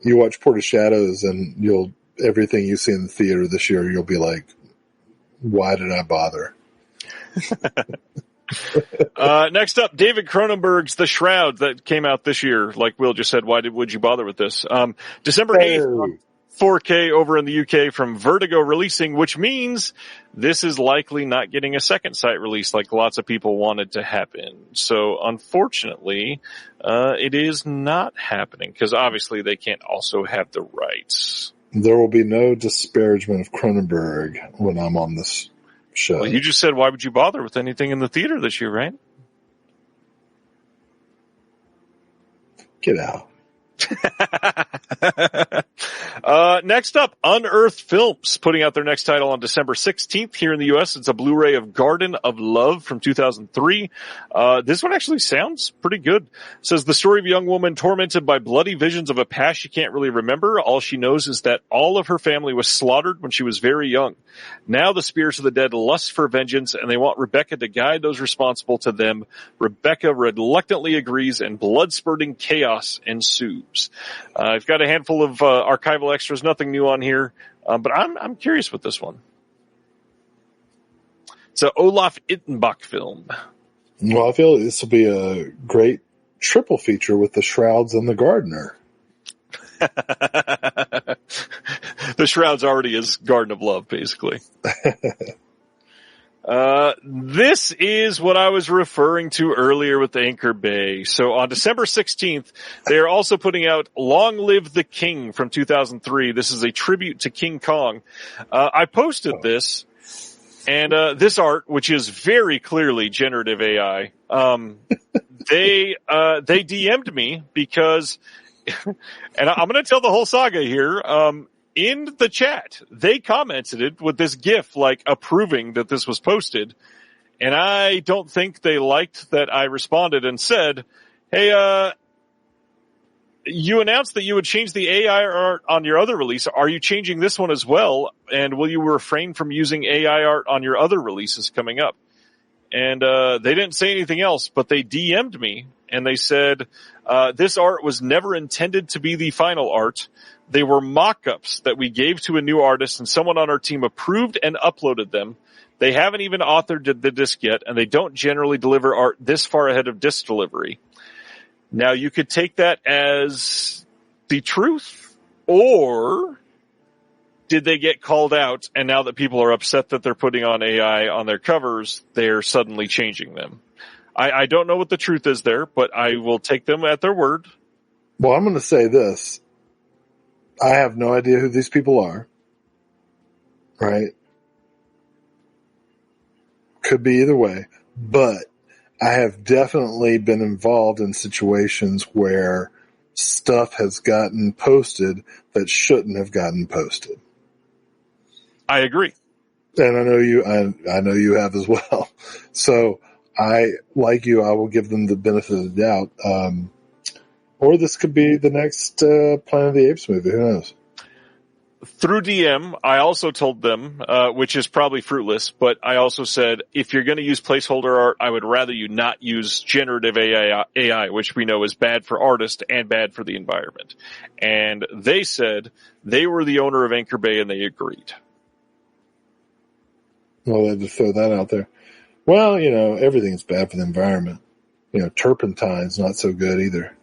You watch Port of Shadows and everything you see in the theater this year, you'll be like, why did I bother? Next up, David Cronenberg's The Shroud that came out this year. Like Will just said, would you bother with this? December 8th, 4K over in the UK from Vertigo releasing, which means this is likely not getting a second site release like lots of people wanted to happen. So unfortunately, it is not happening because obviously they can't also have the rights. There will be no disparagement of Cronenberg when I'm on this show. Well, you just said, why would you bother with anything in the theater this year, right? Get out. Next up, Unearthed Films putting out their next title on December 16th here in the U.S. It's a Blu-ray of Garden of Love from 2003. This one actually sounds pretty good. It says the story of a young woman tormented by bloody visions of a past she can't really remember. All she knows is that all of her family was slaughtered when she was very young. Now the spirits of the dead lust for vengeance, and they want Rebecca to guide those responsible to them. Rebecca reluctantly agrees, and blood-spurting chaos ensues. I've got a handful of archival extras, nothing new on here, but I'm curious with this one. It's a Olaf Ittenbach film. Well, I feel this will be a great triple feature with The Shrouds and The Gardener. The Shrouds already is Garden of Love, basically. This is what I was referring to earlier with Anchor Bay. So on December 16th, they are also putting out Long Live the King from 2003. This is a tribute to King Kong. I posted this, and this art, which is very clearly generative AI, they DM'd me because, and I'm going to tell the whole saga here, in the chat, they commented it with this GIF, like approving that this was posted. And I don't think they liked that I responded and said, hey, you announced that you would change the AI art on your other release. Are you changing this one as well? And will you refrain from using AI art on your other releases coming up? And they didn't say anything else, but they DM'd me and they said, this art was never intended to be the final art. They were mock-ups that we gave to a new artist, and someone on our team approved and uploaded them. They haven't even authored the disc yet, and they don't generally deliver art this far ahead of disc delivery. Now, you could take that as the truth, or did they get called out, and now that people are upset that they're putting on AI on their covers, they're suddenly changing them? I don't know what the truth is there, but I will take them at their word. Well, I'm going to say this. I have no idea who these people are, right? Could be either way, but I have definitely been involved in situations where stuff has gotten posted that shouldn't have gotten posted. I agree. And I know you have as well. So I will give them the benefit of the doubt. Or this could be the next Planet of the Apes movie. Who knows? Through DM, I also told them, which is probably fruitless, but I also said, if you're going to use placeholder art, I would rather you not use generative AI, which we know is bad for artists and bad for the environment. And they said they were the owner of Anchor Bay and they agreed. Well, they just throw that out there. Well, everything's bad for the environment. Turpentine's not so good either.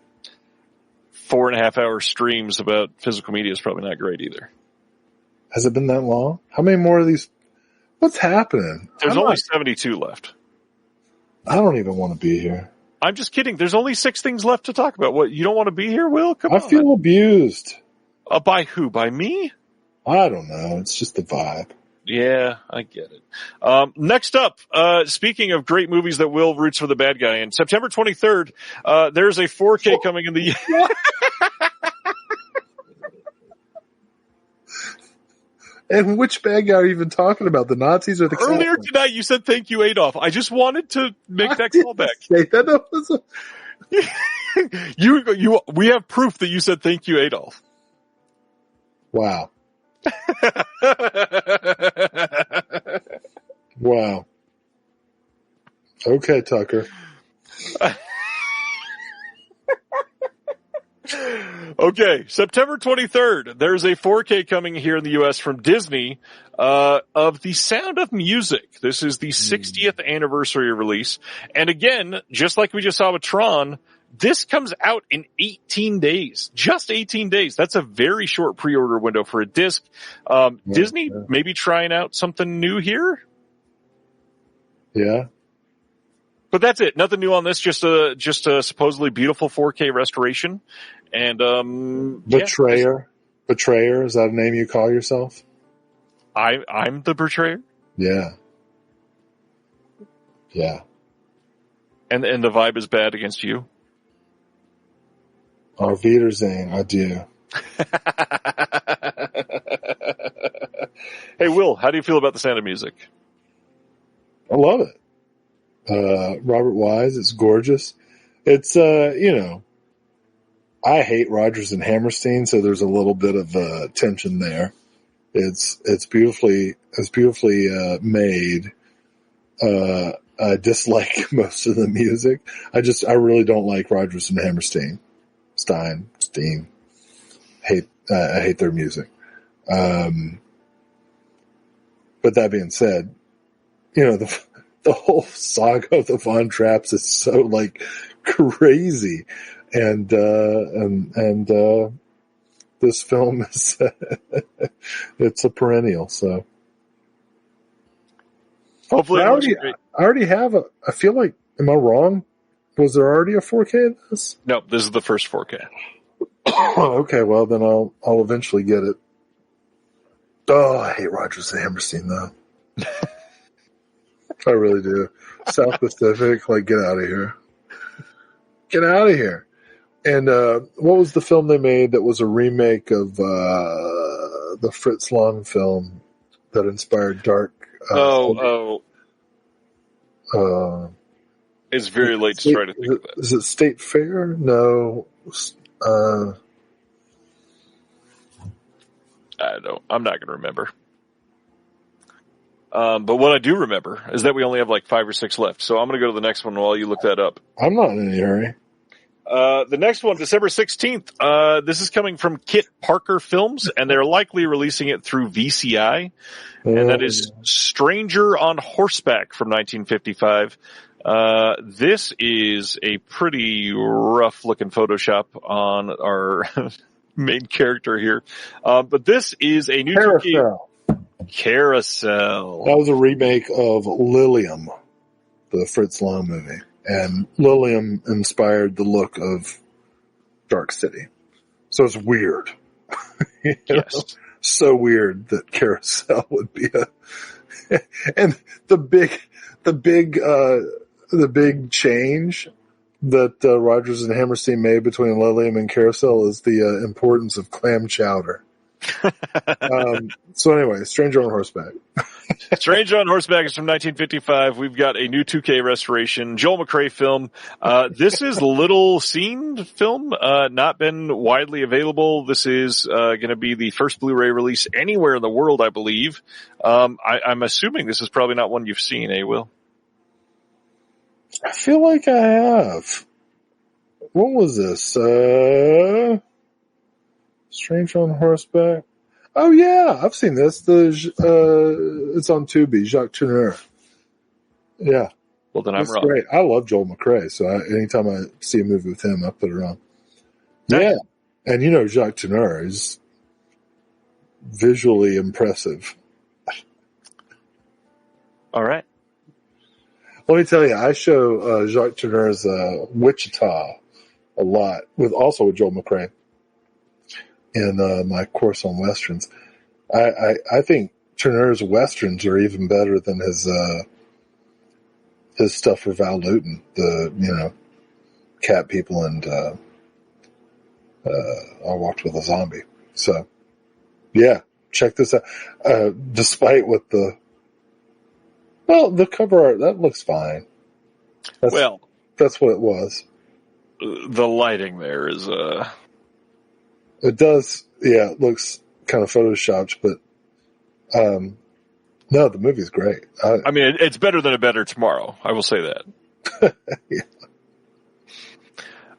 4.5 hour streams about physical media is probably not great either. Has it been that long? How many more of these? What's happening? There's only 72 left. I don't even want to be here. I'm just kidding. There's only 6 things left to talk about. What, you don't want to be here, Will? Come on. I feel abused. By who? By me? I don't know. It's just the vibe. Yeah, I get it. Next up, speaking of great movies that Will roots for the bad guy in, September 23rd, there's a 4K coming in the... And which bad guy are you even talking about? The Nazis or the Earlier Catholics? tonight, you said thank you, Adolf. I just wanted to make that callback. We have proof that you said thank you, Adolf. Wow. Wow. Okay, Tucker. Okay, September 23rd, there's a 4K coming here in the U.S. from Disney of The Sound of Music. This is the 60th anniversary release. And again, just like we just saw with Tron, this comes out in 18 days. Just 18 days. That's a very short pre-order window for a disc. Disney maybe trying out something new here? Yeah. But that's it. Nothing new on this. Just a supposedly beautiful 4K restoration. And Betrayer. Betrayer, is that a name you call yourself? I'm the betrayer? Yeah. Yeah. And the vibe is bad against you? Auf Wiedersehen, I do. Hey, Will, how do you feel about The Sound of Music? I love it. Robert Wise, it's gorgeous. It's, I hate Rodgers and Hammerstein, so there's a little bit of tension there. It's beautifully made. I dislike most of the music. I really don't like Rodgers and Hammerstein. Stein. I hate their music. But that being said, the whole saga of the Von Trapps is so crazy. And this film is, it's a perennial, so. Hopefully, I already have I feel like, am I wrong? Was there already a 4K of this? No, this is the first 4K. Okay, well then I'll eventually get it. Oh, I hate Rodgers and Hammerstein though. I really do. South Pacific, get out of here. Get out of here. And what was the film they made that was a remake of the Fritz Lang film that inspired Dark? It's very late to try to think of that. Is it State Fair? No. I'm not going to remember. But what I do remember is that we only have 5 or 6 left. So I'm going to go to the next one while you look that up. I'm not in any hurry. The next one, December 16th. This is coming from Kit Parker Films, and they're likely releasing it through VCI. And that is Stranger on Horseback from 1955. This is a pretty rough looking Photoshop on our main character here. But this is a new Carousel. That was a remake of Lilium, the Fritz Lang movie. And Lilium inspired the look of Dark City. So it's weird. Yes. So weird that Carousel would be and the big change that Rodgers and Hammerstein made between Lilium and Carousel is the importance of clam chowder. So anyway, Stranger on Horseback. Stranger on Horseback is from 1955. We've got a new 2K restoration, Joel McCrea film. This is little seen film, not been widely available. This is going to be the first Blu-ray release anywhere in the world, I believe. I'm assuming this is probably not one you've seen, Will? I feel like I have. What was this? Stranger on Horseback. Oh yeah, I've seen this. It's on Tubi. Jacques Tourneur. Yeah. Well, then I'm wrong. Great. I love Joel McCrea, so anytime I see a movie with him, I put it on. Yeah, and Jacques Tourneur is visually impressive. All right. Let me tell you, I show Jacques Tourneur's Wichita a lot, with Joel McCrea. In my course on westerns, I think Tourneur's westerns are even better than his stuff for Val Lewton, the Cat People and I Walked with a Zombie. So yeah, check this out. Despite what the cover art, that looks fine. That's what it was. The lighting there is It does, yeah, it looks kind of photoshopped, but no, the movie's great. I mean, it's better than A Better Tomorrow, I will say that. Yeah.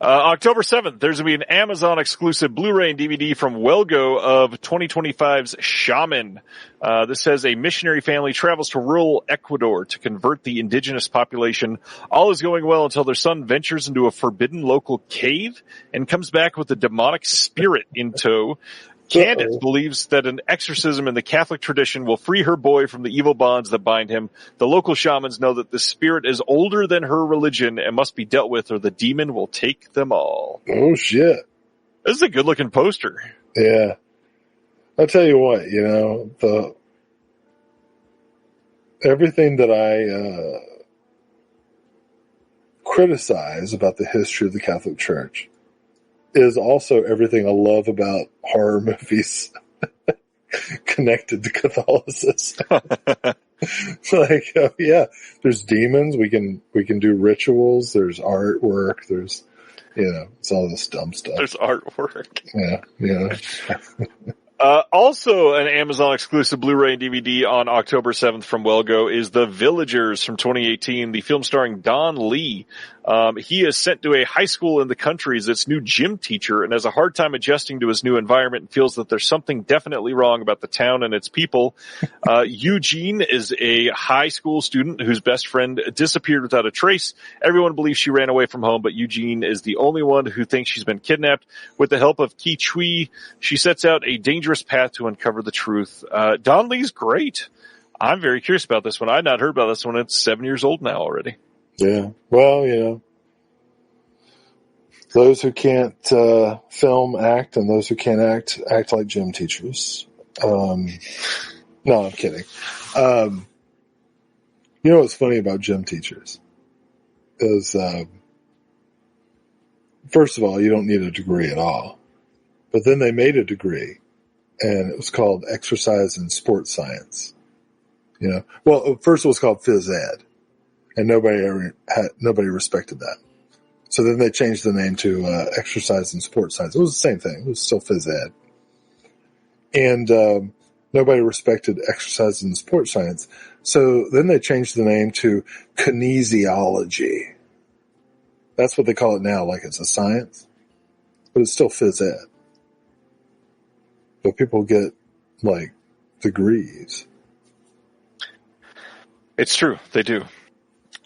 October 7th, there's going to be an Amazon exclusive Blu-ray and DVD from Welgo of 2025's Shaman. This says a missionary family travels to rural Ecuador to convert the indigenous population. All is going well until their son ventures into a forbidden local cave and comes back with a demonic spirit in tow. Candace believes that an exorcism in the Catholic tradition will free her boy from the evil bonds that bind him. The local shamans know that the spirit is older than her religion and must be dealt with or the demon will take them all. Oh, shit. This is a good-looking poster. Yeah. I'll tell you what, everything that I criticize about the history of the Catholic Church is also everything I love about horror movies connected to Catholicism. There's demons. We can do rituals. There's artwork. There's, it's all this dumb stuff. There's artwork. Yeah. Also an Amazon exclusive Blu-ray and DVD on October 7th from Welgo is The Villagers from 2018, the film starring Don Lee. He is sent to a high school in the country as its new gym teacher and has a hard time adjusting to his new environment and feels that there's something definitely wrong about the town and its people. Eugene is a high school student whose best friend disappeared without a trace. Everyone believes she ran away from home, but Eugene is the only one who thinks she's been kidnapped. With the help of Ki Chui, she sets out a dangerous path to uncover the truth. Don Lee's great. I'm very curious about this one. I had not heard about this one. It's 7 years old now already. Yeah. Well, those who can't film act and those who can't act like gym teachers. No, I'm kidding. What's funny about gym teachers is, first of all, you don't need a degree at all. But then they made a degree, and it was called Exercise and Sports Science. Well, first it was called Phys Ed. And nobody respected that. So then they changed the name to Exercise and Sports Science. It was the same thing. It was still Phys Ed. And nobody respected Exercise and Sports Science. So then they changed the name to Kinesiology. That's what they call it now, like it's a science. But it's still Phys Ed. But people get, degrees. It's true. They do.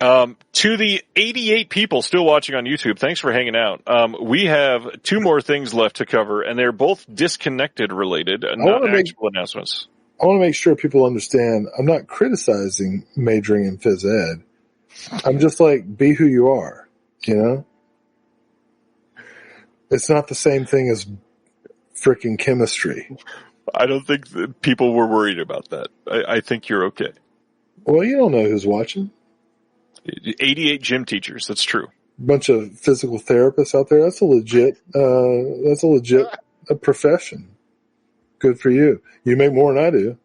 To the 88 people still watching on YouTube, thanks for hanging out. We have two more things left to cover, and they're both disconnected related, not actual announcements. I want to make sure people understand I'm not criticizing majoring in phys ed. I'm just be who you are, It's not the same thing as frickin' chemistry. I don't think that people were worried about that. I think you're okay. Well, you don't know who's watching. 88 gym teachers. That's true. Bunch of physical therapists out there. That's a legit profession. Good for you. You make more than I do.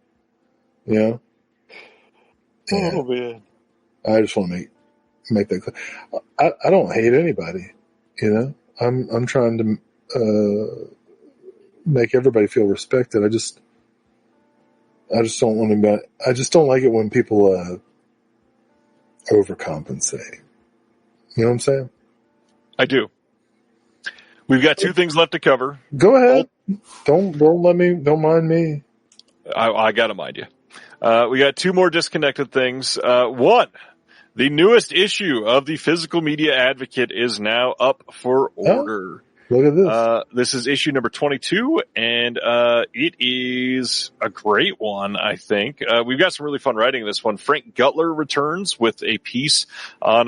Yeah. Oh man. I just want to make that clear. I don't hate anybody. I'm trying to make everybody feel respected. I just don't want anybody. I just don't like it when people overcompensate. You know what I'm saying? I do. We've got two things left to cover. Go ahead. Don't mind me. I gotta mind you. We got two more disconnected things. One, the newest issue of the Physical Media Advocate is now up for order. Look at this. This is issue number 22, and it is a great one, I think. We've got some really fun writing in this one. Frank Gutler returns with a piece on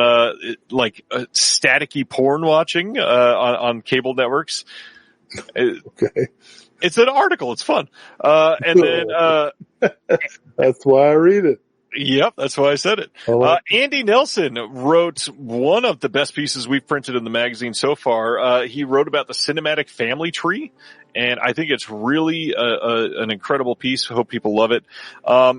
staticky porn watching on cable networks. Okay. It's an article. It's fun. And then that's why I read it. Yep, that's why I said it. Andy Nelson wrote one of the best pieces we've printed in the magazine so far. He wrote about the cinematic family tree, and I think it's really an incredible piece. I hope people love it.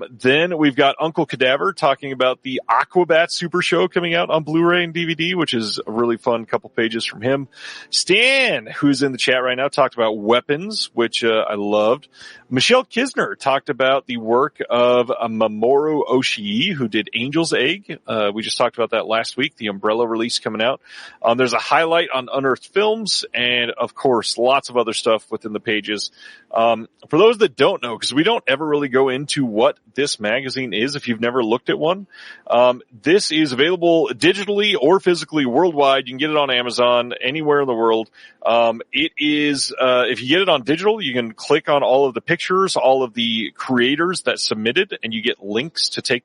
Then we've got Uncle Cadaver talking about the Aquabat Super Show coming out on Blu-ray and DVD, which is a really fun couple pages from him. Stan, who's in the chat right now, talked about weapons, which I loved. Michelle Kisner talked about the work of Mamoru Oshii, who did Angel's Egg. We just talked about that last week, the Umbrella release coming out. There's a highlight on Unearthed Films, and of course, lots of other stuff within the pages. For those that don't know, because we don't ever really go into what this magazine is if you've never looked at one, this is available digitally or physically worldwide. You can get it on Amazon, anywhere in the world. It is, if you get it on digital, you can click on all of the pictures, all of the creators that submitted, and you get links to take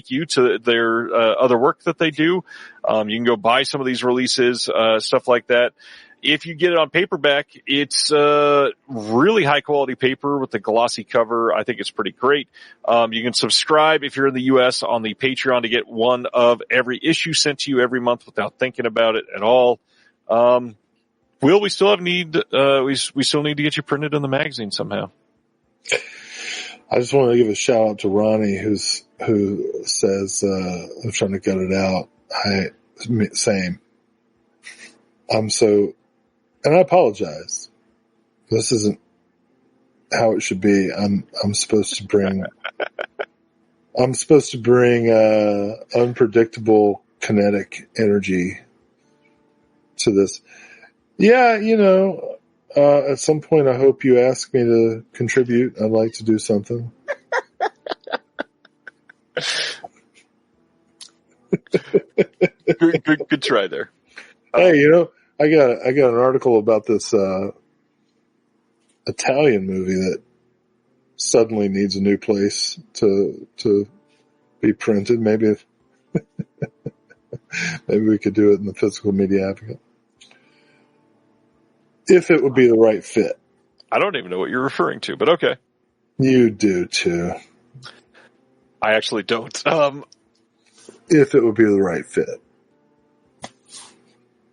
you to their other work that they do. You can go buy some of these releases, stuff like that. If you get it on paperback, it's really high quality paper with the glossy cover. I think it's pretty great. You can subscribe if you're in the U.S. on the Patreon to get one of every issue sent to you every month without thinking about it at all. Will, we still need to get you printed in the magazine somehow. I just want to give a shout out to Ronnie who says, I'm trying to get it out. Same. And I apologize. This isn't how it should be. I'm supposed to bring unpredictable kinetic energy to this. Yeah, at some point I hope you ask me to contribute. I'd like to do something. Good try there. Hey, I got an article about this Italian movie that suddenly needs a new place to be printed. Maybe we could do it in the Physical Media Advocate. If it would be the right fit. I don't even know what you're referring to, but okay. You do too. I actually don't. If it would be the right fit.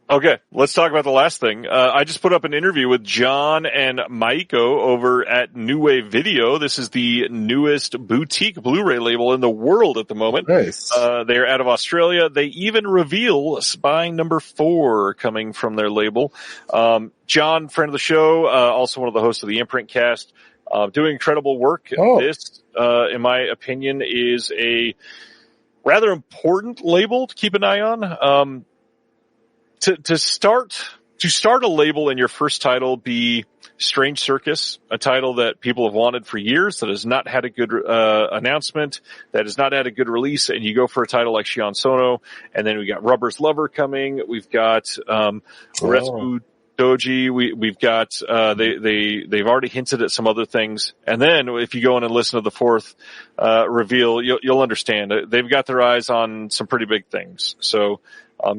Okay, let's talk about the last thing. I just put up an interview with John and Maiko over at New Wave Video. This is the newest boutique Blu-ray label in the world at the moment. Nice. They're out of Australia. They even reveal Spy number 4 coming from their label. John, friend of the show, also one of the hosts of the Imprint Cast, doing incredible work. Oh. This, in my opinion, is a rather important label to keep an eye on. To start a label in your first title be Strange Circus, a title that people have wanted for years, that has not had a good announcement, that has not had a good release, and you go for a title like Shion Sono, and then we got Rubber's Lover coming, we've got Rescue Doji, we've got they've already hinted at some other things, and then if you go in and listen to the fourth reveal, you'll understand they've got their eyes on some pretty big things. So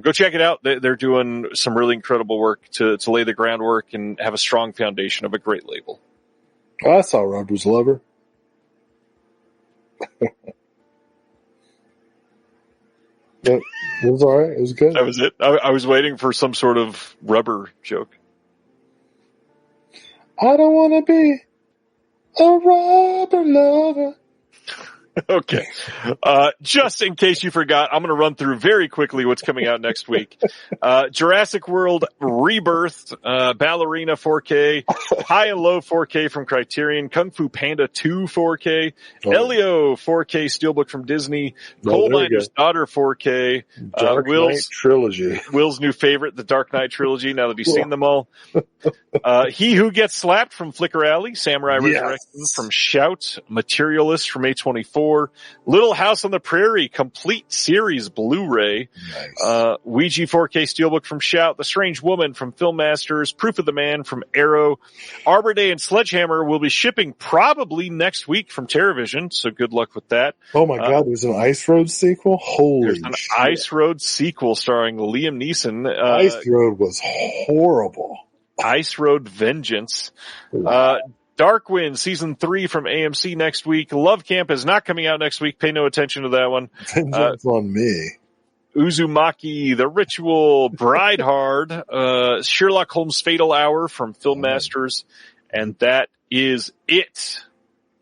go check it out. They're doing some really incredible work to lay the groundwork and have a strong foundation of a great label. I saw Rubber's Lover. It was all right. It was good. That was it. I was waiting for some sort of rubber joke. I don't want to be a rubber lover. Okay. Just in case you forgot, I'm going to run through very quickly what's coming out next week. Jurassic World Rebirth, Ballerina 4K, High and Low 4K from Criterion, Kung Fu Panda 2 4K, Elio 4K Steelbook from Disney, Coal Miner's Daughter 4K, Dark Knight Trilogy. Will's new favorite, the Dark Knight Trilogy, now that he's seen them all. He Who Gets Slapped from Flicker Alley, Samurai Resurrection from Shout, Materialist from A24, Little House on the Prairie Complete Series Blu-ray, Nice. Ouija 4K Steelbook from Shout, The Strange Woman from Film Masters, Proof of the Man from Arrow, Arbor Day and Sledgehammer will be shipping probably next week from TerraVision, so good luck with that. Oh my God, there's an Ice Road sequel? Holy There's an shit. Ice Road sequel starring Liam Neeson. Ice Road was horrible. Ice Road Vengeance. Wow. Darkwind Season 3 from AMC next week. Love Camp is not coming out next week. Pay no attention to that one. Vengeance on me. Uzumaki, The Ritual, Bride Hard, Sherlock Holmes Fatal Hour from Film Masters, and that is it.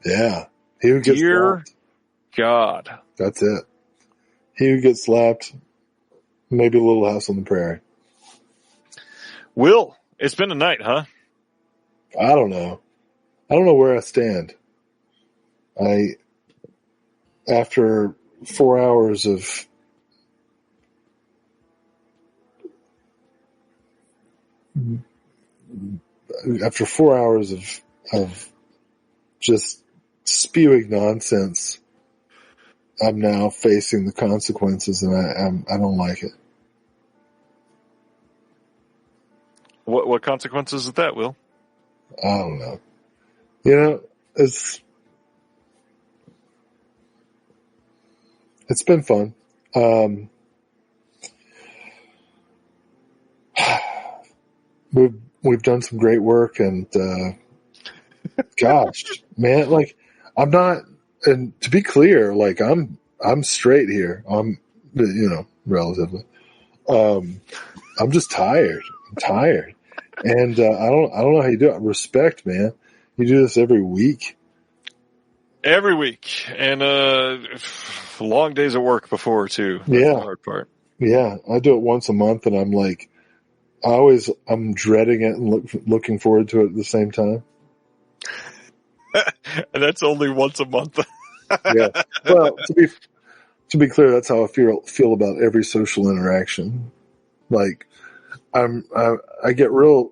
Yeah. He Who Gets Dear Slapped. God. That's it. He Who Gets Slapped. Maybe a Little House on the Prairie. Will, it's been a night, huh? I don't know. I don't know where I stand. after 4 hours of of just spewing nonsense, I'm now facing the consequences, and I don't like it. What consequences is that, Will? I don't know. You know, it's been fun. We've done some great work, and gosh, man, like I'm not. And to be clear, like I'm straight here. I'm, relatively. I'm just tired. I'm tired, and I don't know how you do it. Respect, man. You do this every week. Every week, and long days at work before too. That's the hard part. Yeah, I do it once a month, and I'm like, I'm dreading it and looking forward to it at the same time. And that's only once a month. Yeah. Well, to be clear, that's how I feel about every social interaction. Like, I get real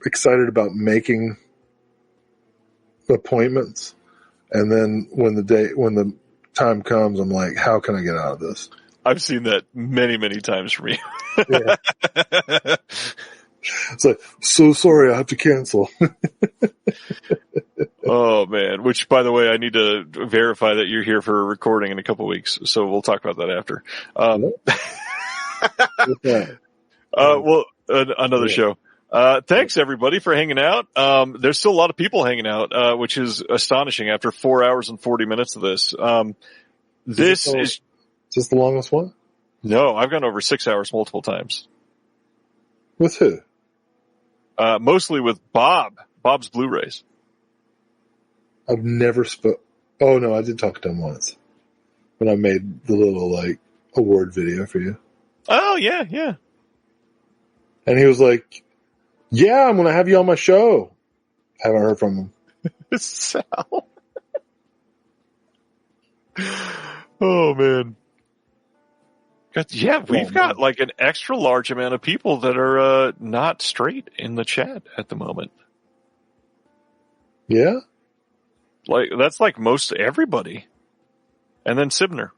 excited about making appointments, and then when the time comes, I'm like, how can I get out of this? I've seen that many, many times from you. Yeah. It's like, so sorry, I have to cancel. Oh man! Which, by the way, I need to verify that you're here for a recording in a couple of weeks, so we'll talk about that after. Another show. Thanks everybody for hanging out. There's still a lot of people hanging out, which is astonishing after 4 hours and 40 minutes of this. Is this the longest one? No, I've gone over 6 hours multiple times. With who? Mostly with Bob's Blu-rays. I've never Oh no, I did talk to him once when I made the little award video for you. Oh yeah, yeah. And he was like, "Yeah, I'm going to have you on my show." Haven't heard from him. Sal. Oh man. Yeah, we've got like an extra large amount of people that are not straight in the chat at the moment. Yeah? Like that's like most everybody. And then Sibner.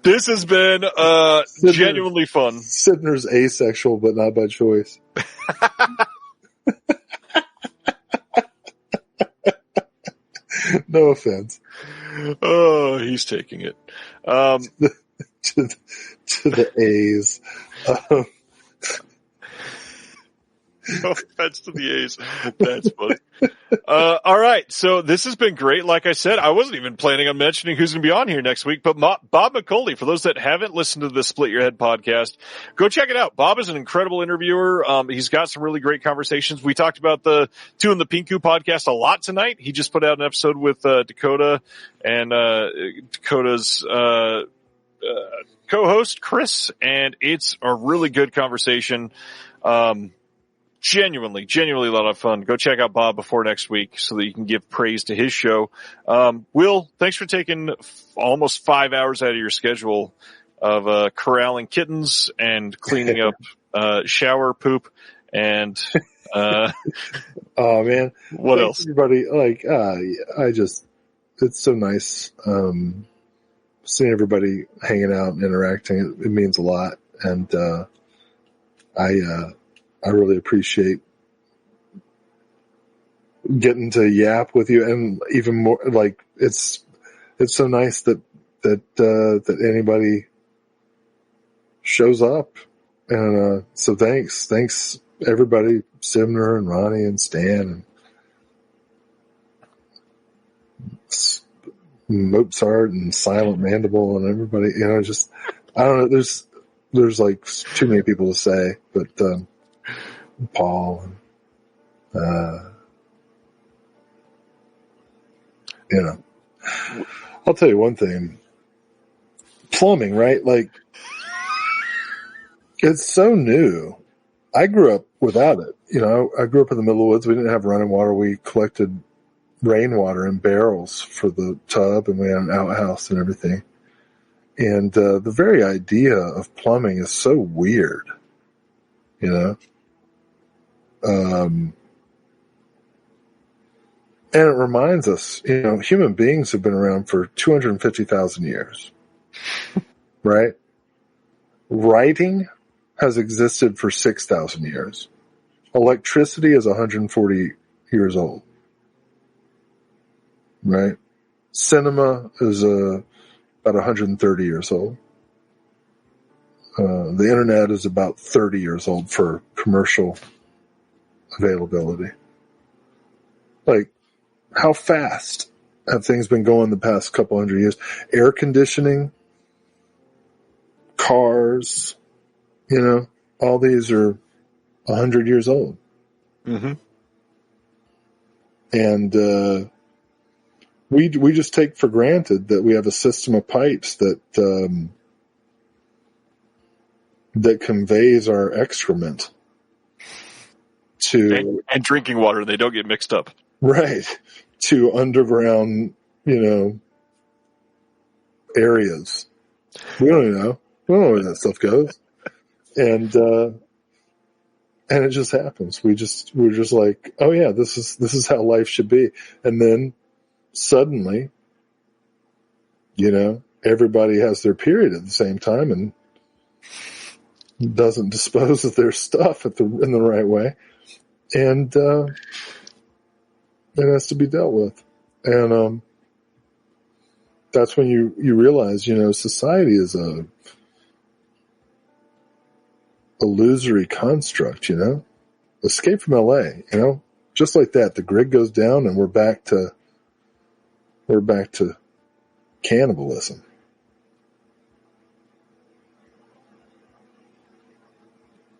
This has been genuinely fun. Sibner's asexual, but not by choice. No offense. Oh, he's taking it. To the A's. No offense to the A's. That's funny. All right. So this has been great. Like I said, I wasn't even planning on mentioning who's going to be on here next week, but Bob McCauley, for those that haven't listened to the Split Your Head podcast, go check it out. Bob is an incredible interviewer. He's got some really great conversations. We talked about the Two in the Pinku podcast a lot tonight. He just put out an episode with, Dakota and, Dakota's, co-host Chris, and it's a really good conversation. Genuinely a lot of fun. Go check out Bob before next week so that you can give praise to his show. Will, thanks for taking almost 5 hours out of your schedule of corralling kittens and cleaning up shower poop and oh man, what else? Everybody, it's so nice seeing everybody hanging out and interacting. It means a lot, and I really appreciate getting to yap with you, and even more, like, it's so nice that anybody shows up. And, so thanks everybody, Sibner and Ronnie and Stan and Mozart and Silent Mandible and everybody, just, I don't know, there's like too many people to say, but, Paul and, I'll tell you one thing. Plumbing, right? Like, it's so new. I grew up without it. You know, I grew up in the middle of the woods. We didn't have running water. We collected rainwater in barrels for the tub, and we had an outhouse and everything. And the very idea of plumbing is so weird, you know. And it reminds us, you know, human beings have been around for 250,000 years, right? Writing has existed for 6,000 years. Electricity is 140 years old, right? Cinema is about 130 years old. The internet is about 30 years old for commercial availability. Like, how fast have things been going the past couple hundred years? Air conditioning, cars, you know, all these are 100 years old. Mm-hmm. And we just take for granted that we have a system of pipes that that conveys our excrement to and drinking water. They don't get mixed up. Right. To underground, you know, areas. We don't even know. We don't know where that stuff goes. And it just happens. We're just like, oh yeah, this is how life should be. And then suddenly, you know, everybody has their period at the same time and doesn't dispose of their stuff in the right way. And it has to be dealt with. And that's when you realize, you know, society is a illusory construct, you know. Escape from LA, you know. Just like that, the grid goes down and we're back to cannibalism.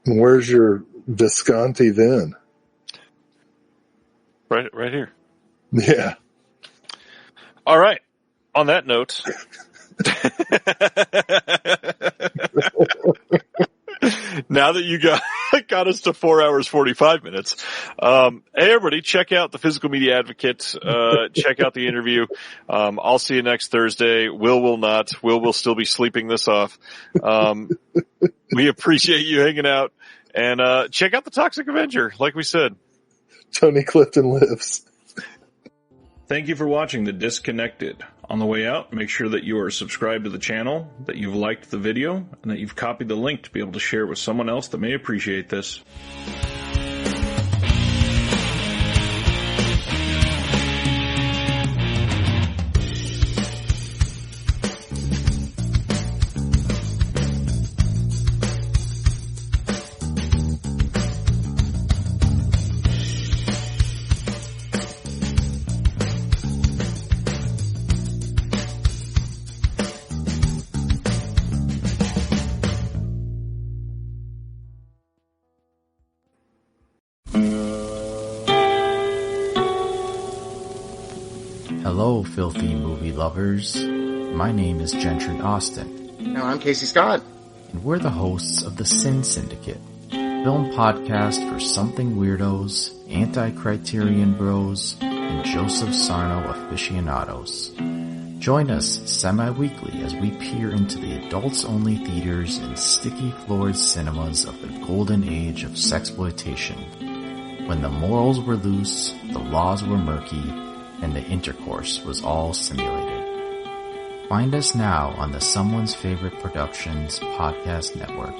And where's your Visconti then? Right here. Yeah. All right. On that note, now that you got us to 4 hours, 45 minutes. Hey everybody, check out the Physical Media Advocate. Check out the interview. I'll see you next Thursday. Will will not. Will will still be sleeping this off. We appreciate you hanging out, and check out the Toxic Avenger, like we said. Tony Clifton lives. Thank you for watching The Disconnected. On the way out, make sure that you are subscribed to the channel, that you've liked the video, and that you've copied the link to be able to share it with someone else that may appreciate this. Hello, filthy movie lovers. My name is Gentry Austin. And I'm Casey Scott. And we're the hosts of the Sin Syndicate, film podcast for something weirdos, anti-criterion bros, and Joseph Sarno aficionados. Join us semi-weekly as we peer into the adults-only theaters and sticky-floored cinemas of the golden age of sexploitation, when the morals were loose, the laws were murky, and the intercourse was all simulated. Find us now on the Someone's Favorite Productions podcast network.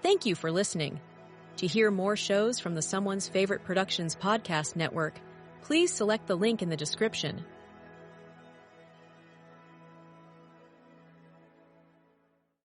Thank you for listening. To hear more shows from the Someone's Favorite Productions podcast network, please select the link in the description